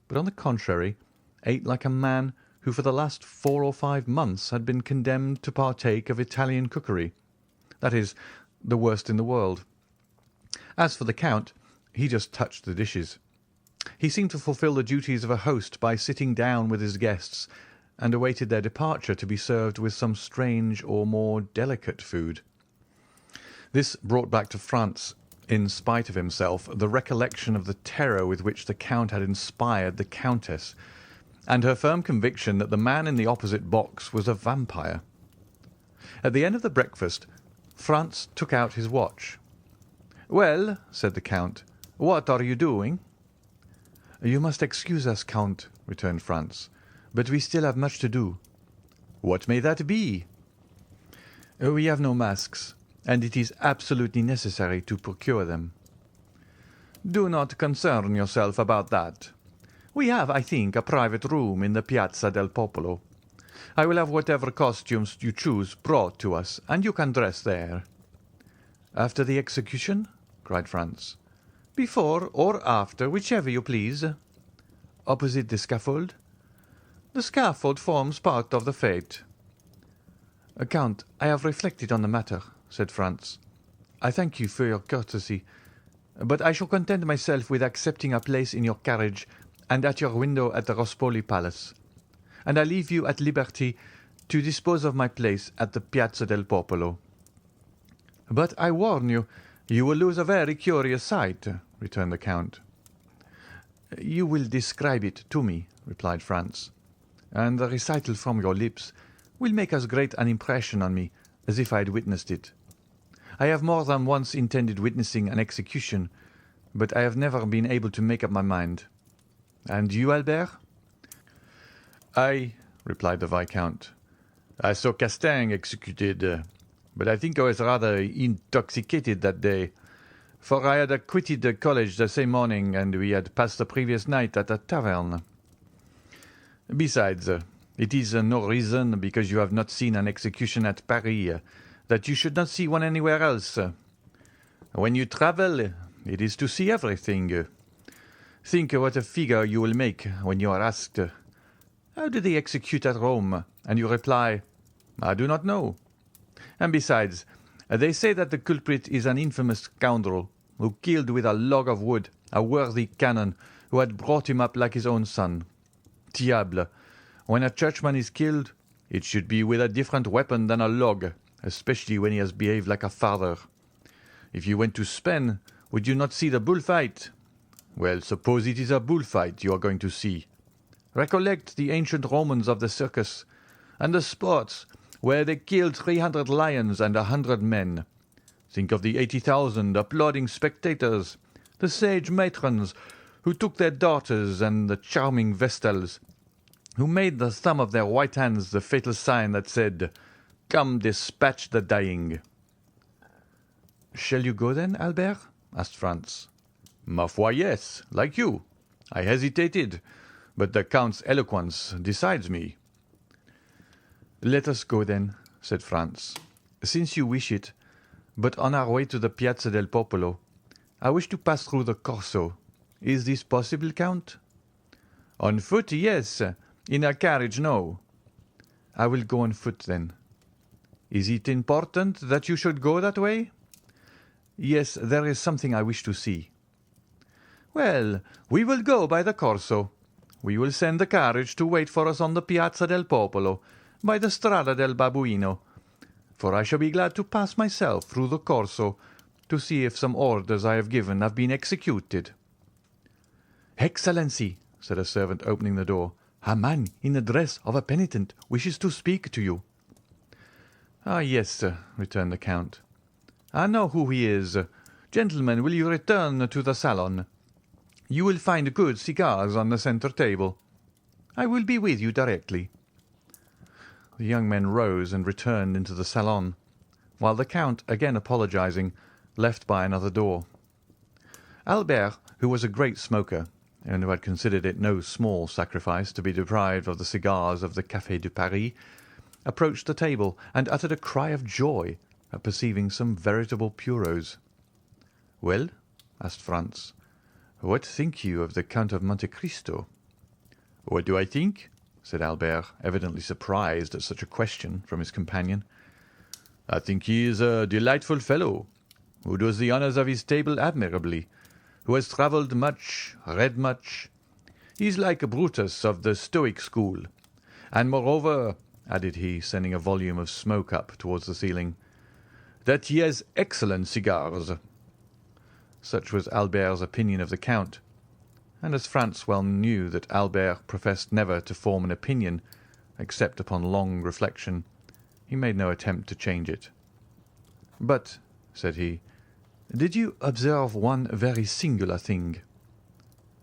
but on the contrary ate like a man who for the last 4 or 5 months had been condemned to partake of Italian cookery, that is, the worst in the world. As for the Count, he just touched the dishes. He seemed to fulfil the duties of a host by sitting down with his guests, and awaited their departure to be served with some strange or more delicate food. This brought back to Franz, in spite of himself, the recollection of the terror with which the Count had inspired the Countess, and her firm conviction that the man in the opposite box was a vampire. At the end of the breakfast, Franz took out his watch. "Well," said the Count, "what are you doing?" "You must excuse us, Count," returned Franz, "but we still have much to do." "What may that be?" "We have no masks, and it is absolutely necessary to procure them." "Do not concern yourself about that. We have, I think, a private room in the Piazza del Popolo. I will have whatever costumes you choose brought to us, and you can dress there." "After the execution?" cried Franz. "Before or after, whichever you please." "Opposite the scaffold?" "The scaffold forms part of the fete." "Count, I have reflected on the matter," said Franz. "I thank you for your courtesy, but I shall content myself with accepting a place in your carriage and at your window at the Rospoli Palace, and I leave you at liberty to dispose of my place at the Piazza del Popolo." "But I warn you, you will lose a very curious sight," returned the Count. "You will describe it to me," replied Franz, "and the recital from your lips will make as great an impression on me as if I had witnessed it. I have more than once intended witnessing an execution, but I have never been able to make up my mind. And you, Albert?" "I," replied the Viscount, "I saw Castaing executed, but I think I was rather intoxicated that day, for I had quitted the college the same morning, and we had passed the previous night at a tavern. Besides, it is no reason, because you have not seen an execution at Paris, that you should not see one anywhere else. When you travel, it is to see everything. Think what a figure you will make when you are asked, 'How do they execute at Rome?' and you reply, 'I do not know.' And besides, they say that the culprit is an infamous scoundrel who killed with a log of wood a worthy canon who had brought him up like his own son. Diable! When a churchman is killed, it should be with a different weapon than a log, especially when he has behaved like a father. If you went to Spain, would you not see the bullfight? Well, suppose it is a bullfight you are going to see. Recollect the ancient Romans of the circus, and the sports where they killed 300 lions and 100 men. Think of the 80,000 applauding spectators, the sage matrons who took their daughters, and the charming vestals, who made the thumb of their white hands the fatal sign that said, 'Come, dispatch the dying.'" "Shall you go then, Albert?" asked Franz. "Ma foi, yes, like you. I hesitated, but the Count's eloquence decides me." "Let us go then," said Franz, "since you wish it, but on our way to the Piazza del Popolo, I wish to pass through the Corso. Is this possible, Count?" "On foot, yes. In a carriage, no." "I will go on foot, then." "Is it important that you should go that way?" "Yes, there is something I wish to see." "Well, we will go by the Corso. We will send the carriage to wait for us on the Piazza del Popolo, by the Strada del Babuino, for I shall be glad to pass myself through the Corso, to see if some orders I have given have been executed." "Excellency," said a servant, opening the door, "a man in the dress of a penitent wishes to speak to you." "Ah, yes, sir," returned the Count. "I know who he is. Gentlemen, will you return to the salon? You will find good cigars on the centre table. I will be with you directly." The young men rose and returned into the salon, while the Count, again apologising, left by another door. Albert, who was a great smoker, and who had considered it no small sacrifice to be deprived of the cigars of the Café de Paris, approached the table and uttered a cry of joy at perceiving some veritable puros. "Well," asked Franz, "what think you of the Count of Monte Cristo?" "What do I think?" said Albert, evidently surprised at such a question from his companion. "I think he is a delightful fellow, who does the honours of his table admirably, who has travelled much, read much. He is like Brutus of the Stoic school. And moreover," added he, sending a volume of smoke up towards the ceiling, "that he has excellent cigars." Such was Albert's opinion of the Count, and as Franz well knew that Albert professed never to form an opinion except upon long reflection, he made no attempt to change it. "But," said he, "did you observe one very singular thing?"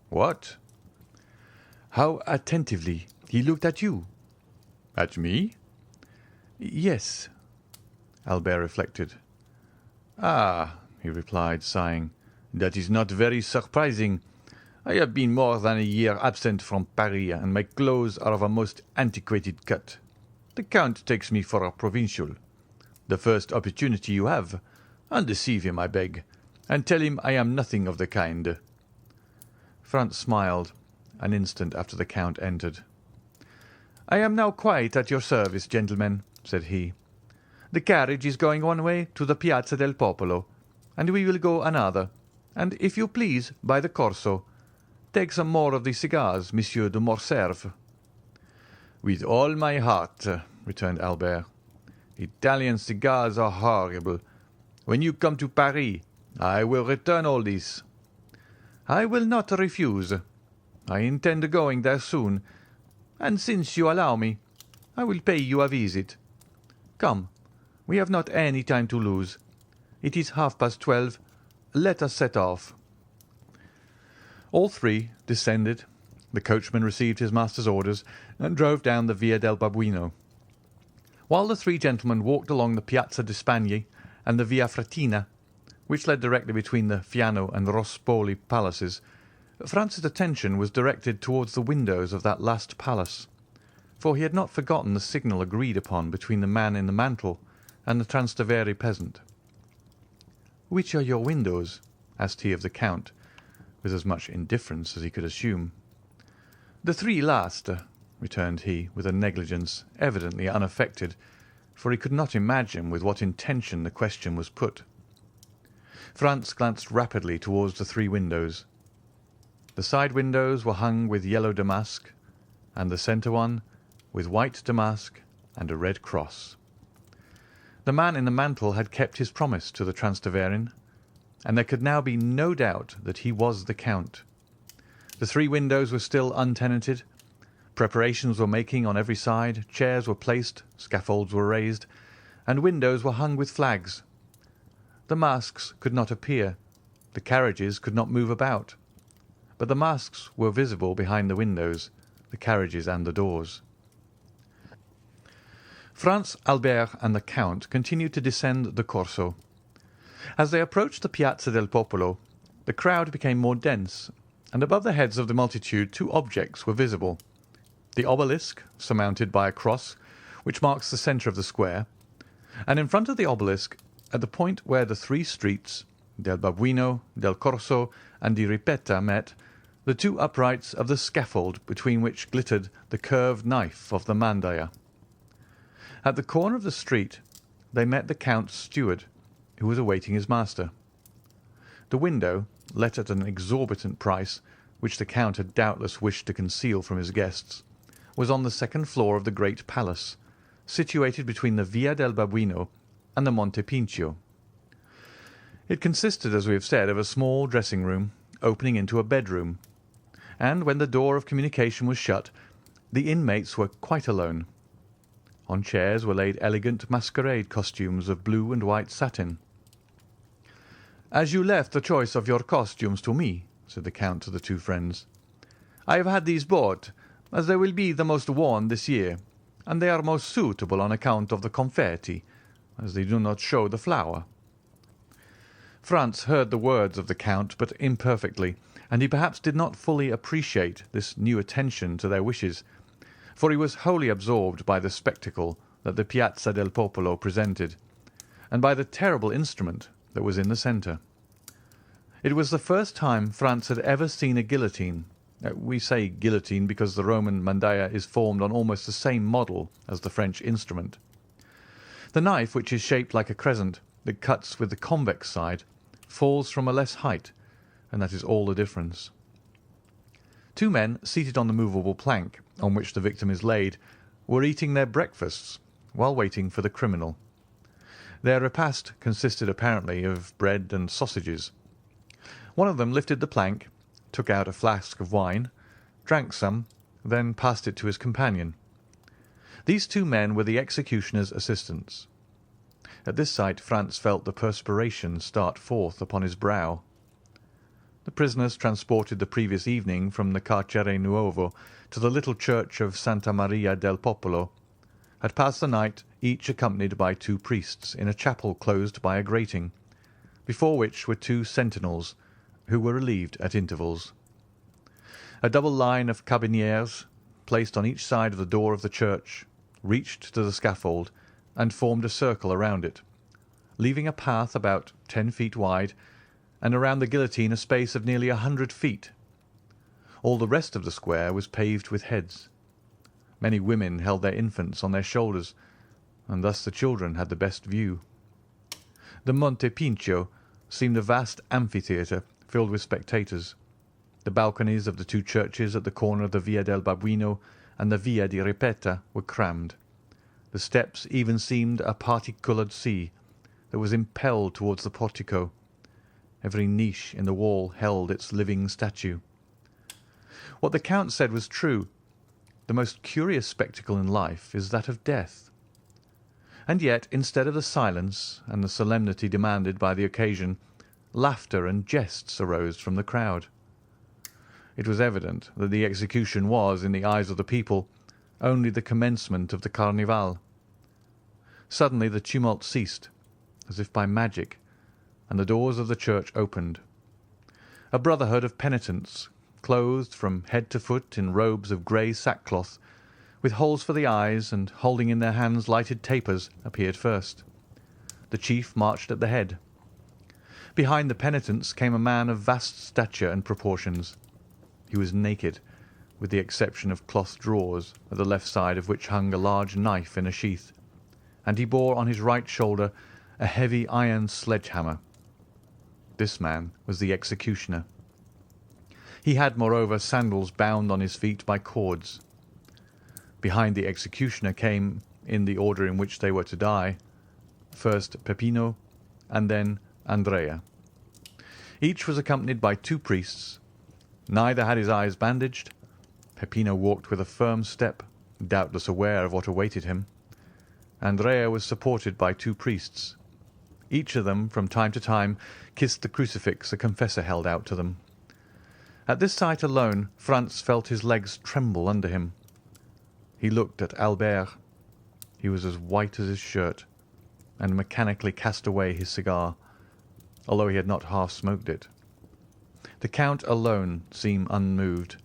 "What?" "How attentively he looked at you." "At me?" "Yes." Albert reflected. "Ah," he replied, sighing, "that is not very surprising. I have been more than a year absent from Paris, and my clothes are of a most antiquated cut. The Count takes me for a provincial. The first opportunity you have, undeceive him, I beg, and tell him I am nothing of the kind." Franz smiled an instant after the Count entered. "I am now quite at your service, gentlemen," said he. "The carriage is going one way to the Piazza del Popolo, and we will go another, and, if you please, by the Corso. Take some more of the cigars, Monsieur de Morcerf." "With all my heart," returned Albert. "Italian cigars are horrible. When you come to Paris, I will return all this." "I will not refuse. I intend going there soon, and since you allow me, I will pay you a visit. Come, we have not any time to lose. It is 12:30. Let us set off." All three descended. The coachman received his master's orders and drove down the Via del Babuino, while the three gentlemen walked along the Piazza di Spagna and the Via Frattina, which led directly between the Fiano and Rospoli palaces. Franz's attention was directed towards the windows of that last palace, for he had not forgotten the signal agreed upon between the man in the mantle and the Trastevere peasant. "Which are your windows?" asked he of the Count, with as much indifference as he could assume. "The three last," returned he, with a negligence evidently unaffected, for he could not imagine with what intention the question was put. Franz glanced rapidly towards the three windows. The side windows were hung with yellow damask, and the centre one with white damask and a red cross. The man in the mantle had kept his promise to the Trasteverin, and there could now be no doubt that he was the Count. The three windows were still untenanted. Preparations were making on every side, chairs were placed, scaffolds were raised, and windows were hung with flags. The masks could not appear, the carriages could not move about, but the masks were visible behind the windows, the carriages and the doors. Franz, Albert, and the Count continued to descend the Corso. As they approached the Piazza del Popolo, the crowd became more dense, and above the heads of the multitude two objects were visible: the obelisk, surmounted by a cross, which marks the centre of the square, and in front of the obelisk, at the point where the three streets, del Babuino, del Corso, and di Ripetta met, the two uprights of the scaffold between which glittered the curved knife of the mandaia. At the corner of the street they met the Count's steward, who was awaiting his master. The window, let at an exorbitant price, which the Count had doubtless wished to conceal from his guests, was on the second floor of the great palace, situated between the Via del Babuino and the Monte Pincio. It consisted, as we have said, of a small dressing-room opening into a bedroom, and when the door of communication was shut, the inmates were quite alone. On chairs were laid elegant masquerade costumes of blue and white satin. "As you left the choice of your costumes to me," said the Count to the two friends, "I have had these bought, as they will be the most worn this year, and they are most suitable on account of the confetti, as they do not show the flower." Franz heard the words of the Count but imperfectly, and he perhaps did not fully appreciate this new attention to their wishes, for he was wholly absorbed by the spectacle that the Piazza del Popolo presented, and by the terrible instrument that was in the centre. It was the first time Franz had ever seen a guillotine. We say guillotine because the Roman mandaia is formed on almost the same model as the French instrument. The knife, which is shaped like a crescent, that cuts with the convex side, falls from a less height, and that is all the difference. Two men, seated on the movable plank on which the victim is laid, were eating their breakfasts while waiting for the criminal. Their repast consisted apparently of bread and sausages. One of them lifted the plank, took out a flask of wine, drank some, then passed it to his companion. These two men were the executioner's assistants. At this sight Franz felt the perspiration start forth upon his brow. The prisoners, transported the previous evening from the Carcere Nuovo to the little church of Santa Maria del Popolo, had passed the night, each accompanied by two priests, in a chapel closed by a grating, before which were two sentinels, who were relieved at intervals. A double line of carbineers, placed on each side of the door of the church, reached to the scaffold and formed a circle around it, leaving a path about 10 feet wide, and around the guillotine a space of nearly 100 feet. All the rest of the square was paved with heads. Many women held their infants on their shoulders, and thus the children had the best view. The Monte Pincio seemed a vast amphitheatre filled with spectators. The balconies of the two churches at the corner of the Via del Babuino and the Via di Ripetta were crammed. The steps even seemed a parti-coloured sea that was impelled towards the portico. Every niche in the wall held its living statue. What the Count said was true. The most curious spectacle in life is that of death. And yet, instead of the silence and the solemnity demanded by the occasion, laughter and jests arose from the crowd. It was evident that the execution was, in the eyes of the people, only the commencement of the Carnival. Suddenly the tumult ceased, as if by magic, and the doors of the church opened. A brotherhood of penitents, clothed from head to foot in robes of grey sackcloth, with holes for the eyes and holding in their hands lighted tapers, appeared first. The chief marched at the head. Behind the penitents came a man of vast stature and proportions. He was naked, with the exception of cloth drawers, at the left side of which hung a large knife in a sheath, and he bore on his right shoulder a heavy iron sledge-hammer. This man was the executioner. He had, moreover, sandals bound on his feet by cords. Behind the executioner came, in the order in which they were to die, first Peppino, and then Andrea. Each was accompanied by two priests. Neither had his eyes bandaged. Peppino walked with a firm step, doubtless aware of what awaited him. Andrea was supported by two priests. Each of them, from time to time, kissed the crucifix a confessor held out to them. At this sight alone, Franz felt his legs tremble under him. He looked at Albert. He was as white as his shirt, and mechanically cast away his cigar, although he had not half smoked it. The Count alone seemed unmoved.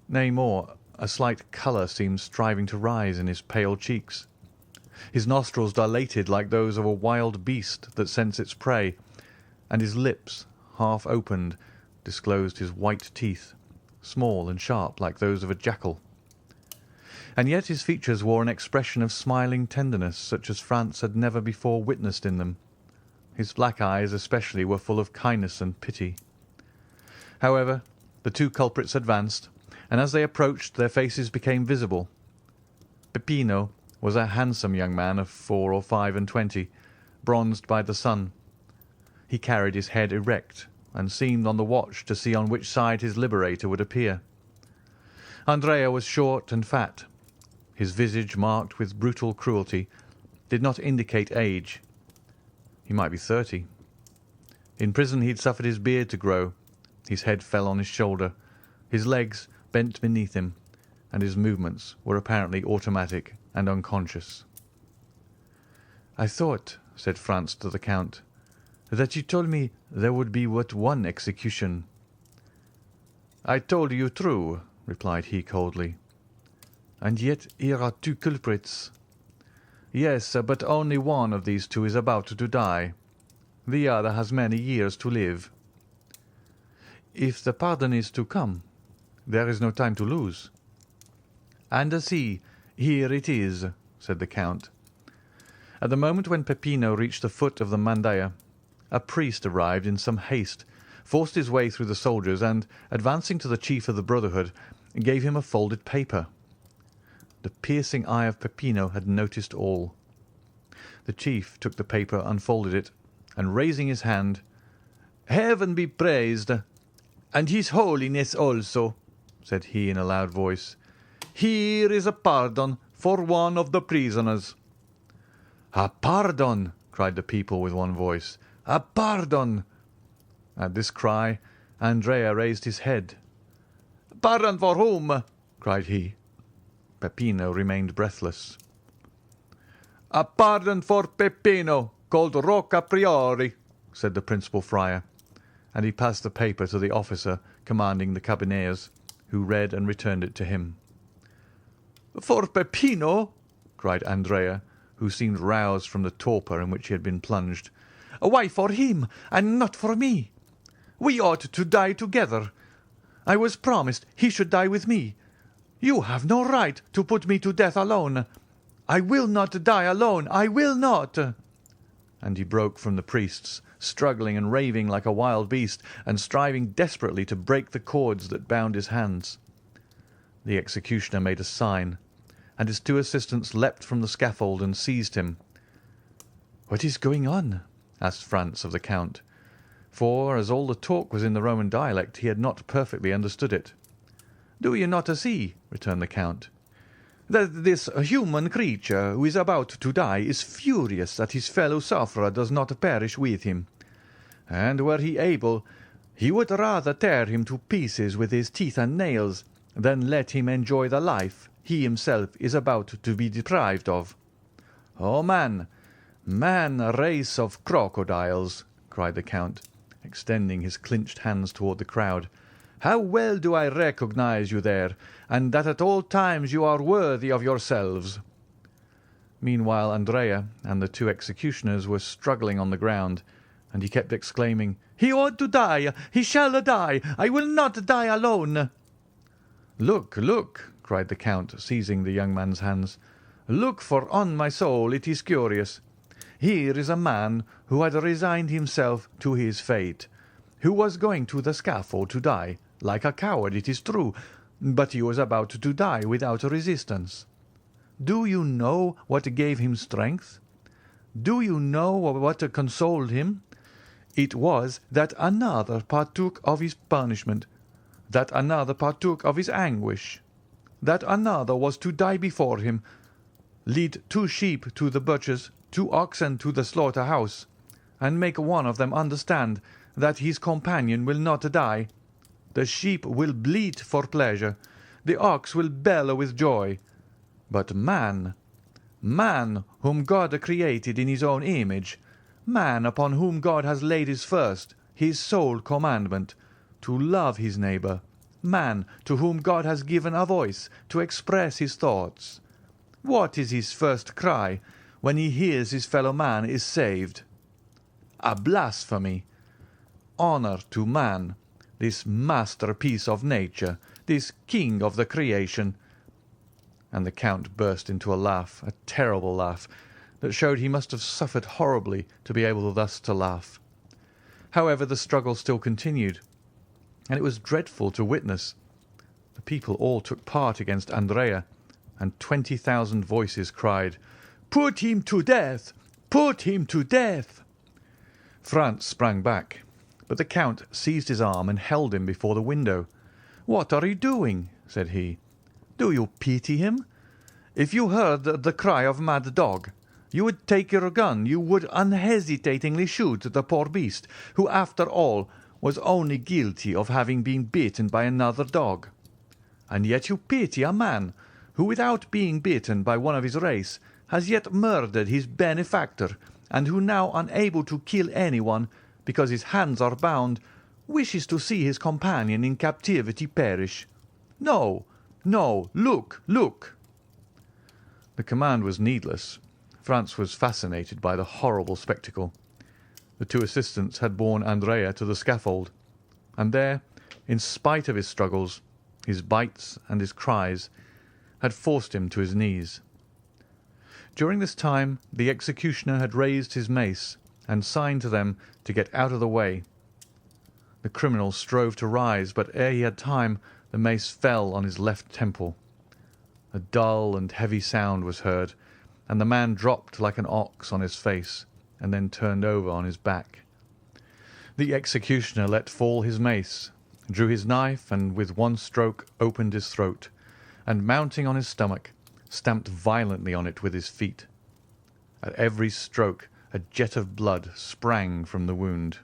Nay, more, a slight colour seemed striving to rise in his pale cheeks. His nostrils dilated like those of a wild beast that scents its prey, and his lips, half opened, disclosed his white teeth, small and sharp like those of a jackal. And yet his features wore an expression of smiling tenderness such as Franz had never before witnessed in them. His black eyes especially were full of kindness and pity. However, the two culprits advanced, and as they approached their faces became visible. Peppino was a handsome young man of 24 or 25, bronzed by the sun. He He carried his head erect and seemed on the watch to see on which side his liberator would appear. Andrea was short and fat. His visage, marked with brutal cruelty, did not indicate age. He might be 30. In prison he had suffered his beard to grow. His head fell on his shoulder. His legs bent beneath him, and his movements were apparently automatic and unconscious. "I thought," said Franz to the Count, "that you told me there would be but one execution." "I told you true," replied he coldly. "And yet here are two culprits." "Yes, but only one of these two is about to die. The other has many years to live." "If the pardon is to come, there is no time to lose." "And see, here it is," said the Count. At the moment when Peppino reached the foot of the mandaia, a priest arrived in some haste, forced his way through the soldiers, and, advancing to the chief of the Brotherhood, gave him a folded paper. The piercing eye of Peppino had noticed all. The chief took the paper, unfolded it, and raising his hand, "Heaven be praised, and His Holiness also," said he in a loud voice. "Here is a pardon for one of the prisoners." "A pardon!" cried the people with one voice. "A pardon!" At this cry, Andrea raised his head. "Pardon for whom?" cried he. Peppino remained breathless. "A pardon for Peppino, called Rocca Priori," said the principal friar, and he passed the paper to the officer commanding the cabineers, who read and returned it to him. "For Peppino!" cried Andrea, who seemed roused from the torpor in which he had been plunged. "Why for him, and not for me? We ought to die together. I was promised he should die with me. You have no right to put me to death alone. I will not die alone. I will not." And he broke from the priests, struggling and raving like a wild beast, and striving desperately to break the cords that bound his hands. The executioner made a sign, and his two assistants leapt from the scaffold and seized him. "What is going on?" asked Franz of the Count, for, as all the talk was in the Roman dialect, he had not perfectly understood it. "Do you not see," returned the Count, "that this human creature who is about to die is furious that his fellow sufferer does not perish with him, and were he able, he would rather tear him to pieces with his teeth and nails than let him enjoy the life he himself is about to be deprived of." "O man, man, race of crocodiles!" cried the Count, extending his clinched hands toward the crowd. "How well do I recognize you there, and that at all times you are worthy of yourselves." Meanwhile Andrea and the two executioners were struggling on the ground, and he kept exclaiming, "He ought to die! He shall die! I will not die alone!" "Look, look!" cried the Count, seizing the young man's hands. "Look, for on my soul it is curious. Here is a man who had resigned himself to his fate, who was going to the scaffold to die, like a coward, it is true, but he was about to die without resistance. Do you know what gave him strength? Do you know what consoled him? It was that another partook of his punishment, that another partook of his anguish, that another was to die before him, lead 2 sheep to the butcher's, 2 oxen to the slaughter-house, and make one of them understand that his companion will not die. The sheep will bleat for pleasure, the ox will bellow with joy, but man whom God created in his own image, man upon whom God has laid his first, his sole commandment, to love his neighbour, man to whom God has given a voice to express his thoughts. What is his first cry when he hears his fellow man is saved? A blasphemy. Honour to man, this masterpiece of nature, this king of the creation." And the Count burst into a laugh, a terrible laugh, that showed he must have suffered horribly to be able thus to laugh. However, the struggle still continued, and it was dreadful to witness. The people all took part against Andrea, and 20,000 voices cried, "Put him to death! Put him to death!" Franz sprang back, but the Count seized his arm and held him before the window. "What are you doing?" said he. "Do you pity him? If you heard the cry of mad dog, you would take your gun, you would unhesitatingly shoot the poor beast, who, after all, was only guilty of having been bitten by another dog. And yet you pity a man who, without being bitten by one of his race, has yet murdered his benefactor, and who, now unable to kill anyone because his hands are bound, wishes to see his companion in captivity perish. No, no, look, look!" The command was needless. Franz was fascinated by the horrible spectacle. The two assistants had borne Andrea to the scaffold, and there, in spite of his struggles, his bites, and his cries, had forced him to his knees. During this time the executioner had raised his mace and signed to them to get out of the way. The criminal strove to rise, but ere he had time the mace fell on his left temple. A dull and heavy sound was heard, and the man dropped like an ox on his face, and then turned over on his back. The executioner let fall his mace, drew his knife, and with one stroke opened his throat, and mounting on his stomach, stamped violently on it with his feet. At every stroke a jet of blood sprang from the wound.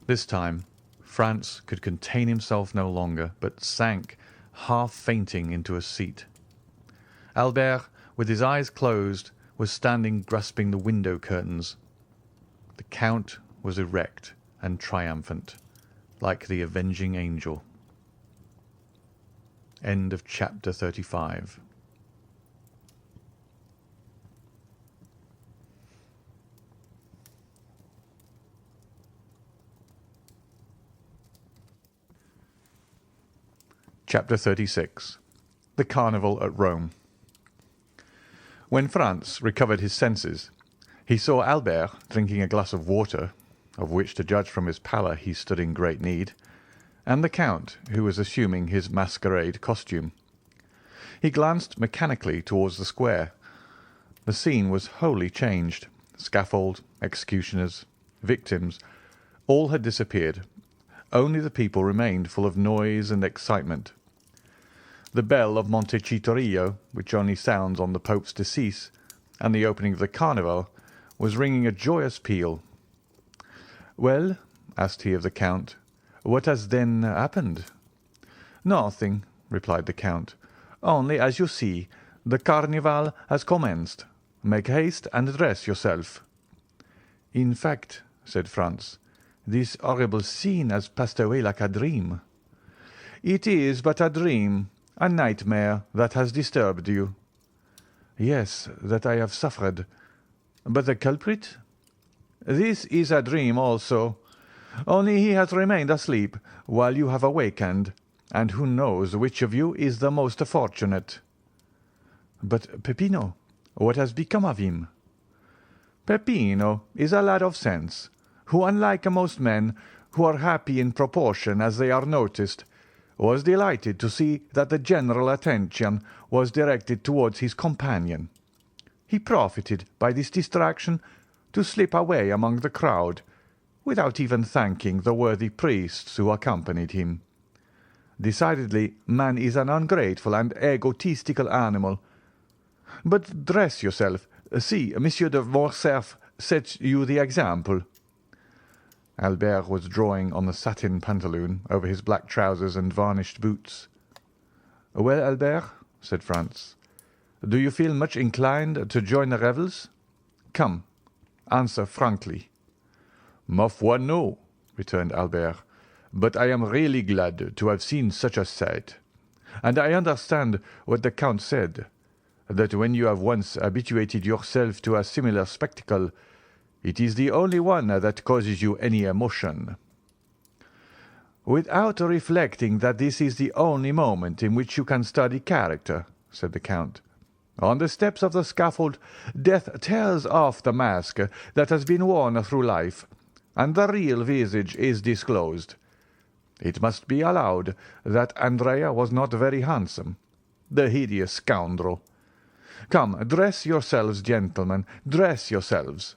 This time Franz could contain himself no longer, but sank, half fainting, into a seat. Albert, with his eyes closed, was standing grasping the window curtains. The Count was erect and triumphant, like the avenging angel. End of chapter 35. Chapter 36. The Carnival at Rome. When Franz recovered his senses, he saw Albert drinking a glass of water, of which, to judge from his pallor, he stood in great need, and the Count, who was assuming his masquerade costume. He glanced mechanically towards the square. The scene was wholly changed. Scaffold, executioners, victims, all had disappeared. Only the people remained, full of noise and excitement. The bell of Monte Cristo, which only sounds on the Pope's decease, and the opening of the Carnival, was ringing a joyous peal. "Well," asked he of the Count, "what has then happened?" "Nothing," replied the Count. "Only, as you see, the Carnival has commenced. Make haste and dress yourself." "In fact," said Franz, "this horrible scene has passed away like a dream." "It is but a dream, a nightmare that has disturbed you." "Yes, that I have suffered. But the culprit?" "This is a dream also, only he has remained asleep while you have awakened, and who knows which of you is the most fortunate?" "But Peppino, what has become of him?" "Peppino is a lad of sense, who, unlike most men who are happy in proportion as they are noticed, was delighted to see that the general attention was directed towards his companion. He profited by this distraction to slip away among the crowd, without even thanking the worthy priests who accompanied him. Decidedly, man is an ungrateful and egotistical animal. But dress yourself. See, Monsieur de Morcerf sets you the example." Albert was drawing on the satin pantaloon over his black trousers and varnished boots. "Well, Albert," said Franz, "do you feel much inclined to join the revels? Come, answer frankly." "Ma foi, no," returned Albert, "but I am really glad to have seen such a sight. And I understand what the Count said, that when you have once habituated yourself to a similar spectacle, it is the only one that causes you any emotion." "Without reflecting that this is the only moment in which you can study character," said the Count. "On the steps of the scaffold, death tears off the mask that has been worn through life, and the real visage is disclosed. It must be allowed that Andrea was not very handsome, the hideous scoundrel. Come, dress yourselves, gentlemen, dress yourselves."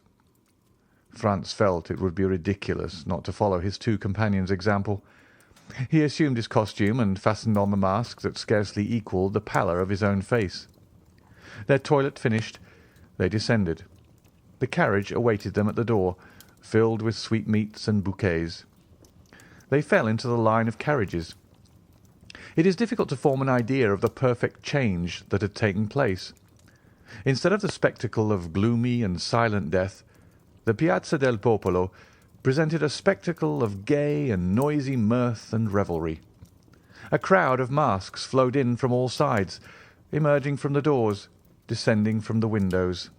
Franz felt it would be ridiculous not to follow his two companions' example. He assumed his costume and fastened on the mask that scarcely equalled the pallor of his own face. Their toilet finished, they descended. The carriage awaited them at the door, filled with sweetmeats and bouquets. They fell into the line of carriages. It is difficult to form an idea of the perfect change that had taken place. Instead of the spectacle of gloomy and silent death, the Piazza del Popolo presented a spectacle of gay and noisy mirth and revelry. A crowd of masks flowed in from all sides, emerging from the doors, descending from the windows.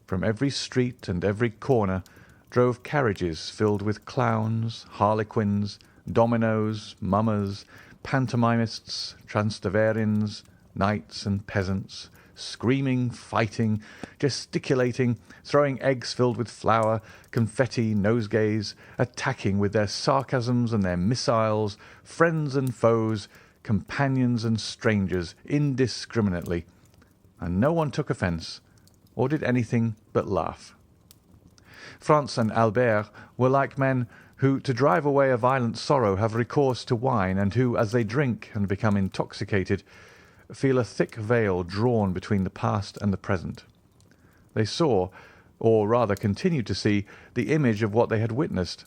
From every street and every corner drove carriages filled with clowns, harlequins, dominoes, mummers, pantomimists, Transteverins, knights and peasants, screaming, fighting, gesticulating, throwing eggs filled with flour, confetti, nosegays, attacking with their sarcasms and their missiles, friends and foes, companions and strangers, indiscriminately, and no one took offence, or did anything but laugh. Franz and Albert were like men who, to drive away a violent sorrow, have recourse to wine, and who, as they drink and become intoxicated, feel a thick veil drawn between the past and the present. They saw, or rather continued to see, the image of what they had witnessed,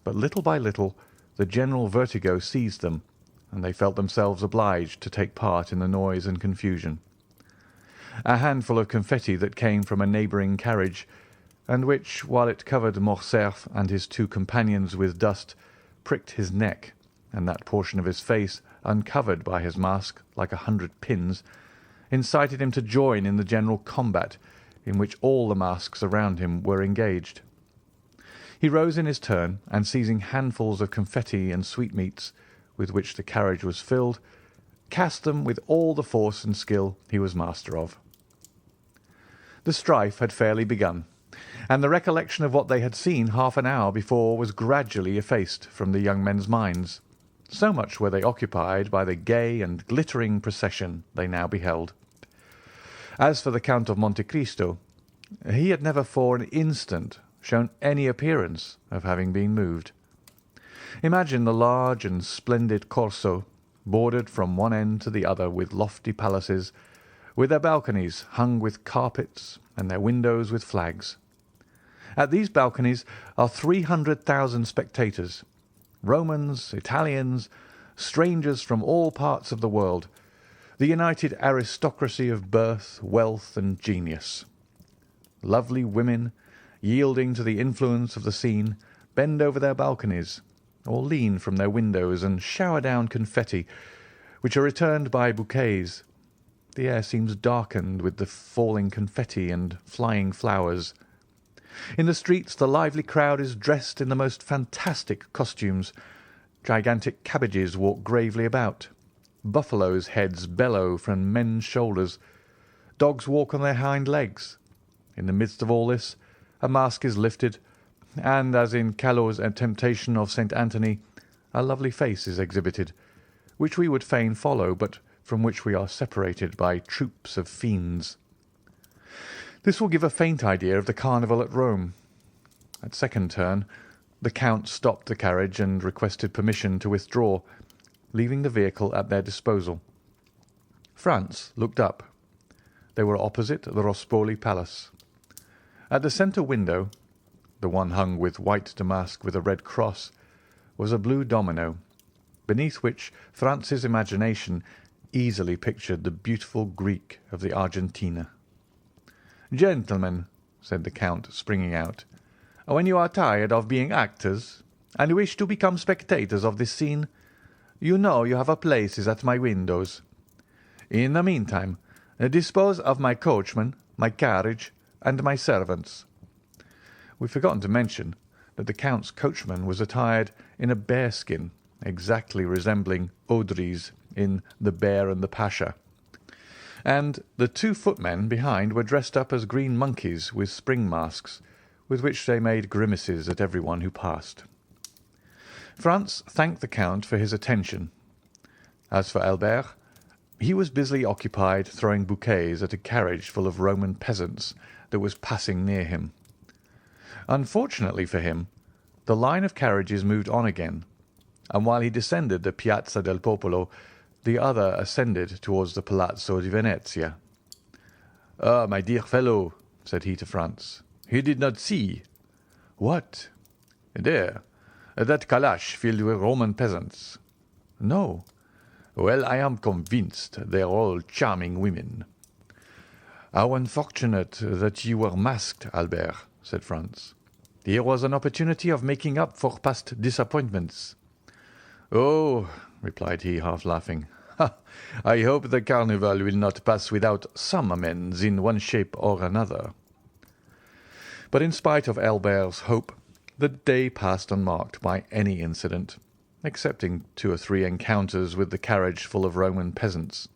but little by little the general vertigo seized them, and they felt themselves obliged to take part in the noise and confusion. A handful of confetti that came from a neighbouring carriage, and which, while it covered Morcerf and his two companions with dust, pricked his neck, and that portion of his face uncovered by his mask like 100 pins, incited him to join in the general combat in which all the masks around him were engaged. He rose in his turn, and seizing handfuls of confetti and sweetmeats with which the carriage was filled, cast them with all the force and skill he was master of. The strife had fairly begun, and the recollection of what they had seen half an hour before was gradually effaced from the young men's minds. So much were they occupied by the gay and glittering procession they now beheld. As for the Count of Monte Cristo, he had never for an instant shown any appearance of having been moved. Imagine the large and splendid Corso, bordered from one end to the other with lofty palaces, with their balconies hung with carpets and their windows with flags. At these balconies are 300,000 spectators, Romans, Italians, strangers from all parts of the world, the united aristocracy of birth, wealth, and genius. Lovely women, yielding to the influence of the scene, bend over their balconies, or lean from their windows and shower down confetti, which are returned by bouquets. The air seems darkened with the falling confetti and flying flowers. In the streets the lively crowd is dressed in the most fantastic costumes. Gigantic cabbages walk gravely about. Buffaloes' heads bellow from men's shoulders. Dogs walk on their hind legs. In the midst of all this, a mask is lifted, and, as in Callot's Temptation of St. Anthony, a lovely face is exhibited, which we would fain follow, but from which we are separated by troops of fiends. This will give a faint idea of the carnival at Rome. At second turn, the Count stopped the carriage and requested permission to withdraw, leaving the vehicle at their disposal. Franz looked up. They were opposite the Rospoli Palace. At the centre window, the one hung with white damask with a red cross, was a blue domino, beneath which Franz's imagination easily pictured the beautiful Greek of the Argentina. "Gentlemen," said the Count, springing out, "when you are tired of being actors, and wish to become spectators of this scene, you know you have places at my windows. In the meantime, dispose of my coachman, my carriage, and my servants." We've forgotten to mention that the Count's coachman was attired in a bearskin, exactly resembling Audrey's in The Bear and the Pasha, and the two footmen behind were dressed up as green monkeys with spring masks, with which they made grimaces at every one who passed. Franz thanked the Count for his attention. As for Albert, he was busily occupied throwing bouquets at a carriage full of Roman peasants that was passing near him. Unfortunately for him, the line of carriages moved on again, and while he descended the Piazza del Popolo, the other ascended towards the Palazzo di Venezia. "Ah, my dear fellow," said he to Franz, "you did not see." "What?" "There, that calash filled with Roman peasants." "No." "Well, I am convinced they are all charming women." "How unfortunate that you were masked, Albert," said Franz. "Here was an opportunity of making up for past disappointments." "Oh," replied he, half laughing, "I hope the carnival will not pass without some amends in one shape or another." But in spite of Albert's hope, the day passed unmarked by any incident, excepting 2 or 3 encounters with the carriage full of Roman peasants.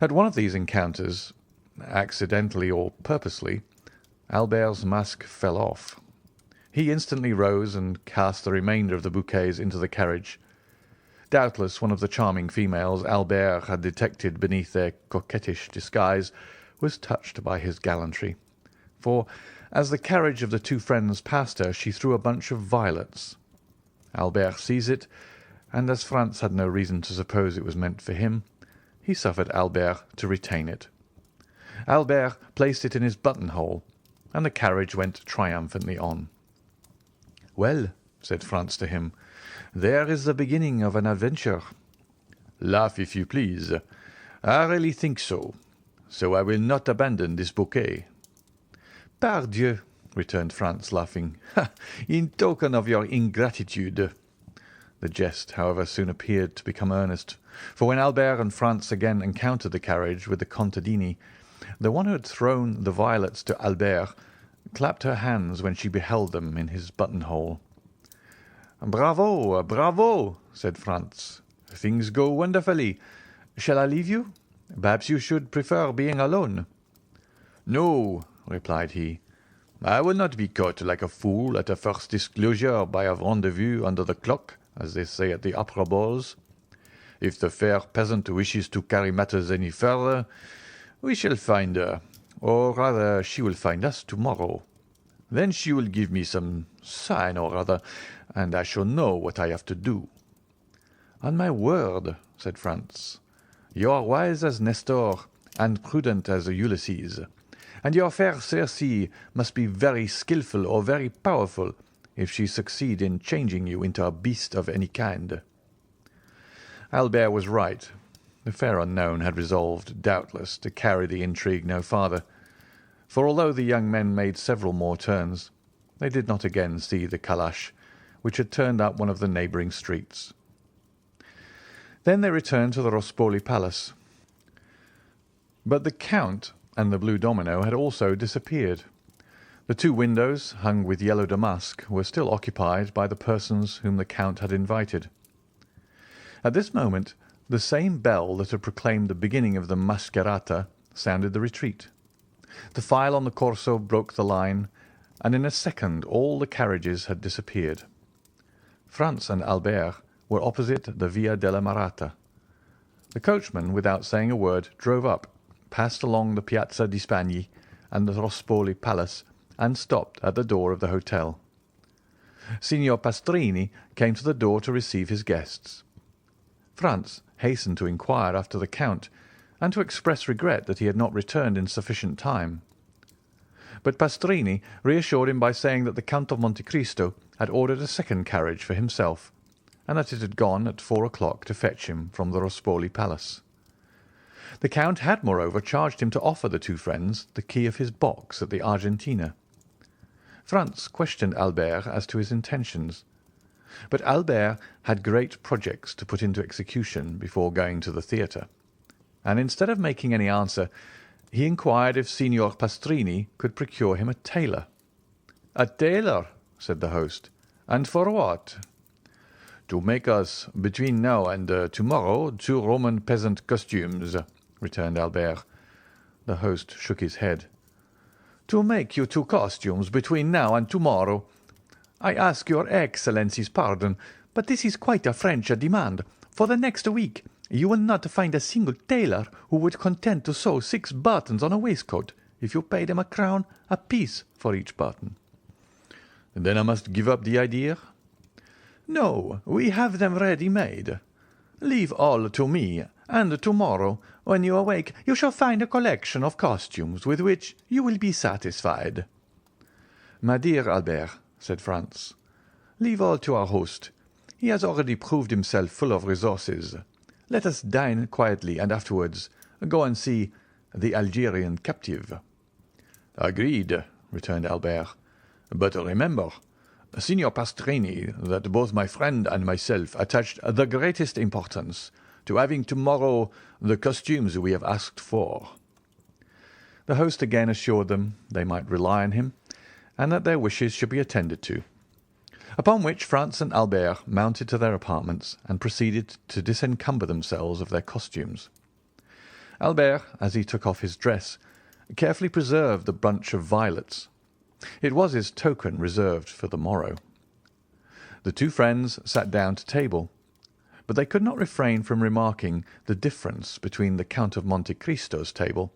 At one of these encounters, accidentally or purposely, Albert's mask fell off. He instantly rose and cast the remainder of the bouquets into the carriage. Doubtless one of the charming females Albert had detected beneath their coquettish disguise was touched by his gallantry, for as the carriage of the 2 friends passed her, she threw a bunch of violets. Albert seized it, and as Franz had no reason to suppose it was meant for him, he suffered Albert to retain it. Albert placed it in his buttonhole, and the carriage went triumphantly on. "Well," said Franz to him, "there is the beginning of an adventure." "Laugh if you please. I really think so. So I will not abandon this bouquet." "Pardieu," returned Franz, laughing, "in token of your ingratitude." The jest, however, soon appeared to become earnest, for when Albert and Franz again encountered the carriage with the contadini, the one who had thrown the violets to Albert clapped her hands when she beheld them in his buttonhole. "Bravo, bravo!" said Franz. "Things go wonderfully. Shall I leave you? Perhaps you should prefer being alone." "No," replied he. "I will not be caught like a fool at a first disclosure by a rendezvous under the clock, as they say at the opera balls. If the fair peasant wishes to carry matters any further, we shall find her, or rather she will find us tomorrow. Then she will give me some sign or other, and I shall know what I have to do." "On my word," said Franz, "you are wise as Nestor and prudent as Ulysses, and your fair Circe must be very skilful or very powerful if she succeed in changing you into a beast of any kind." Albert was right. The fair unknown had resolved, doubtless, to carry the intrigue no farther, for although the young men made several more turns, they did not again see the calash, which had turned up one of the neighbouring streets. Then they returned to the Rospoli Palace. But the Count and the blue domino had also disappeared. The 2 windows, hung with yellow damask, were still occupied by the persons whom the Count had invited. At this moment the same bell that had proclaimed the beginning of the mascherata sounded the retreat. The file on the Corso broke the line, and in a second all the carriages had disappeared. Franz and Albert were opposite the Via della Marata. The coachman, without saying a word, drove up, passed along the Piazza di Spagni and the Rospoli Palace, and stopped at the door of the hotel. Signor Pastrini came to the door to receive his guests. Franz hastened to inquire after the Count, and to express regret that he had not returned in sufficient time. But Pastrini reassured him by saying that the Count of Monte Cristo had ordered a second carriage for himself, and that it had gone at 4 o'clock to fetch him from the Rospoli Palace. The Count had, moreover, charged him to offer the 2 friends the key of his box at the Argentina. Franz questioned Albert as to his intentions, but Albert had great projects to put into execution before going to the theatre, and instead of making any answer, he inquired if Signor Pastrini could procure him a tailor. "A tailor?" said the host. "And for what?" "To make us, between now and tomorrow, 2 Roman peasant costumes," returned Albert. The host shook his head. "To make you 2 costumes between now and tomorrow? I ask your Excellency's pardon, but this is quite a French demand. For the next week you will not find a single tailor who would consent to sew 6 buttons on a waistcoat, if you paid him a crown apiece for each button." Then I must give up the idea?" "No, we have them ready-made. Leave all to me, and tomorrow, when you awake, you shall find a collection of costumes with which you will be satisfied." "My dear Albert," said Franz, "leave all to our host. He has already proved himself full of resources. Let us dine quietly, and afterwards go and see the Algerian captive." "Agreed," returned Albert. "But remember, Signor Pastrini, that both my friend and myself attached the greatest importance to having tomorrow the costumes we have asked for." The host again assured them they might rely on him, and that their wishes should be attended to. Upon which Franz and Albert mounted to their apartments and proceeded to disencumber themselves of their costumes. Albert, as he took off his dress, carefully preserved the bunch of violets. It was his token reserved for the morrow. The two friends sat down to table, but they could not refrain from remarking the difference between the Count of Monte Cristo's table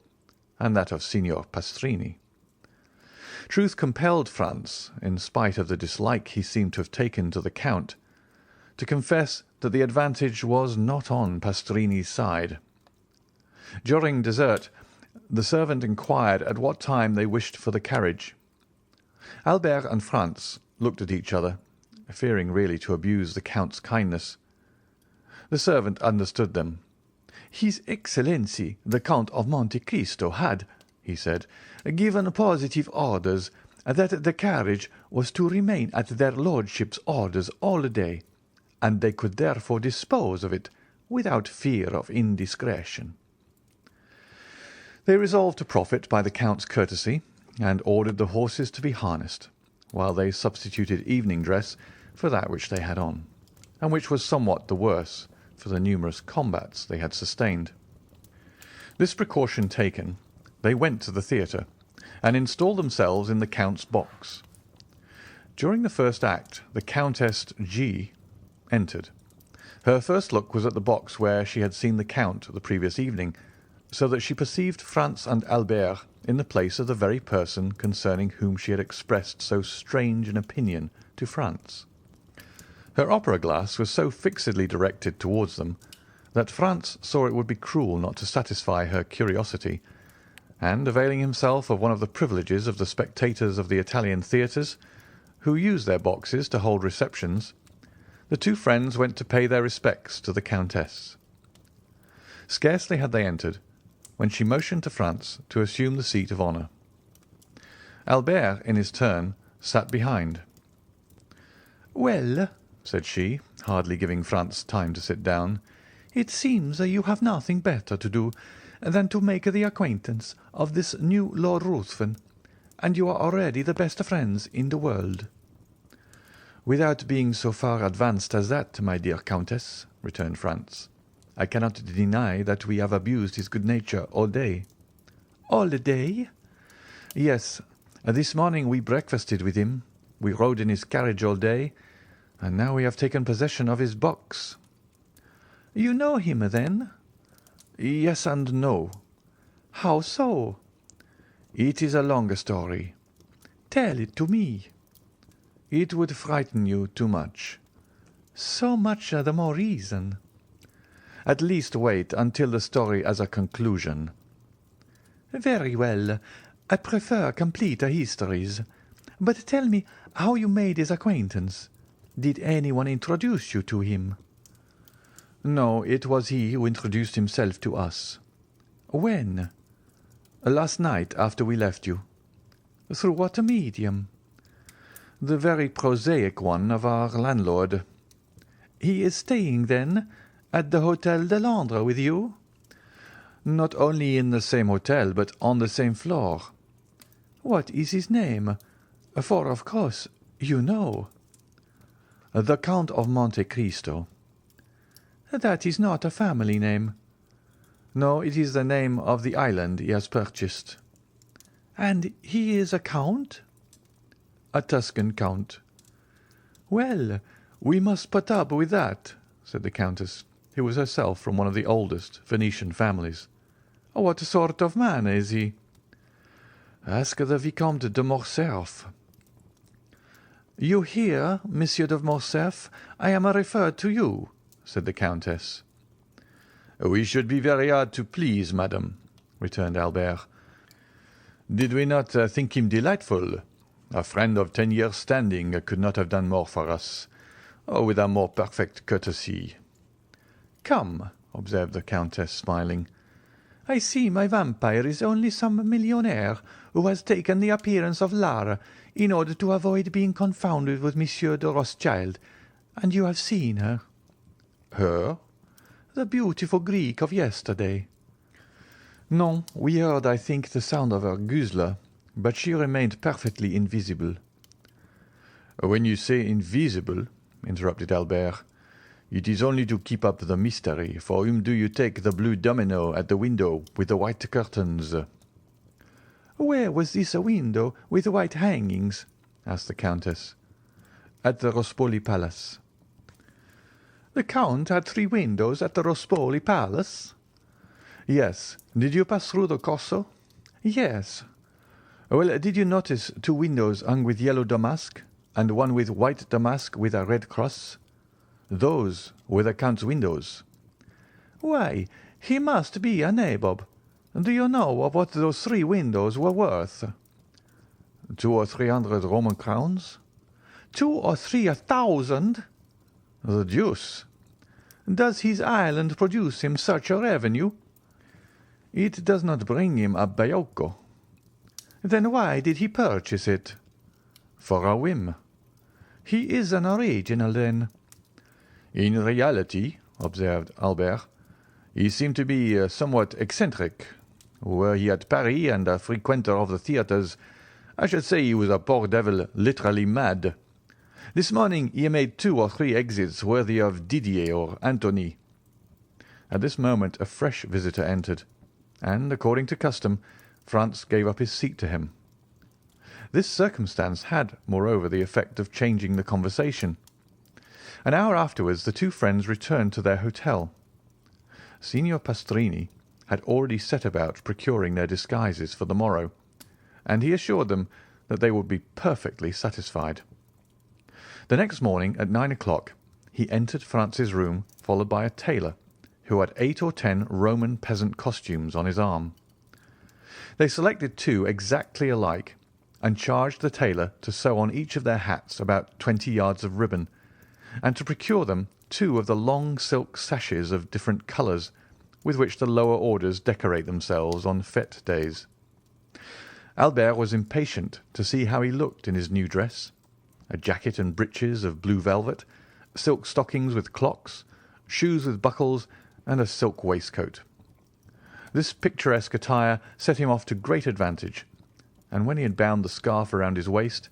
and that of Signor Pastrini. Truth compelled Franz, in spite of the dislike he seemed to have taken to the Count, to confess that the advantage was not on Pastrini's side. During dessert, the servant inquired at what time they wished for the carriage. Albert and Franz looked at each other, fearing really to abuse the Count's kindness. The servant understood them. "His Excellency, the Count of Monte Cristo, had," he said, "given positive orders that the carriage was to remain at their lordships' orders all day, and they could therefore dispose of it without fear of indiscretion." They resolved to profit by the Count's courtesy, and ordered the horses to be harnessed, while they substituted evening dress for that which they had on, and which was somewhat the worse for the numerous combats they had sustained. This precaution taken, they went to the theatre, and installed themselves in the Count's box. During the first act, the Countess G. entered. Her first look was at the box where she had seen the Count the previous evening, so that she perceived Franz and Albert in the place of the very person concerning whom she had expressed so strange an opinion to Franz. Her opera-glass was so fixedly directed towards them that Franz saw it would be cruel not to satisfy her curiosity, and, availing himself of one of the privileges of the spectators of the Italian theatres, who use their boxes to hold receptions, the two friends went to pay their respects to the Countess. Scarcely had they entered, when she motioned to Franz to assume the seat of honour. Albert, in his turn, sat behind. "Well," said she, hardly giving Franz time to sit down, "it seems you have nothing better to do than to make the acquaintance of this new Lord Ruthven, and you are already the best friends in the world." "Without being so far advanced as that, my dear Countess," returned Franz, "I cannot deny that we have abused his good nature all day." "All day?" "Yes. This morning we breakfasted with him, we rode in his carriage all day, and now we have taken possession of his box." "You know him, then?" "Yes and no." "How so?" "It is a long story." "Tell it to me." "It would frighten you too much." "So much the more reason." "At least wait until the story has a conclusion." "Very well. I prefer complete histories. But tell me how you made his acquaintance. Did anyone introduce you to him?" "No, it was he who introduced himself to us." "When?" "Last night, after we left you." "Through what medium?" "The very prosaic one of our landlord." "He is staying, then, at the Hôtel de Londres with you?" "Not only in the same hotel, but on the same floor." "What is his name? For, of course, you know." "The Count of Monte Cristo." "That is not a family name." "No, it is the name of the island he has purchased." "And he is a count?" "A Tuscan count." "Well, we must put up with that," said the Countess, who was herself from one of the oldest Venetian families. "What sort of man is he?" "Ask the Vicomte de Morcerf." "You hear, Monsieur de Morcerf, I am referred to you," said the Countess. "We should be very hard to please, madam," returned Albert. "Did we not think him delightful? A friend of 10 years' standing could not have done more for us, or with a more perfect courtesy." "Come," observed the Countess, smiling, "I see my vampire is only some millionaire who has taken the appearance of Lara in order to avoid being confounded with Monsieur de Rothschild, and you have seen her." "Her?" "The beautiful Greek of yesterday." "No, we heard, I think, the sound of her guzla, but she remained perfectly invisible." "When you say invisible," interrupted Albert, "it is only to keep up the mystery. For whom do you take the blue domino at the window with the white curtains?" "Where was this window with white hangings?" asked the Countess. "At the Rospoli Palace." "The Count had 3 windows at the Rospoli Palace?" "Yes. Did you pass through the Corso?" "Yes." "Well, did you notice 2 windows hung with yellow damask, and one with white damask with a red cross? Those were the Count's windows." "Why, he must be a nabob. Do you know of what those 3 windows were worth?" 200 or 300 Roman crowns. 2,000 or 3,000? The deuce! Does his island produce him such a revenue? It does not bring him a baiocco. Then why did he purchase it? For a whim. He is an original, then. In reality, observed Albert, he seemed to be somewhat eccentric. Were he at Paris and a frequenter of the theatres, I should say he was a poor devil literally mad. This morning he made 2 or 3 exits worthy of Didier or Antony." At this moment a fresh visitor entered, and, according to custom, Franz gave up his seat to him. This circumstance had, moreover, the effect of changing the conversation. An hour afterwards the 2 friends returned to their hotel. Signor Pastrini had already set about procuring their disguises for the morrow, and he assured them that they would be perfectly satisfied. The next morning at 9 o'clock he entered Franz's room, followed by a tailor, who had 8 or 10 Roman peasant costumes on his arm. They selected 2 exactly alike, and charged the tailor to sew on each of their hats about 20 yards of ribbon, and to procure them 2 of the long silk sashes of different colours, with which the lower orders decorate themselves on fête days. Albert was impatient to see how he looked in his new dress: a jacket and breeches of blue velvet, silk stockings with clocks, shoes with buckles, and a silk waistcoat. This picturesque attire set him off to great advantage, and when he had bound the scarf around his waist,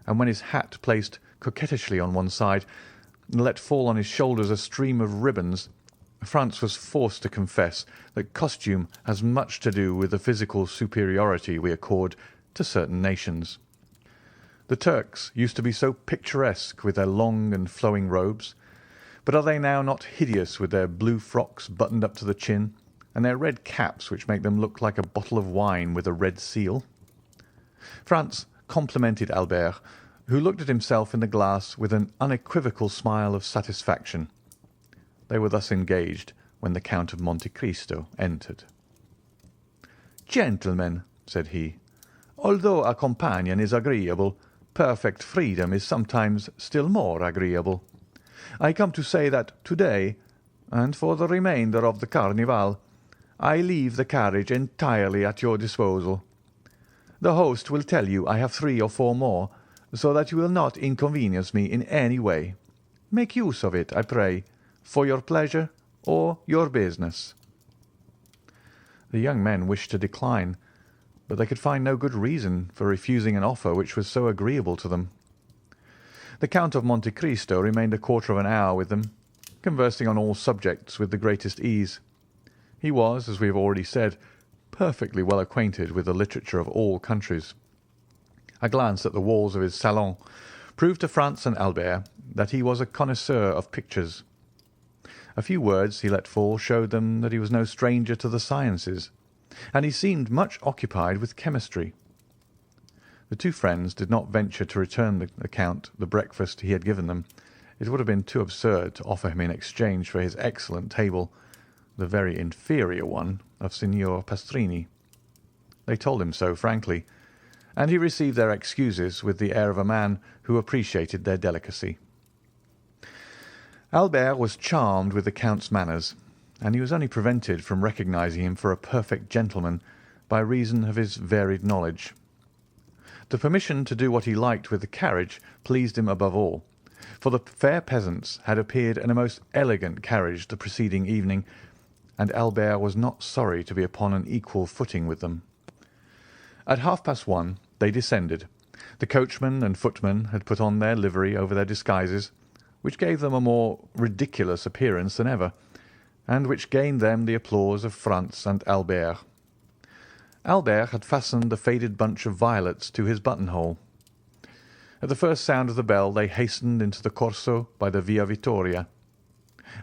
and when his hat placed coquettishly on one side, and let fall on his shoulders a stream of ribbons, Franz was forced to confess that costume has much to do with the physical superiority we accord to certain nations. The Turks used to be so picturesque with their long and flowing robes, but are they now not hideous with their blue frocks buttoned up to the chin, and their red caps which make them look like a bottle of wine with a red seal? Franz complimented Albert, who looked at himself in the glass with an unequivocal smile of satisfaction. They were thus engaged when the Count of Monte Cristo entered. "Gentlemen," said he, "although a companion is agreeable, perfect freedom is sometimes still more agreeable. I come to say that to-day, and for the remainder of the Carnival, I leave the carriage entirely at your disposal. The host will tell you I have 3 or 4 more, so that you will not inconvenience me in any way. Make use of it, I pray, for your pleasure or your business." The young men wished to decline, but they could find no good reason for refusing an offer which was so agreeable to them. The Count of Monte Cristo remained a quarter of an hour with them, conversing on all subjects with the greatest ease. He was, as we have already said, perfectly well acquainted with the literature of all countries. A glance at the walls of his salon proved to Franz and Albert that he was a connoisseur of pictures. A few words he let fall showed them that he was no stranger to the sciences, and he seemed much occupied with chemistry. The two friends did not venture to return the Count the breakfast he had given them. It would have been too absurd to offer him in exchange for his excellent table the very inferior one of Signor Pastrini. They told him so frankly, and he received their excuses with the air of a man who appreciated their delicacy. Albert was charmed with the Count's manners, and he was only prevented from recognising him for a perfect gentleman by reason of his varied knowledge. The permission to do what he liked with the carriage pleased him above all, for the fair peasants had appeared in a most elegant carriage the preceding evening, and Albert was not sorry to be upon an equal footing with them. At 1:30 they descended. The coachman and footman had put on their livery over their disguises, which gave them a more ridiculous appearance than ever, and which gained them the applause of Franz and Albert. Albert had fastened the faded bunch of violets to his buttonhole. At the first sound of the bell they hastened into the Corso by the Via Vittoria.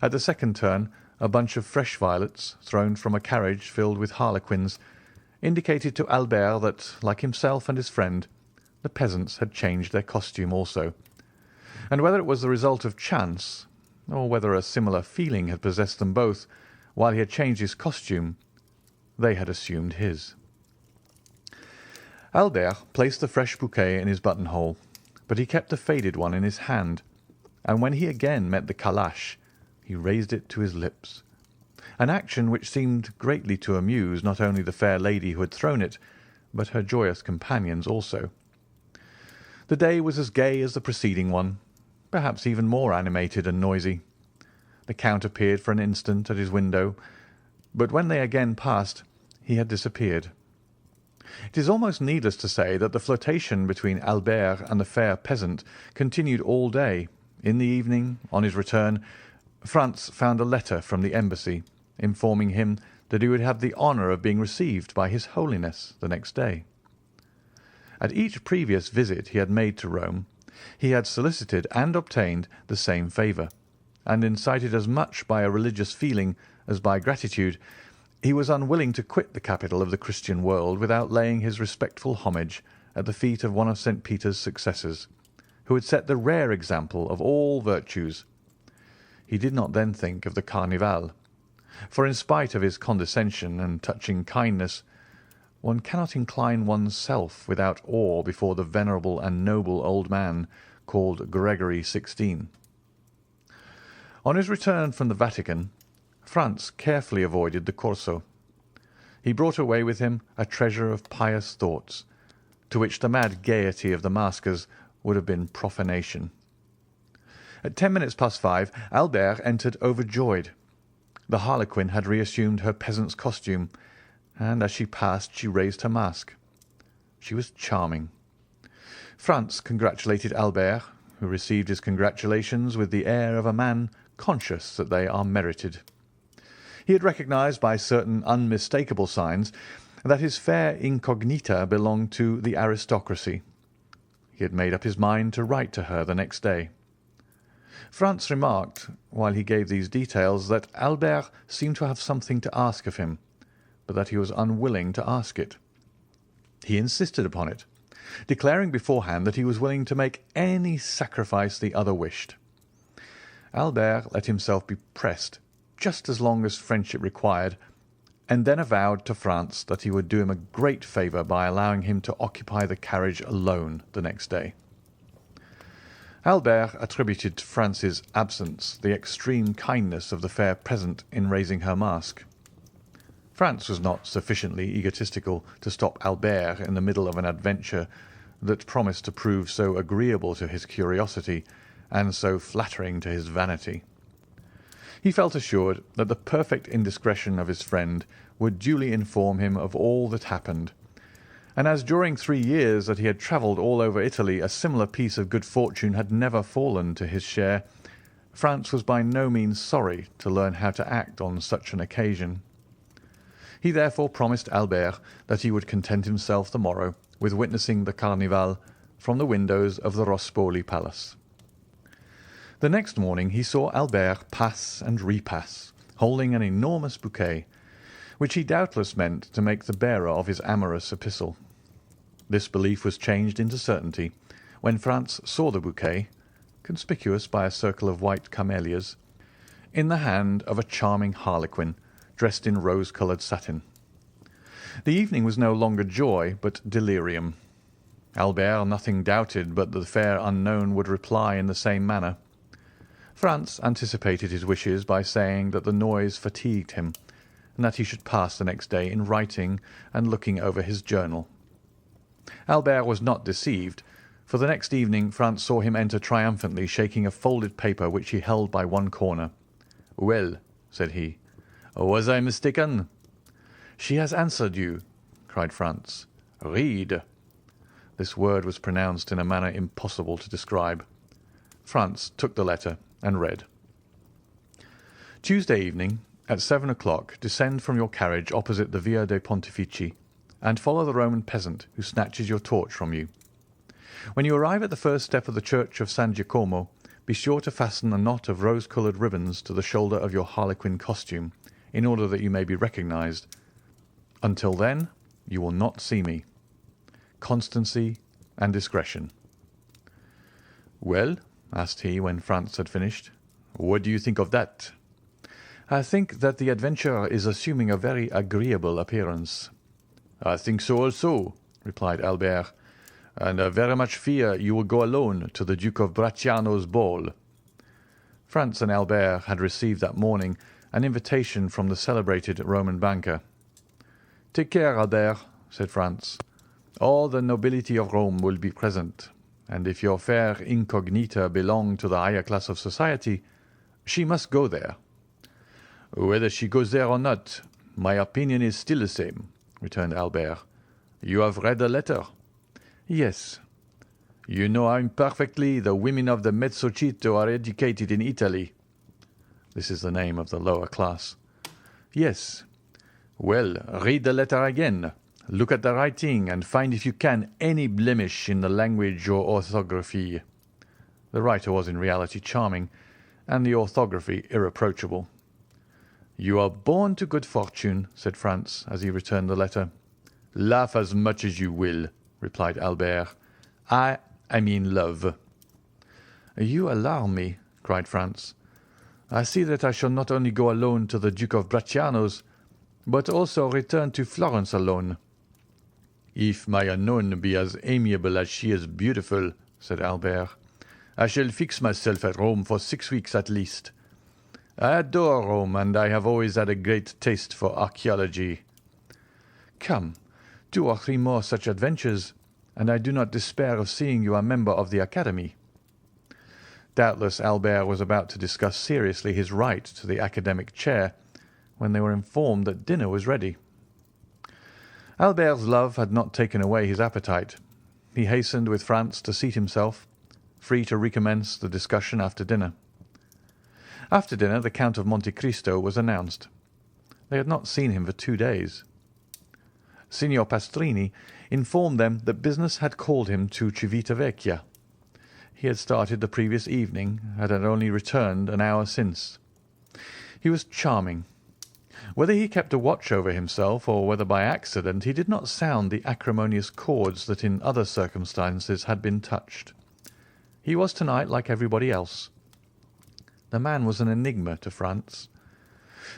At the second turn a bunch of fresh violets, thrown from a carriage filled with harlequins, indicated to Albert that, like himself and his friend, the peasants had changed their costume also, and whether it was the result of chance, or whether a similar feeling had possessed them both while he had changed his costume, they had assumed his. Albert placed the fresh bouquet in his buttonhole, but he kept the faded one in his hand, and when he again met the calash, he raised it to his lips, an action which seemed greatly to amuse not only the fair lady who had thrown it, but her joyous companions also. The day was as gay as the preceding one, perhaps even more animated and noisy. The Count appeared for an instant at his window, but when they again passed, he had disappeared. It is almost needless to say that the flirtation between Albert and the fair peasant continued all day. In the evening, on his return, Franz found a letter from the embassy, informing him that he would have the honour of being received by His Holiness the next day. At each previous visit he had made to Rome, he had solicited and obtained the same favour, and incited as much by a religious feeling as by gratitude, he was unwilling to quit the capital of the Christian world without laying his respectful homage at the feet of one of St. Peter's successors, who had set the rare example of all virtues. He did not then think of the Carnival, for in spite of his condescension and touching kindness, one cannot incline one's self without awe before the venerable and noble old man called Gregory XVI. On his return from the Vatican, Franz carefully avoided the Corso. He brought away with him a treasure of pious thoughts, to which the mad gaiety of the maskers would have been profanation. At 5:10, Albert entered overjoyed. The harlequin had reassumed her peasant's costume, and as she passed she raised her mask. She was charming. Franz congratulated Albert, who received his congratulations with the air of a man conscious that they are merited. He had recognised by certain unmistakable signs that his fair incognita belonged to the aristocracy. He had made up his mind to write to her the next day. Franz remarked, while he gave these details, that Albert seemed to have something to ask of him, but that he was unwilling to ask it. He insisted upon it, declaring beforehand that he was willing to make any sacrifice the other wished. Albert let himself be pressed just as long as friendship required, and then avowed to Franz that he would do him a great favour by allowing him to occupy the carriage alone the next day. Albert attributed to Franz's absence the extreme kindness of the fair peasant in raising her mask. Franz was not sufficiently egotistical to stop Albert in the middle of an adventure that promised to prove so agreeable to his curiosity and so flattering to his vanity. He felt assured that the perfect indiscretion of his friend would duly inform him of all that happened, and as during 3 years that he had travelled all over Italy a similar piece of good fortune had never fallen to his share, Franz was by no means sorry to learn how to act on such an occasion. He therefore promised Albert that he would content himself the morrow with witnessing the Carnival from the windows of the Rospoli Palace. The next morning he saw Albert pass and repass, holding an enormous bouquet, which he doubtless meant to make the bearer of his amorous epistle. This belief was changed into certainty when Franz saw the bouquet, conspicuous by a circle of white camellias, in the hand of a charming harlequin dressed in rose-coloured satin. The evening was no longer joy, but delirium. Albert nothing doubted but that the fair unknown would reply in the same manner. Franz anticipated his wishes by saying that the noise fatigued him, and that he should pass the next day in writing and looking over his journal. Albert was not deceived, for the next evening Franz saw him enter triumphantly, shaking a folded paper which he held by one corner. "Well," said he, "was I mistaken?" "She has answered you," cried Franz. "Read." This word was pronounced in a manner impossible to describe. Franz took the letter and read. "Tuesday evening, at 7 o'clock, descend from your carriage opposite the Via dei Pontefici, and follow the Roman peasant who snatches your torch from you. When you arrive at the first step of the church of San Giacomo, be sure to fasten a knot of rose-coloured ribbons to the shoulder of your harlequin costume, in order that you may be recognized. Until then, you will not see me. Constancy and discretion." "Well," asked he, when Franz had finished, "what do you think of that?" "I think that the adventurer is assuming a very agreeable appearance." "I think so also," replied Albert, "and I very much fear you will go alone to the Duke of Bracciano's ball." Franz and Albert had received that morning an invitation from the celebrated Roman banker. "Take care, Albert," said Franz. "All the nobility of Rome will be present, and if your fair incognita belong to the higher class of society, she must go there." "Whether she goes there or not, my opinion is still the same," returned Albert. "You have read the letter?" "Yes." "You know how imperfectly the women of the Mezzocinto are educated in Italy." This is the name of the lower class. "Yes." "Well, read the letter again. Look at the writing, and find, if you can, any blemish in the language or orthography." The writer was in reality charming, and the orthography irreproachable. "You are born to good fortune," said Franz, as he returned the letter. "Laugh as much as you will," replied Albert. I mean love." "You alarm me," cried Franz. "I see that I shall not only go alone to the Duke of Bracciano's, but also return to Florence alone." "If my unknown be as amiable as she is beautiful," said Albert, "I shall fix myself at Rome for 6 weeks at least. I adore Rome, and I have always had a great taste for archaeology." "Come, 2 or 3 more such adventures, and I do not despair of seeing you a member of the Academy." Doubtless Albert was about to discuss seriously his right to the academic chair, when they were informed that dinner was ready. Albert's love had not taken away his appetite. He hastened with Franz to seat himself, free to recommence the discussion after dinner. After dinner the Count of Monte Cristo was announced. They had not seen him for 2 days. Signor Pastrini informed them that business had called him to Civitavecchia. He had started the previous evening, and had only returned an hour since. He was charming. Whether he kept a watch over himself, or whether by accident, he did not sound the acrimonious chords that in other circumstances had been touched. He was tonight like everybody else. The man was an enigma to Franz.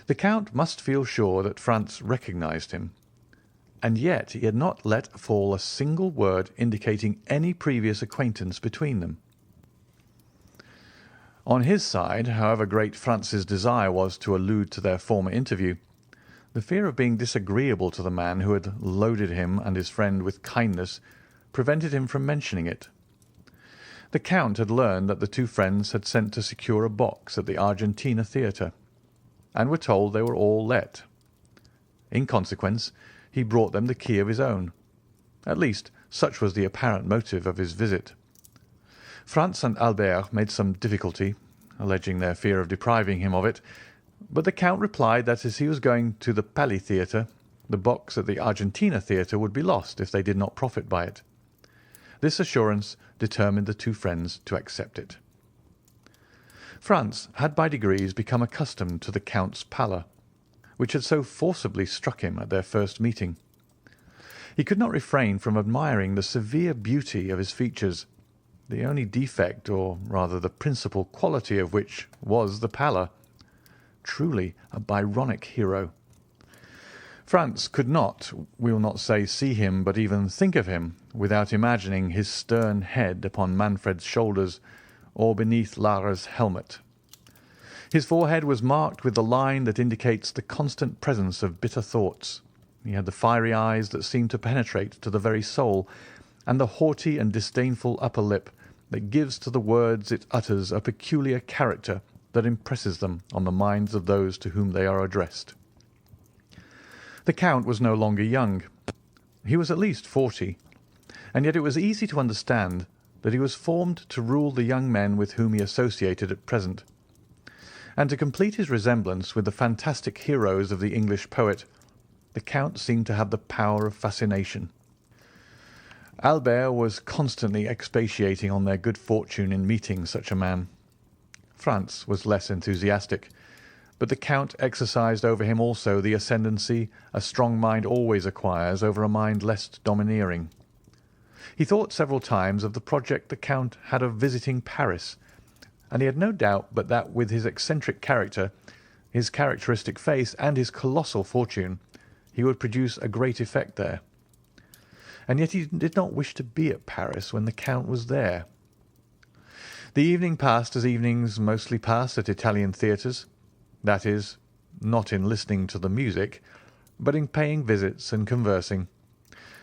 The Count must feel sure that Franz recognized him, and yet he had not let fall a single word indicating any previous acquaintance between them. On his side, however great Franz's desire was to allude to their former interview, the fear of being disagreeable to the man who had loaded him and his friend with kindness prevented him from mentioning it. The Count had learned that the 2 friends had sent to secure a box at the Argentina Theatre, and were told they were all let. In consequence, he brought them the key of his own. At least, such was the apparent motive of his visit. Franz and Albert made some difficulty, alleging their fear of depriving him of it, but the Count replied that as he was going to the Pali Theatre, the box at the Argentina Theatre would be lost if they did not profit by it. This assurance determined the 2 friends to accept it. Franz had by degrees become accustomed to the Count's pallor, which had so forcibly struck him at their first meeting. He could not refrain from admiring the severe beauty of his features, the only defect, or rather the principal quality of which was the pallor. Truly a Byronic hero. Franz could not, we will not say see him, but even think of him, without imagining his stern head upon Manfred's shoulders, or beneath Lara's helmet. His forehead was marked with the line that indicates the constant presence of bitter thoughts. He had the fiery eyes that seemed to penetrate to the very soul, and the haughty and disdainful upper lip that gives to the words it utters a peculiar character that impresses them on the minds of those to whom they are addressed. The Count was no longer young. He was at least 40, and yet it was easy to understand that he was formed to rule the young men with whom he associated at present. And to complete his resemblance with the fantastic heroes of the English poet, the Count seemed to have the power of fascination. Albert was constantly expatiating on their good fortune in meeting such a man. Franz was less enthusiastic, but the Count exercised over him also the ascendancy a strong mind always acquires over a mind less domineering. He thought several times of the project the Count had of visiting Paris, and he had no doubt but that with his eccentric character, his characteristic face, and his colossal fortune, he would produce a great effect there. And yet he did not wish to be at Paris when the Count was there. The evening passed as evenings mostly pass at Italian theatres, that is, not in listening to the music, but in paying visits and conversing.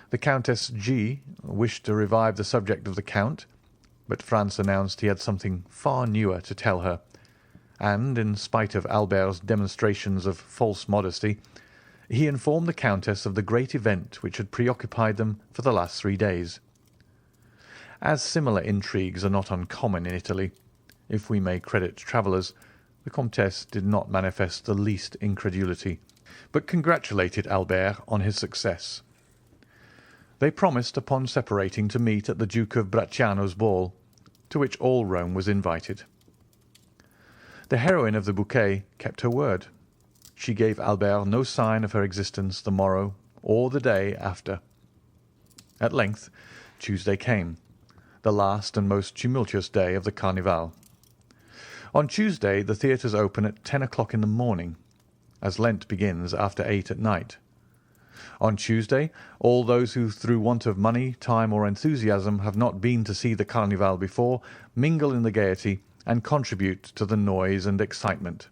The Countess G. wished to revive the subject of the Count, but Franz announced he had something far newer to tell her, and, in spite of Albert's demonstrations of false modesty, he informed the Countess of the great event which had preoccupied them for the last 3 days. As similar intrigues are not uncommon in Italy, if we may credit travellers, the Comtesse did not manifest the least incredulity, but congratulated Albert on his success. They promised upon separating to meet at the Duke of Bracciano's ball, to which all Rome was invited. The heroine of the bouquet kept her word. She gave Albert no sign of her existence the morrow or the day after. At length Tuesday came, the last and most tumultuous day of the Carnival. On Tuesday the theatres open at 10 o'clock in the morning, as Lent begins after 8 at night. On Tuesday all those who through want of money, time, or enthusiasm have not been to see the Carnival before mingle in the gaiety and contribute to the noise and excitement.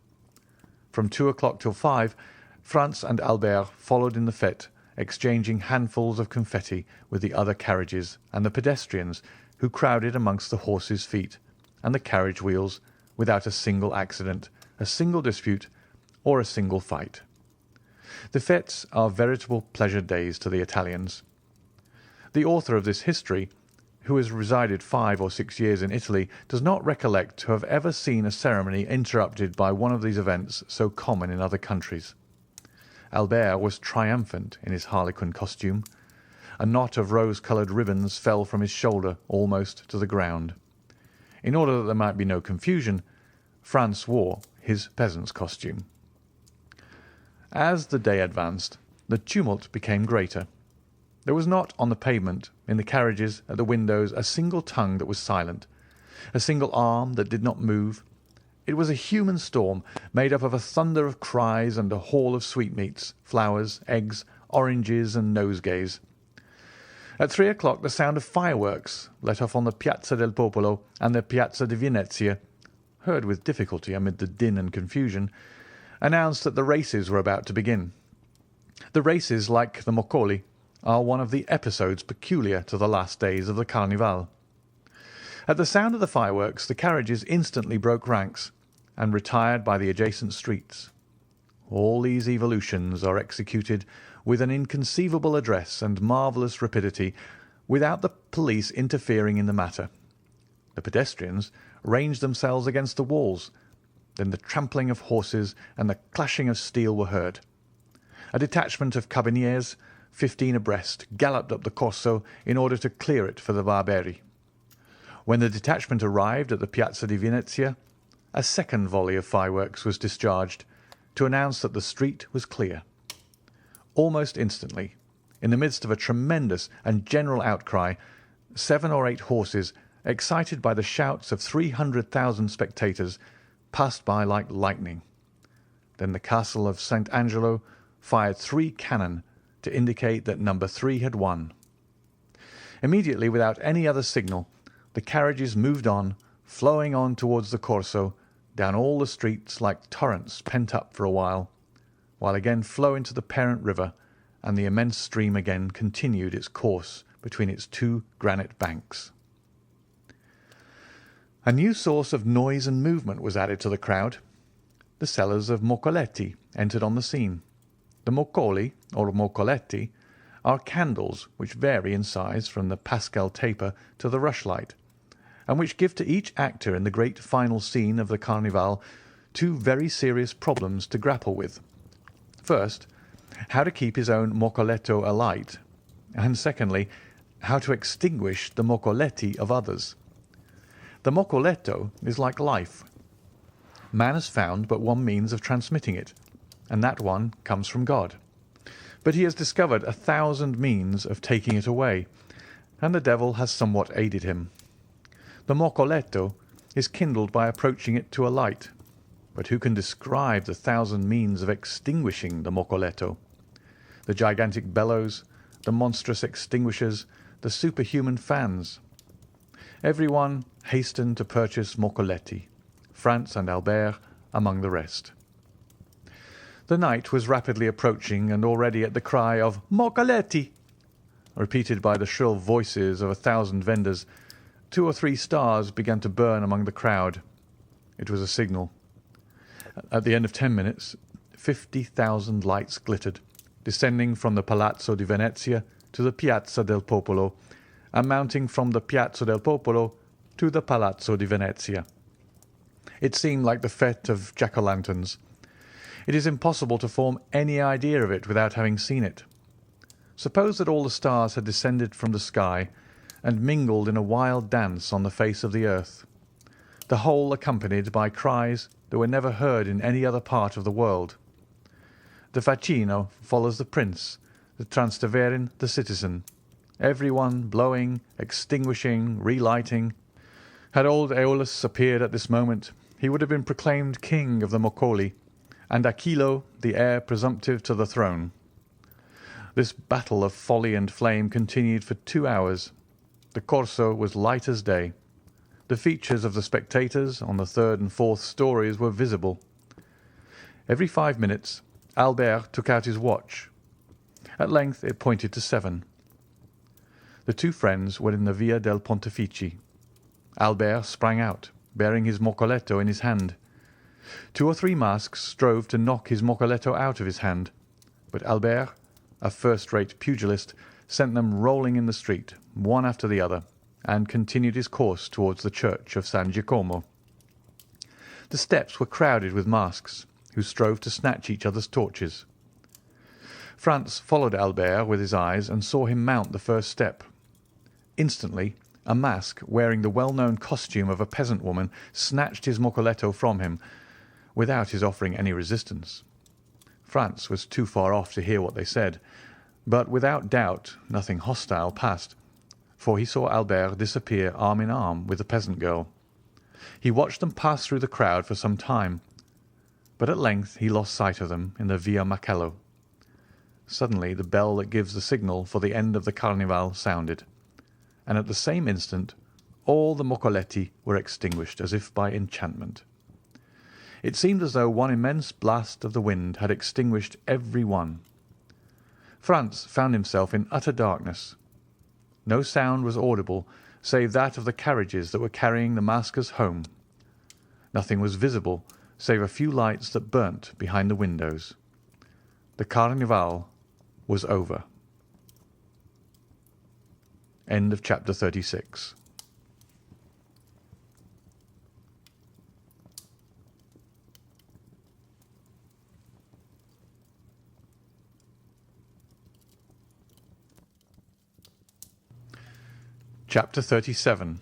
From 2 o'clock till 5, Franz and Albert followed in the fete, exchanging handfuls of confetti with the other carriages and the pedestrians who crowded amongst the horses' feet and the carriage wheels without a single accident, a single dispute, or a single fight. The fêtes are veritable pleasure days to the Italians. The author of this history, who has resided 5 or 6 years in Italy, does not recollect to have ever seen a ceremony interrupted by one of these events so common in other countries. Albert was triumphant in his harlequin costume. A knot of rose-coloured ribbons fell from his shoulder almost to the ground. In order that there might be no confusion, Franz wore his peasant's costume. As the day advanced, the tumult became greater. There was not on the pavement, in the carriages, at the windows, a single tongue that was silent, a single arm that did not move. It was a human storm, made up of a thunder of cries and a haul of sweetmeats, flowers, eggs, oranges, and nosegays. At 3 o'clock the sound of fireworks, let off on the Piazza del Popolo and the Piazza di Venezia, heard with difficulty amid the din and confusion, announced that the races were about to begin. The races, like the Moccoli, are one of the episodes peculiar to the last days of the Carnival. At the sound of the fireworks the carriages instantly broke ranks and retired by the adjacent streets. All these evolutions are executed with an inconceivable address and marvellous rapidity, without the police interfering in the matter. The pedestrians ranged themselves against the walls. Then the trampling of horses and the clashing of steel were heard. A detachment of carbineers, 15 abreast, galloped up the Corso in order to clear it for the Barberi. When the detachment arrived at the Piazza di Venezia, a second volley of fireworks was discharged to announce that the street was clear. Almost instantly, in the midst of a tremendous and general outcry, 7 or 8 horses, excited by the shouts of 300,000 spectators, passed by like lightning. Then the castle of St. Angelo fired 3 cannon to indicate that number 3 had won. Immediately, without any other signal, the carriages moved on, flowing on towards the Corso, down all the streets like torrents pent up for a while again flow into the parent river, and the immense stream again continued its course between its 2 granite banks. A new source of noise and movement was added to the crowd. The sellers of moccoletti entered on the scene. The moccoli, or moccoletti, are candles which vary in size from the Pascal taper to the rushlight, and which give to each actor in the great final scene of the Carnival 2 very serious problems to grapple with. First, how to keep his own moccoletto alight, and secondly, how to extinguish the moccoletti of others. The moccoletto is like life. Man has found but one means of transmitting it, and that one comes from God. But he has discovered 1,000 means of taking it away, and the devil has somewhat aided him. The moccoletto is kindled by approaching it to a light, but who can describe the 1,000 means of extinguishing the moccoletto? The gigantic bellows, the monstrous extinguishers, the superhuman fans. Every one hastened to purchase moccoletti, Franz and Albert among the rest. The night was rapidly approaching, and already at the cry of "Moccoletti," repeated by the shrill voices of 1,000 vendors, 2 or 3 stars began to burn among the crowd. It was a signal. At the end of 10 minutes, 50,000 lights glittered, descending from the Palazzo di Venezia to the Piazza del Popolo, and mounting from the Piazza del Popolo to the Palazzo di Venezia. It seemed like the fete of jack-o'-lanterns. It is impossible to form any idea of it without having seen it. Suppose that all the stars had descended from the sky and mingled in a wild dance on the face of the earth, the whole accompanied by cries that were never heard in any other part of the world. The facchino follows the prince, the Transteverin the citizen, every one blowing, extinguishing, relighting. Had old Aeolus appeared at this moment, he would have been proclaimed king of the Moccoli, and Achillo the heir presumptive to the throne. This battle of folly and flame continued for 2 hours. The Corso was light as day. The features of the spectators on the 3rd and 4th stories were visible. Every 5 minutes Albert took out his watch. At length it pointed to 7. The 2 friends were in the Via del Pontefici. Albert sprang out, bearing his moccoletto in his hand. 2 or 3 masks strove to knock his moccoletto out of his hand, but Albert, a first-rate pugilist, sent them rolling in the street, one after the other, and continued his course towards the church of San Giacomo. The steps were crowded with masks, who strove to snatch each other's torches. Franz followed Albert with his eyes and saw him mount the first step. Instantly a mask wearing the well-known costume of a peasant woman snatched his moccoletto from him, without his offering any resistance. Franz was too far off to hear what they said, but without doubt nothing hostile passed, for he saw Albert disappear arm in arm with the peasant girl. He watched them pass through the crowd for some time, but at length he lost sight of them in the Via Macello. Suddenly the bell that gives the signal for the end of the Carnival sounded, and at the same instant all the moccoletti were extinguished as if by enchantment. It seemed as though one immense blast of the wind had extinguished every one. Franz found himself in utter darkness. No sound was audible save that of the carriages that were carrying the maskers home. Nothing was visible save a few lights that burnt behind the windows. The Carnival was over. End of chapter 36. Chapter 37.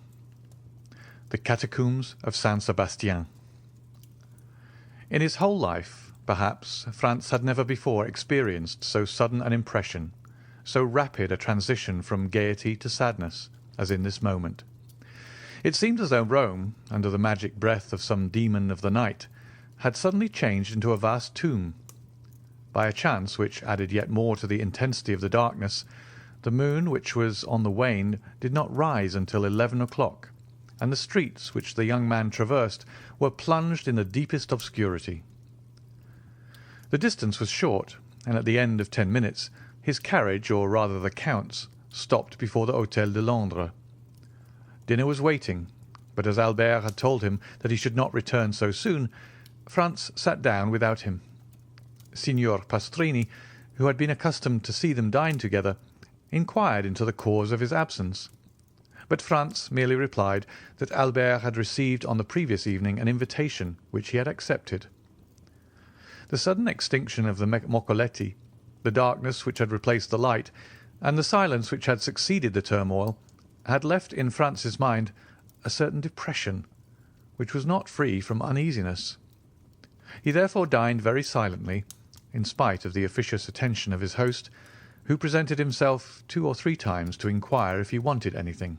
The Catacombs of San Sebastian. In his whole life, perhaps, Franz had never before experienced so sudden an impression, so rapid a transition from gaiety to sadness as in this moment. It seemed as though Rome, under the magic breath of some demon of the night, had suddenly changed into a vast tomb. By a chance which added yet more to the intensity of the darkness, the moon, which was on the wane, did not rise until 11 o'clock, and the streets which the young man traversed were plunged in the deepest obscurity. The distance was short, and at the end of 10 minutes his carriage, or rather the Count's, stopped before the Hôtel de Londres. Dinner was waiting, but as Albert had told him that he should not return so soon, Franz sat down without him. Signor Pastrini, who had been accustomed to see them dine together, inquired into the cause of his absence, but Franz merely replied that Albert had received on the previous evening an invitation which he had accepted. The sudden extinction of the Moccoletti, the darkness which had replaced the light, and the silence which had succeeded the turmoil, had left in Franz's mind a certain depression, which was not free from uneasiness. He therefore dined very silently, in spite of the officious attention of his host, who presented himself 2 or 3 times to inquire if he wanted anything.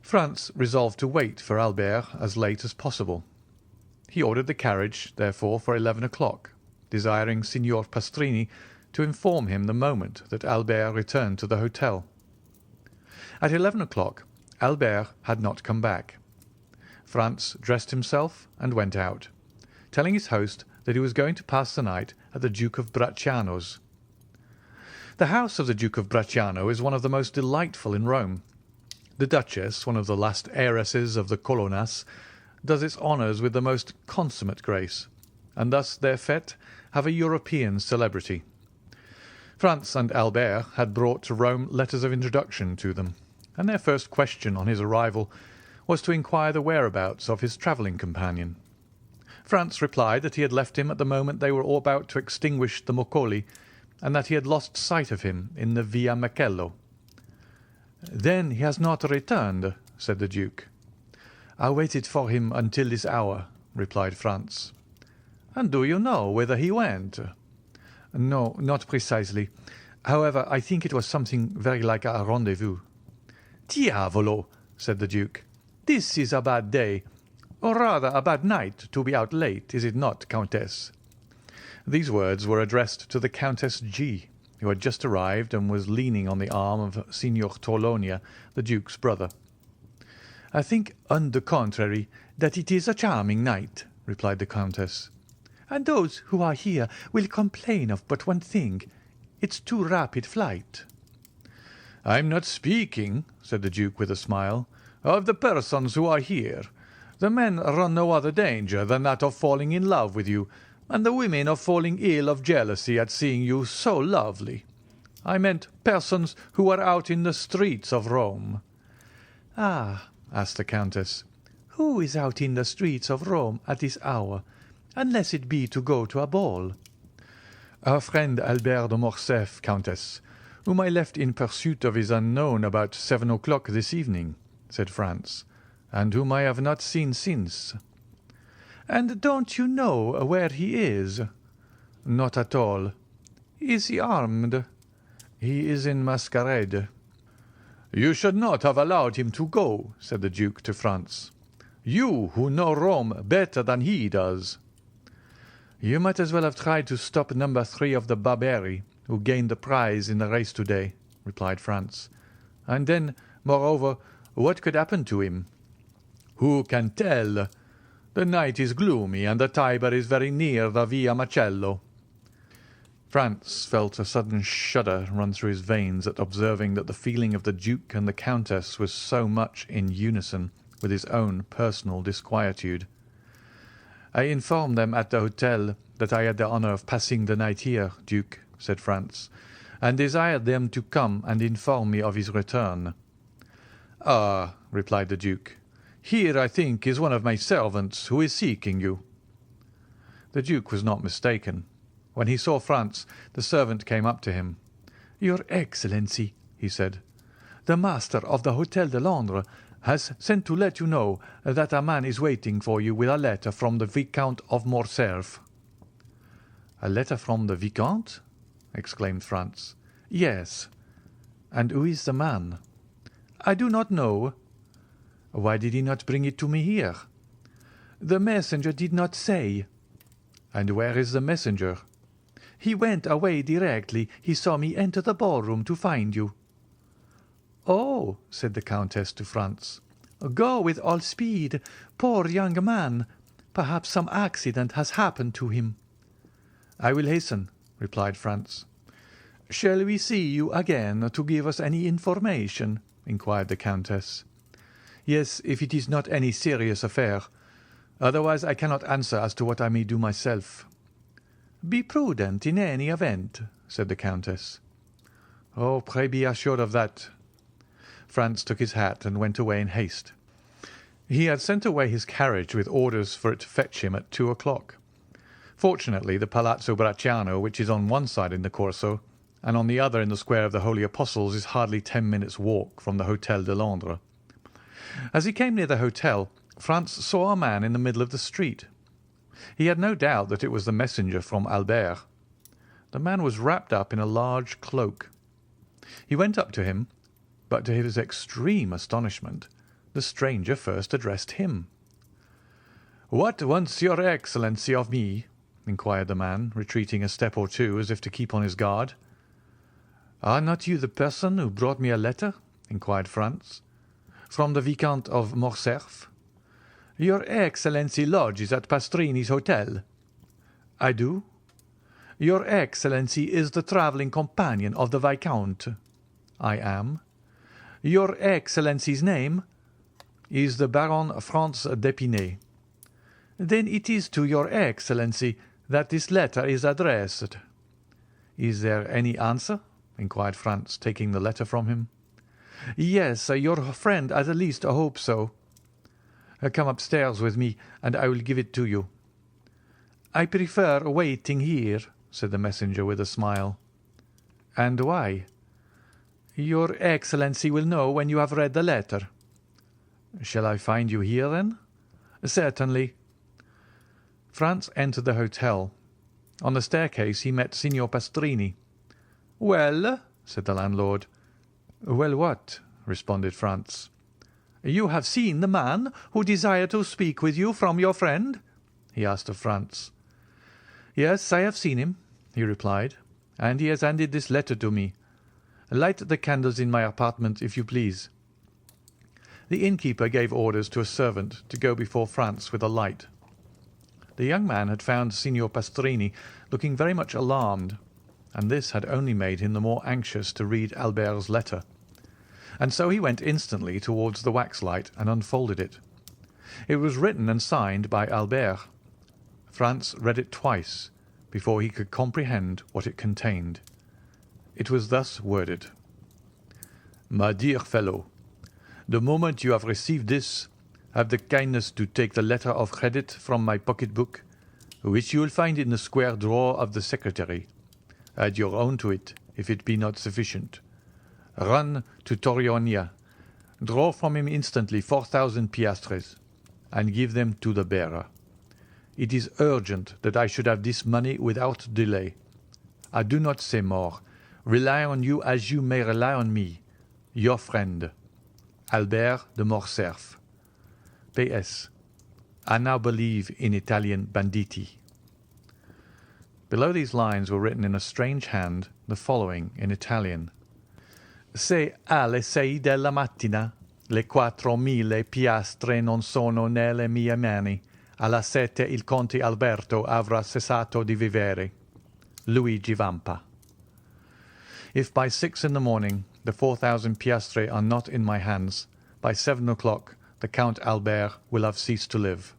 Franz resolved to wait for Albert as late as possible. He ordered the carriage, therefore, for 11 o'clock, desiring Signor Pastrini to inform him the moment that Albert returned to the hotel. At 11 o'clock Albert had not come back. Franz dressed himself and went out, telling his host that he was going to pass the night at the Duke of Bracciano's. The house of the Duke of Bracciano is one of the most delightful in Rome. The Duchess, one of the last heiresses of the Colonnas, does its honours with the most consummate grace, and thus their fête have a European celebrity. Franz and Albert had brought to Rome letters of introduction to them, and their first question on his arrival was to inquire the whereabouts of his travelling companion. Franz replied that he had left him at the moment they were all about to extinguish the Moccoli, and that he had lost sight of him in the Via Macello. "Then he has not returned," said the Duke. "I waited for him until this hour," replied Franz. "And do you know whither he went?" "No, not precisely. However, I think it was something very like a rendezvous." "Diavolo!" said the Duke. "This is a bad day, or rather a bad night, to be out late, is it not, Countess?" These words were addressed to the Countess G., who had just arrived and was leaning on the arm of Signor Torlonia, the Duke's brother. "I think, on the contrary, that it is a charming night," replied the Countess. "And those who are here will complain of but one thing. It's too rapid flight." "I'm not speaking," said the Duke with a smile, "of the persons who are here. The men run no other danger than that of falling in love with you, and the women of falling ill of jealousy at seeing you so lovely. I meant persons who are out in the streets of Rome." "Ah," asked the Countess, "who is out in the streets of Rome at this hour, unless it be to go to a ball?" "Our friend Albert de Morcerf, Countess, whom I left in pursuit of his unknown about 7 o'clock this evening," said Franz, "and whom I have not seen since." "And don't you know where he is?" "Not at all." "Is he armed?" "He is in masquerade." "You should not have allowed him to go," said the Duke to Franz. "You who know Rome better than he does." "You might as well have tried to stop number 3 of the Barberi, who gained the prize in the race today," replied Franz. "And then, moreover, what could happen to him?" "Who can tell? The night is gloomy, and the Tiber is very near the Via Macello." Franz felt a sudden shudder run through his veins at observing that the feeling of the Duke and the Countess was so much in unison with his own personal disquietude. "I informed them at the hotel that I had the honour of passing the night here, Duke," said Franz, "and desired them to come and inform me of his return." "Ah," replied the Duke, "here, I think, is one of my servants who is seeking you." The Duke was not mistaken. When he saw Franz, the servant came up to him. "Your Excellency," he said, "the master of the Hôtel de Londres has sent to let you know that a man is waiting for you with a letter from the Viscount of Morcerf." "A letter from the Viscount?" exclaimed Franz. Yes. And who is the man? I do not know. Why did he not bring it to me here? The messenger did not say. And where is the messenger? He went away directly he saw me enter the ballroom to find you. Oh, said the Countess to Franz, go with all speed. Poor young man. Perhaps some accident has happened to him. I will hasten, replied Franz. Shall we see you again to give us any information? Inquired the Countess. Yes, if it is not any serious affair. Otherwise I cannot answer as to what I may do myself. Be prudent in any event, said the Countess. Oh, pray be assured of that. Franz took his hat and went away in haste. He had sent away his carriage with orders for it to fetch him at 2 o'clock. Fortunately, the Palazzo Bracciano, which is on one side in the Corso, and on the other in the Square of the Holy Apostles, is hardly 10 minutes' walk from the Hôtel de Londres. As he came near the hotel, Franz saw a man in the middle of the street. He had no doubt that it was the messenger from Albert. The man was wrapped up in a large cloak. He went up to him, but to his extreme astonishment, the stranger first addressed him. "What wants your Excellency of me?" inquired the man, retreating a step or two as if to keep on his guard. "Are not you the person who brought me a letter?" inquired Franz. "From the Viscount of Morcerf?" "Your Excellency lodges at Pastrini's hotel?" "I do." "Your Excellency is the travelling companion of the Viscount?" "I am." "Your Excellency's name?" "Is the Baron Franz d'Épinay." "Then it is to your Excellency that this letter is addressed." "Is there any answer?" inquired Franz, taking the letter from him. "Yes, your friend at least hopes so." "Come upstairs with me, and I will give it to you." "I prefer waiting here," said the messenger with a smile. "And why?" "Your Excellency will know when you have read the letter." "Shall I find you here, then?" "Certainly." Franz entered the hotel. On the staircase he met Signor Pastrini. "Well?" said the landlord. "Well, what?" responded Franz. "You have seen the man who desired to speak with you from your friend?" he asked of Franz. "Yes, I have seen him," he replied, "and he has handed this letter to me. Light the candles in my apartment, if you please." The innkeeper gave orders to a servant to go before Franz with a light. The young man had found Signor Pastrini looking very much alarmed, and this had only made him the more anxious to read Albert's letter. And so he went instantly towards the waxlight and unfolded it. It was written and signed by Albert. Franz read it twice before he could comprehend what it contained. It was thus worded: "My dear fellow, the moment you have received this, have the kindness to take the letter of credit from my pocket-book, which you will find in the square drawer of the secretary. Add your own to it, if it be not sufficient. Run to Torionia, draw from him instantly 4,000 piastres, and give them to the bearer. It is urgent that I should have this money without delay. I do not say more. Rely on you as you may rely on me. Your friend, Albert de Morcerf. P.S. I now believe in Italian banditti." Below these lines were written in a strange hand the following in Italian: "Se alle 6 della mattina le 4.000 piastre non sono nelle mie mani, alla 7 il conte Alberto avrà cessato di vivere. Luigi Vampa." If by 6 in the morning the 4,000 piastre are not in my hands, by 7 o'clock the Count Albert will have ceased to live.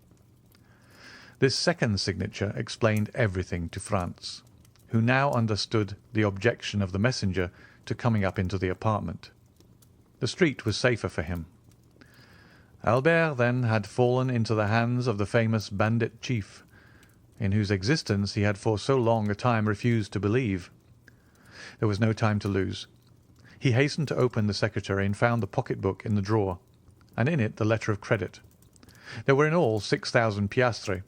This second signature explained everything to Franz, who now understood the objection of the messenger to coming up into the apartment. The street was safer for him. Albert, then, had fallen into the hands of the famous bandit chief, in whose existence he had for so long a time refused to believe. There was no time to lose. He hastened to open the secretary and found the pocket-book in the drawer, and in it the letter of credit. There were in all 6,000 piastre,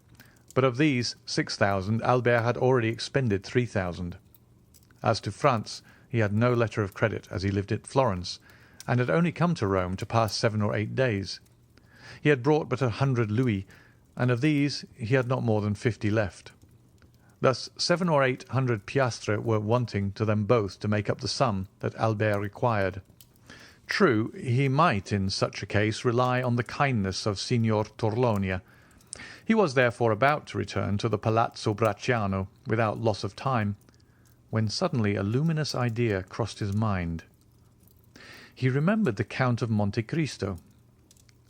but of these 6,000 Albert had already expended 3,000. As to Franz, he He had no letter of credit, as he lived at Florence, and had only come to Rome to pass 7 or 8 days. He had brought but 100 louis, and of these he had not more than 50 left. Thus 700 or 800 piastres were wanting to them both to make up the sum that Albert required. True, he might in such a case rely on the kindness of Signor Torlonia. He was therefore about to return to the Palazzo Bracciano without loss of time, when suddenly a luminous idea crossed his mind. He remembered the Count of Monte Cristo.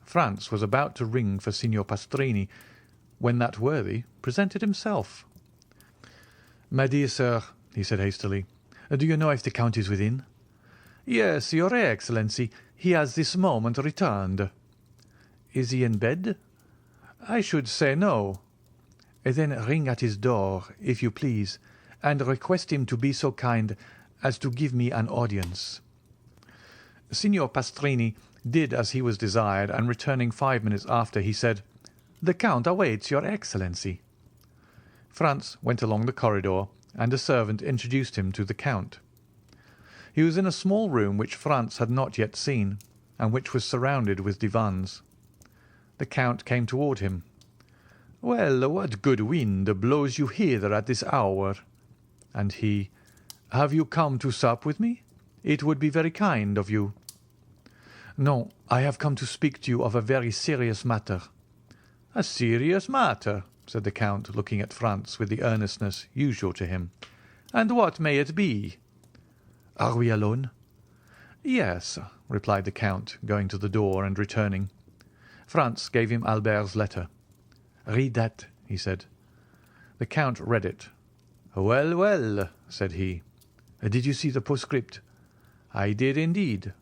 Franz was about to ring for Signor Pastrini, when that worthy presented himself. "My dear sir," he said hastily, "do you know if the Count is within?" "Yes, your Excellency. He has this moment returned." "Is he in bed?" "I should say no." "Then ring at his door, if you please, and request him to be so kind as to give me an audience." Signor Pastrini did as he was desired, and returning 5 minutes after, he said, "The Count awaits your Excellency." Franz went along the corridor, and a servant introduced him to the Count. He was in a small room which Franz had not yet seen, and which was surrounded with divans. The Count came toward him. "Well, what good wind blows you hither at this hour?" And he, "Have you come to sup with me? It would be very kind of you." "No, I have come to speak to you of a very serious matter." "A serious matter," said the Count, looking at Franz with the earnestness usual to him. "And what may it be?" "Are we alone?" "Yes," replied the Count, going to the door and returning. Franz gave him Albert's letter. "Read that," he said. The Count read it. "Well, well," said he. "Did you see the postscript?" "I did indeed."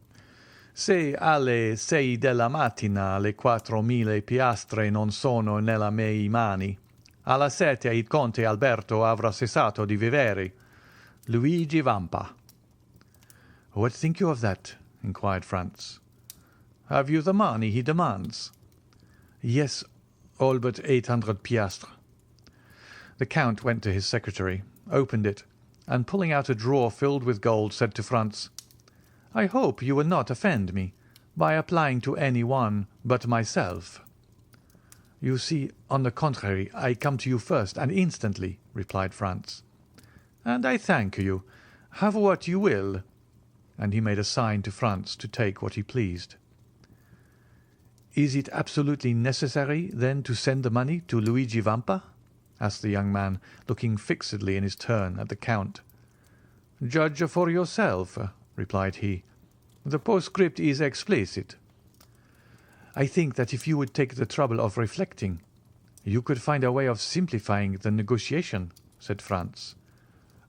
"Se alle 6 della mattina le 4.000 piastre non sono nelle miei mani, alla 7 il conte Alberto avrà cessato di vivere. Luigi Vampa." "What think you of that?" inquired Franz. "Have you the money he demands?" "Yes, all but 800 piastres." The Count went to his secretary, opened it, and pulling out a drawer filled with gold, said to Franz, "I hope you will not offend me by applying to any one but myself." "You see, on the contrary, I come to you first and instantly," replied Franz. "And I thank you. Have what you will." And he made a sign to Franz to take what he pleased. "Is it absolutely necessary, then, to send the money to Luigi Vampa?" asked the young man, looking fixedly in his turn at the Count. "Judge for yourself," replied he. "The postscript is explicit." "I think that if you would take the trouble of reflecting, you could find a way of simplifying the negotiation," said Franz.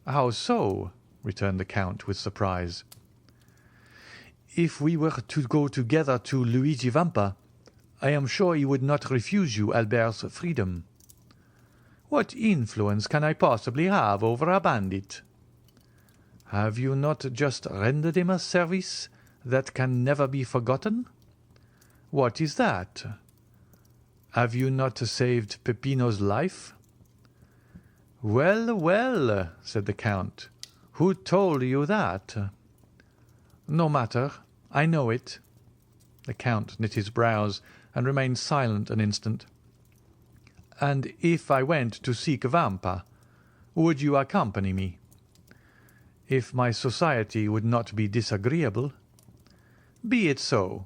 "How so?" returned the Count with surprise. "If we were to go together to Luigi Vampa, I am sure he would not refuse you Albert's freedom." "What influence can I possibly have over a bandit?" "Have you not just rendered him a service that can never be forgotten?" "What is that?" "Have you not saved Peppino's life?" "Well, well," said the Count, "who told you that?" "No matter, I know it." The Count knit his brows and remained silent an instant. "And if I went to seek Vampa, would you accompany me?" "If my society would not be disagreeable." "Be it so.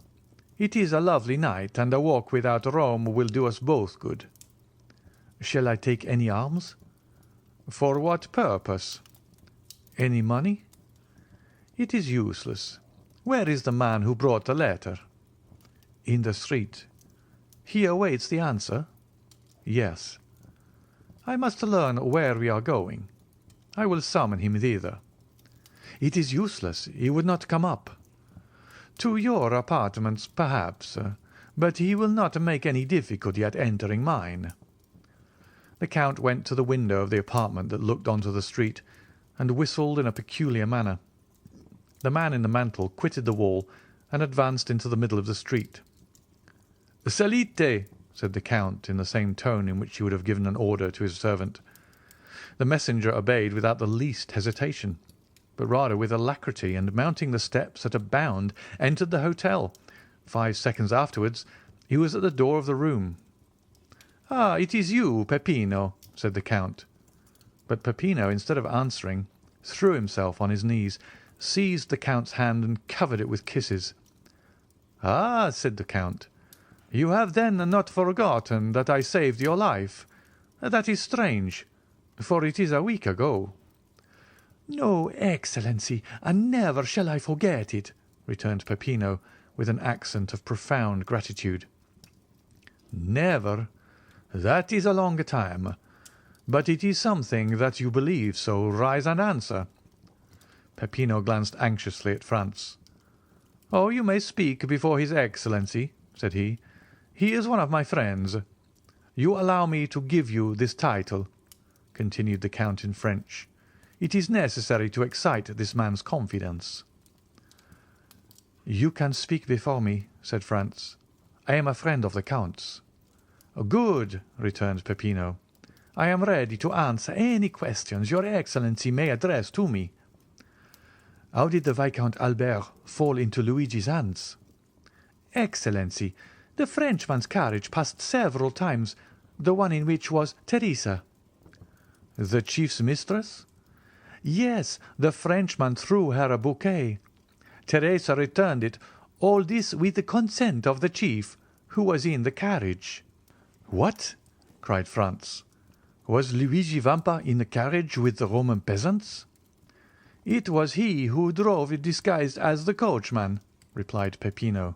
It is a lovely night, and a walk without Rome will do us both good." "Shall I take any arms?" "For what purpose?" "Any money?" "It is useless. Where is the man who brought the letter?" "In the street." "He awaits the answer?" "Yes." "I must learn where we are going. I will summon him thither." "It is useless. He would not come up." "To your apartments, perhaps, but he will not make any difficulty at entering mine." The Count went to the window of the apartment that looked onto the street, and whistled in a peculiar manner. The man in the mantle quitted the wall and advanced into the middle of the street. "Salite!" said the Count in the same tone in which he would have given an order to his servant. The messenger obeyed without the least hesitation. but rather with alacrity, and mounting the steps at a bound, entered the hotel. 5 seconds afterwards he was at the door of the room. "Ah, it is you, Peppino," said the Count. But Peppino, instead of answering, threw himself on his knees, seized the Count's hand, and covered it with kisses. "Ah," said the Count, "you have then not forgotten that I saved your life. That is strange, for it is a week ago." "No, Excellency, and never shall I forget it," returned Peppino, with an accent of profound gratitude. "Never? That is a long time. But it is something that you believe, so rise and answer." Peppino glanced anxiously at Franz. "Oh, you may speak before his Excellency," said he. "He is one of my friends. You allow me to give you this title," continued the Count in French. "It is necessary to excite this man's confidence." "You can speak before me," said Franz. "I am a friend of the Count's." "Good," returned Peppino. "I am ready to answer any questions your Excellency may address to me." "How did the Viscount Albert fall into Luigi's hands?" "Excellency, the Frenchman's carriage passed several times, the one in which was Teresa." "The chief's mistress?" "Yes, the Frenchman threw her a bouquet. Teresa returned it, all this with the consent of the chief, who was in the carriage." "What?" cried Franz. "Was Luigi Vampa in the carriage with the Roman peasants?" "It was he who drove it disguised as the coachman," replied Peppino.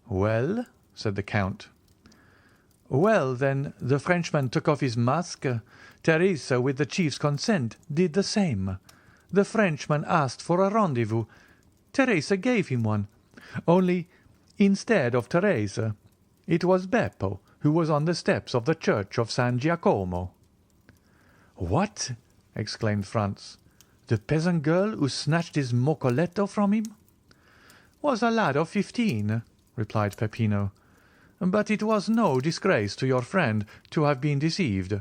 "Well?" said the Count. "Well, then, the Frenchman took off his mask. Teresa, with the chief's consent, did the same. The Frenchman asked for a rendezvous. Teresa gave him one. Only, instead of Teresa, it was Beppo who was on the steps of the church of San Giacomo." "What?" exclaimed Franz. "The peasant girl who snatched his moccoletto from him?" "Was a lad of 15, replied Peppino. "But it was no disgrace to your friend to have been deceived.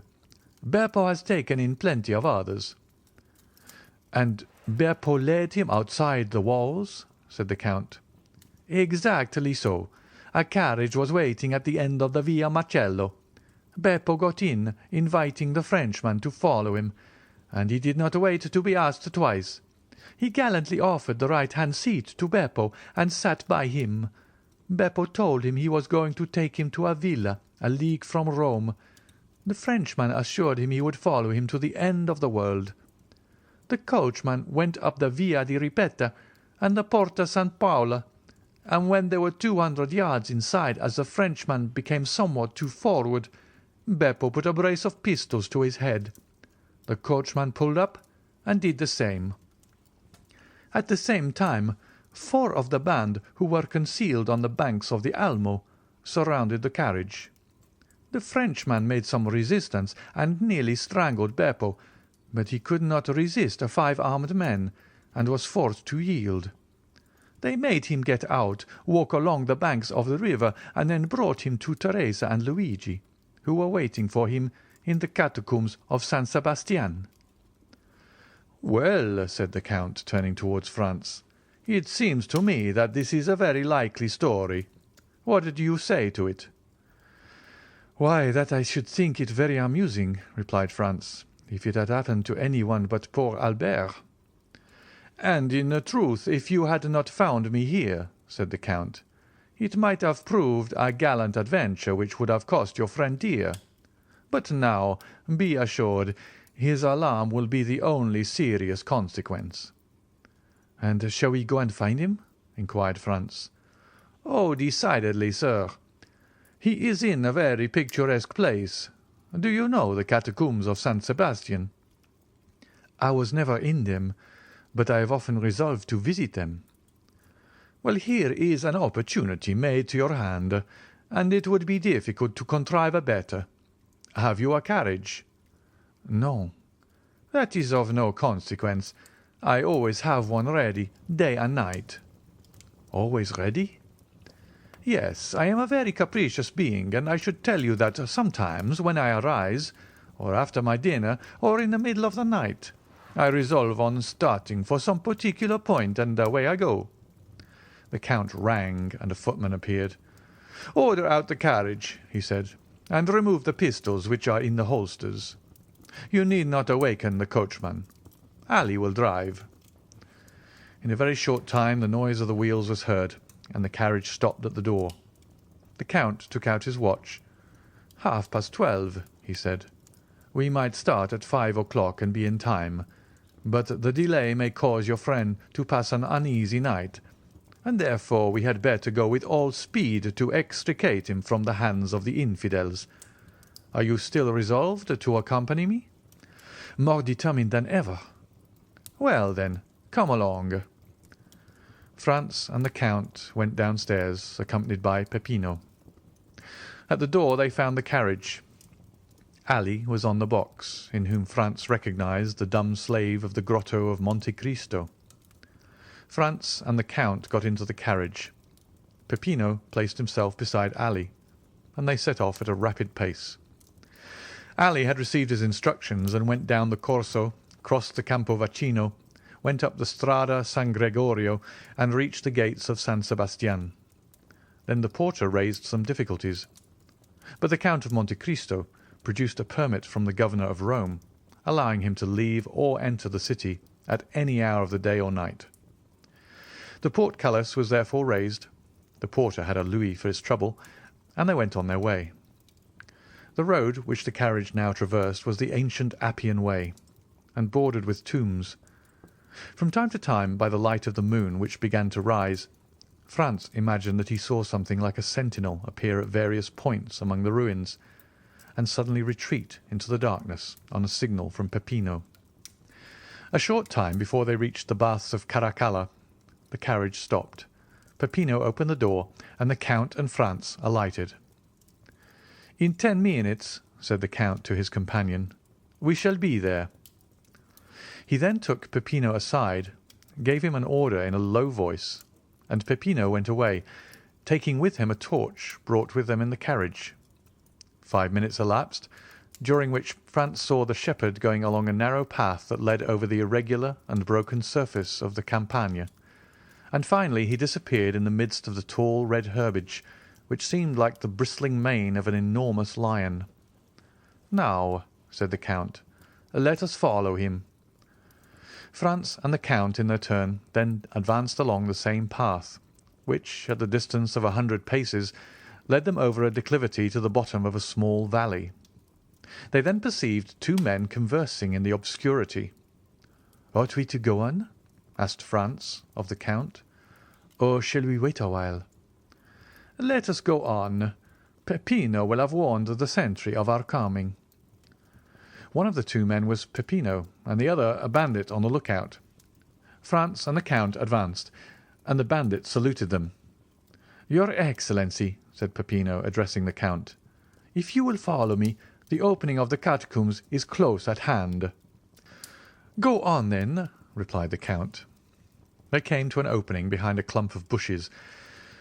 Beppo has taken in plenty of others." "And Beppo led him outside the walls?" said the Count. "Exactly so. A carriage was waiting at the end of the Via Macello. Beppo got in, inviting the Frenchman to follow him, and he did not wait to be asked twice. He gallantly offered the right-hand seat to Beppo and sat by him. Beppo told him he was going to take him to a villa a league from Rome. The Frenchman assured him he would follow him to the end of the world. The coachman went up the Via di Ripetta and the Porta San Paolo, and when they were 200 yards inside, as the Frenchman became somewhat too forward, Beppo put a brace of pistols to his head. The coachman pulled up and did the same. At the same time, 4 of the band, who were concealed on the banks of the Almo, surrounded the carriage. The Frenchman made some resistance and nearly strangled Beppo, but he could not resist 5 armed men, and was forced to yield. They made him get out, walk along the banks of the river, and then brought him to Teresa and Luigi, who were waiting for him in the catacombs of San Sebastian." "Well," said the Count, turning towards Franz, "it seems to me that this is a very likely story. What do you say to it?" "Why, that I should think it very amusing," replied Franz, "if it had happened to any one but poor Albert." "And in truth, if you had not found me here," said the Count, "it might have proved a gallant adventure which would have cost your friend dear. But now, be assured, his alarm will be the only serious consequence." "And shall we go and find him?" inquired Franz. "Oh, decidedly, sir. He is in a very picturesque place. Do you know the catacombs of San Sebastian?" "I was never in them, but I have often resolved to visit them." "Well, here is an opportunity made to your hand, and it would be difficult to contrive a better. Have you a carriage?" "No." "That is of no consequence. I always have one ready, day and night." "Always ready?" "Yes, I am a very capricious being, and I should tell you that sometimes when I arise, or after my dinner, or in the middle of the night, I resolve on starting for some particular point, and away I go." The Count rang, and a footman appeared. "Order out the carriage," he said, "and remove the pistols which are in the holsters. You need not awaken the coachman. Ali will drive." In a very short time the noise of the wheels was heard, and the carriage stopped at the door. The Count took out his watch. 12:30, he said. "We might start at 5 o'clock and be in time, but the delay may cause your friend to pass an uneasy night, and therefore we had better go with all speed to extricate him from the hands of the infidels. Are you still resolved to accompany me?" "More determined than ever." "Well, then, come along." Franz and the Count went downstairs, accompanied by Peppino. At the door they found the carriage. Ali was on the box, in whom Franz recognised the dumb slave of the grotto of Monte Cristo. Franz and the Count got into the carriage. Peppino placed himself beside Ali, and they set off at a rapid pace. Ali had received his instructions and went down the Corso, crossed the Campo Vaccino, went up the Strada San Gregorio, and reached the gates of San Sebastian. Then the porter raised some difficulties, but the Count of Monte Cristo produced a permit from the governor of Rome, allowing him to leave or enter the city at any hour of the day or night. The portcullis was therefore raised, the porter had a louis for his trouble, and they went on their way. The road which the carriage now traversed was the ancient Appian Way, and bordered with tombs. From time to time, by the light of the moon which began to rise, Franz imagined that he saw something like a sentinel appear at various points among the ruins, and suddenly retreat into the darkness on a signal from Peppino. A short time before they reached the baths of Caracalla, the carriage stopped. Peppino opened the door, and the Count and Franz alighted. "In 10 minutes," said the Count to his companion, "we shall be there." He then took Peppino aside, gave him an order in a low voice, and Peppino went away, taking with him a torch brought with them in the carriage. 5 minutes elapsed, during which Franz saw the shepherd going along a narrow path that led over the irregular and broken surface of the Campagna, and finally he disappeared in the midst of the tall red herbage, which seemed like the bristling mane of an enormous lion. "Now," said the Count, "let us follow him." Franz and the Count in their turn then advanced along the same path, which, at the distance of 100 paces, led them over a declivity to the bottom of a small valley. They then perceived 2 men conversing in the obscurity. "Ought we to go on?" asked Franz of the Count, "or shall we wait a while?" "Let us go on. Peppino will have warned the sentry of our coming." One of the 2 men was Peppino, and the other a bandit on the lookout. Franz and the Count advanced, and the bandit saluted them. "Your Excellency," said Peppino, addressing the Count, "if you will follow me, the opening of the catacombs is close at hand." "Go on, then," replied the Count. They came to an opening behind a clump of bushes,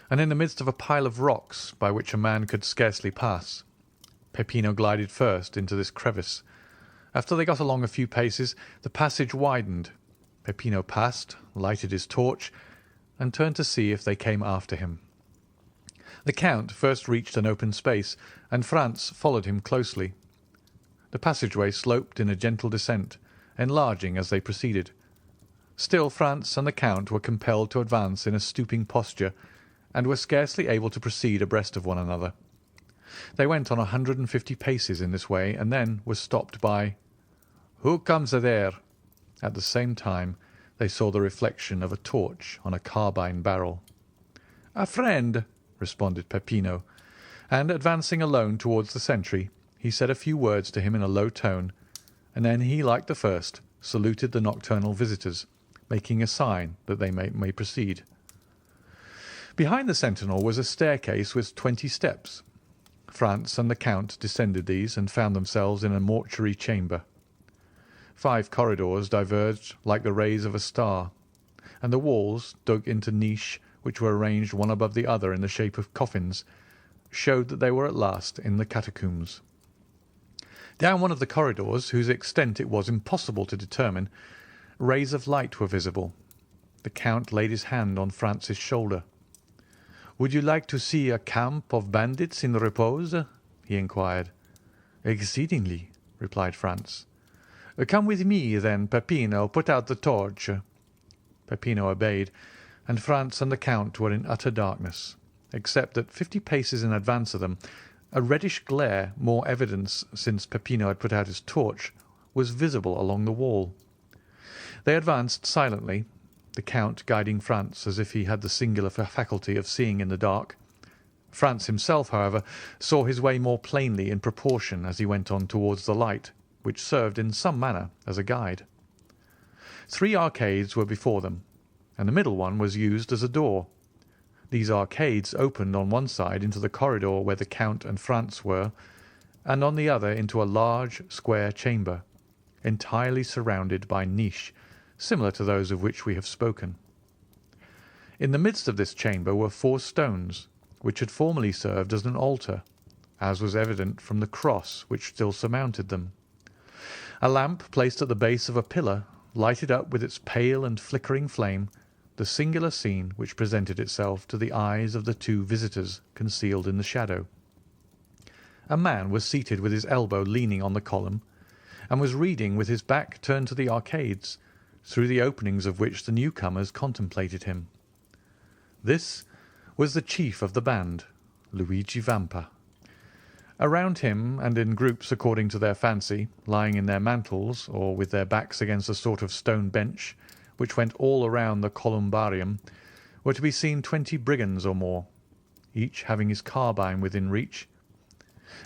and in the midst of a pile of rocks by which a man could scarcely pass. Peppino glided first into this crevice. After they got along a few paces, the passage widened. Peppino passed, lighted his torch, and turned to see if they came after him. The Count first reached an open space, and Franz followed him closely. The passageway sloped in a gentle descent, enlarging as they proceeded. Still Franz and the Count were compelled to advance in a stooping posture, and were scarcely able to proceed abreast of one another. They went on 150 paces in this way, and then were stopped by "Who comes there?" At the same time they saw the reflection of a torch on a carbine barrel. "A friend," responded Peppino, and, advancing alone towards the sentry, he said a few words to him in a low tone, and then he, like the first, saluted the nocturnal visitors, making a sign that they may proceed. Behind the sentinel was a staircase with 20 steps. Franz and the Count descended these and found themselves in a mortuary chamber. 5 corridors diverged like the rays of a star, and the walls, dug into niche, which were arranged one above the other in the shape of coffins, showed that they were at last in the catacombs. Down one of the corridors, whose extent it was impossible to determine, Rays of light were visible. The Count laid his hand on Franz's shoulder. "Would you like to see a camp of bandits in repose?" he inquired. "Exceedingly," replied Franz. "Come with me, then, Peppino. Put out the torch." Peppino obeyed, and Franz and the Count were in utter darkness, except that 50 paces in advance of them, a reddish glare, more evident since Peppino had put out his torch, was visible along the wall. They advanced silently, the Count guiding Franz as if he had the singular faculty of seeing in the dark. Franz himself, however, saw his way more plainly in proportion as he went on towards the light, which served in some manner as a guide. 3 arcades were before them, and the middle one was used as a door. These arcades opened on one side into the corridor where the Count and Franz were, and on the other into a large square chamber, entirely surrounded by niche, similar to those of which we have spoken. In the midst of this chamber were 4 stones, which had formerly served as an altar, as was evident from the cross which still surmounted them. A lamp placed at the base of a pillar lighted up with its pale and flickering flame the singular scene which presented itself to the eyes of the 2 visitors concealed in the shadow. A man was seated with his elbow leaning on the column, and was reading with his back turned to the arcades, through the openings of which the newcomers contemplated him. This was the chief of the band, Luigi Vampa. Around him, and in groups according to their fancy, lying in their mantles or with their backs against a sort of stone bench which went all around the columbarium, were to be seen 20 brigands or more, each having his carbine within reach.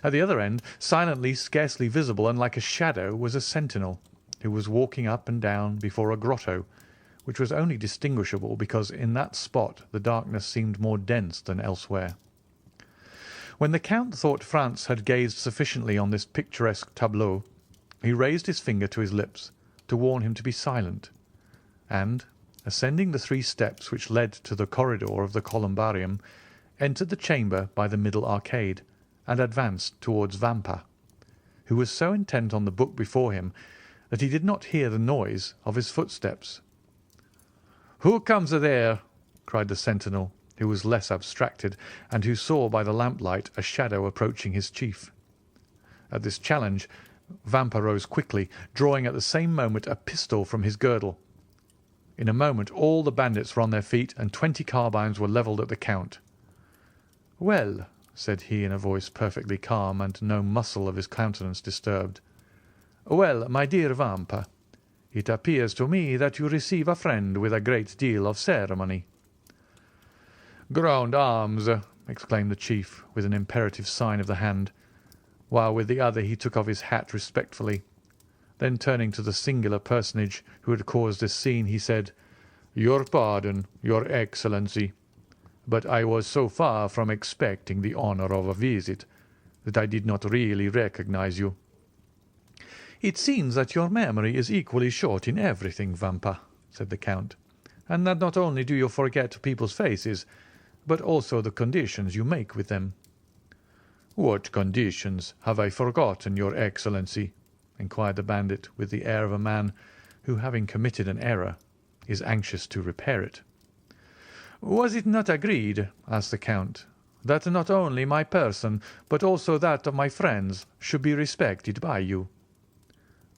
At the other end, silently, scarcely visible, and like a shadow, was a sentinel, who was walking up and down before a grotto, which was only distinguishable because in that spot the darkness seemed more dense than elsewhere. When the Count thought Franz had gazed sufficiently on this picturesque tableau, he raised his finger to his lips to warn him to be silent, and, ascending the 3 steps which led to the corridor of the columbarium, entered the chamber by the middle arcade, and advanced towards Vampa, who was so intent on the book before him that he did not hear the noise of his footsteps. "Who comes there?" cried the sentinel, who was less abstracted, and who saw by the lamplight a shadow approaching his chief. At this challenge Vampa rose quickly, drawing at the same moment a pistol from his girdle. In a moment all the bandits were on their feet, and 20 carbines were levelled at the Count. "Well," said he in a voice perfectly calm, and no muscle of his countenance disturbed. "Well, my dear Vampa, it appears to me that you receive a friend with a great deal of ceremony." "Grand arms!" exclaimed the chief, with an imperative sign of the hand, while with the other he took off his hat respectfully. Then turning to the singular personage who had caused this scene, he said, "Your pardon, your Excellency, but I was so far from expecting the honour of a visit that I did not really recognize you." "It seems that your memory is equally short in everything, Vampa," said the Count, "and that not only do you forget people's faces, but also the conditions you make with them." "What conditions have I forgotten, your Excellency?" inquired the bandit, with the air of a man who, having committed an error, is anxious to repair it. "Was it not agreed," asked the Count, "that not only my person, but also that of my friends, should be respected by you?"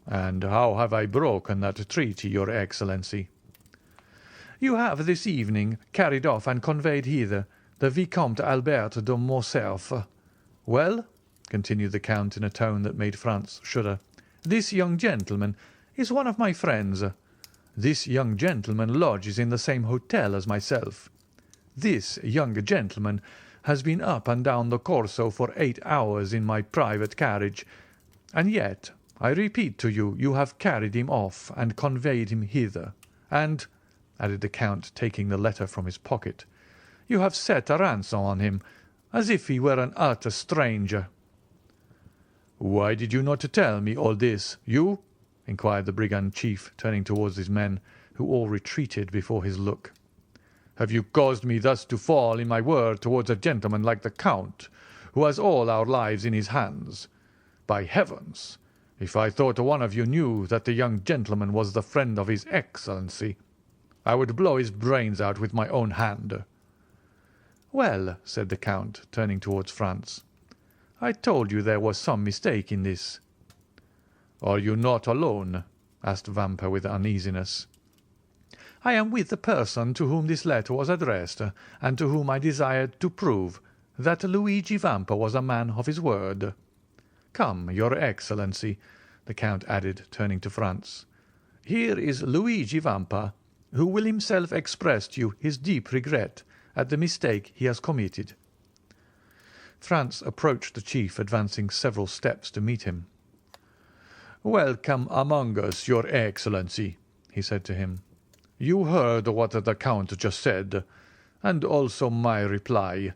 "And how have I broken that treaty, your Excellency?" "You have this evening carried off and conveyed hither the Vicomte Albert de Morcerf. Well," continued the Count in a tone that made Franz shudder, "this young gentleman is one of my friends. This young gentleman lodges in the same hotel as myself. This young gentleman has been up and down the Corso for 8 hours in my private carriage, and yet, I repeat to you, you have carried him off and conveyed him hither, and," added the Count, taking the letter from his pocket, "you have set a ransom on him, as if he were an utter stranger." "Why did you not tell me all this, you?" inquired the brigand chief, turning towards his men, who all retreated before his look. "Have you caused me thus to fall in my word towards a gentleman like the Count, who has all our lives in his hands? By heavens, If I thought one of you knew that the young gentleman was the friend of his Excellency, I would blow his brains out with my own hand." "Well," said the Count, turning towards Franz, "I told you there was some mistake in this." "Are you not alone?" asked Vampa with uneasiness. "I am with the person to whom this letter was addressed, and to whom I desired to prove that Luigi Vampa was a man of his word. Come, your Excellency," the Count added, turning to Franz, "here is Luigi Vampa, who will himself express to you his deep regret at the mistake he has committed." Franz approached the chief, advancing several steps to meet him. "Welcome among us, your Excellency," he said to him. "You heard what the Count just said, and also my reply.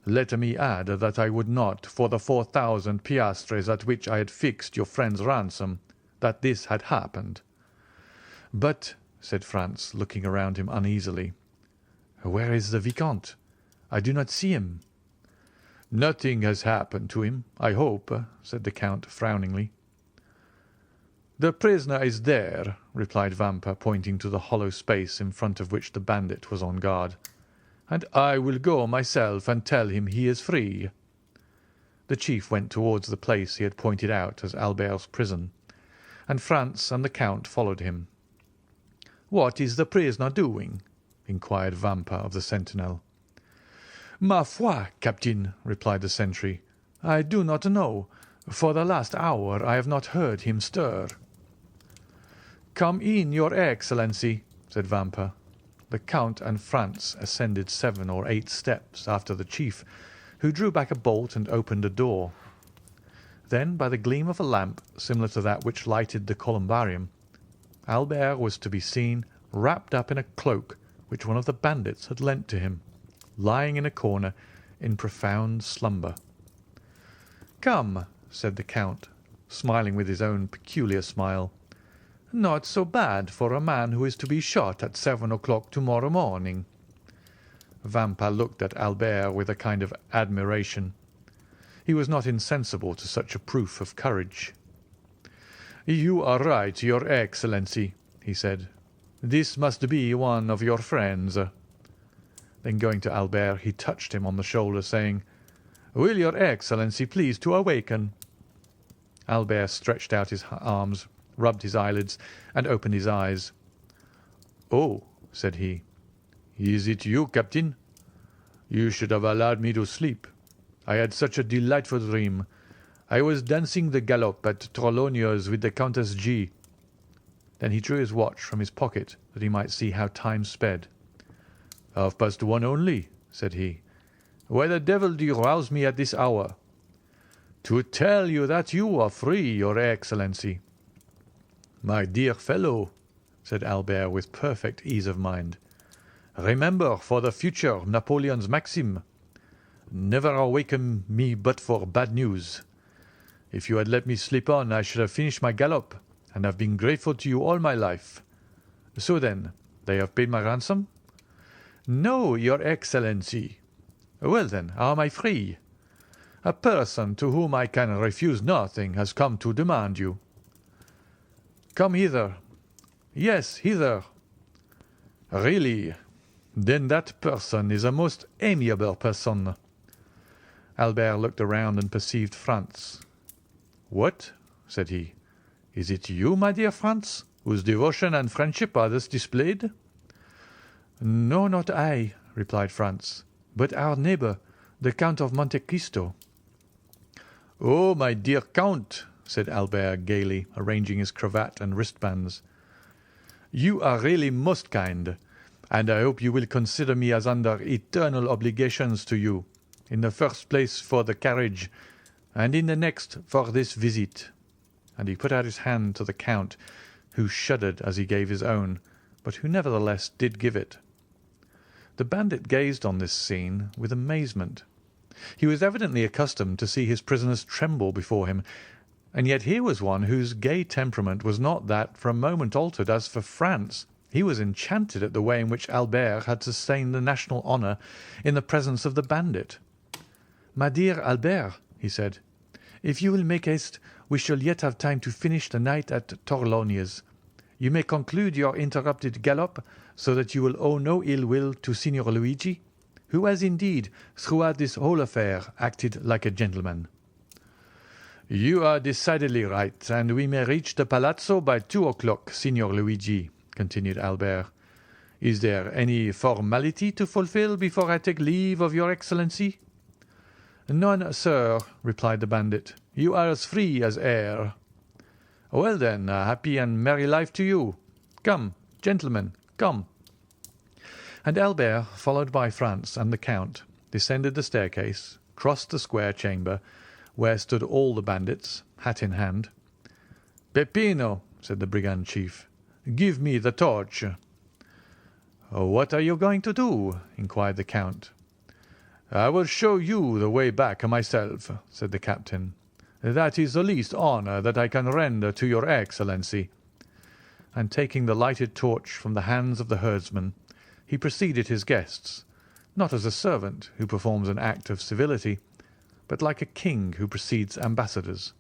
Let me add that I would not, for the 4,000 piastres at which I had fixed your friend's ransom, that this had happened." "But," said Franz, looking around him uneasily, "where is the Vicomte? I do not see him." "Nothing has happened to him, I hope," said the Count frowningly. "The prisoner is there," replied Vampa, pointing to the hollow space in front of which the bandit was on guard, "and I will go myself and tell him he is free." The chief went towards the place he had pointed out as Albert's prison, and Franz and the Count followed him. "What is the prisoner doing?" inquired Vampa of the sentinel. "Ma foi, Captain," replied the sentry, "I do not know. For the last hour I have not heard him stir." "Come in, your Excellency," said Vampa. The Count and Franz ascended 7 or 8 steps after the chief, who drew back a bolt and opened a door. Then, by the gleam of a lamp similar to that which lighted the columbarium, Albert was to be seen wrapped up in a cloak which one of the bandits had lent to him, lying in a corner in profound slumber. "Come," said the Count, smiling with his own peculiar smile, "not so bad for a man who is to be shot at 7 o'clock tomorrow morning." Vampa looked at Albert with a kind of admiration. He was not insensible to such a proof of courage. "You are right, your Excellency," he said. "This must be one of your friends." Then going to Albert, he touched him on the shoulder, saying, "Will your Excellency please to awaken?" Albert stretched out his arms, rubbed his eyelids, and opened his eyes. "Oh," said he, "is it you, Captain? You should have allowed me to sleep. I had such a delightful dream. I was dancing the galop at Trollonia's with the Countess G." Then he drew his watch from his pocket that he might see how time sped. "1:30 only," said he. "Why the devil do you rouse me at this hour?" "To tell you that you are free, your Excellency." "My dear fellow," said Albert with perfect ease of mind, "remember for the future Napoleon's maxim, 'Never awaken me but for bad news.' If you had let me sleep on, I should have finished my gallop, and have been grateful to you all my life. So then, they have paid my ransom?" "No, your Excellency." "Well then, how am I free?" "A person to whom I can refuse nothing has come to demand you." "Come hither." "Yes, hither." "Really? Then that person is a most amiable person." Albert looked around and perceived Franz. "What?" said he. "Is it you, my dear Franz, whose devotion and friendship are thus displayed?" "No, not I," replied Franz, "but our neighbour, the Count of Monte Cristo." "Oh, my dear Count," said Albert gaily, arranging his cravat and wristbands, "you are really most kind, and I hope you will consider me as under eternal obligations to you, in the first place for the carriage, and in the next for this visit." And he put out his hand to the Count, who shuddered as he gave his own, but who nevertheless did give it. The bandit gazed on this scene with amazement. He was evidently accustomed to see his prisoners tremble before him, and yet here was one whose gay temperament was not that for a moment altered. As for Franz, he was enchanted at the way in which Albert had sustained the national honour in the presence of the bandit. "My dear Albert," he said, "if you will make haste, we shall yet have time to finish the night at Torlonia's. You may conclude your interrupted gallop, so that you will owe no ill will to Signor Luigi, who has indeed, throughout this whole affair, acted like a gentleman." "You are decidedly right, and we may reach the palazzo by 2 o'clock, Signor Luigi," continued Albert. "Is there any formality to fulfil before I take leave of your Excellency?" "None, sir," replied the bandit. "You are as free as air." "Well, then, a happy and merry life to you. Come, gentlemen, come." And Albert, followed by Franz and the Count, descended the staircase, crossed the square chamber, where stood all the bandits, hat in hand. "Peppino," said the brigand chief, "give me the torch." "What are you going to do?" inquired the Count. "I will show you the way back myself," said the captain. "That is the least honour that I can render to your Excellency." And taking the lighted torch from the hands of the herdsman, he preceded his guests, not as a servant who performs an act of civility, but like a king who precedes ambassadors.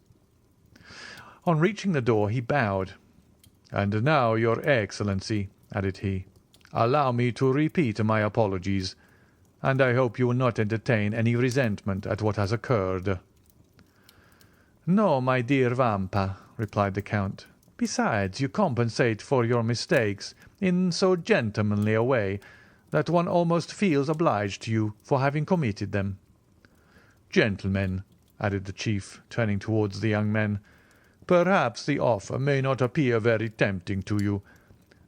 On reaching the door he bowed. "And now, your Excellency," added he, "allow me to repeat my apologies, and I hope you will not entertain any resentment at what has occurred." "No, my dear Vampa," replied the Count. "Besides, you compensate for your mistakes in so gentlemanly a way that one almost feels obliged to you for having committed them. Gentlemen," added the chief, turning towards the young men, "perhaps the offer may not appear very tempting to you,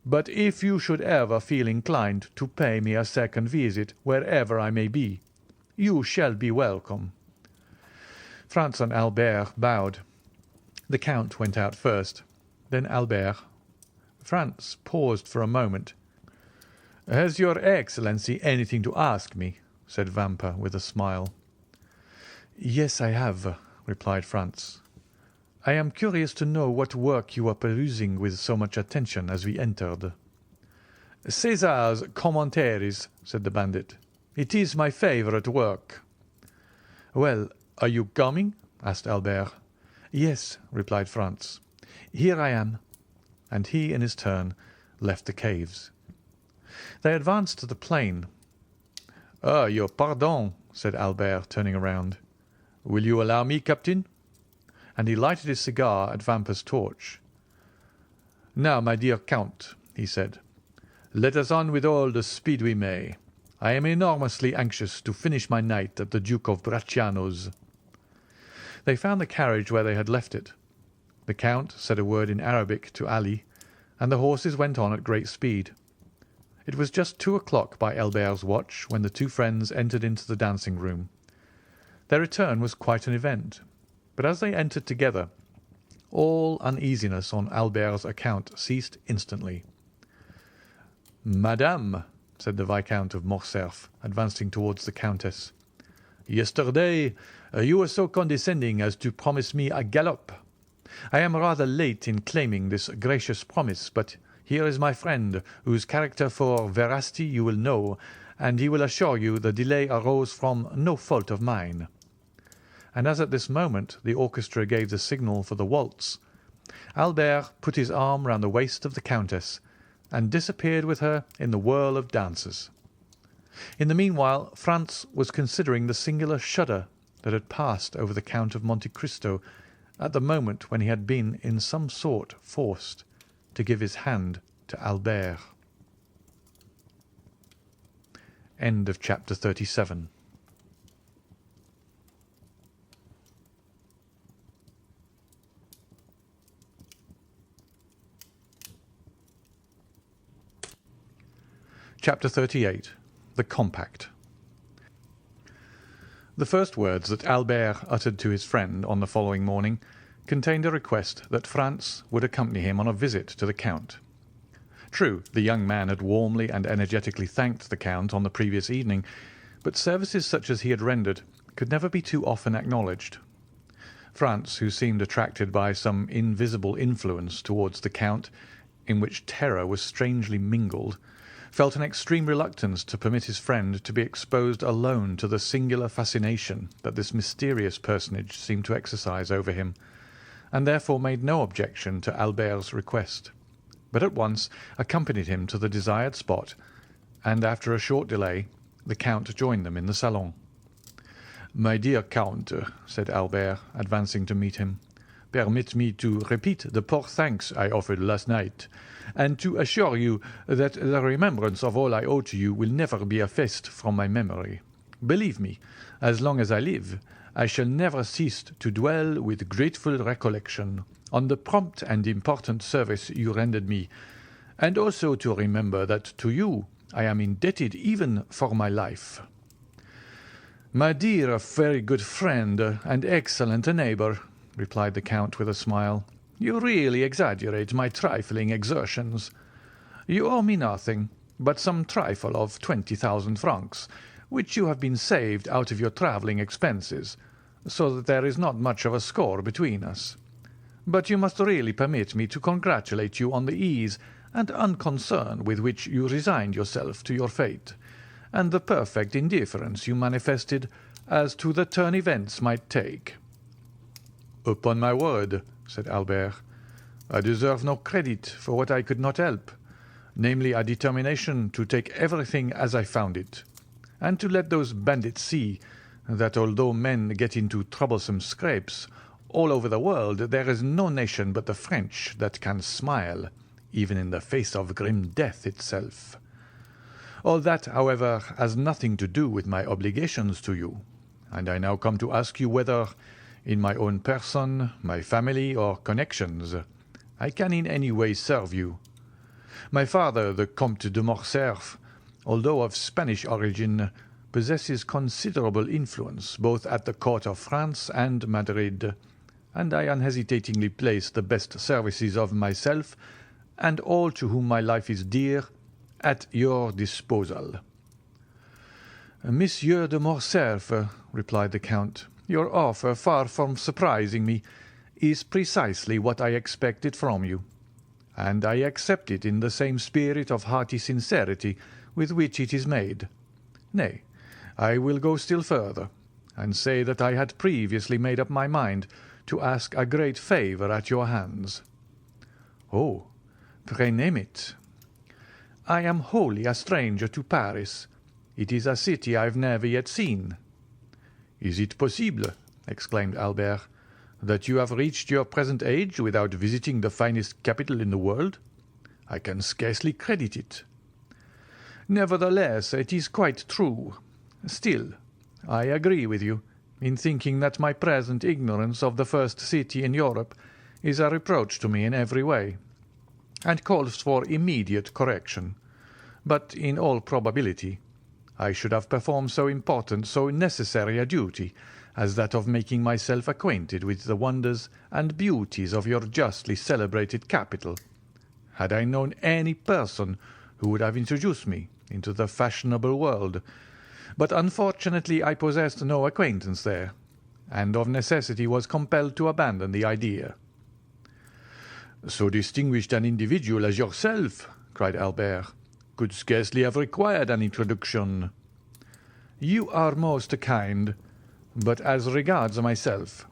but if you should ever feel inclined to pay me a second visit wherever I may be, you shall be welcome." Franz and Albert bowed. The Count went out first, then Albert. Franz paused for a moment. "Has your Excellency anything to ask me?" said Vampa with a smile. "Yes, I have," replied Franz. "I am curious to know what work you were perusing with so much attention as we entered." "Cæsar's Commentaries," said the bandit. "It is my favourite work." "Well, are you coming?" asked Albert. "Yes," replied Franz. "Here I am." And he, in his turn, left the caves. They advanced to the plain. "Your pardon," said Albert, turning around. "Will you allow me, Captain?" And he lighted his cigar at Vampa's torch. "Now, my dear Count," he said, "let us on with all the speed we may. I am enormously anxious to finish my night at the Duke of Bracciano's." They found the carriage where they had left it. The Count said a word in Arabic to Ali, and the horses went on at great speed. It was just 2 o'clock by Albert's watch when the two friends entered into the dancing-room. Their return was quite an event, but as they entered together, all uneasiness on Albert's account ceased instantly. "Madame," said the Viscount of Morcerf, advancing towards the Countess, "yesterday you were so condescending as to promise me a gallop. I am rather late in claiming this gracious promise, but here is my friend, whose character for veracity you will know, and he will assure you the delay arose from no fault of mine." And as at this moment the orchestra gave the signal for the waltz, Albert put his arm round the waist of the Countess and disappeared with her in the whirl of dancers. In the meanwhile Franz was considering the singular shudder that had passed over the Count of Monte Cristo at the moment when he had been in some sort forced to give his hand to Albert. End of chapter 37. Chapter 38. The Compact. The first words that Albert uttered to his friend on the following morning contained a request that Franz would accompany him on a visit to the Count. True, the young man had warmly and energetically thanked the Count on the previous evening, but services such as he had rendered could never be too often acknowledged. Franz, who seemed attracted by some invisible influence towards the Count, in which terror was strangely mingled, felt an extreme reluctance to permit his friend to be exposed alone to the singular fascination that this mysterious personage seemed to exercise over him, and therefore made no objection to Albert's request, but at once accompanied him to the desired spot, and after a short delay the Count joined them in the salon. "My dear Count," said Albert, advancing to meet him, "permit me to repeat the poor thanks I offered last night, and to assure you that the remembrance of all I owe to you will never be effaced from my memory. Believe me, as long as I live, I shall never cease to dwell with grateful recollection on the prompt and important service you rendered me, and also to remember that to you I am indebted even for my life." "My dear, very good friend and excellent neighbour," replied the Count with a smile, "you really exaggerate my trifling exertions. You owe me nothing but some trifle of 20,000 francs, which you have been saved out of your travelling expenses, so that there is not much of a score between us. But you must really permit me to congratulate you on the ease and unconcern with which you resigned yourself to your fate, and the perfect indifference you manifested as to the turn events might take." "Upon my word," said Albert, "I deserve no credit for what I could not help, namely a determination to take everything as I found it, and to let those bandits see that although men get into troublesome scrapes all over the world, there is no nation but the French that can smile, even in the face of grim death itself. All that, however, has nothing to do with my obligations to you, and I now come to ask you whether, in my own person, my family, or connections, I can in any way serve you. My father, the Count de Morcerf, although of Spanish origin, possesses considerable influence both at the court of France and Madrid, and I unhesitatingly place the best services of myself and all to whom my life is dear at your disposal." "Monsieur de Morcerf," replied the Count, "your offer, far from surprising me, is precisely what I expected from you, and I accept it in the same spirit of hearty sincerity with which it is made. Nay, I will go still further, and say that I had previously made up my mind to ask a great favour at your hands." "Oh, pray name it." "I am wholly a stranger to Paris. It is a city I have never yet seen." "Is it possible," exclaimed Albert, "that you have reached your present age without visiting the finest capital in the world? I can scarcely credit it." "Nevertheless, it is quite true. Still, I agree with you in thinking that my present ignorance of the first city in Europe is a reproach to me in every way, and calls for immediate correction. But in all probability I should have performed so important, so necessary a duty as that of making myself acquainted with the wonders and beauties of your justly celebrated capital, had I known any person who would have introduced me into the fashionable world. But unfortunately I possessed no acquaintance there, and of necessity was compelled to abandon the idea." "So distinguished an individual as yourself," cried Albert, "could scarcely have required an introduction." "You are most kind, but as regards myself,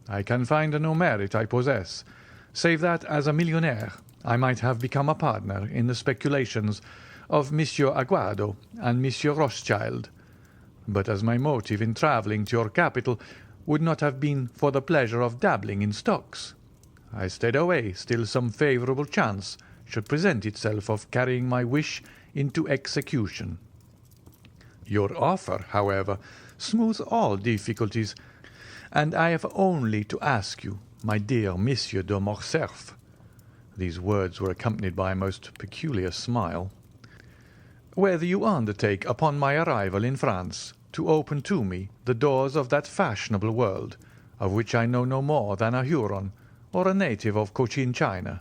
I can find no merit I possess, save that as a millionaire I might have become a partner in the speculations of Monsieur Aguado and Monsieur Rothschild, but as my motive in travelling to your capital would not have been for the pleasure of dabbling in stocks, I stayed away till some favourable chance should present itself of carrying my wish into execution. Your offer, however, smooths all difficulties, and I have only to ask you, my dear Monsieur de Morcerf," these words were accompanied by a most peculiar smile, "whether you undertake upon my arrival in France to open to me the doors of that fashionable world, of which I know no more than a Huron or a native of Cochin China."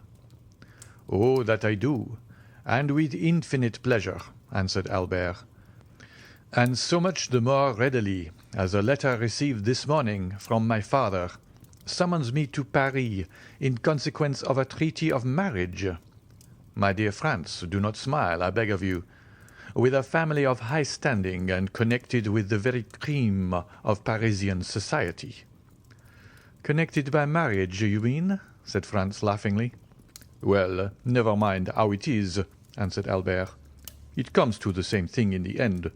"Oh, that I do, and with infinite pleasure," answered Albert, "and so much the more readily as a letter received this morning from my father summons me to Paris in consequence of a treaty of marriage. My dear France, do not smile, I beg of you, with a family of high standing and connected with the very cream of Parisian society." "Connected by marriage, you mean?" said Franz laughingly. "Well, never mind how it is," answered Albert. "It comes to the same thing in the end.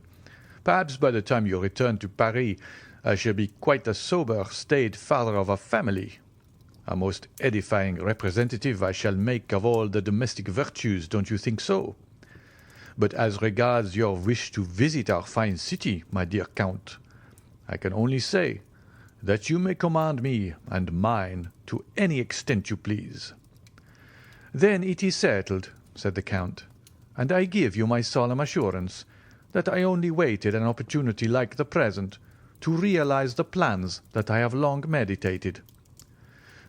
Perhaps by the time you return to Paris I shall be quite a sober, staid father of a family. A most edifying representative I shall make of all the domestic virtues, don't you think so? But as regards your wish to visit our fine city, my dear Count, I can only say that you may command me and mine to any extent you please." "Then it is settled," said the Count, "and I give you my solemn assurance that I only waited an opportunity like the present to realize the plans that I have long meditated."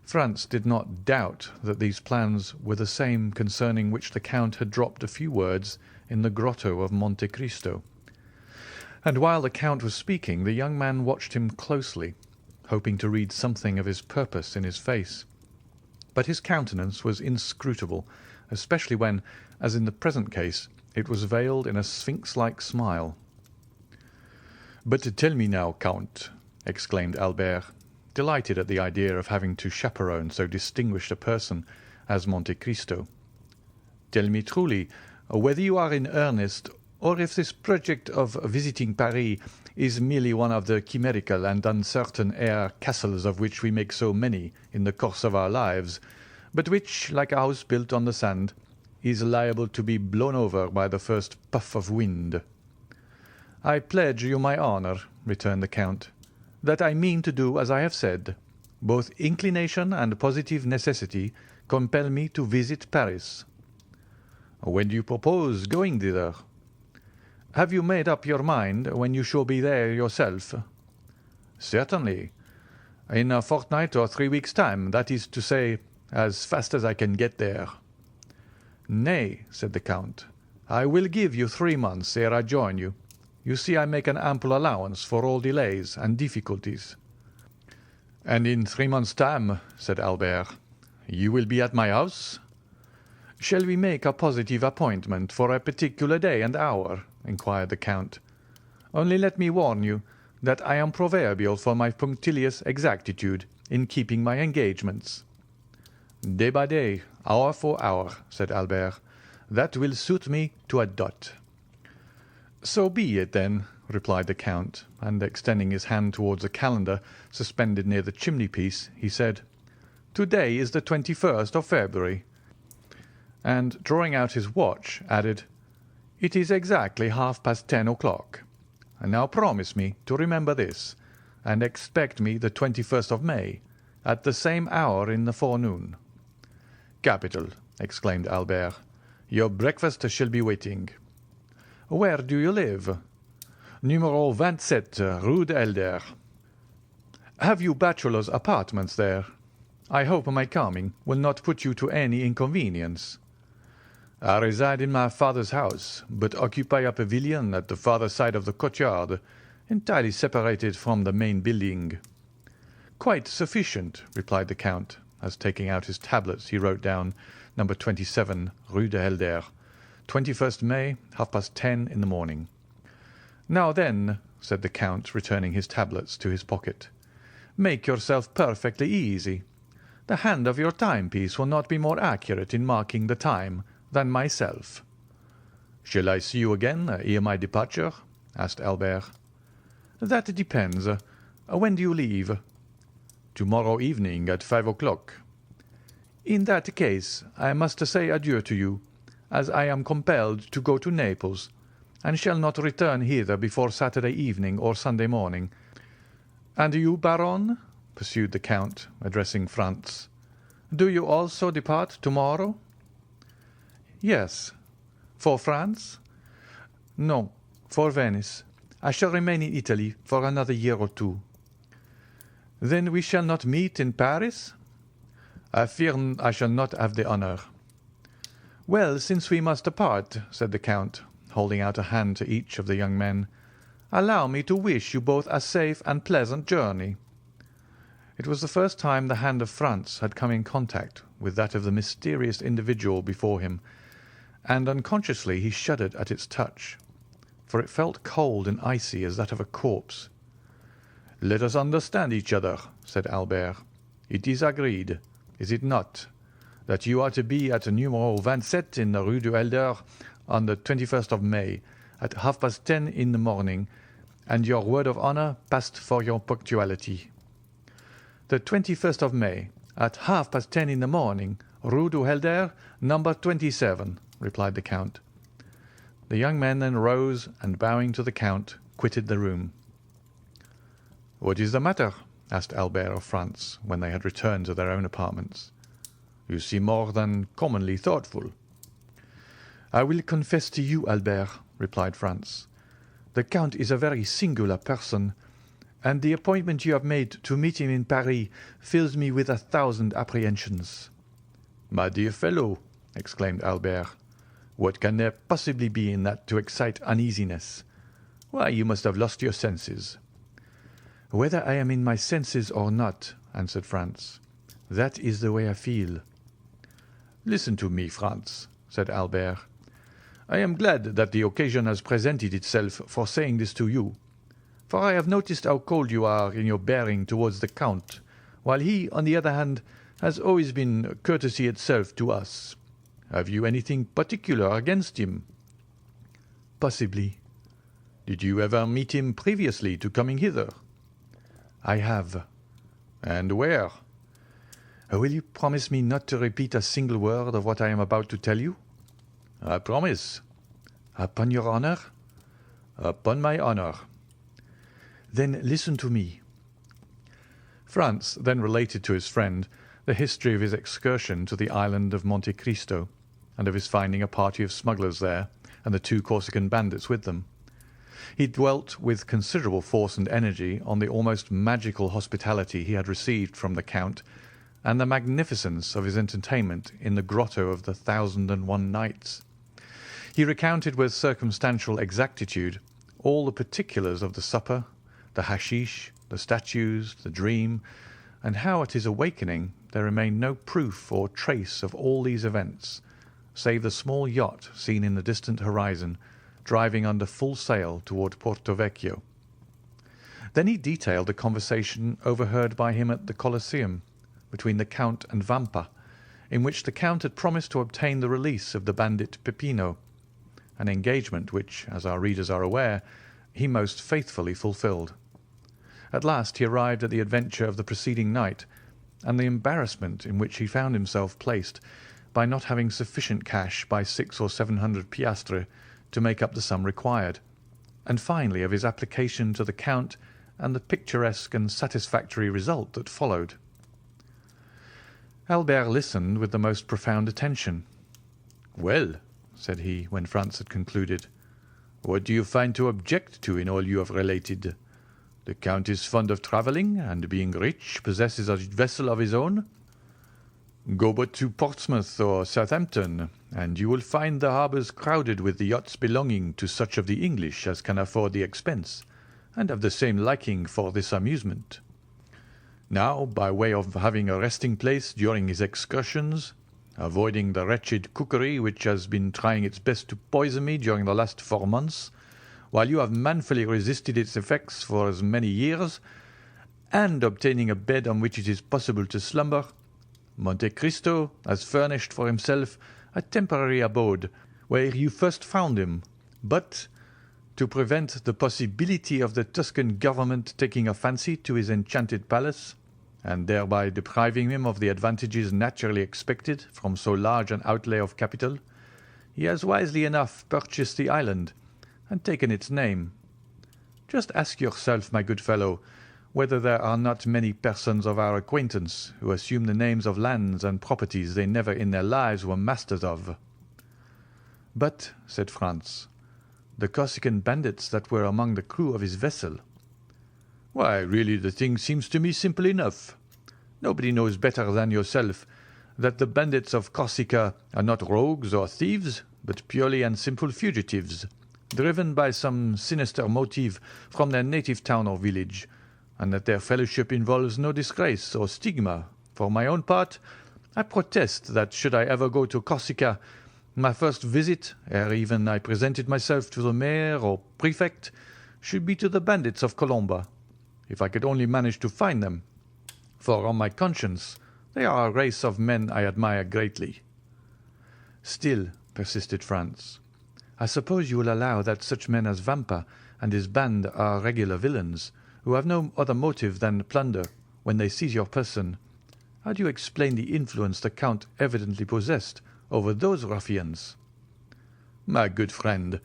Franz did not doubt that these plans were the same concerning which the Count had dropped a few words in the grotto of Monte Cristo. And while the Count was speaking, the young man watched him closely, hoping to read something of his purpose in his face. But his countenance was inscrutable, especially when, as in the present case, it was veiled in a sphinx-like smile. "But tell me now, Count," exclaimed Albert, delighted at the idea of having to chaperone so distinguished a person as Monte Cristo. "Tell me truly whether you are in earnest, or if this project of visiting Paris is merely one of the chimerical and uncertain air castles of which we make so many in the course of our lives, but which, like a house built on the sand, is liable to be blown over by the first puff of wind." "I pledge you my honour," returned the Count, "that I mean to do as I have said. Both inclination and positive necessity compel me to visit Paris." "When do you propose going thither?" "Have you made up your mind when you shall be there yourself?" "Certainly. In a fortnight or 3 weeks' time, that is to say, as fast as I can get there." "Nay," said the Count, "I will give you 3 months ere I join you. You see I make an ample allowance for all delays and difficulties." "And in 3 months' time," said Albert, "you will be at my house?" "Shall we make a positive appointment for a particular day and hour?" inquired the Count. "Only let me warn you that I am proverbial for my punctilious exactitude in keeping my engagements." "Day by day, hour for hour," said Albert. "That will suit me to a dot." "So be it, then," replied the Count, and extending his hand towards a calendar suspended near the chimney-piece, he said, "To-day is the 21st of February," and, drawing out his watch, added, "It is exactly 10:30 o'clock. And now promise me to remember this, and expect me the 21st of May, at the same hour in the forenoon." "Capital!" exclaimed Albert. "Your breakfast shall be waiting." "Where do you live?" "Numero 27, Rue de Helder." "Have you bachelor's apartments there? I hope my coming will not put you to any inconvenience." "I reside in my father's house, but occupy a pavilion at the farther side of the courtyard, entirely separated from the main building." "Quite sufficient," replied the Count, as taking out his tablets he wrote down number 27, Rue de Helder, 21st May, 10:30 in the morning. "Now then," said the Count, returning his tablets to his pocket, "make yourself perfectly easy. The hand of your timepiece will not be more accurate in marking the time than myself." "Shall I see you again ere my departure?" asked Albert. "That depends. When do you leave?" "Tomorrow evening at 5 o'clock." "In that case I must say adieu to you, as I am compelled to go to Naples, and shall not return hither before Saturday evening or Sunday morning. And you, Baron?" pursued the Count, addressing Franz. "Do you also depart tomorrow?" "Yes." "For France?" "No, for Venice. I shall remain in Italy for another year or 2. "Then we shall not meet in Paris?" "I fear I shall not have the honour." "Well, since we must part," said the Count, holding out a hand to each of the young men, "allow me to wish you both a safe and pleasant journey." It was the first time the hand of Franz had come in contact with that of the mysterious individual before him, and unconsciously he shuddered at its touch, for it felt cold and icy as that of a corpse. "Let us understand each other," said Albert. It is agreed, is it not, that you are to be at numero 27 in the Rue du Helder on the 21st of May at 10:30 in the morning, and your word of honour passed for your punctuality. The 21st of May, at 10:30 in the morning, Rue du Helder, number 27, replied the Count. The young men then rose and, bowing to the Count, quitted the room. "What is the matter?" asked Albert of Franz, when they had returned to their own apartments. "You seem more than commonly thoughtful." "I will confess to you, Albert," replied Franz, "the Count is a very singular person, and the appointment you have made to meet him in Paris fills me with 1,000 apprehensions." "My dear fellow," exclaimed Albert, "what can there possibly be in that to excite uneasiness? Why, you must have lost your senses." "Whether I am in my senses or not," answered Franz, "that is the way I feel." "Listen to me, Franz," said Albert. "I am glad that the occasion has presented itself for saying this to you, for I have noticed how cold you are in your bearing towards the Count, while he, on the other hand, has always been courtesy itself to us. Have you anything particular against him?" "Possibly." "Did you ever meet him previously to coming hither?" "I have." "And where?" "Will you promise me not to repeat a single word of what I am about to tell you?" "I promise." "Upon your honour?" "Upon my honour." "Then listen to me." Franz then related to his friend the history of his excursion to the island of Monte Cristo, and of his finding a party of smugglers there, and the 2 Corsican bandits with them. He dwelt with considerable force and energy on the almost magical hospitality he had received from the Count, and the magnificence of his entertainment in the grotto of the 1,001 Nights. He recounted with circumstantial exactitude all the particulars of the supper, the hashish, the statues, the dream, and how at his awakening there remained no proof or trace of all these events, save the small yacht seen in the distant horizon, driving under full sail toward Porto Vecchio. Then he detailed the conversation overheard by him at the Colosseum between the Count and Vampa, in which the Count had promised to obtain the release of the bandit Peppino, an engagement which, as our readers are aware, he most faithfully fulfilled. At last he arrived at the adventure of the preceding night, and the embarrassment in which he found himself placed by not having sufficient cash by 600 or 700 piastres to make up the sum required, and finally of his application to the Count and the picturesque and satisfactory result that followed. Albert listened with the most profound attention. "Well," said he, when Franz had concluded, "what do you find to object to in all you have related? The Count is fond of travelling, and being rich, possesses a vessel of his own. Go but to Portsmouth or Southampton, and you will find the harbours crowded with the yachts belonging to such of the English as can afford the expense, and have the same liking for this amusement. Now, by way of having a resting place during his excursions, avoiding the wretched cookery which has been trying its best to poison me during the last 4 months, while you have manfully resisted its effects for as many years, and obtaining a bed on which it is possible to slumber, Monte Cristo has furnished for himself a temporary abode where you first found him, but, to prevent the possibility of the Tuscan government taking a fancy to his enchanted palace, and thereby depriving him of the advantages naturally expected from so large an outlay of capital, he has wisely enough purchased the island and taken its name. Just ask yourself, my good fellow, whether there are not many persons of our acquaintance who assume the names of lands and properties they never in their lives were masters of." "But," said Franz, "the Corsican bandits that were among the crew of his vessel?" "Why, really the thing seems to me simple enough. Nobody knows better than yourself that the bandits of Corsica are not rogues or thieves, but purely and simple fugitives, driven by some sinister motive from their native town or village, and that their fellowship involves no disgrace or stigma. For my own part, I protest that should I ever go to Corsica, my first visit, ere even I presented myself to the mayor or prefect, should be to the bandits of Colomba, if I could only manage to find them. for on my conscience they are a race of men I admire greatly." "Still," persisted Franz, "I suppose you will allow that such men as Vampa and his band are regular villains, who have no other motive than plunder when they seize your person. How do you explain the influence the Count evidently possessed over those ruffians?" "My good friend,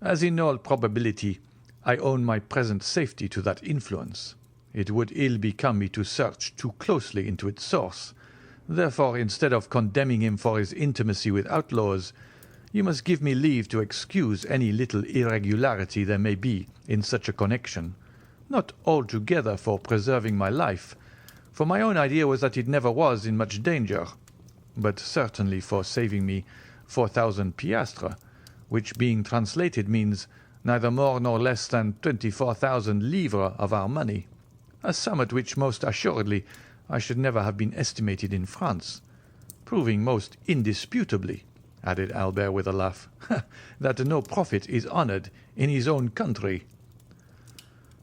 as in all probability I owe my present safety to that influence, it would ill become me to search too closely into its source. Therefore, instead of condemning him for his intimacy with outlaws, you must give me leave to excuse any little irregularity there may be in such a connection, not altogether for preserving my life, for my own idea was that it never was in much danger, but certainly for saving me 4,000 piastres, which being translated means neither more nor less than 24,000 livres of our money, a sum at which most assuredly I should never have been estimated in France, proving most indisputably," added Albert with a laugh, "that no prophet is honoured in his own country."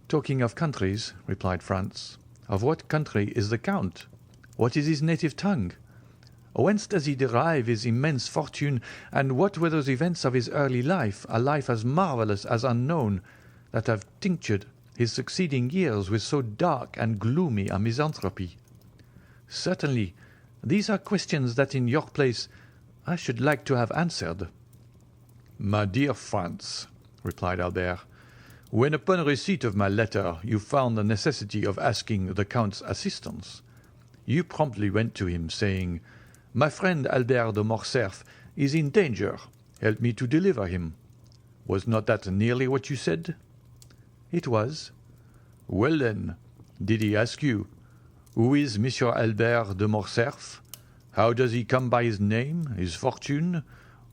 "Talking of countries," replied Franz, "of what country is the Count? What is his native tongue? Whence does he derive his immense fortune, and what were those events of his early life, a life as marvellous as unknown, that have tinctured his succeeding years with so dark and gloomy a misanthropy? Certainly, these are questions that in your place I should like to have answered." "My dear Franz," replied Albert, "when upon receipt of my letter you found the necessity of asking the Count's assistance, you promptly went to him, saying, 'My friend Albert de Morcerf is in danger. Help me to deliver him.' Was not that nearly what you said?" "It was." "Well, then, did he ask you, 'Who is Monsieur Albert de Morcerf? How does he come by his name, his fortune?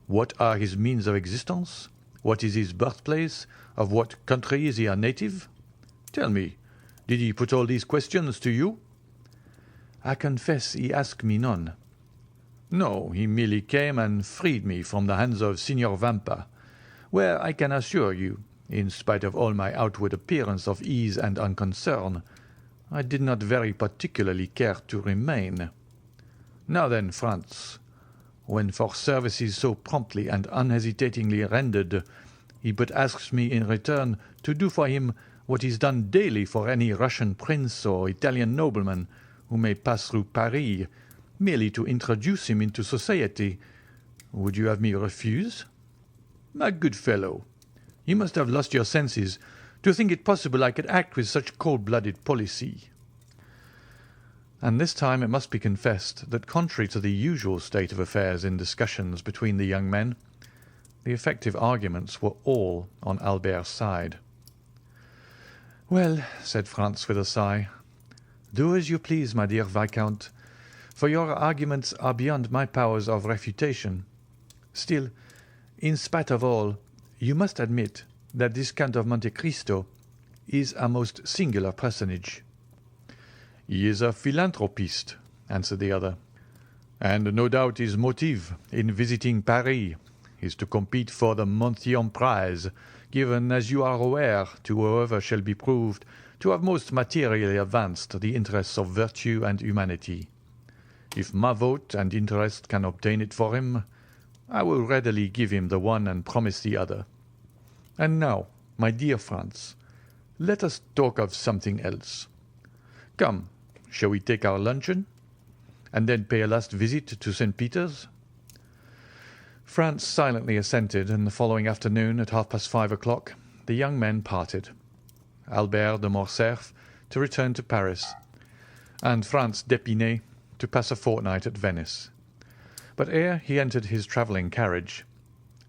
What are his means of existence? What is his birthplace? Of what country is he a native?' Tell me, did he put all these questions to you?" "I confess he asked me none." "No, he merely came and freed me from the hands of Signor Vampa, where I can assure you, in spite of all my outward appearance of ease and unconcern, I did not very particularly care to remain. Now then, Franz, when for services so promptly and unhesitatingly rendered, he but asks me in return to do for him what is done daily for any Russian prince or Italian nobleman who may pass through Paris, merely to introduce him into society, would you have me refuse? My good fellow, you must have lost your senses to think it possible I could act with such cold-blooded policy." And this time it must be confessed that, contrary to the usual state of affairs in discussions between the young men, the effective arguments were all on Albert's side. "Well," said Franz with a sigh, "do as you please, my dear Viscount, for your arguments are beyond my powers of refutation. Still, in spite of all, you must admit that this Count of Monte Cristo is a most singular personage." "He is a philanthropist," answered the other, "and no doubt his motive in visiting Paris is to compete for the Montyon prize, given, as you are aware, to whoever shall be proved to have most materially advanced the interests of virtue and humanity. If my vote and interest can obtain it for him, I will readily give him the one and promise the other. And now, my dear Franz, let us talk of something else. Come, shall we take our luncheon, and then pay a last visit to St. Peter's?" Franz silently assented, and the following afternoon, at 5:30, the young men parted. Albert de Morcerf to return to Paris, and Franz d'Épinay to pass a fortnight at Venice. But ere he entered his travelling carriage,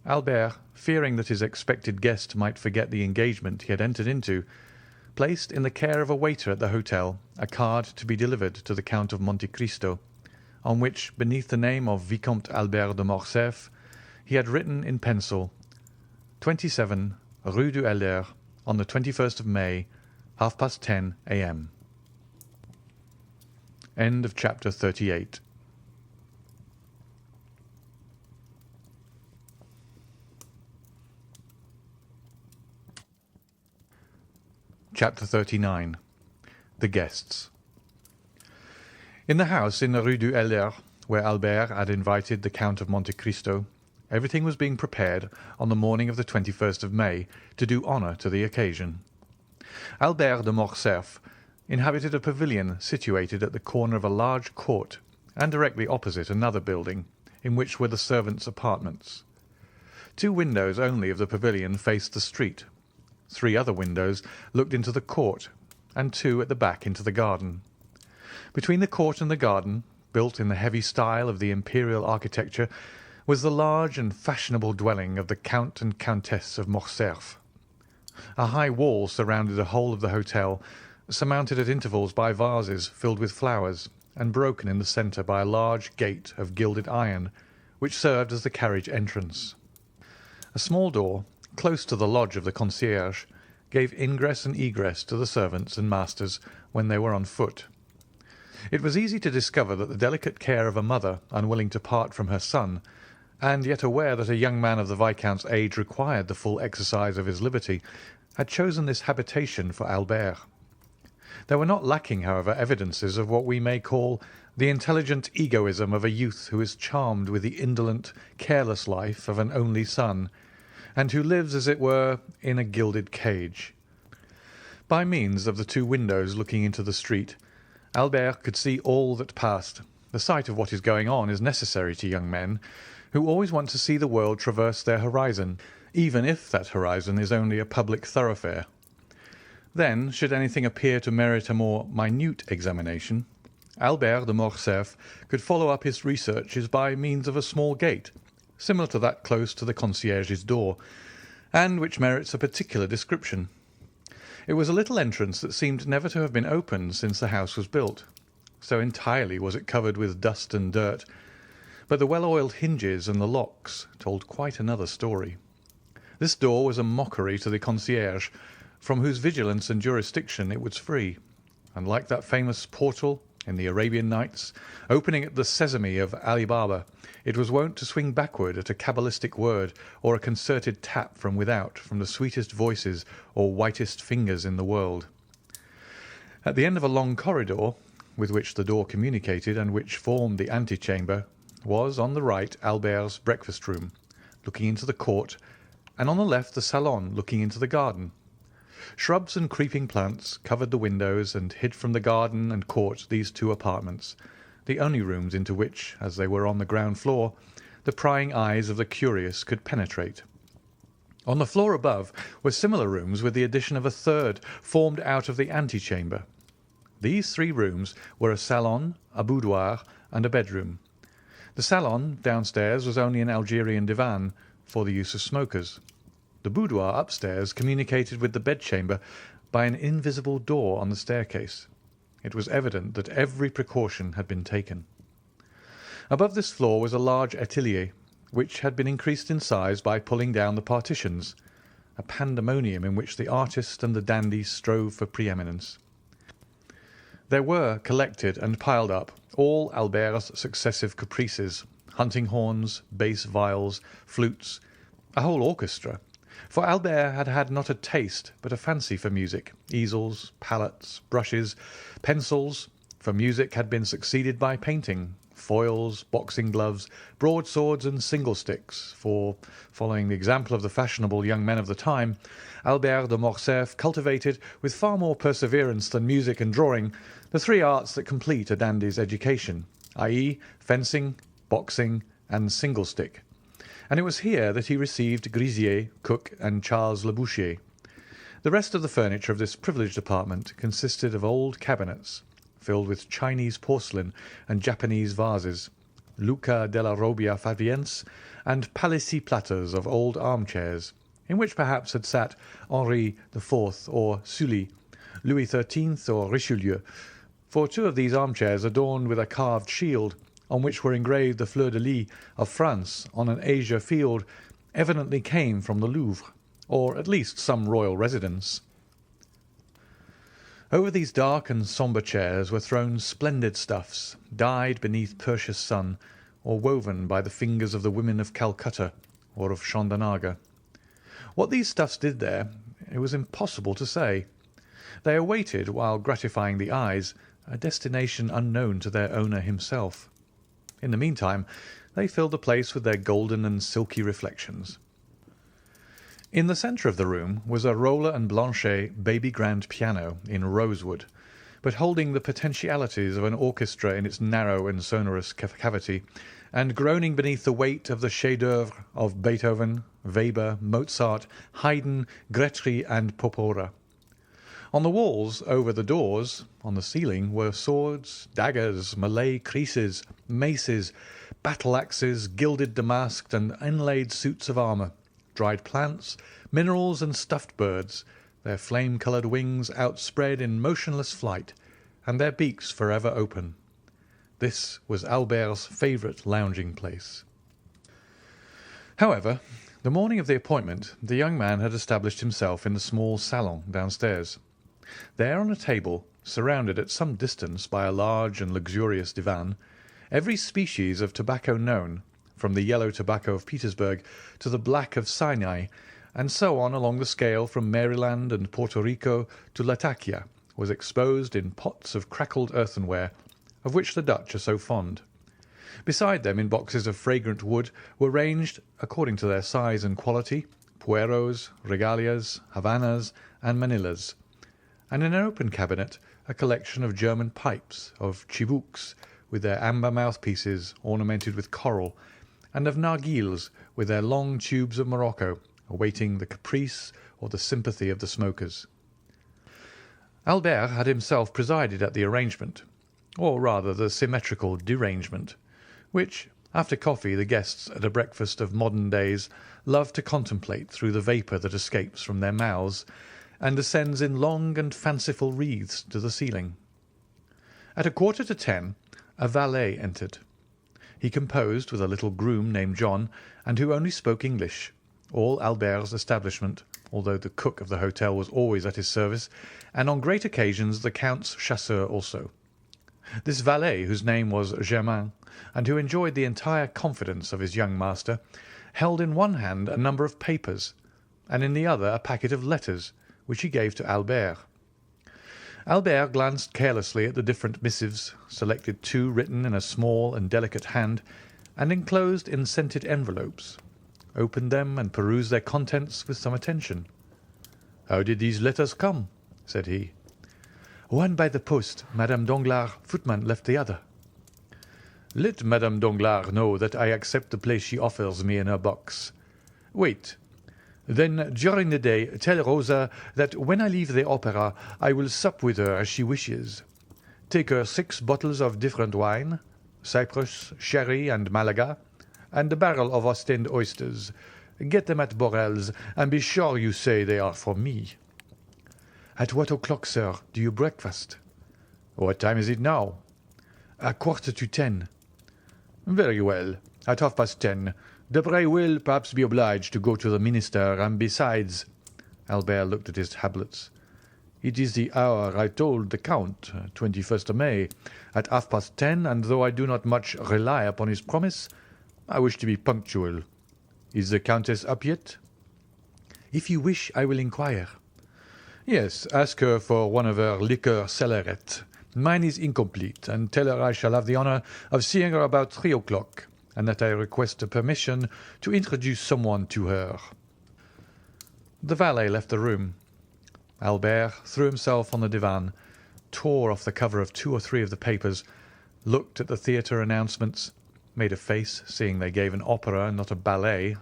Albert, fearing that his expected guest might forget the engagement he had entered into, placed in the care of a waiter at the hotel a card to be delivered to the Count of Monte Cristo, on which, beneath the name of Vicomte Albert de Morcerf, he had written in pencil, 27 Rue du Helder, on the 21st of May, 10:30 a.m. End of chapter 38. Chapter 39. The Guests. In the house in the Rue du Helder, where Albert had invited the Count of Monte Cristo, everything was being prepared on the morning of the 21st of May to do honour to the occasion. Albert de Morcerf inhabited a pavilion situated at the corner of a large court and directly opposite another building, in which were the servants' apartments. 2 windows only of the pavilion faced the street. 3 other windows looked into the court, and 2 at the back into the garden. Between the court and the garden, built in the heavy style of the imperial architecture, was the large and fashionable dwelling of the Count and Countess of Morcerf. A high wall surrounded the whole of the hotel, surmounted at intervals by vases filled with flowers, and broken in the centre by a large gate of gilded iron, which served as the carriage entrance. A small door, close to the lodge of the concierge, gave ingress and egress to the servants and masters when they were on foot. It was easy to discover that the delicate care of a mother unwilling to part from her son, and yet aware that a young man of the Viscount's age required the full exercise of his liberty, had chosen this habitation for Albert. There were not lacking, however, evidences of what we may call the intelligent egoism of a youth who is charmed with the indolent, careless life of an only son, and who lives, as it were, in a gilded cage. By means of the 2 windows looking into the street, Albert could see all that passed. The sight of what is going on is necessary to young men, who always want to see the world traverse their horizon, even if that horizon is only a public thoroughfare. Then, should anything appear to merit a more minute examination, Albert de Morcerf could follow up his researches by means of a small gate, similar to that close to the concierge's door, and which merits a particular description. It was a little entrance that seemed never to have been opened since the house was built, so entirely was it covered with dust and dirt, but the well-oiled hinges and the locks told quite another story. This door was a mockery to the concierge, from whose vigilance and jurisdiction it was free, and like that famous portal in the Arabian Nights, opening at the sesame of Ali Baba, it was wont to swing backward at a cabalistic word or a concerted tap from without from the sweetest voices or whitest fingers in the world. At the end of a long corridor, with which the door communicated and which formed the antechamber, was on the right Albert's breakfast room, looking into the court, and on the left the salon looking into the garden. Shrubs and creeping plants covered the windows and hid from the garden and court these 2 apartments, the only rooms into which, as they were on the ground floor, the prying eyes of the curious could penetrate. On the floor above were similar rooms, with the addition of a 3rd formed out of the antechamber. These 3 rooms were a salon, a boudoir, and a bedroom. The salon downstairs was only an Algerian divan for the use of smokers. The boudoir upstairs communicated with the bedchamber by an invisible door on the staircase. It was evident that every precaution had been taken. Above this floor was a large atelier, which had been increased in size by pulling down the partitions, a pandemonium in which the artist and the dandy strove for preeminence. There were collected and piled up all Albert's successive caprices, hunting horns, bass viols, flutes, a whole orchestra, for Albert had had not a taste but a fancy for music, easels, palettes, brushes, pencils, for music had been succeeded by painting, foils, boxing gloves, broadswords, and single-sticks, for, following the example of the fashionable young men of the time, Albert de Morcerf cultivated, with far more perseverance than music and drawing, the 3 arts that complete a dandy's education, i.e., fencing, boxing, and single-stick. And it was here that he received Grisier, Cook, and Charles Leboucher. The rest of the furniture of this privileged apartment consisted of old cabinets, filled with Chinese porcelain and Japanese vases, Luca della Robbia Fabiense, and Palissy platters of old armchairs, in which perhaps had sat Henri IV or Sully, Louis XIII or Richelieu, for 2 of these armchairs, adorned with a carved shield, on which were engraved the fleurs-de-lis of France on an azure field, evidently came from the Louvre, or at least some royal residence. Over these dark and sombre chairs were thrown splendid stuffs, dyed beneath Persia's sun, or woven by the fingers of the women of Calcutta or of Chandanaga. What these stuffs did there, it was impossible to say. They awaited, while gratifying the eyes, a destination unknown to their owner himself. In the meantime, they filled the place with their golden and silky reflections. In the centre of the room was a Roller and Blanchet baby grand piano in rosewood, but holding the potentialities of an orchestra in its narrow and sonorous cavity, and groaning beneath the weight of the chefs-d'œuvre of Beethoven, Weber, Mozart, Haydn, Grétry, and Popora. On the walls, over the doors, on the ceiling, were swords, daggers, Malay creeses, maces, battle-axes, gilded damasked and inlaid suits of armour, dried plants, minerals, and stuffed birds, their flame-coloured wings outspread in motionless flight, and their beaks forever open. This was Albert's favourite lounging place. However, the morning of the appointment, the young man had established himself in the small salon downstairs. There, on a table, surrounded at some distance by a large and luxurious divan, every species of tobacco known, from the yellow tobacco of Petersburg to the black of Sinai, and so on along the scale from Maryland and Puerto Rico to Latakia, was exposed in pots of crackled earthenware, of which the Dutch are so fond. Beside them, in boxes of fragrant wood, were ranged, according to their size and quality, pueros, regalias, Havanas, and Manillas, and in an open cabinet a collection of German pipes, of chibouks, with their amber mouthpieces ornamented with coral, and of narghils, with their long tubes of Morocco, awaiting the caprice or the sympathy of the smokers. Albert had himself presided at the arrangement, or rather the symmetrical derangement, which, after coffee, the guests at a breakfast of modern days love to contemplate through the vapour that escapes from their mouths and ascends in long and fanciful wreaths to the ceiling. At 10:15, a valet entered. He composed with a little groom named John, and who only spoke English, all Albert's establishment, although the cook of the hotel was always at his service, and on great occasions the Count's chasseur also. This valet, whose name was Germain, and who enjoyed the entire confidence of his young master, held in one hand a number of papers, and in the other a packet of letters, which he gave to Albert. Albert glanced carelessly at the different missives, selected two written in a small and delicate hand, and enclosed in scented envelopes, opened them, and perused their contents with some attention. "How did these letters come?" said he. "One by the post. Madame Danglars' footman left the other." "Let Madame Danglars know that I accept the place she offers me in her box. Wait. Then, during the day, tell Rosa that when I leave the opera I will sup with her as she wishes. Take her 6 bottles of different wine, Cyprus, sherry, and Malaga, and a barrel of Ostend oysters. Get them at Borel's, and be sure you say they are for me." "At what o'clock, sir, do you breakfast?" "What time is it now?" "At 10:15. "Very well. At 10:30. Debray will perhaps be obliged to go to the minister, and besides—" Albert looked at his tablets. "It is the hour I told the Count, 21st of May, at 10:30, and though I do not much rely upon his promise, I wish to be punctual. Is the Countess up yet?" "If you wish, I will inquire." "Yes, ask her for one of her liqueur cellaret. Mine is incomplete, and tell her I shall have the honour of seeing her about 3 o'clock, and that I request permission to introduce someone to her." The valet left the room. Albert threw himself on the divan, tore off the cover of 2 or 3 of the papers, looked at the theatre announcements, made a face, seeing they gave an opera and not a ballet,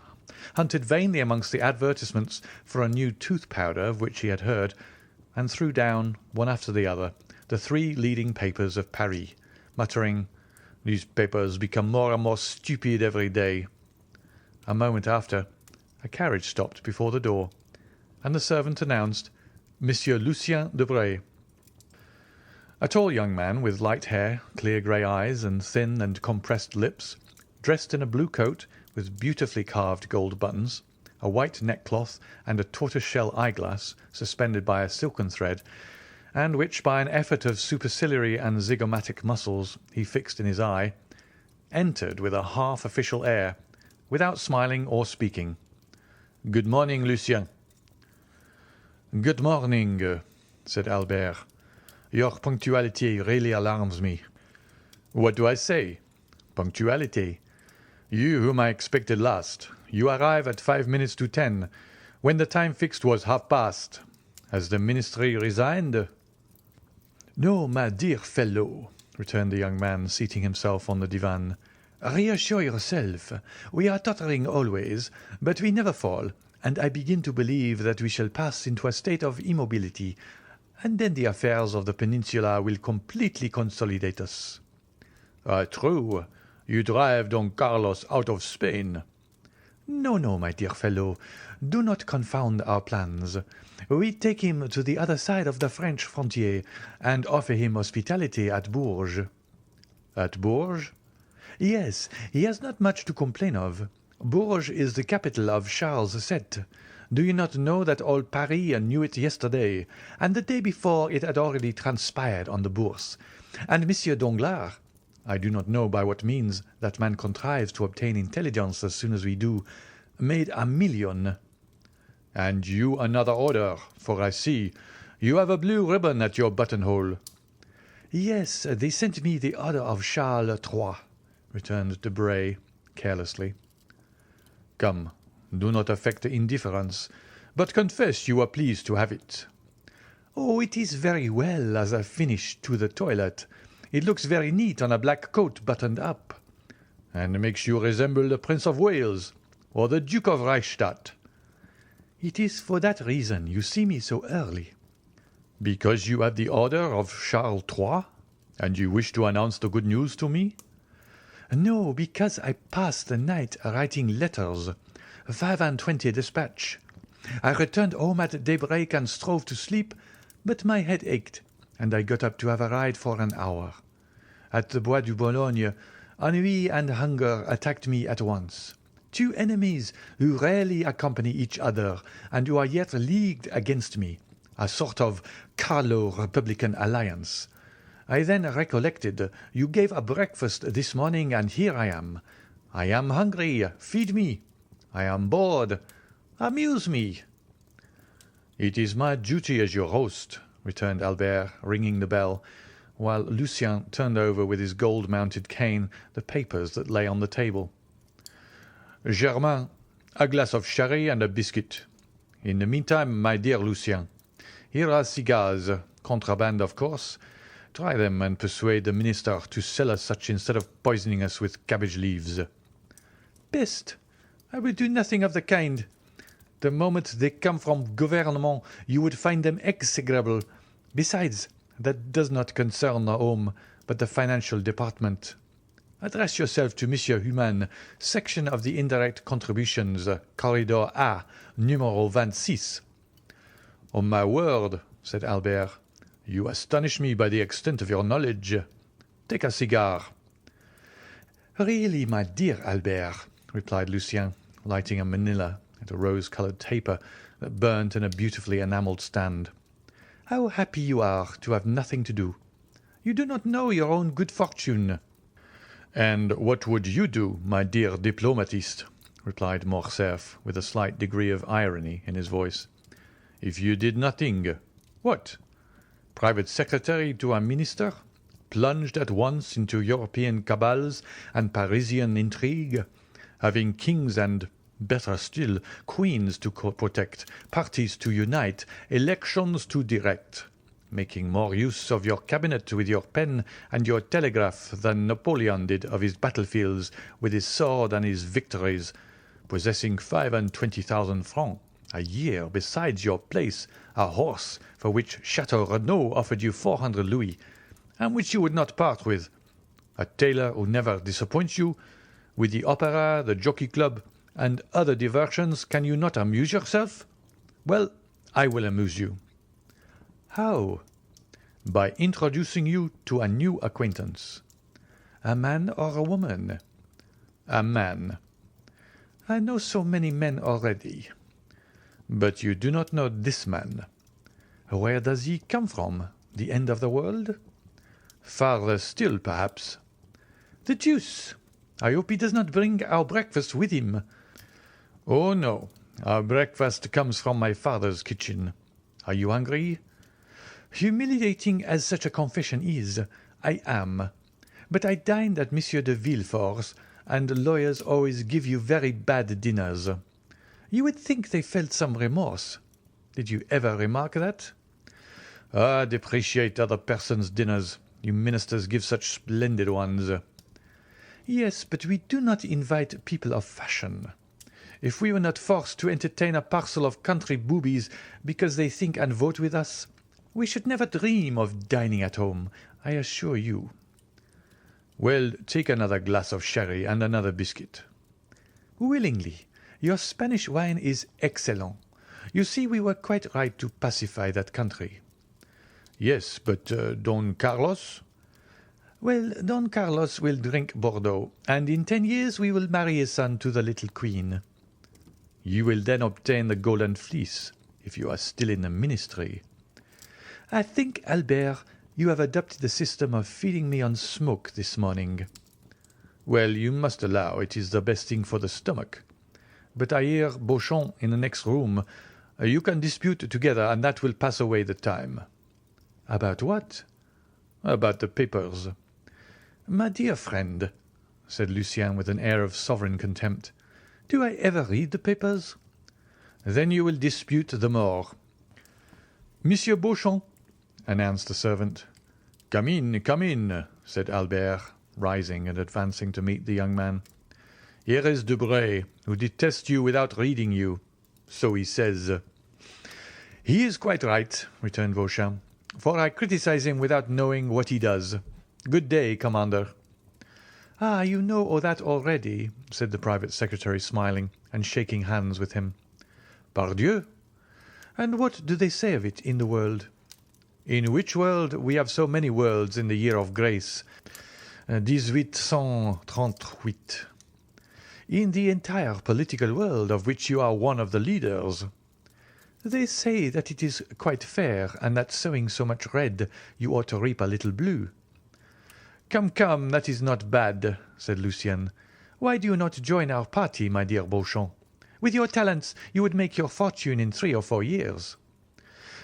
hunted vainly amongst the advertisements for a new tooth-powder of which he had heard, and threw down, one after the other, the 3 leading papers of Paris, muttering, "These papers become more and more stupid every day." A moment after, a carriage stopped before the door, and the servant announced Monsieur Lucien Debray. A tall young man with light hair, clear grey eyes, and thin and compressed lips, dressed in a blue coat with beautifully carved gold buttons, a white neckcloth, and a tortoise-shell eyeglass suspended by a silken thread, and which by an effort of superciliary and zygomatic muscles he fixed in his eye, entered with a half-official air, without smiling or speaking. "Good morning, Lucien." "Good morning," said Albert. Your punctuality really alarms me. What do I say? Punctuality. You, whom I expected last, you arrive at 5 minutes to 10, when the time fixed was 1:30. Has the ministry resigned? No, my dear fellow, returned the young man, seating himself on the divan. Reassure yourself. We are tottering always, but we never fall, and I begin to believe that we shall pass into a state of immobility, and then the affairs of the peninsula will completely consolidate us. True. You drive Don Carlos out of Spain. No, no, my dear fellow. Do not confound our plans. We take him to the other side of the French frontier and offer him hospitality at Bourges. At Bourges? Yes, he has not much to complain of. Bourges is the capital of Charles VII. Do you not know that all Paris knew it yesterday, and the day before it had already transpired on the Bourse? And Monsieur Danglars, I do not know by what means that man contrives to obtain intelligence as soon as we do, made 1 million. And you another order, for I see you have a blue ribbon at your buttonhole. Yes, they sent me the order of Charles III, returned Debray carelessly. Come, do not affect indifference, but confess you are pleased to have it. Oh, it is very well as I finish to the toilet. It looks very neat on a black coat buttoned up, and makes you resemble the Prince of Wales or the Duke of Reichstadt. It is for that reason you see me so early. Because you have the order of Charles III, and you wish to announce the good news to me? No, because I passed the night writing letters, 25 dispatch. I returned home at daybreak and strove to sleep, but my head ached, and I got up to have a ride for an hour. At the Bois du Boulogne, ennui and hunger attacked me at once. 2 enemies who rarely accompany each other, and who are yet leagued against me, a sort of Carlo-Republican alliance. I then recollected you gave a breakfast this morning, and here I am. I am hungry. Feed me. I am bored. Amuse me. It is my duty as your host, returned Albert, ringing the bell, while Lucien turned over with his gold-mounted cane the papers that lay on the table. Germain, a glass of sherry and a biscuit. In the meantime, my dear Lucien, here are cigars, contraband, of course. Try them and persuade the minister to sell us such instead of poisoning us with cabbage leaves. Peste! I will do nothing of the kind. The moment they come from gouvernement, you would find them execrable. Besides, that does not concern the home, but the financial department. Address yourself to Monsieur Human, section of the indirect contributions, corridor A, numéro 26. On my word, said Albert, you astonish me by the extent of your knowledge. Take a cigar. Really, my dear Albert, replied Lucien, lighting a manila at a rose-coloured taper that burnt in a beautifully enamelled stand. How happy you are to have nothing to do. You do not know your own good fortune. And what would you do, my dear diplomatist, replied Morcerf, with a slight degree of irony in his voice, if you did nothing? What? Private secretary to a minister? Plunged at once into European cabals and Parisian intrigue? Having kings and, better still, queens to protect, parties to unite, elections to direct, making more use of your cabinet with your pen and your telegraph than Napoleon did of his battlefields with his sword and his victories, possessing 25,000 francs a year besides your place, a horse for which Chateau Renaud offered you 400 louis, and which you would not part with, a tailor who never disappoints you, with the opera, the jockey club, and other diversions. Can you not amuse yourself? Well, I will amuse you. How? By introducing you to a new acquaintance. A man or a woman? A man. I know so many men already. But you do not know this man. Where does he come from? The end of the world? Farther still, perhaps. The deuce! I hope he does not bring our breakfast with him. Oh, no. Our breakfast comes from my father's kitchen. Are you hungry? Humiliating as such a confession is, I am. But I dined at Monsieur de Villefort's, and lawyers always give you very bad dinners. You would think they felt some remorse. Did you ever remark that? Ah, depreciate other persons' dinners. You ministers give such splendid ones. Yes, but we do not invite people of fashion. If we were not forced to entertain a parcel of country boobies because they think and vote with us, we should never dream of dining at home, I assure you. Well, take another glass of sherry and another biscuit. Willingly. Your Spanish wine is excellent. You see, we were quite right to pacify that country. Yes, but Don Carlos? Well, Don Carlos will drink Bordeaux, and in 10 years we will marry his son to the little queen. You will then obtain the golden fleece, if you are still in the ministry. I think, Albert, you have adopted the system of feeding me on smoke this morning. Well, you must allow it is the best thing for the stomach. But I hear Beauchamp in the next room. You can dispute together, and that will pass away the time. About what? About the papers. My dear friend, said Lucien with an air of sovereign contempt, do I ever read the papers? Then you will dispute the more. Monsieur Beauchamp, announced the servant. Come in, said Albert, rising and advancing to meet the young man. Here is Debray, who detests you without reading you. So he says. He is quite right, returned Beauchamp, for I criticize him without knowing what he does. Good day, Commander. Ah, you know all that already, said the private secretary, smiling and shaking hands with him. Pardieu! And what do they say of it in the world? In which world? We have so many worlds in the year of grace. 1838. In the entire political world of which you are one of the leaders. They say that it is quite fair, and that sowing so much red, you ought to reap a little blue. Come, that is not bad, said Lucien. Why do you not join our party, my dear Beauchamp? With your talents, you would make your fortune in 3 or 4 years.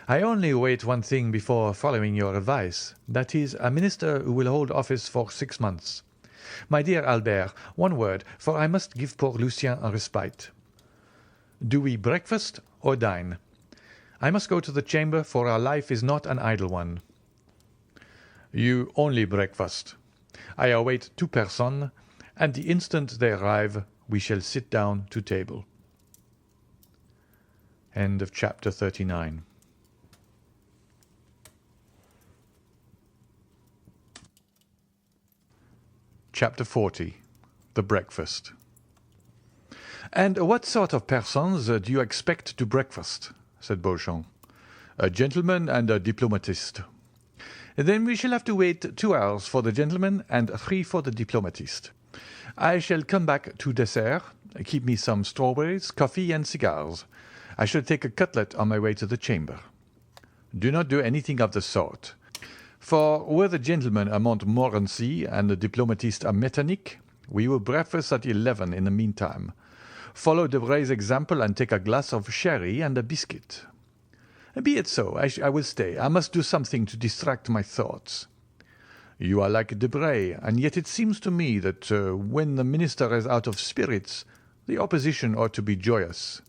I only wait one thing before following your advice, that is, a minister who will hold office for 6 months. My dear Albert, one word, for I must give poor Lucien a respite. Do we breakfast or dine? I must go to the chamber, for our life is not an idle one. You only breakfast. I await 2 persons, and the instant they arrive, we shall sit down to table. End of chapter 39. Chapter 40. The Breakfast. And what sort of persons do you expect to breakfast? Said Beauchamp. A gentleman and a diplomatist. Then we shall have to wait 2 hours for the gentleman and 3 for the diplomatist. I shall come back to dessert. Keep me some strawberries, coffee, and cigars. I shall take a cutlet on my way to the chamber. Do not do anything of the sort. For were the gentleman a Montmorency and the diplomatist a Metternich, we will breakfast at 11 in the meantime. Follow Debray's example and take a glass of sherry and a biscuit. Be it so. I will stay. I must do something to distract my thoughts. You are like Debray, and yet it seems to me that when the minister is out of spirits, the opposition ought to be joyous.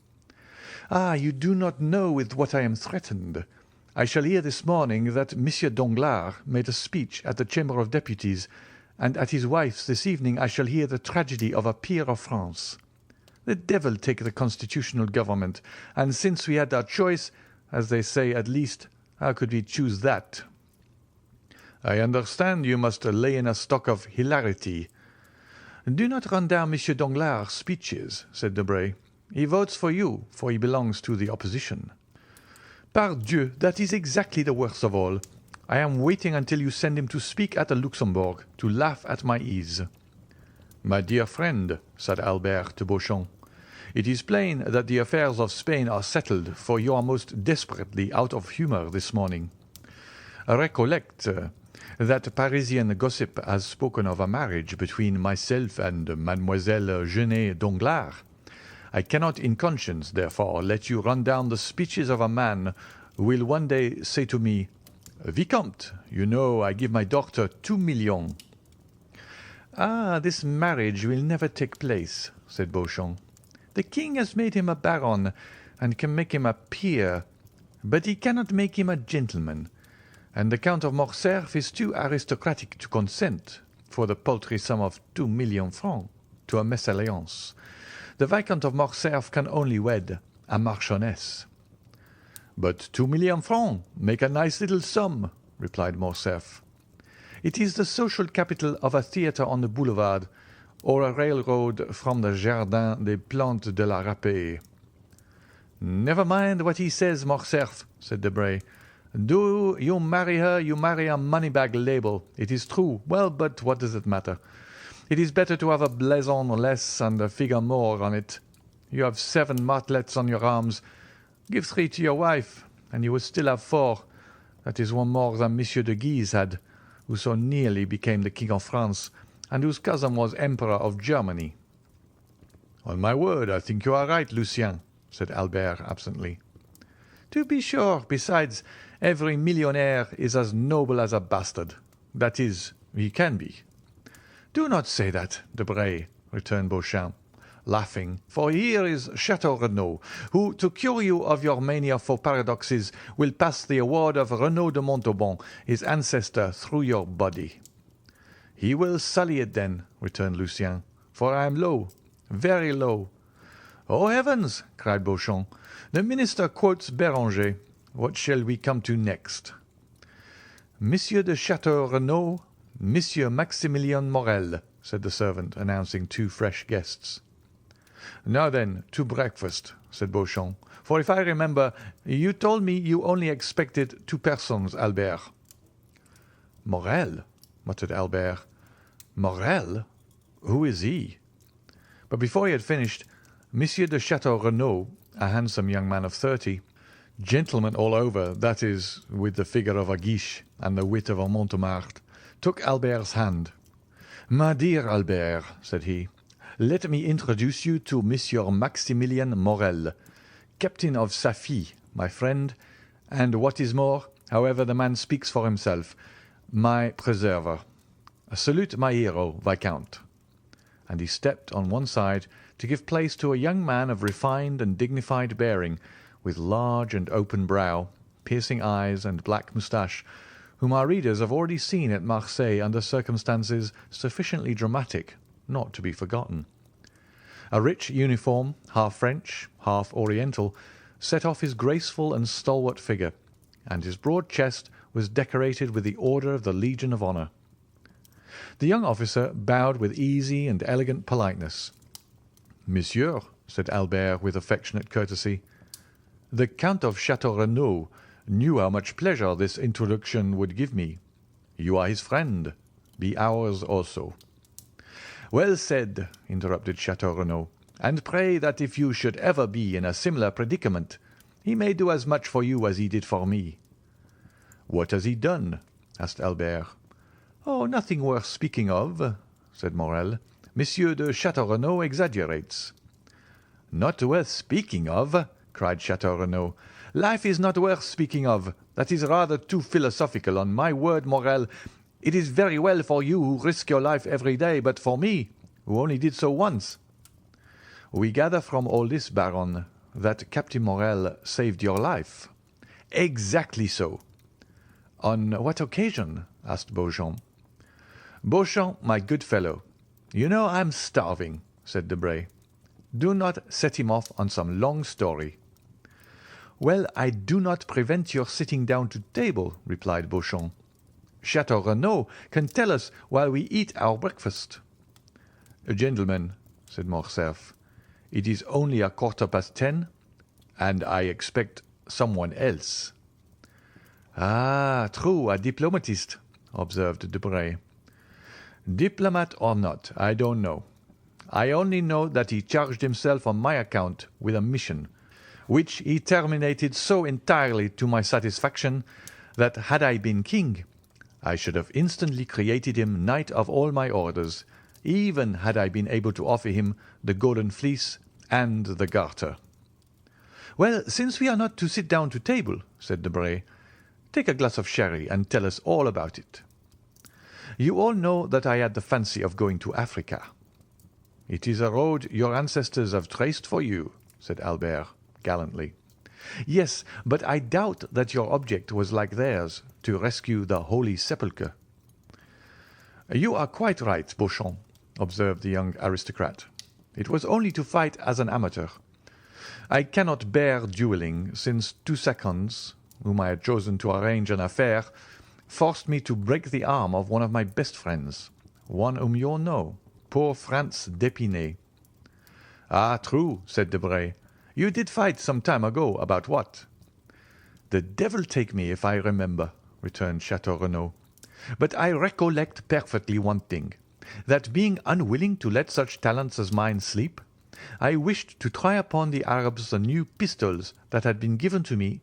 Ah, you do not know with what I am threatened. I shall hear this morning that Monsieur Danglars made a speech at the Chamber of Deputies, and at his wife's this evening I shall hear the tragedy of a peer of France. The devil take the constitutional government, and since we had our choice, as they say, at least, how could we choose that? I understand you must lay in a stock of hilarity. Do not run down Monsieur Danglars' speeches, said Debray. He votes for you, for he belongs to the opposition. Pardieu, that is exactly the worst of all. I am waiting until you send him to speak at the Luxembourg, to laugh at my ease. My dear friend, said Albert to Beauchamp, it is plain that the affairs of Spain are settled, for you are most desperately out of humour this morning. Recollect that Parisian gossip has spoken of a marriage between myself and Mademoiselle Genet Danglars. I cannot in conscience, therefore, let you run down the speeches of a man who will one day say to me, Vicomte, you know I give my daughter 2 millions. Ah, this marriage will never take place, said Beauchamp. The king has made him a baron and can make him a peer, but he cannot make him a gentleman, and the Count of Morcerf is too aristocratic to consent, for the paltry sum of 2 millions francs, to a mésalliance. The Viscount of Morcerf can only wed a marchioness. But 2 millions francs make a nice little sum, replied Morcerf. It is the social capital of a theatre on the boulevard, or a railroad from the Jardin des Plantes de la Râpée. Never mind what he says, Morcerf, said Debray. Do you marry her, you marry a money-bag label. It is true. Well, but what does it matter? It is better to have a blazon less and a figure more on it. You have 7 martlets on your arms. Give 3 to your wife, and you will still have 4. That is one more than Monsieur de Guise had, who so nearly became the King of France, and whose cousin was Emperor of Germany. On my word, I think you are right, Lucien, said Albert absently. To be sure. Besides, every millionaire is as noble as a bastard. That is, he can be. Do not say that, Debray, returned Beauchamp, laughing, for here is Chateau Renaud, who, to cure you of your mania for paradoxes, will pass the award of Renaud de Montauban, his ancestor, through your body. He will sully it then, returned Lucien, for I am low, very low. Oh, heavens, cried Beauchamp, the minister quotes Béranger. What shall we come to next? Monsieur de Chateau Renaud, Monsieur Maximilien Morel, said the servant, announcing 2 fresh guests. Now then, to breakfast, said Beauchamp, for if I remember, you told me you only expected 2 persons, Albert. Morel, muttered Albert. Morel? Who is he? But before he had finished, Monsieur de Chateau Renaud, a handsome young man of 30, gentleman all over, that is, with the figure of a Guiche and the wit of a Montemart, took Albert's hand. My dear Albert, said he, let me introduce you to Monsieur Maximilien Morel, captain of Safie, my friend, and what is more, however the man speaks for himself, my preserver. Salute my hero, Viscount. And he stepped on one side to give place to a young man of refined and dignified bearing, with large and open brow, piercing eyes, and black moustache, whom our readers have already seen at Marseille under circumstances sufficiently dramatic not to be forgotten. A rich uniform, half French, half Oriental, set off his graceful and stalwart figure, and his broad chest was decorated with the Order of the Legion of Honour. The young officer bowed with easy and elegant politeness. Monsieur, said Albert with affectionate courtesy, the Count of Chateau Renaud knew how much pleasure this introduction would give me. You are his friend. Be ours also. Well said, interrupted Chateau Renaud, and pray that if you should ever be in a similar predicament, he may do as much for you as he did for me. What has he done? asked Albert. Oh, nothing worth speaking of, said Morel. Monsieur de Chateau Renaud exaggerates. Not worth speaking of, cried Chateau Renaud. Life is not worth speaking of. That is rather too philosophical. On my word, Morel, it is very well for you who risk your life every day, but for me, who only did so once. We gather from all this, Baron, that Captain Morel saved your life. Exactly so. On what occasion? asked Beauchamp. Beauchamp, my good fellow, you know I am starving, said Debray. Do not set him off on some long story. Well, I do not prevent your sitting down to table, replied Beauchamp. Chateau Renaud can tell us while we eat our breakfast. Gentlemen, said Morcerf, it is only 10:15, and I expect someone else. Ah, true, a diplomatist, observed Debray. Diplomat or not, I don't know. I only know that he charged himself on my account with a mission, which he terminated so entirely to my satisfaction that, had I been king, I should have instantly created him knight of all my orders, even had I been able to offer him the golden fleece and the garter. Well, since we are not to sit down to table, said Debray, Take a glass of sherry and tell us all about it. You all know that I had the fancy of going to Africa. It is a road your ancestors have traced for you, said Albert gallantly. Yes, but I doubt that your object was like theirs, to rescue the Holy Sepulchre. You are quite right, Beauchamp, observed the young aristocrat. It was only to fight as an amateur. I cannot bear duelling, since 2 seconds, whom I had chosen to arrange an affair, forced me to break the arm of one of my best friends, one whom you all know, poor Franz d'Épinay. Ah, true, said Debray. You did fight some time ago, about what? The devil take me if I remember, returned Chateau Renaud. But I recollect perfectly one thing, that being unwilling to let such talents as mine sleep, I wished to try upon the Arabs the new pistols that had been given to me.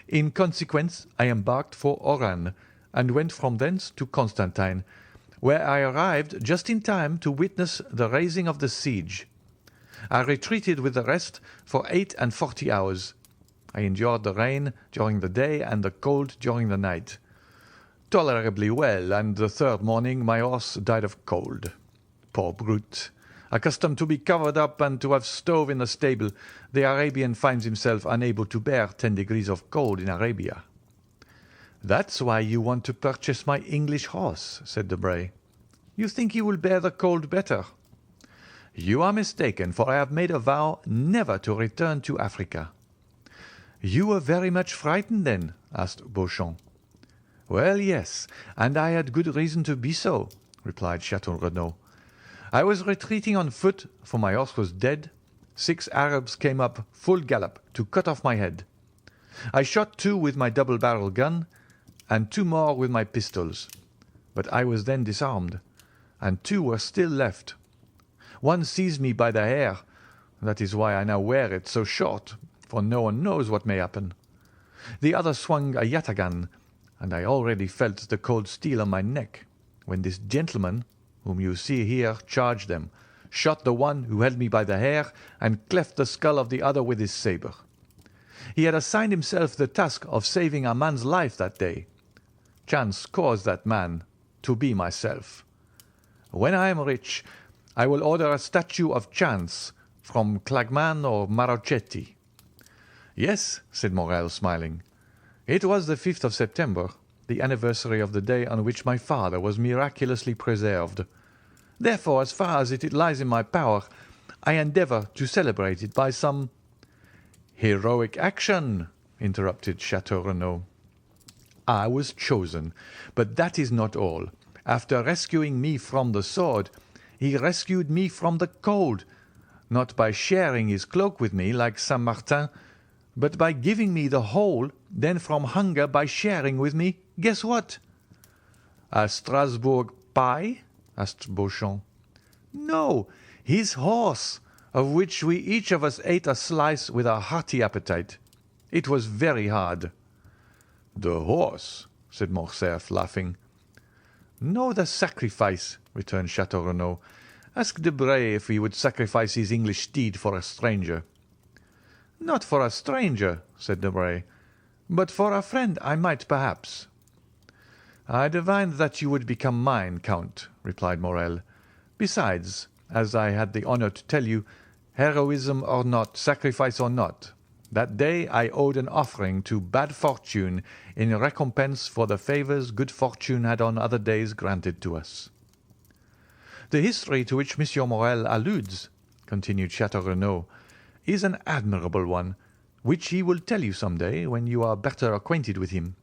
In consequence, I embarked for Oran, and went from thence to Constantine, where I arrived just in time to witness the raising of the siege. I retreated with the rest for 48 hours. I endured the rain during the day and the cold during the night. Tolerably well, and the 3rd morning my horse died of cold. Poor brute! Accustomed to be covered up and to have stove in the stable, the Arabian finds himself unable to bear 10 degrees of cold in Arabia. That's why you want to purchase my English horse, said Debray. You think he will bear the cold better. You are mistaken, for I have made a vow never to return to Africa. You were very much frightened then? Asked Beauchamp. Well, yes, and I had good reason to be so, replied Chateau Renaud. I was retreating on foot, for my horse was dead. 6 Arabs came up full gallop to cut off my head. I shot 2 with my double-barrel gun, and 2 more with my pistols. But I was then disarmed, and 2 were still left. One seized me by the hair. That is why I now wear it so short, for no one knows what may happen. The other swung a yataghan, and I already felt the cold steel on my neck, when this gentleman, whom you see here, charged them, shot the one who held me by the hair, and cleft the skull of the other with his sabre. He had assigned himself the task of saving a man's life that day. Chance caused that man to be myself. When I am rich, I will order a statue of Chance from Clagman or Marochetti. Yes, said Morel, smiling. It was the 5th of September, the anniversary of the day on which my father was miraculously preserved. Therefore, as far as it lies in my power, I endeavour to celebrate it by some— Heroic action, interrupted Chateau Renaud. I was chosen, but that is not all. After rescuing me from the sword, he rescued me from the cold, not by sharing his cloak with me like Saint Martin, but by giving me the whole, then from hunger by sharing with me, guess what? A Strasbourg pie? Asked Beauchamp. No, his horse, of which we each of us ate a slice with a hearty appetite. It was very hard. The horse, said Morcerf, laughing. No, the sacrifice, returned Chateau Renaud. Ask Debray if he would sacrifice his English steed for a stranger. Not for a stranger, said Debray, but for a friend I might perhaps. I divined that you would become mine, Count, replied Morel. Besides, as I had the honour to tell you, heroism or not, sacrifice or not, that day I owed an offering to bad fortune in recompense for the favours good fortune had on other days granted to us. The history to which Monsieur Morel alludes, continued Chateau Renaud, is an admirable one, which he will tell you some day when you are better acquainted with him.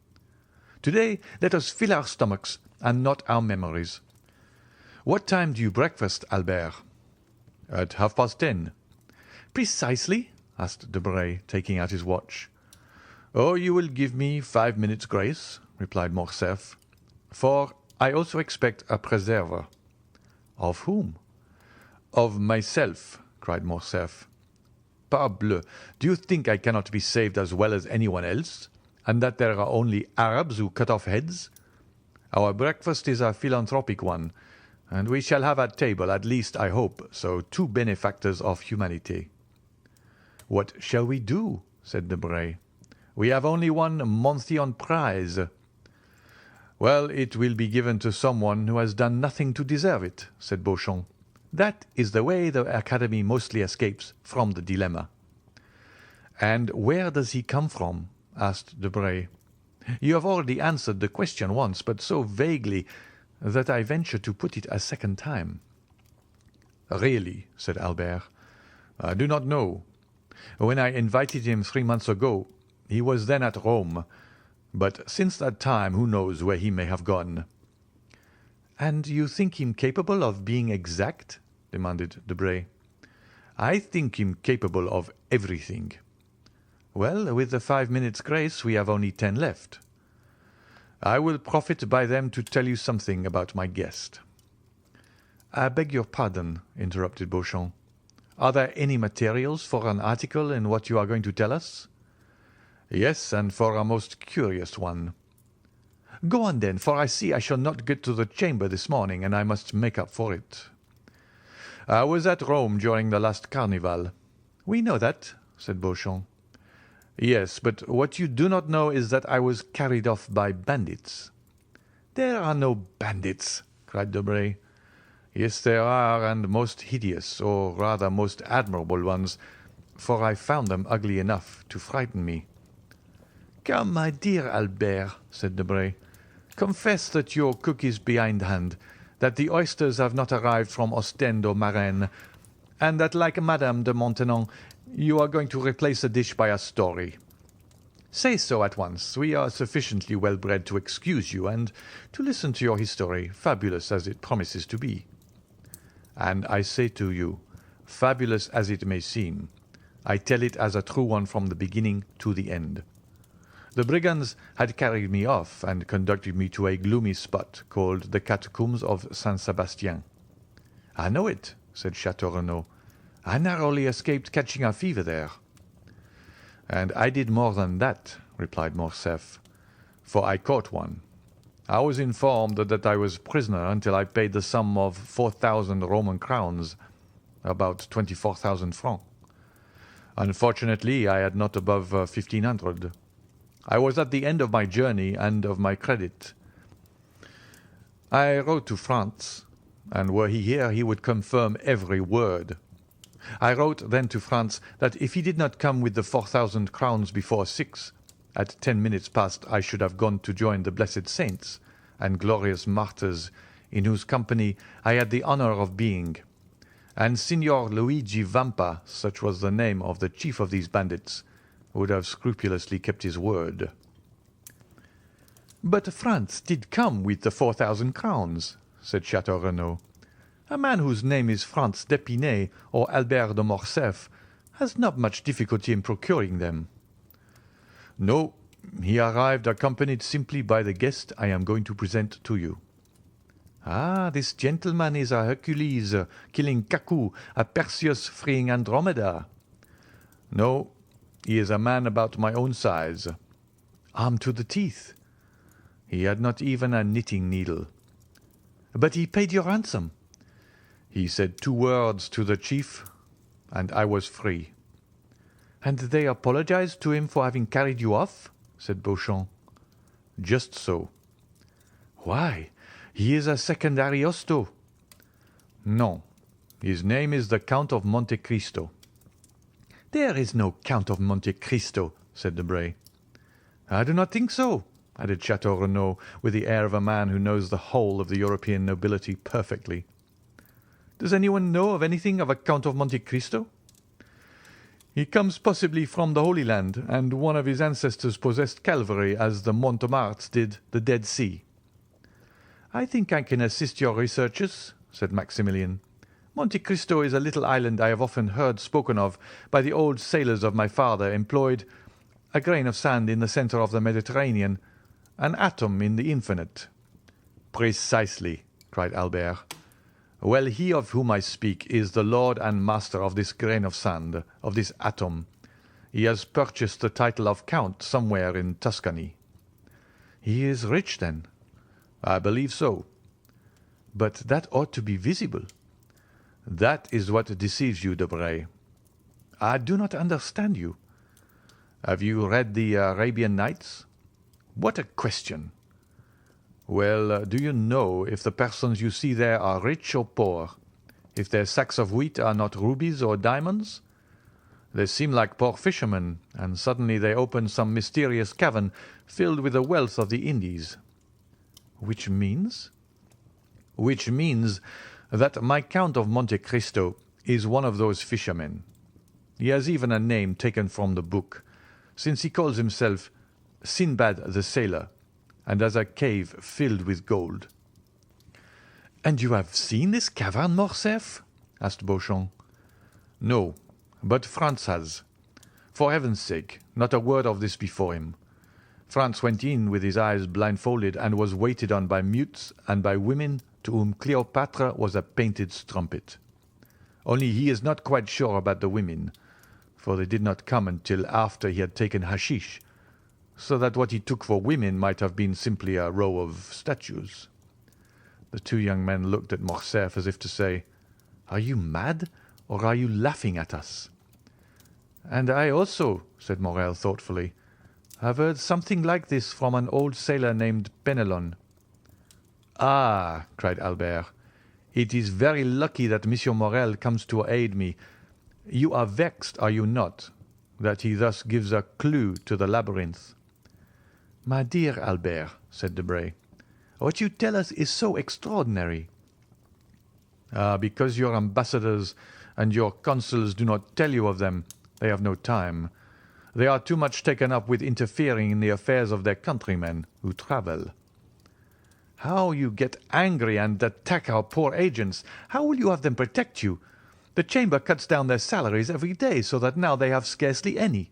Today let us fill our stomachs and not our memories. What time do you breakfast, Albert? At 10:30. Precisely? Asked Debray, taking out his watch. Oh, you will give me 5 minutes' grace, replied Morcerf, for I also expect a preserver. Of whom? Of myself, cried Morcerf. Parbleu, do you think I cannot be saved as well as anyone else, and that there are only Arabs who cut off heads? Our breakfast is a philanthropic one, and we shall have at table, at least I hope, so 2 benefactors of humanity. What shall we do? Said Debray. We have only one Monthyon prize. Well, it will be given to someone who has done nothing to deserve it, said Beauchamp. That is the way the Academy mostly escapes from the dilemma. And where does he come from? Asked Debray. You have already answered the question once, but so vaguely that I venture to put it a second time. Really, said Albert, I do not know. When I invited him 3 months ago, he was then at Rome, but since that time who knows where he may have gone. And you think him capable of being exact? Demanded Debray. I think him capable of everything. Well, with the 5 minutes' grace, we have only 10 left. I will profit by them to tell you something about my guest. I beg your pardon, interrupted Beauchamp. Are there any materials for an article in what you are going to tell us? Yes, and for a most curious one. Go on then, for I see I shall not get to the chamber this morning, and I must make up for it. I was at Rome during the last carnival. We know that, said Beauchamp. Yes, but what you do not know is that I was carried off by bandits. There are no bandits, cried Debray. Yes, there are, and most hideous, or rather most admirable ones, for I found them ugly enough to frighten me. Come, my dear Albert, said Debray, confess that your cook is behindhand, that the oysters have not arrived from Ostend or Marennes, and that, like Madame de Maintenon, you are going to replace the dish by a story. Say so at once. We are sufficiently well-bred to excuse you, and to listen to your history, fabulous as it promises to be. And I say to you, fabulous as it may seem, I tell it as a true one from the beginning to the end. The brigands had carried me off and conducted me to a gloomy spot called the Catacombs of Saint-Sebastien. I know it, said Chateau Renaud. I narrowly escaped catching a fever there. And I did more than that, replied Morcerf, for I caught one. I was informed that I was prisoner until I paid the sum of 4,000 Roman crowns, about 24,000 francs. Unfortunately, I had not above 1,500. I was at the end of my journey and of my credit. I wrote to France, and were he here, he would confirm every word. I wrote then to France that if he did not come with the 4,000 crowns before 6, at 10 minutes past I should have gone to join the blessed saints and glorious martyrs in whose company I had the honour of being. And Signor Luigi Vampa, such was the name of the chief of these bandits, would have scrupulously kept his word. But France did come with the 4,000 crowns, said Chateau Renaud. A man whose name is Franz d'Épinay or Albert de Morcerf has not much difficulty in procuring them. No, he arrived accompanied simply by the guest I am going to present to you. Ah, this gentleman is a Hercules killing Cacus, a Perseus freeing Andromeda. No, he is a man about my own size, armed to the teeth. He had not even a knitting needle. But he paid your ransom. He said 2 words to the chief, and I was free. And they apologized to him for having carried you off? Said Beauchamp. Just so. Why, he is a second Ariosto. No, his name is the Count of Monte Cristo. There is no Count of Monte Cristo, said Debray. I do not think so, added Chateau Renaud, with the air of a man who knows the whole of the European nobility perfectly. Does anyone know of anything of a Count of Monte Cristo? He comes possibly from the Holy Land, and one of his ancestors possessed Calvary as the Montemarts did the Dead Sea. I think I can assist your researches, said Maximilian. Monte Cristo is a little island I have often heard spoken of by the old sailors of my father, employed a grain of sand in the centre of the Mediterranean, an atom in the infinite. Precisely, cried Albert. Well, he of whom I speak is the lord and master of this grain of sand, of this atom. He has purchased the title of count somewhere in Tuscany. He is rich, then? I believe so. But that ought to be visible. That is what deceives you, Debray. I do not understand you. Have you read the Arabian Nights? What a question! Well, do you know if the persons you see there are rich or poor? If their sacks of wheat are not rubies or diamonds? They seem like poor fishermen, and suddenly they open some mysterious cavern filled with the wealth of the Indies. Which means? Which means that my Count of Monte Cristo is one of those fishermen. He has even a name taken from the book, since he calls himself Sinbad the Sailor, and has a cave filled with gold. "And you have seen this cavern, Morcerf?" asked Beauchamp. "No, but Franz has. For heaven's sake, not a word of this before him. Franz went in with his eyes blindfolded, and was waited on by mutes and by women to whom Cleopatra was a painted strumpet. Only he is not quite sure about the women, for they did not come until after he had taken hashish, so that what he took for women might have been simply a row of statues." The two young men looked at Morcerf as if to say, "Are you mad, or are you laughing at us?" "And I also," said Morrel thoughtfully, "have heard something like this from an old sailor named Penelon." "Ah," cried Albert, "it is very lucky that Monsieur Morrel comes to aid me. You are vexed, are you not, that he thus gives a clue to the labyrinth?" "My dear Albert," said Debray, "what you tell us is so extraordinary." "Ah, because your ambassadors and your consuls do not tell you of them. They have no time. They are too much taken up with interfering in the affairs of their countrymen who travel." "How you get angry and attack our poor agents! How will you have them protect you? The Chamber cuts down their salaries every day, so that now they have scarcely any.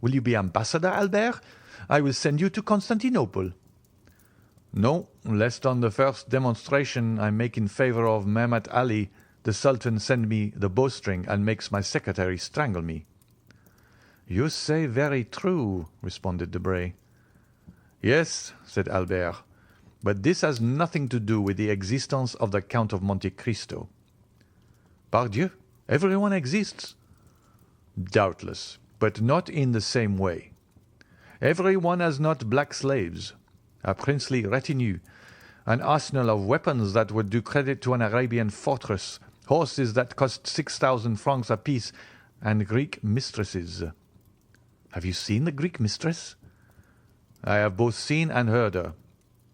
Will you be ambassador, Albert? I will send you to Constantinople." "No, lest on the first demonstration I make in favour of Mehmet Ali, the Sultan send me the bowstring and makes my secretary strangle me." "You say very true," responded Debray. "Yes," said Albert, "but this has nothing to do with the existence of the Count of Monte Cristo." "Pardieu, everyone exists." "Doubtless, but not in the same way. Everyone has not black slaves, a princely retinue, an arsenal of weapons that would do credit to an Arabian fortress, horses that cost 6,000 francs apiece, and Greek mistresses." "Have you seen the Greek mistress?" "I have both seen and heard her.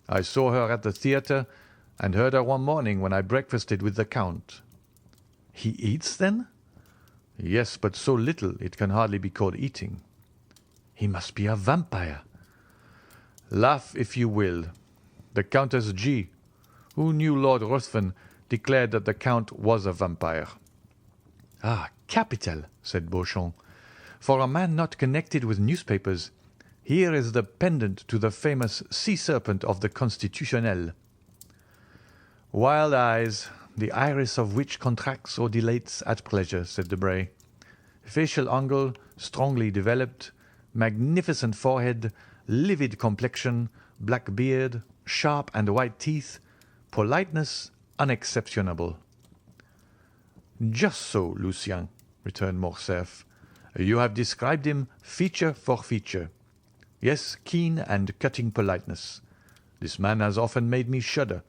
I saw her at the theatre, and heard her one morning when I breakfasted with the Count." "He eats, then?" "Yes, but so little it can hardly be called eating." "He must be a vampire." "Laugh if you will. The Countess G., who knew Lord Ruthven, declared that the Count was a vampire." "Ah, capital," said Beauchamp. "For a man not connected with newspapers, here is the pendant to the famous sea serpent of the Constitutionnel." "Wild eyes, the iris of which contracts or dilates at pleasure," said Debray. "Facial angle strongly developed, magnificent forehead, livid complexion, black beard, sharp and white teeth, politeness unexceptionable." "Just so, Lucien," returned Morcerf. "You have described him feature for feature. Yes, keen and cutting politeness. This man has often made me shudder.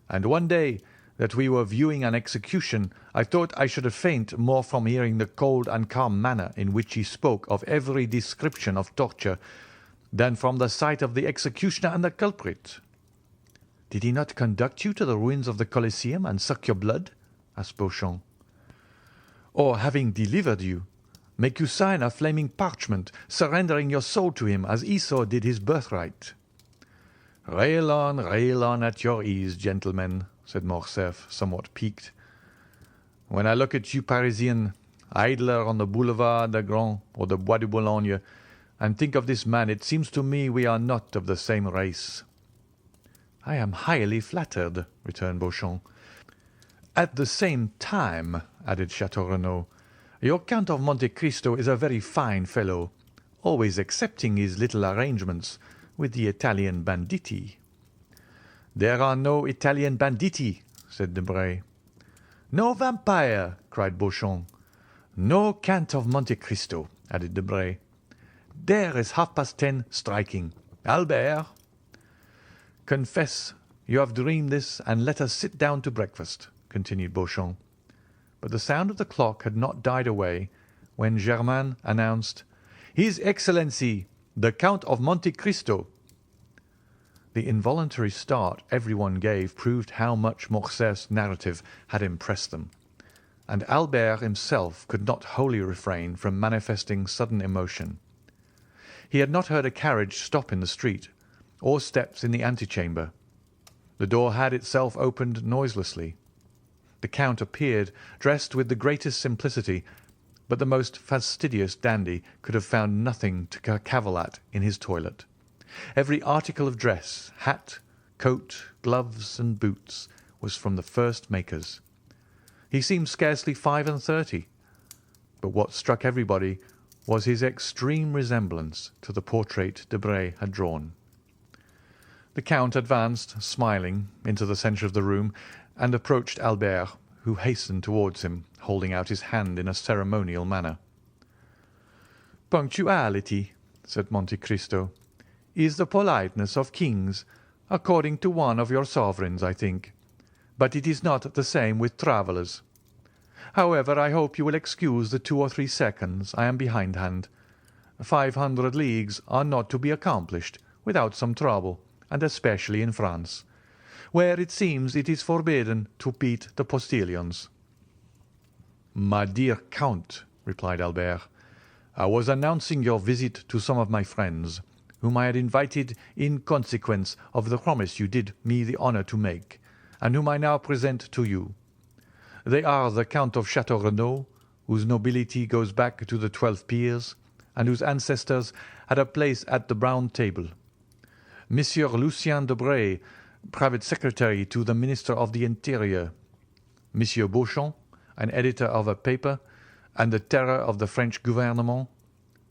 And one day that we were viewing an execution, I thought I should faint more from hearing the cold and calm manner in which he spoke of every description of torture than from the sight of the executioner and the culprit." "Did he not conduct you to the ruins of the Colosseum and suck your blood?" asked Beauchamp. "Or, having delivered you, make you sign a flaming parchment, surrendering your soul to him as Esau did his birthright?" Rail on at your ease, gentlemen," said Morcerf, somewhat piqued. "When I look at you Parisian, idler on the Boulevard de Gand or the Bois de Boulogne, and think of this man, it seems to me we are not of the same race." "I am highly flattered," returned Beauchamp. "At the same time," added Chateau Renaud, "your Count of Monte Cristo is a very fine fellow, always accepting his little arrangements with the Italian banditti." "There are no Italian banditti," said Debray. "No vampire," cried Beauchamp. "No Count of Monte Cristo," added Debray. There is 10:30 striking. Albert, confess you have dreamed this, and let us sit down to breakfast," continued Beauchamp. But the sound of the clock had not died away when Germain announced, "His Excellency, the Count of Monte Cristo." The involuntary start everyone gave proved how much Morcerf's narrative had impressed them, and Albert himself could not wholly refrain from manifesting sudden emotion. He had not heard a carriage stop in the street, or steps in the antechamber. The door had itself opened noiselessly. The Count appeared, dressed with the greatest simplicity, but the most fastidious dandy could have found nothing to cavil at in his toilet. Every article of dress, hat, coat, gloves, and boots, was from the first makers. He seemed scarcely 35, but what struck everybody was his extreme resemblance to the portrait Debray had drawn. The Count advanced, smiling, into the centre of the room, and approached Albert, who hastened towards him, holding out his hand in a ceremonial manner. "Punctuality," said Monte Cristo, "is the politeness of kings, according to one of your sovereigns, I think, but it is not the same with travellers. However, I hope you will excuse the 2 or 3 seconds I am behindhand. 500 leagues are not to be accomplished without some trouble, and especially in France, where it seems it is forbidden to beat the postilions." "My dear Count," replied Albert, "I was announcing your visit to some of my friends, whom I had invited in consequence of the promise you did me the honour to make, and whom I now present to you. They are the Count of Château-Renaud, whose nobility goes back to the 12 peers, and whose ancestors had a place at the Round Table; Monsieur Lucien Debray, private secretary to the Minister of the Interior; Monsieur Beauchamp, an editor of a paper, and the terror of the French gouvernement,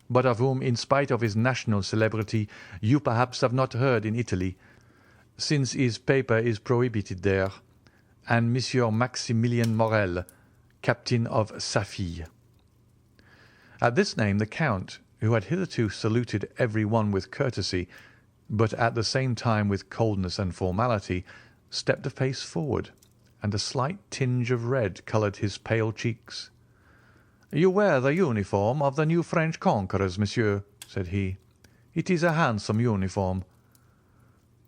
but of whom, in spite of his national celebrity, you perhaps have not heard in Italy, since his paper is prohibited there; and Monsieur Maximilien Morel, captain of Safille." At this name the Count, who had hitherto saluted every one with courtesy, but at the same time with coldness and formality, stepped a pace forward, and a slight tinge of red coloured his pale cheeks. "You wear the uniform of the new French conquerors, monsieur," said he. "It is a handsome uniform."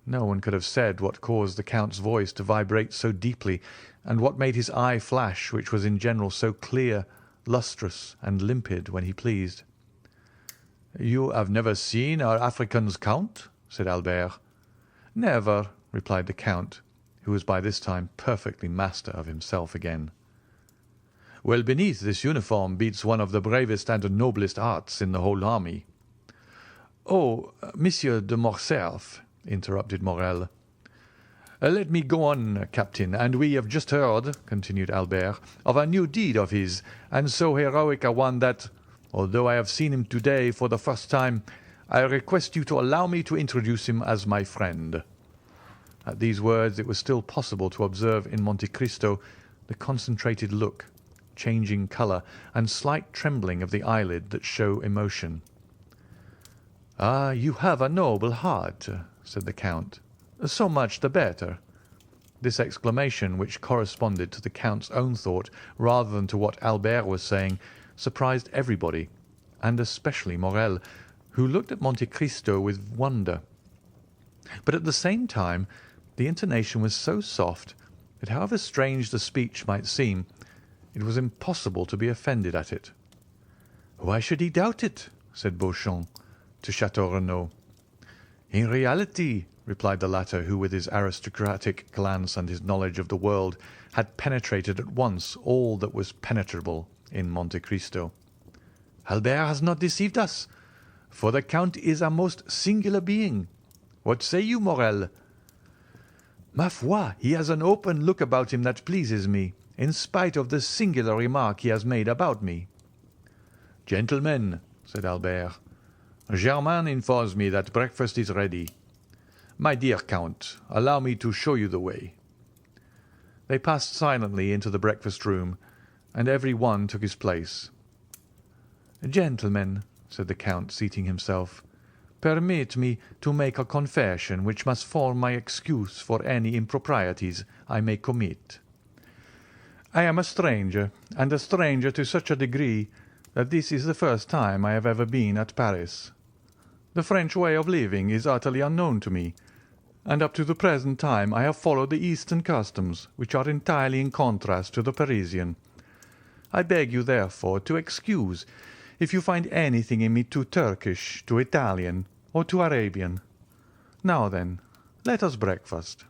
No one could have said what caused the Count's voice to vibrate so deeply, and what made his eye flash, which was in general so clear, lustrous, and limpid when he pleased. "You have never seen our Africans, Count?" said Albert. "Never," replied the Count, who was by this time perfectly master of himself again. "Well, beneath this uniform beats one of the bravest and noblest hearts in the whole army." "Oh, Monsieur de Morcerf," interrupted Morel. "Let me go on, Captain, and we have just heard," continued Albert, "of a new deed of his, and so heroic a one that, although I have seen him today for the first time, I request you to allow me to introduce him as my friend." At these words it was still possible to observe in Monte Cristo the concentrated look, changing colour, and slight trembling of the eyelid that show emotion. "Ah, you have a noble heart," said the Count. "So much the better." This exclamation, which corresponded to the Count's own thought rather than to what Albert was saying, surprised everybody, and especially Morel, who looked at Monte Cristo with wonder. But at the same time the intonation was so soft that, however strange the speech might seem, it was impossible to be offended at it. "Why should he doubt it?" said Beauchamp to Château-Renaud. "In reality," replied the latter, who, with his aristocratic glance and his knowledge of the world, had penetrated at once all that was penetrable in Monte Cristo, "Albert has not deceived us, for the Count is a most singular being. What say you, Morel?" "Ma foi, he has an open look about him that pleases me, in spite of the singular remark he has made about me." "Gentlemen," said Albert, "Germain informs me that breakfast is ready. My dear Count, allow me to show you the way." They passed silently into the breakfast room, and every one took his place. "Gentlemen," said the Count, seating himself, "permit me to make a confession which must form my excuse for any improprieties I may commit. I am a stranger, and a stranger to such a degree that this is the first time I have ever been at Paris. The French way of living is utterly unknown to me, and up to the present time I have followed the Eastern customs, which are entirely in contrast to the Parisian. I beg you, therefore, to excuse if you find anything in me too Turkish, too Italian, or too Arabian. Now then, let us breakfast."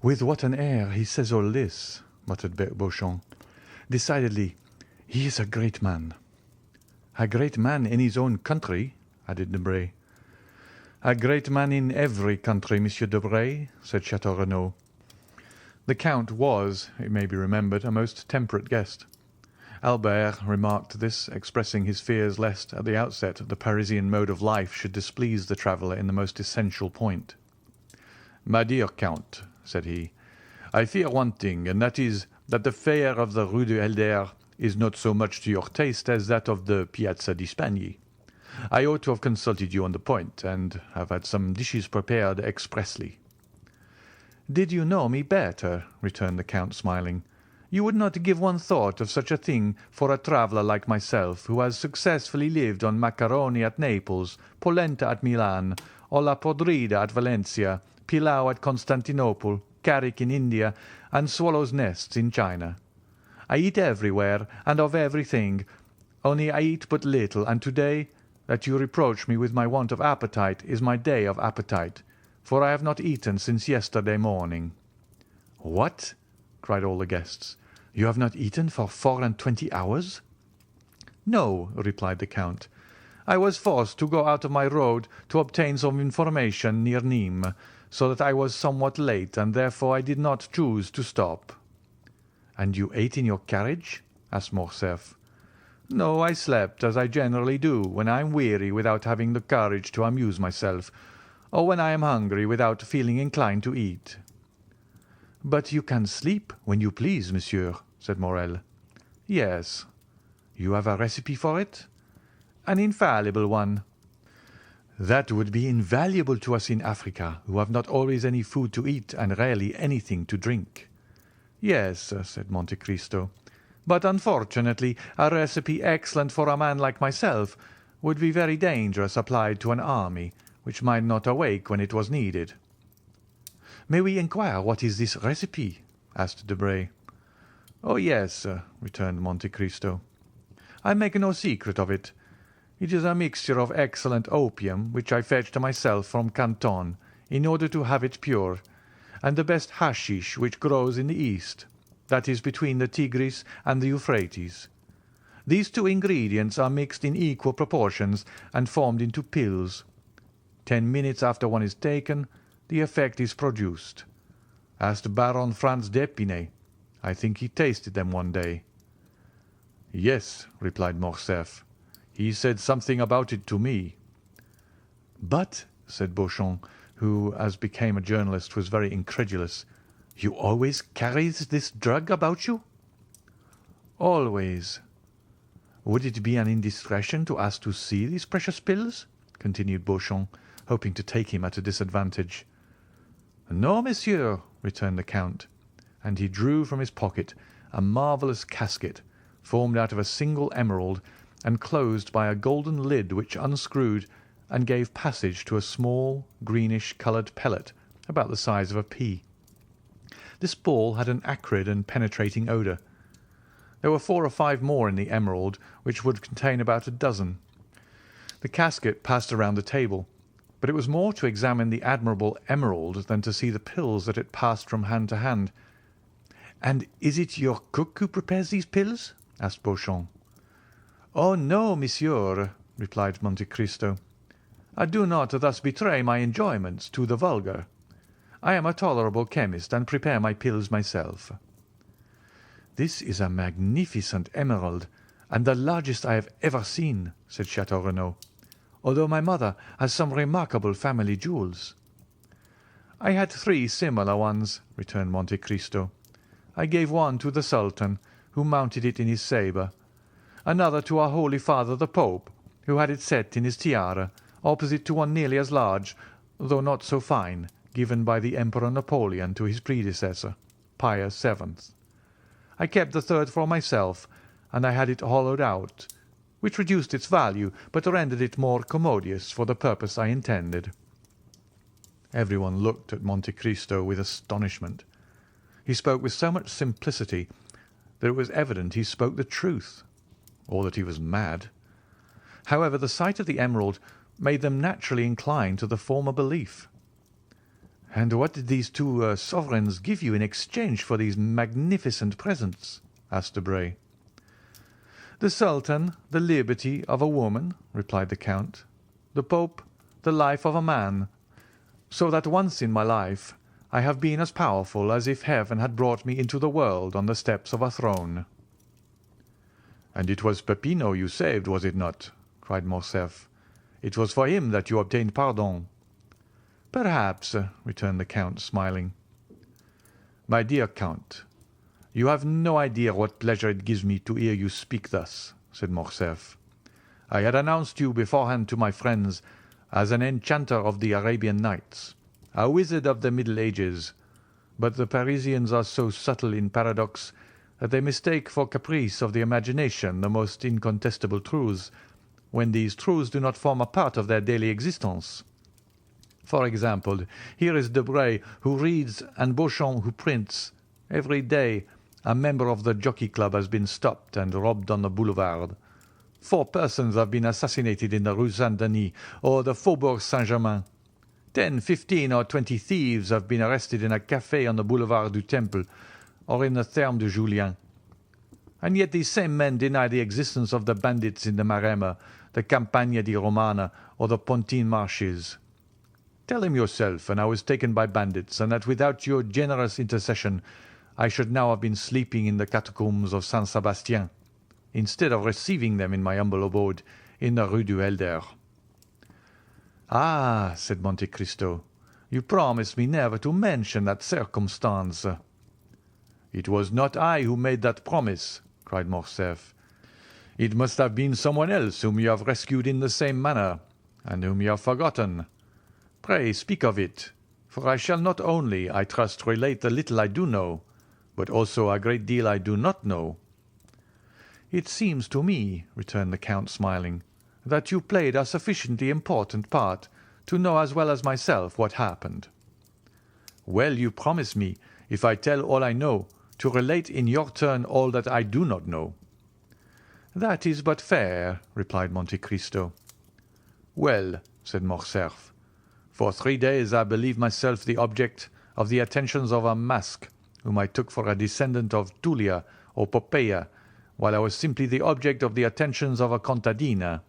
"With what an air he says all this," muttered Beauchamp. "Decidedly, he is a great man." "A great man in his own country," added Debray. "A great man in every country, Monsieur Debray," said Chateau Renaud. The Count was, it may be remembered, a most temperate guest. Albert remarked this, expressing his fears lest, at the outset, the Parisian mode of life should displease the traveller in the most essential point. "My dear Count," said he, "I fear one thing, and that is that the fare of the Rue du Helder is not so much to your taste as that of the Piazza di Spagna. I ought to have consulted you on the point, and have had some dishes prepared expressly." "Did you know me better," returned the Count, smiling, "you would not give one thought of such a thing for a traveller like myself, who has successfully lived on macaroni at Naples, polenta at Milan, olla podrida at Valencia, pilau at Constantinople, carrick in India, and swallows' nests in China. I eat everywhere and of everything, only I eat but little, and to-day, that you reproach me with my want of appetite, is my day of appetite, for I have not eaten since yesterday morning." "What!" cried all the guests. "You have not eaten for 24 hours?" "No," replied the Count. "I was forced to go out of my road to obtain some information near Nîmes, so that I was somewhat late, and therefore I did not choose to stop." "And you ate in your carriage?" asked Morcerf. "No, I slept, as I generally do when I am weary without having the courage to amuse myself, or when I am hungry without feeling inclined to eat." "But you can sleep when you please, monsieur," said Morrel. "Yes." "You have a recipe for it?" "An infallible one." "That would be invaluable to us in Africa, who have not always any food to eat and rarely anything to drink." "Yes," said Monte Cristo, "but unfortunately a recipe excellent for a man like myself would be very dangerous applied to an army, which might not awake when it was needed." "May we inquire what is this recipe?" asked Debray. "Oh, yes," returned Monte Cristo. "I make no secret of it. It is a mixture of excellent opium, which I fetched myself from Canton, in order to have it pure, and the best hashish which grows in the East, that is, between the Tigris and the Euphrates. These two ingredients are mixed in equal proportions and formed into pills. 10 minutes after one is taken, the effect is produced. Ask Baron Franz d'Épinay. I think he tasted them one day." "Yes," replied Morcerf. "He said something about it to me." "But," said Beauchamp, who, as became a journalist, was very incredulous, "you always carry this drug about you?" "Always." "Would it be an indiscretion to ask to see these precious pills?" continued Beauchamp, hoping to take him at a disadvantage. "No, monsieur," returned the Count, and he drew from his pocket a marvellous casket, formed out of a single emerald, and closed by a golden lid which unscrewed and gave passage to a small, greenish-coloured pellet about the size of a pea. This ball had an acrid and penetrating odour. There were 4 or 5 more in the emerald, which would contain about a dozen. The casket passed around the table, but it was more to examine the admirable emerald than to see the pills that it passed from hand to hand. "And is it your cook who prepares these pills?" asked Beauchamp. "Oh, no, monsieur," replied Monte Cristo. "I do not thus betray my enjoyments to the vulgar. I am a tolerable chemist, and prepare my pills myself." "This is a magnificent emerald, and the largest I have ever seen," said Chateau Renaud, "although my mother has some remarkable family jewels." "I had 3 similar ones," returned Monte Cristo. "I gave one to the Sultan, who mounted it in his sabre, another to our Holy Father the Pope, who had it set in his tiara, opposite to one nearly as large, though not so fine, given by the Emperor Napoleon to his predecessor, Pius VII. I kept the third for myself, and I had it hollowed out, which reduced its value, but rendered it more commodious for the purpose I intended. Everyone looked at Monte Cristo with astonishment. He spoke with so much simplicity that it was evident he spoke the truth, or that he was mad. However, the sight of the emerald made them naturally incline to the former belief. "And what did these two sovereigns give you in exchange for these magnificent presents?" asked Debray. "The Sultan, the liberty of a woman," replied the Count. "The Pope, the life of a man, so that once in my life I have been as powerful as if heaven had brought me into the world on the steps of a throne." "And it was Peppino you saved, was it not?" cried Morcerf. "It was for him that you obtained pardon." "Perhaps," returned the Count, smiling. "My dear Count, you have no idea what pleasure it gives me to hear you speak thus," said Morcerf. "I had announced you beforehand to my friends as an enchanter of the Arabian Nights, a wizard of the Middle Ages, but the Parisians are so subtle in paradox that they mistake for caprice of the imagination the most incontestable truths, when these truths do not form a part of their daily existence. For example, here is Debray who reads and Beauchamp who prints. Every day a member of the Jockey Club has been stopped and robbed on the boulevard. 4 persons have been assassinated in the Rue Saint-Denis or the Faubourg Saint-Germain. 10, 15, or 20 thieves have been arrested in a café on the Boulevard du Temple or in the Thermes de Julien. And yet these same men deny the existence of the bandits in the Maremma, the Campagna di Romana, or the Pontine marshes. Tell him yourself, and I was taken by bandits, and that without your generous intercession I should now have been sleeping in the catacombs of Saint Sebastien, instead of receiving them in my humble abode in the Rue du Helder." "Ah," said Monte Cristo, "you promised me never to mention that circumstance." "It was not I who made that promise," cried Morcerf. "It must have been someone else whom you have rescued in the same manner, and whom you have forgotten. Pray speak of it, for I shall not only, I trust, relate the little I do know, but also a great deal I do not know." "It seems to me," returned the Count, smiling, "that you played a sufficiently important part to know as well as myself what happened." "Well, you promise me, if I tell all I know, to relate in your turn all that I do not know." "That is but fair," replied Monte Cristo. "Well," said Morcerf, "for 3 days I believed myself the object of the attentions of a mask, whom I took for a descendant of Tullia or Poppaea, while I was simply the object of the attentions of a contadina.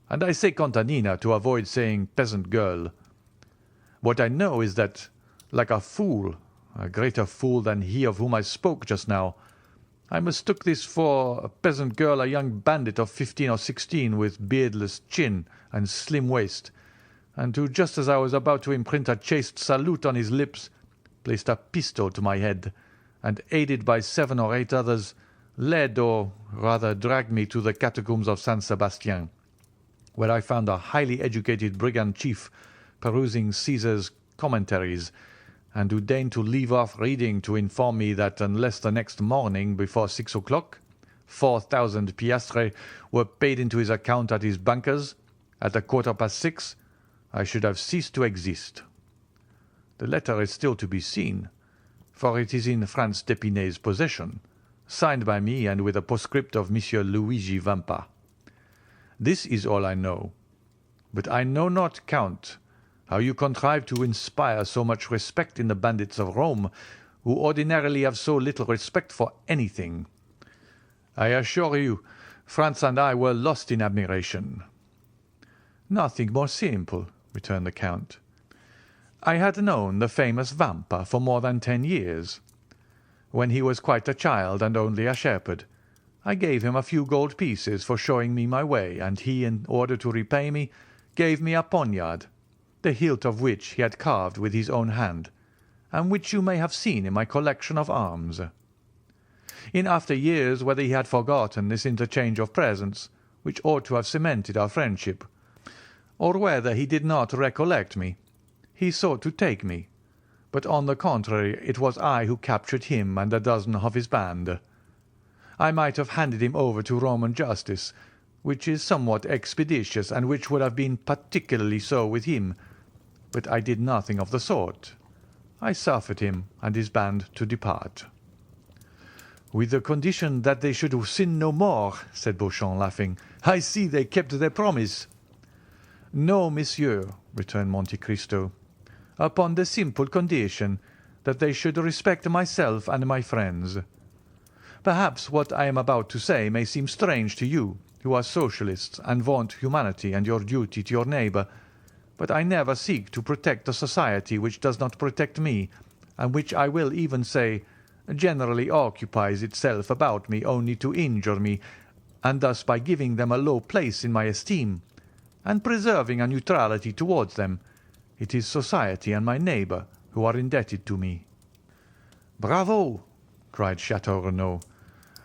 And I say contadina to avoid saying peasant girl. What I know is that, like a fool, a greater fool than he of whom I spoke just now, I mistook this for a peasant girl, a young bandit of 15 or 16, with beardless chin and slim waist, and who, just as I was about to imprint a chaste salute on his lips, placed a pistol to my head, and, aided by 7 or 8 others, led, or rather dragged me to the catacombs of Saint Sebastien, where I found a highly educated brigand chief perusing Caesar's Commentaries, and who deigned to leave off reading to inform me that unless the next morning before 6 o'clock 4,000 piastres were paid into his account at his banker's at 6:15, I should have ceased to exist. The letter is still to be seen, for it is in Franz d'Épinay's possession, signed by me and with a postscript of Monsieur Luigi Vampa. This is all I know. But I know not, Count, how you contrive to inspire so much respect in the bandits of Rome, who ordinarily have so little respect for anything. I assure you, Franz and I were lost in admiration." "Nothing more simple," returned the Count. "I had known the famous Vampa for more than 10 years. When he was quite a child and only a shepherd, I gave him a few gold pieces for showing me my way, and he, in order to repay me, gave me a poniard, the hilt of which he had carved with his own hand, and which you may have seen in my collection of arms. In after years, whether he had forgotten this interchange of presents, which ought to have cemented our friendship, or whether he did not recollect me. He sought to take me, but on the contrary it was I who captured him and a dozen of his band. I might have handed him over to Roman justice, which is somewhat expeditious, and which would have been particularly so with him, but I did nothing of the sort. I suffered him and his band to depart. "With the condition that they should sin no more," said Beauchamp, laughing. "I see they kept their promise." "No, monsieur," returned Monte Cristo, "upon the simple condition that they should respect myself and my friends. Perhaps what I am about to say may seem strange to you, who are socialists and want humanity and your duty to your neighbour, but I never seek to protect a society which does not protect me, and which I will even say generally occupies itself about me only to injure me, and thus by giving them a low place in my esteem, and preserving a neutrality towards them, it is society and my neighbour who are indebted to me." "Bravo!" cried Chateau Renaud.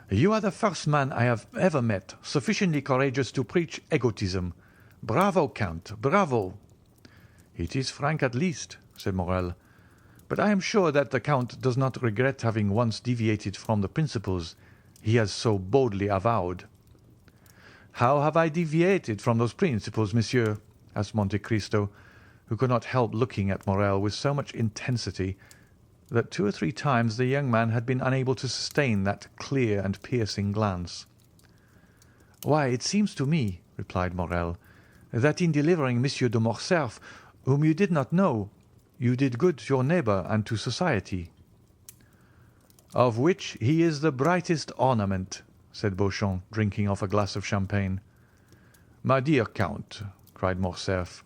"You are the first man I have ever met sufficiently courageous to preach egotism. Bravo, Count, bravo!" "It is frank at least," said Morrel, "but I am sure that the Count does not regret having once deviated from the principles he has so boldly avowed." "How have I deviated from those principles, monsieur?" asked Monte Cristo, who could not help looking at Morrel with so much intensity that 2 or 3 times the young man had been unable to sustain that clear and piercing glance. "Why, it seems to me," replied Morrel, "that in delivering Monsieur de Morcerf, whom you did not know, you did good to your neighbour and to society." "Of which he is the brightest ornament," said Beauchamp, drinking off a glass of champagne. "My dear Count," cried Morcerf,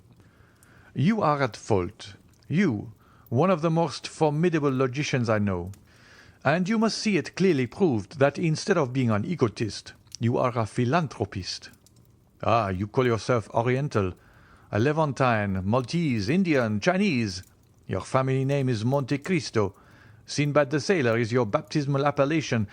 "you are at fault. You, one of the most formidable logicians I know, and you must see it clearly proved that instead of being an egotist, you are a philanthropist. Ah, you call yourself Oriental, a Levantine, Maltese, Indian, Chinese. Your family name is Monte Cristo. Sinbad the Sailor is your baptismal appellation,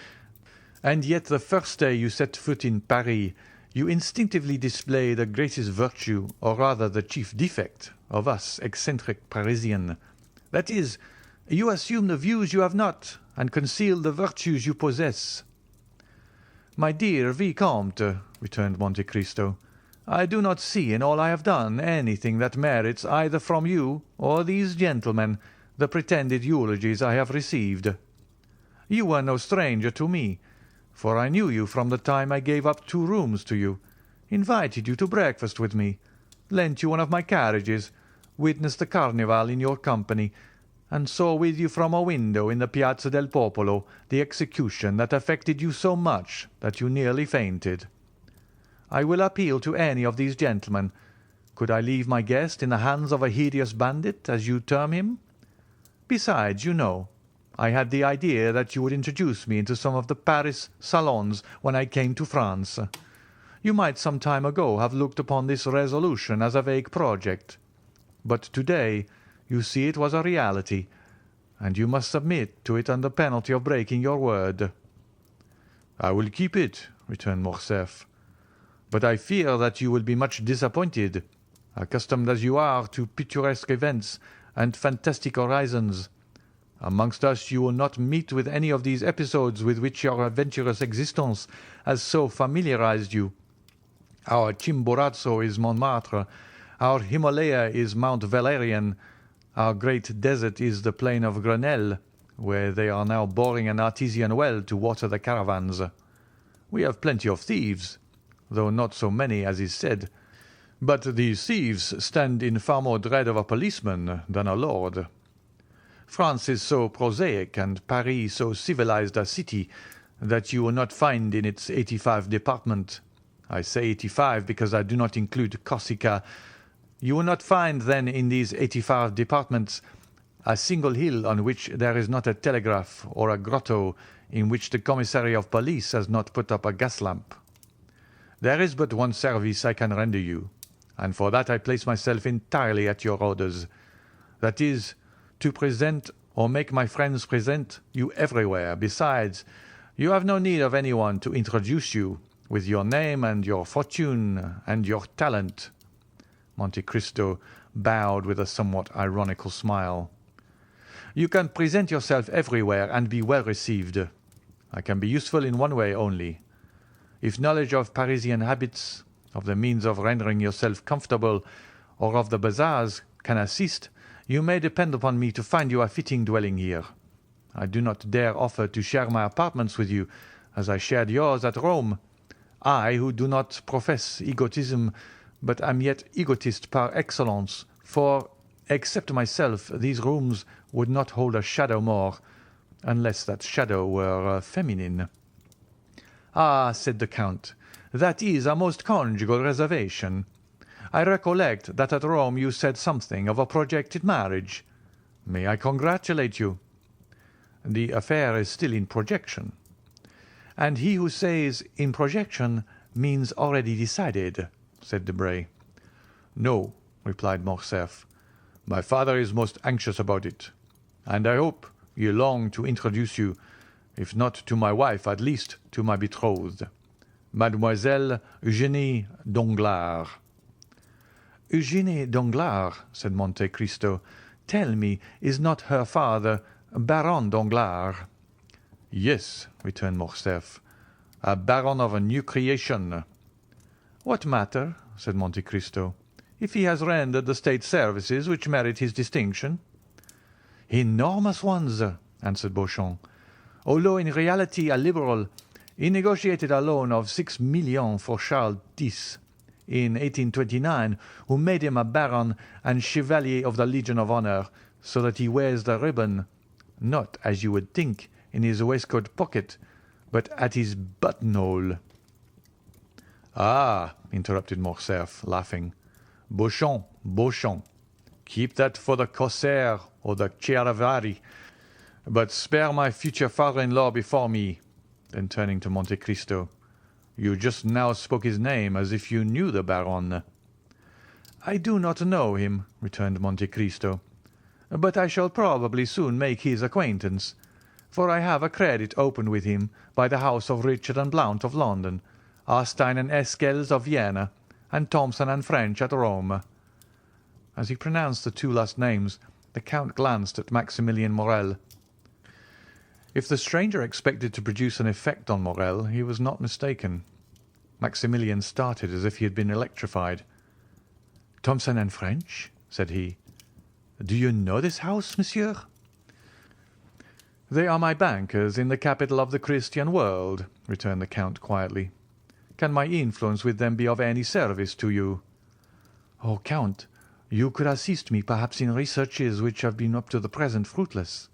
and yet the first day you set foot in Paris, you instinctively display the greatest virtue, or rather the chief defect, of us eccentric Parisians. That is, you assume the views you have not, and conceal the virtues you possess." "My dear Vicomte," returned Monte Cristo, "I do not see in all I have done anything that merits either from you or these gentlemen the pretended eulogies I have received. You were no stranger to me, for I knew you from the time I gave up 2 rooms to you, invited you to breakfast with me, lent you one of my carriages, witnessed the Carnival in your company, and saw with you from a window in the Piazza del Popolo the execution that affected you so much that you nearly fainted. I will appeal to any of these gentlemen. Could I leave my guest in the hands of a hideous bandit, as you term him? Besides, you know, I had the idea that you would introduce me into some of the Paris salons when I came to France. You might some time ago have looked upon this resolution as a vague project, but today you see it was a reality, and you must submit to it under penalty of breaking your word." "I will keep it," returned Morcerf, "but I fear that you will be much disappointed, accustomed as you are to picturesque events and fantastic horizons. Amongst us you will not meet with any of these episodes with which your adventurous existence has so familiarized you. Our Chimborazo is Montmartre, our Himalaya is Mount Valerian, our great desert is the plain of Grenelle, where they are now boring an artesian well to water the caravans. We have plenty of thieves, though not so many as is said, but these thieves stand in far more dread of a policeman than a lord. France is so prosaic and Paris so civilized a city that you will not find in its 85 department, I say 85 because I do not include Corsica, you will not find then in these 85 departments a single hill on which there is not a telegraph or a grotto in which the commissary of police has not put up a gas lamp. There is but one service I can render you, and for that I place myself entirely at your orders. That is, to present or make my friends present you everywhere. Besides, you have no need of anyone to introduce you, with your name and your fortune and your talent." Monte Cristo bowed with a somewhat ironical smile. "You can present yourself everywhere and be well received. I can be useful in one way only. If knowledge of Parisian habits, of the means of rendering yourself comfortable, or of the bazaars can assist, you may depend upon me to find you a fitting dwelling here. I do not dare offer to share my apartments with you, as I shared yours at Rome. I, who do not profess egotism, but am yet egotist par excellence, for, except myself, these rooms would not hold a shadow more, unless that shadow were feminine." "Ah," said the Count, "that is a most conjugal reservation. I recollect that at Rome you said something of a projected marriage. May I congratulate you?" "The affair is still in projection." "And he who says in projection means already decided," said Debray. "No," replied Morcerf. "My father is most anxious about it, and I hope he long to introduce you, if not to my wife, at least to my betrothed, Mademoiselle Eugénie Danglars." "Eugénie Danglars," said Monte Cristo. "Tell me, is not her father Baron Danglars?" "Yes," returned Morcerf, "a baron of a new creation." "What matter," said Monte Cristo, "if he has rendered the state services which merit his distinction?" "Enormous ones," answered Beauchamp. "Although in reality a liberal, he negotiated a loan of 6 millions for Charles X in 1829, who made him a baron and chevalier of the Legion of Honor, so that he wears the ribbon, not, as you would think, in his waistcoat pocket, but at his buttonhole." "Ah," interrupted Morcerf, laughing, "Beauchamp, Beauchamp. Keep that for the Corsair or the Chiaravari, but spare my future father-in-law before me." Then turning to Monte Cristo, "You just now spoke his name as if you knew the Baron." "I do not know him," returned Monte Cristo, "but I shall probably soon make his acquaintance, for I have a credit opened with him by the house of Richard and Blount of London, Arstein and Esquels of Vienna, and Thomson and French at Rome." As he pronounced the two last names, the Count glanced at Maximilien Morrel. If the stranger expected to produce an effect on Morrel, he was not mistaken. Maximilien started as if he had been electrified. "Thomson and French?" said he. "Do you know this house, monsieur?" "They are my bankers in the capital of the Christian world," returned the Count quietly. "Can my influence with them be of any service to you?" "Oh, Count, you could assist me perhaps in researches which have been up to the present fruitless.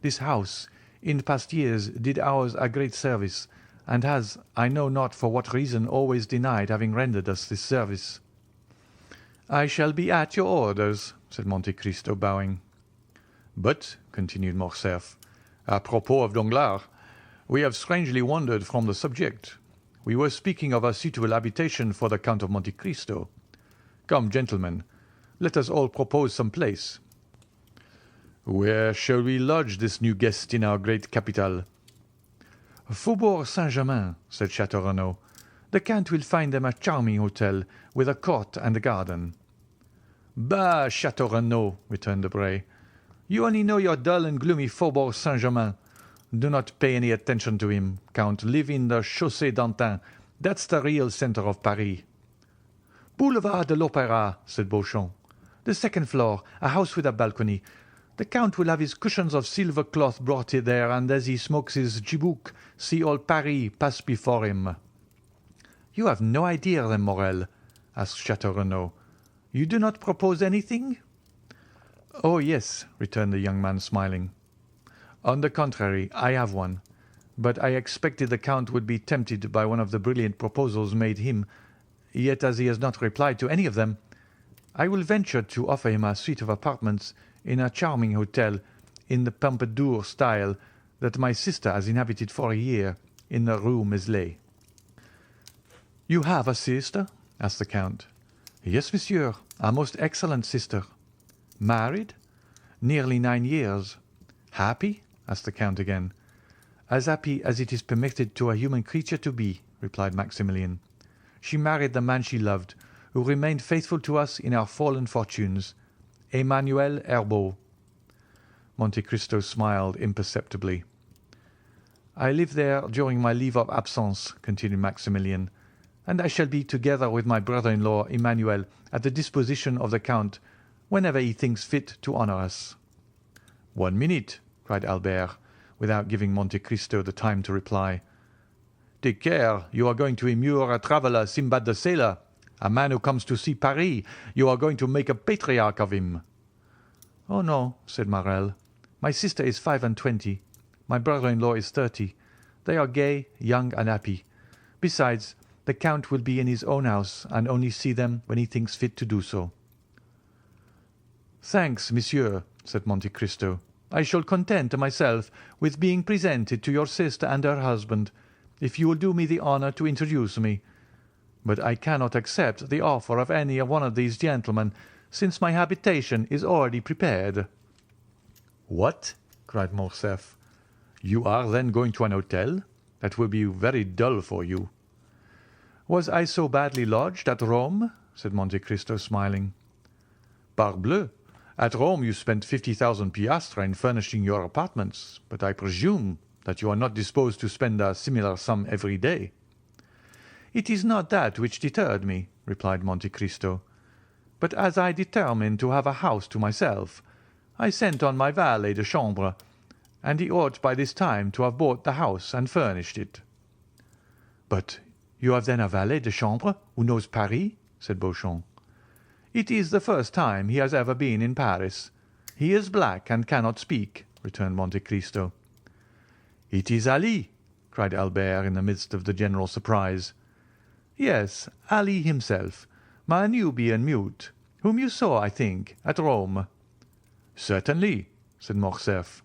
This house, in past years, did ours a great service, and has, I know not for what reason, always denied having rendered us this service." "I shall be at your orders," said Monte Cristo, bowing. "But," continued Morcerf, "à propos of Danglars, we have strangely wandered from the subject. We were speaking of a suitable habitation for the Count of Monte Cristo. Come, gentlemen, let us all propose some place. Where shall we lodge this new guest in our great capital?" "Faubourg Saint-Germain," said Château Renaud. "The Count will find them a charming hotel, with a court and a garden." "Bah, Château Renaud," returned Debray. "You only know your dull and gloomy Faubourg Saint-Germain. Do not pay any attention to him, Count. Live in the Chaussée d'Antin. That's the real centre of Paris." "Boulevard de l'Opéra," said Beauchamp. "The second floor, a house with a balcony. The Count will have his cushions of silver cloth brought there, and as he smokes his chibouk, see all Paris pass before him." "You have no idea, then, Morrel?" asked Château Renaud. "You do not propose anything?" "Oh, yes," returned the young man, smiling. "On the contrary, I have one, but I expected the Count would be tempted by one of the brilliant proposals made him, yet as he has not replied to any of them, I will venture to offer him a suite of apartments in a charming hotel in the Pompadour style that my sister has inhabited for a year in the Rue Meslay." "You have a sister?" asked the Count. "Yes, monsieur, a most excellent sister." "Married?" "Nearly 9 years." "Happy?" asked the Count again. "As happy as it is permitted to a human creature to be," replied Maximilian. "She married the man she loved, who remained faithful to us in our fallen fortunes, Emmanuel Herbeau." Monte Cristo smiled imperceptibly. "I lived there during my leave of absence," continued Maximilian, "and I shall be, together with my brother-in-law Emmanuel, at the disposition of the Count whenever he thinks fit to honour us." "1 minute," cried Albert, without giving Monte Cristo the time to reply. "Take care, you are going to immure a traveller Simbad the Sailor. A man who comes to see Paris, you are going to make a patriarch of him." "Oh, no," said Morrel. "My sister is 25. My brother-in-law is 30. They are gay, young, and happy. Besides, the Count will be in his own house, and only see them when he thinks fit to do so." "Thanks, monsieur," said Monte Cristo. "I shall content myself with being presented to your sister and her husband, if you will do me the honour to introduce me. But I cannot accept the offer of any one of these gentlemen, since my habitation is already prepared." "What!" cried Morcerf. "You are then going to an hotel? That will be very dull for you." "Was I so badly lodged at Rome?" said Monte Cristo, smiling. "Parbleu! At Rome you spent 50,000 piastres in furnishing your apartments, but I presume that you are not disposed to spend a similar sum every day." "It is not that which deterred me," replied Monte Cristo. "But as I determined to have a house to myself, I sent on my valet de chambre, and he ought by this time to have bought the house and furnished it." "But you have then a valet de chambre who knows Paris?" said Beauchamp. "It is the first time he has ever been in Paris. He is black and cannot speak," returned Monte Cristo. "It is Ali!" cried Albert in the midst of the general surprise. "Yes, Ali himself, my Nubian mute, whom you saw, I think, at Rome." "Certainly," said Morcerf.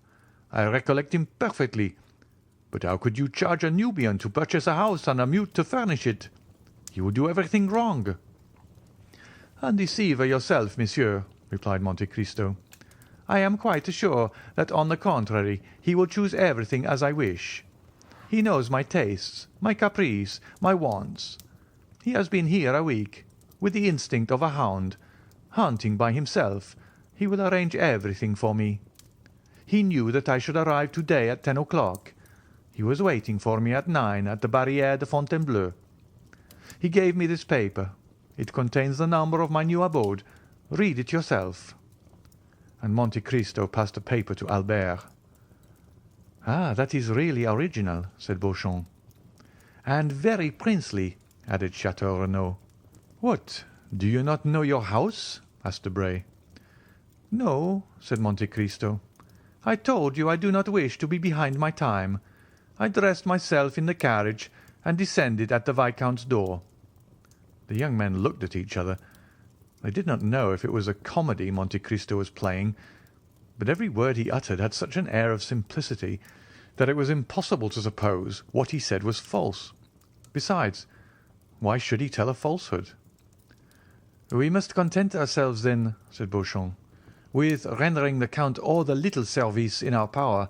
"I recollect him perfectly. But how could you charge a Nubian to purchase a house and a mute to furnish it? You would do everything wrong." "Undeceive yourself, monsieur," replied Monte Cristo. "I am quite sure that, on the contrary, he will choose everything as I wish. He knows my tastes, my caprice, my wants. He has been here a week. With the instinct of a hound, hunting by himself, he will arrange everything for me. He knew that I should arrive today at 10 o'clock. He was waiting for me at 9 at the Barrière de Fontainebleau. He gave me this paper. It contains the number of my new abode. Read it yourself." And Monte Cristo passed a paper to Albert. "Ah, that is really original," said Beauchamp. "And very princely," added Château Renaud. "What, do you not know your house?" asked Debray. "No," said Monte Cristo. "I told you I do not wish to be behind my time. I dressed myself in the carriage and descended at the viscount's door." The young men looked at each other. They did not know if it was a comedy Monte Cristo was playing, but every word he uttered had such an air of simplicity that it was impossible to suppose what he said was false. Besides, why should he tell a falsehood? "We must content ourselves, then," said Beauchamp, "with rendering the Count all the little service in our power.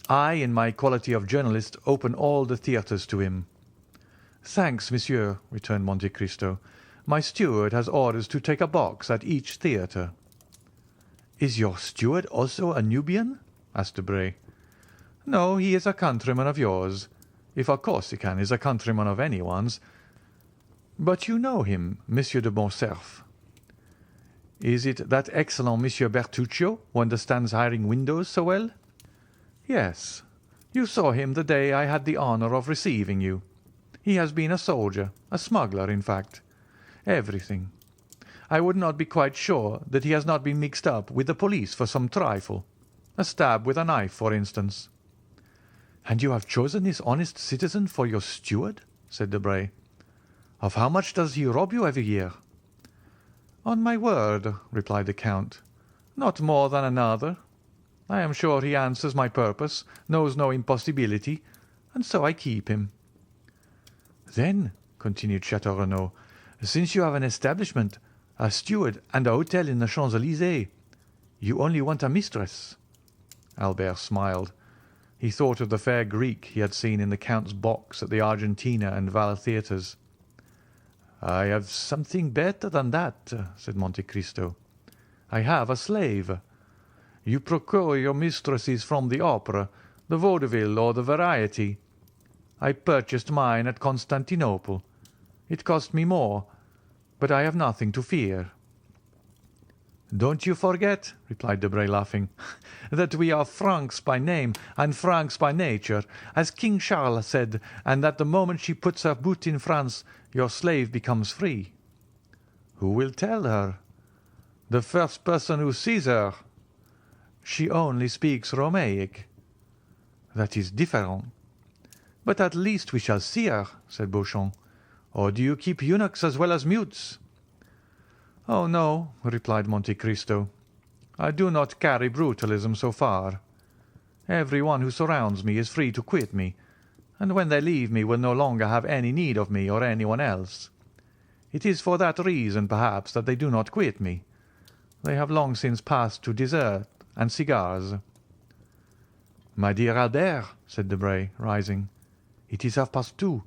I, in my quality of journalist, open all the theatres to him." "Thanks, monsieur," returned Monte Cristo. "My steward has orders to take a box at each theatre." "Is your steward also a Nubian?" asked Debray. "No, he is a countryman of yours, if a Corsican is a countryman of anyone's. But you know him, Monsieur de Morcerf." "Is it that excellent Monsieur Bertuccio, who understands hiring windows so well?" "Yes. You saw him the day I had the honour of receiving you. He has been a soldier, a smuggler, in fact. Everything. I would not be quite sure that he has not been mixed up with the police for some trifle. A stab with a knife, for instance." "And you have chosen this honest citizen for your steward?" said Debray. "Of how much does he rob you every year?" "On my word," replied the Count, "not more than another. I am sure he answers my purpose, knows no impossibility, and so I keep him." "Then," continued Château Renaud, "since you have an establishment, a steward, and a hotel in the Champs-Élysées, you only want a mistress." Albert smiled. He thought of the fair Greek he had seen in the Count's box at the Argentina and Valle theatres. "I have something better than that," said Monte Cristo. "I have a slave. You procure your mistresses from the opera, the vaudeville, or the variety. I purchased mine at Constantinople. It cost me more, but I have nothing to fear." "Don't you forget," replied Debray, laughing, "that we are Franks by name and Franks by nature, as King Charles said, and that the moment she puts her boot in France, your slave becomes free." "Who will tell her?" "The first person who sees her." "She only speaks Romaic." "That is different." "But at least we shall see her," said Beauchamp. "Or do you keep eunuchs as well as mutes?" "Oh, no," replied Monte Cristo. "I do not carry brutalism so far. Every one who surrounds me is free to quit me, and when they leave me will no longer have any need of me or anyone else. It is for that reason, perhaps, that they do not quit me. They have long since passed to dessert and cigars." "My dear Albert," said Debray, rising, "it is 2:30.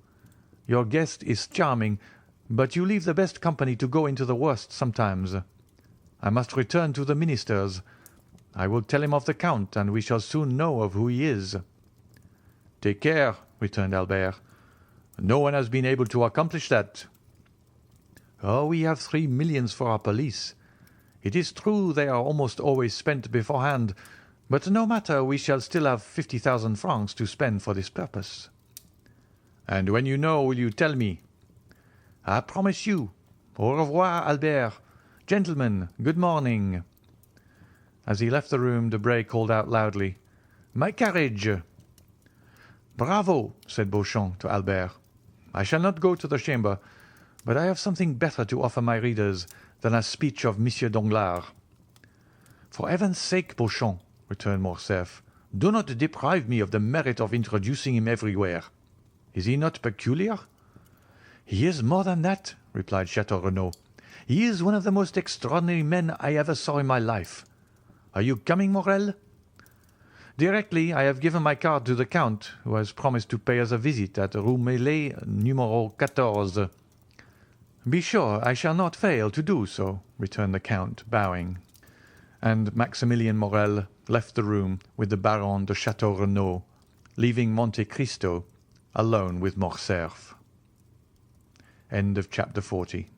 Your guest is charming, but you leave the best company to go into the worst sometimes. I must return to the minister's. I will tell him of the Count, and we shall soon know of who he is." "Take care," returned Albert. "No one has been able to accomplish that." "Oh, we have 3 millions for our police. It is true they are almost always spent beforehand, but no matter, we shall still have 50,000 francs to spend for this purpose." "And when you know, will you tell me?" "I promise you. Au revoir, Albert. Gentlemen, good morning." As he left the room, Debray called out loudly, "My carriage!" "Bravo!" said Beauchamp to Albert. "I shall not go to the Chamber, but I have something better to offer my readers than a speech of Monsieur Danglars." "For heaven's sake, Beauchamp," returned Morcerf, "do not deprive me of the merit of introducing him everywhere. Is he not peculiar?" "He is more than that," replied Château Renaud. "He is one of the most extraordinary men I ever saw in my life. Are you coming, Morrel?" "Directly. I have given my card to the Count, who has promised to pay us a visit at Rue Meslay, numéro 14. "Be sure I shall not fail to do so," returned the Count, bowing. And Maximilien Morrel left the room with the Baron de Château Renaud, leaving Monte Cristo alone with Morcerf. End of chapter 40.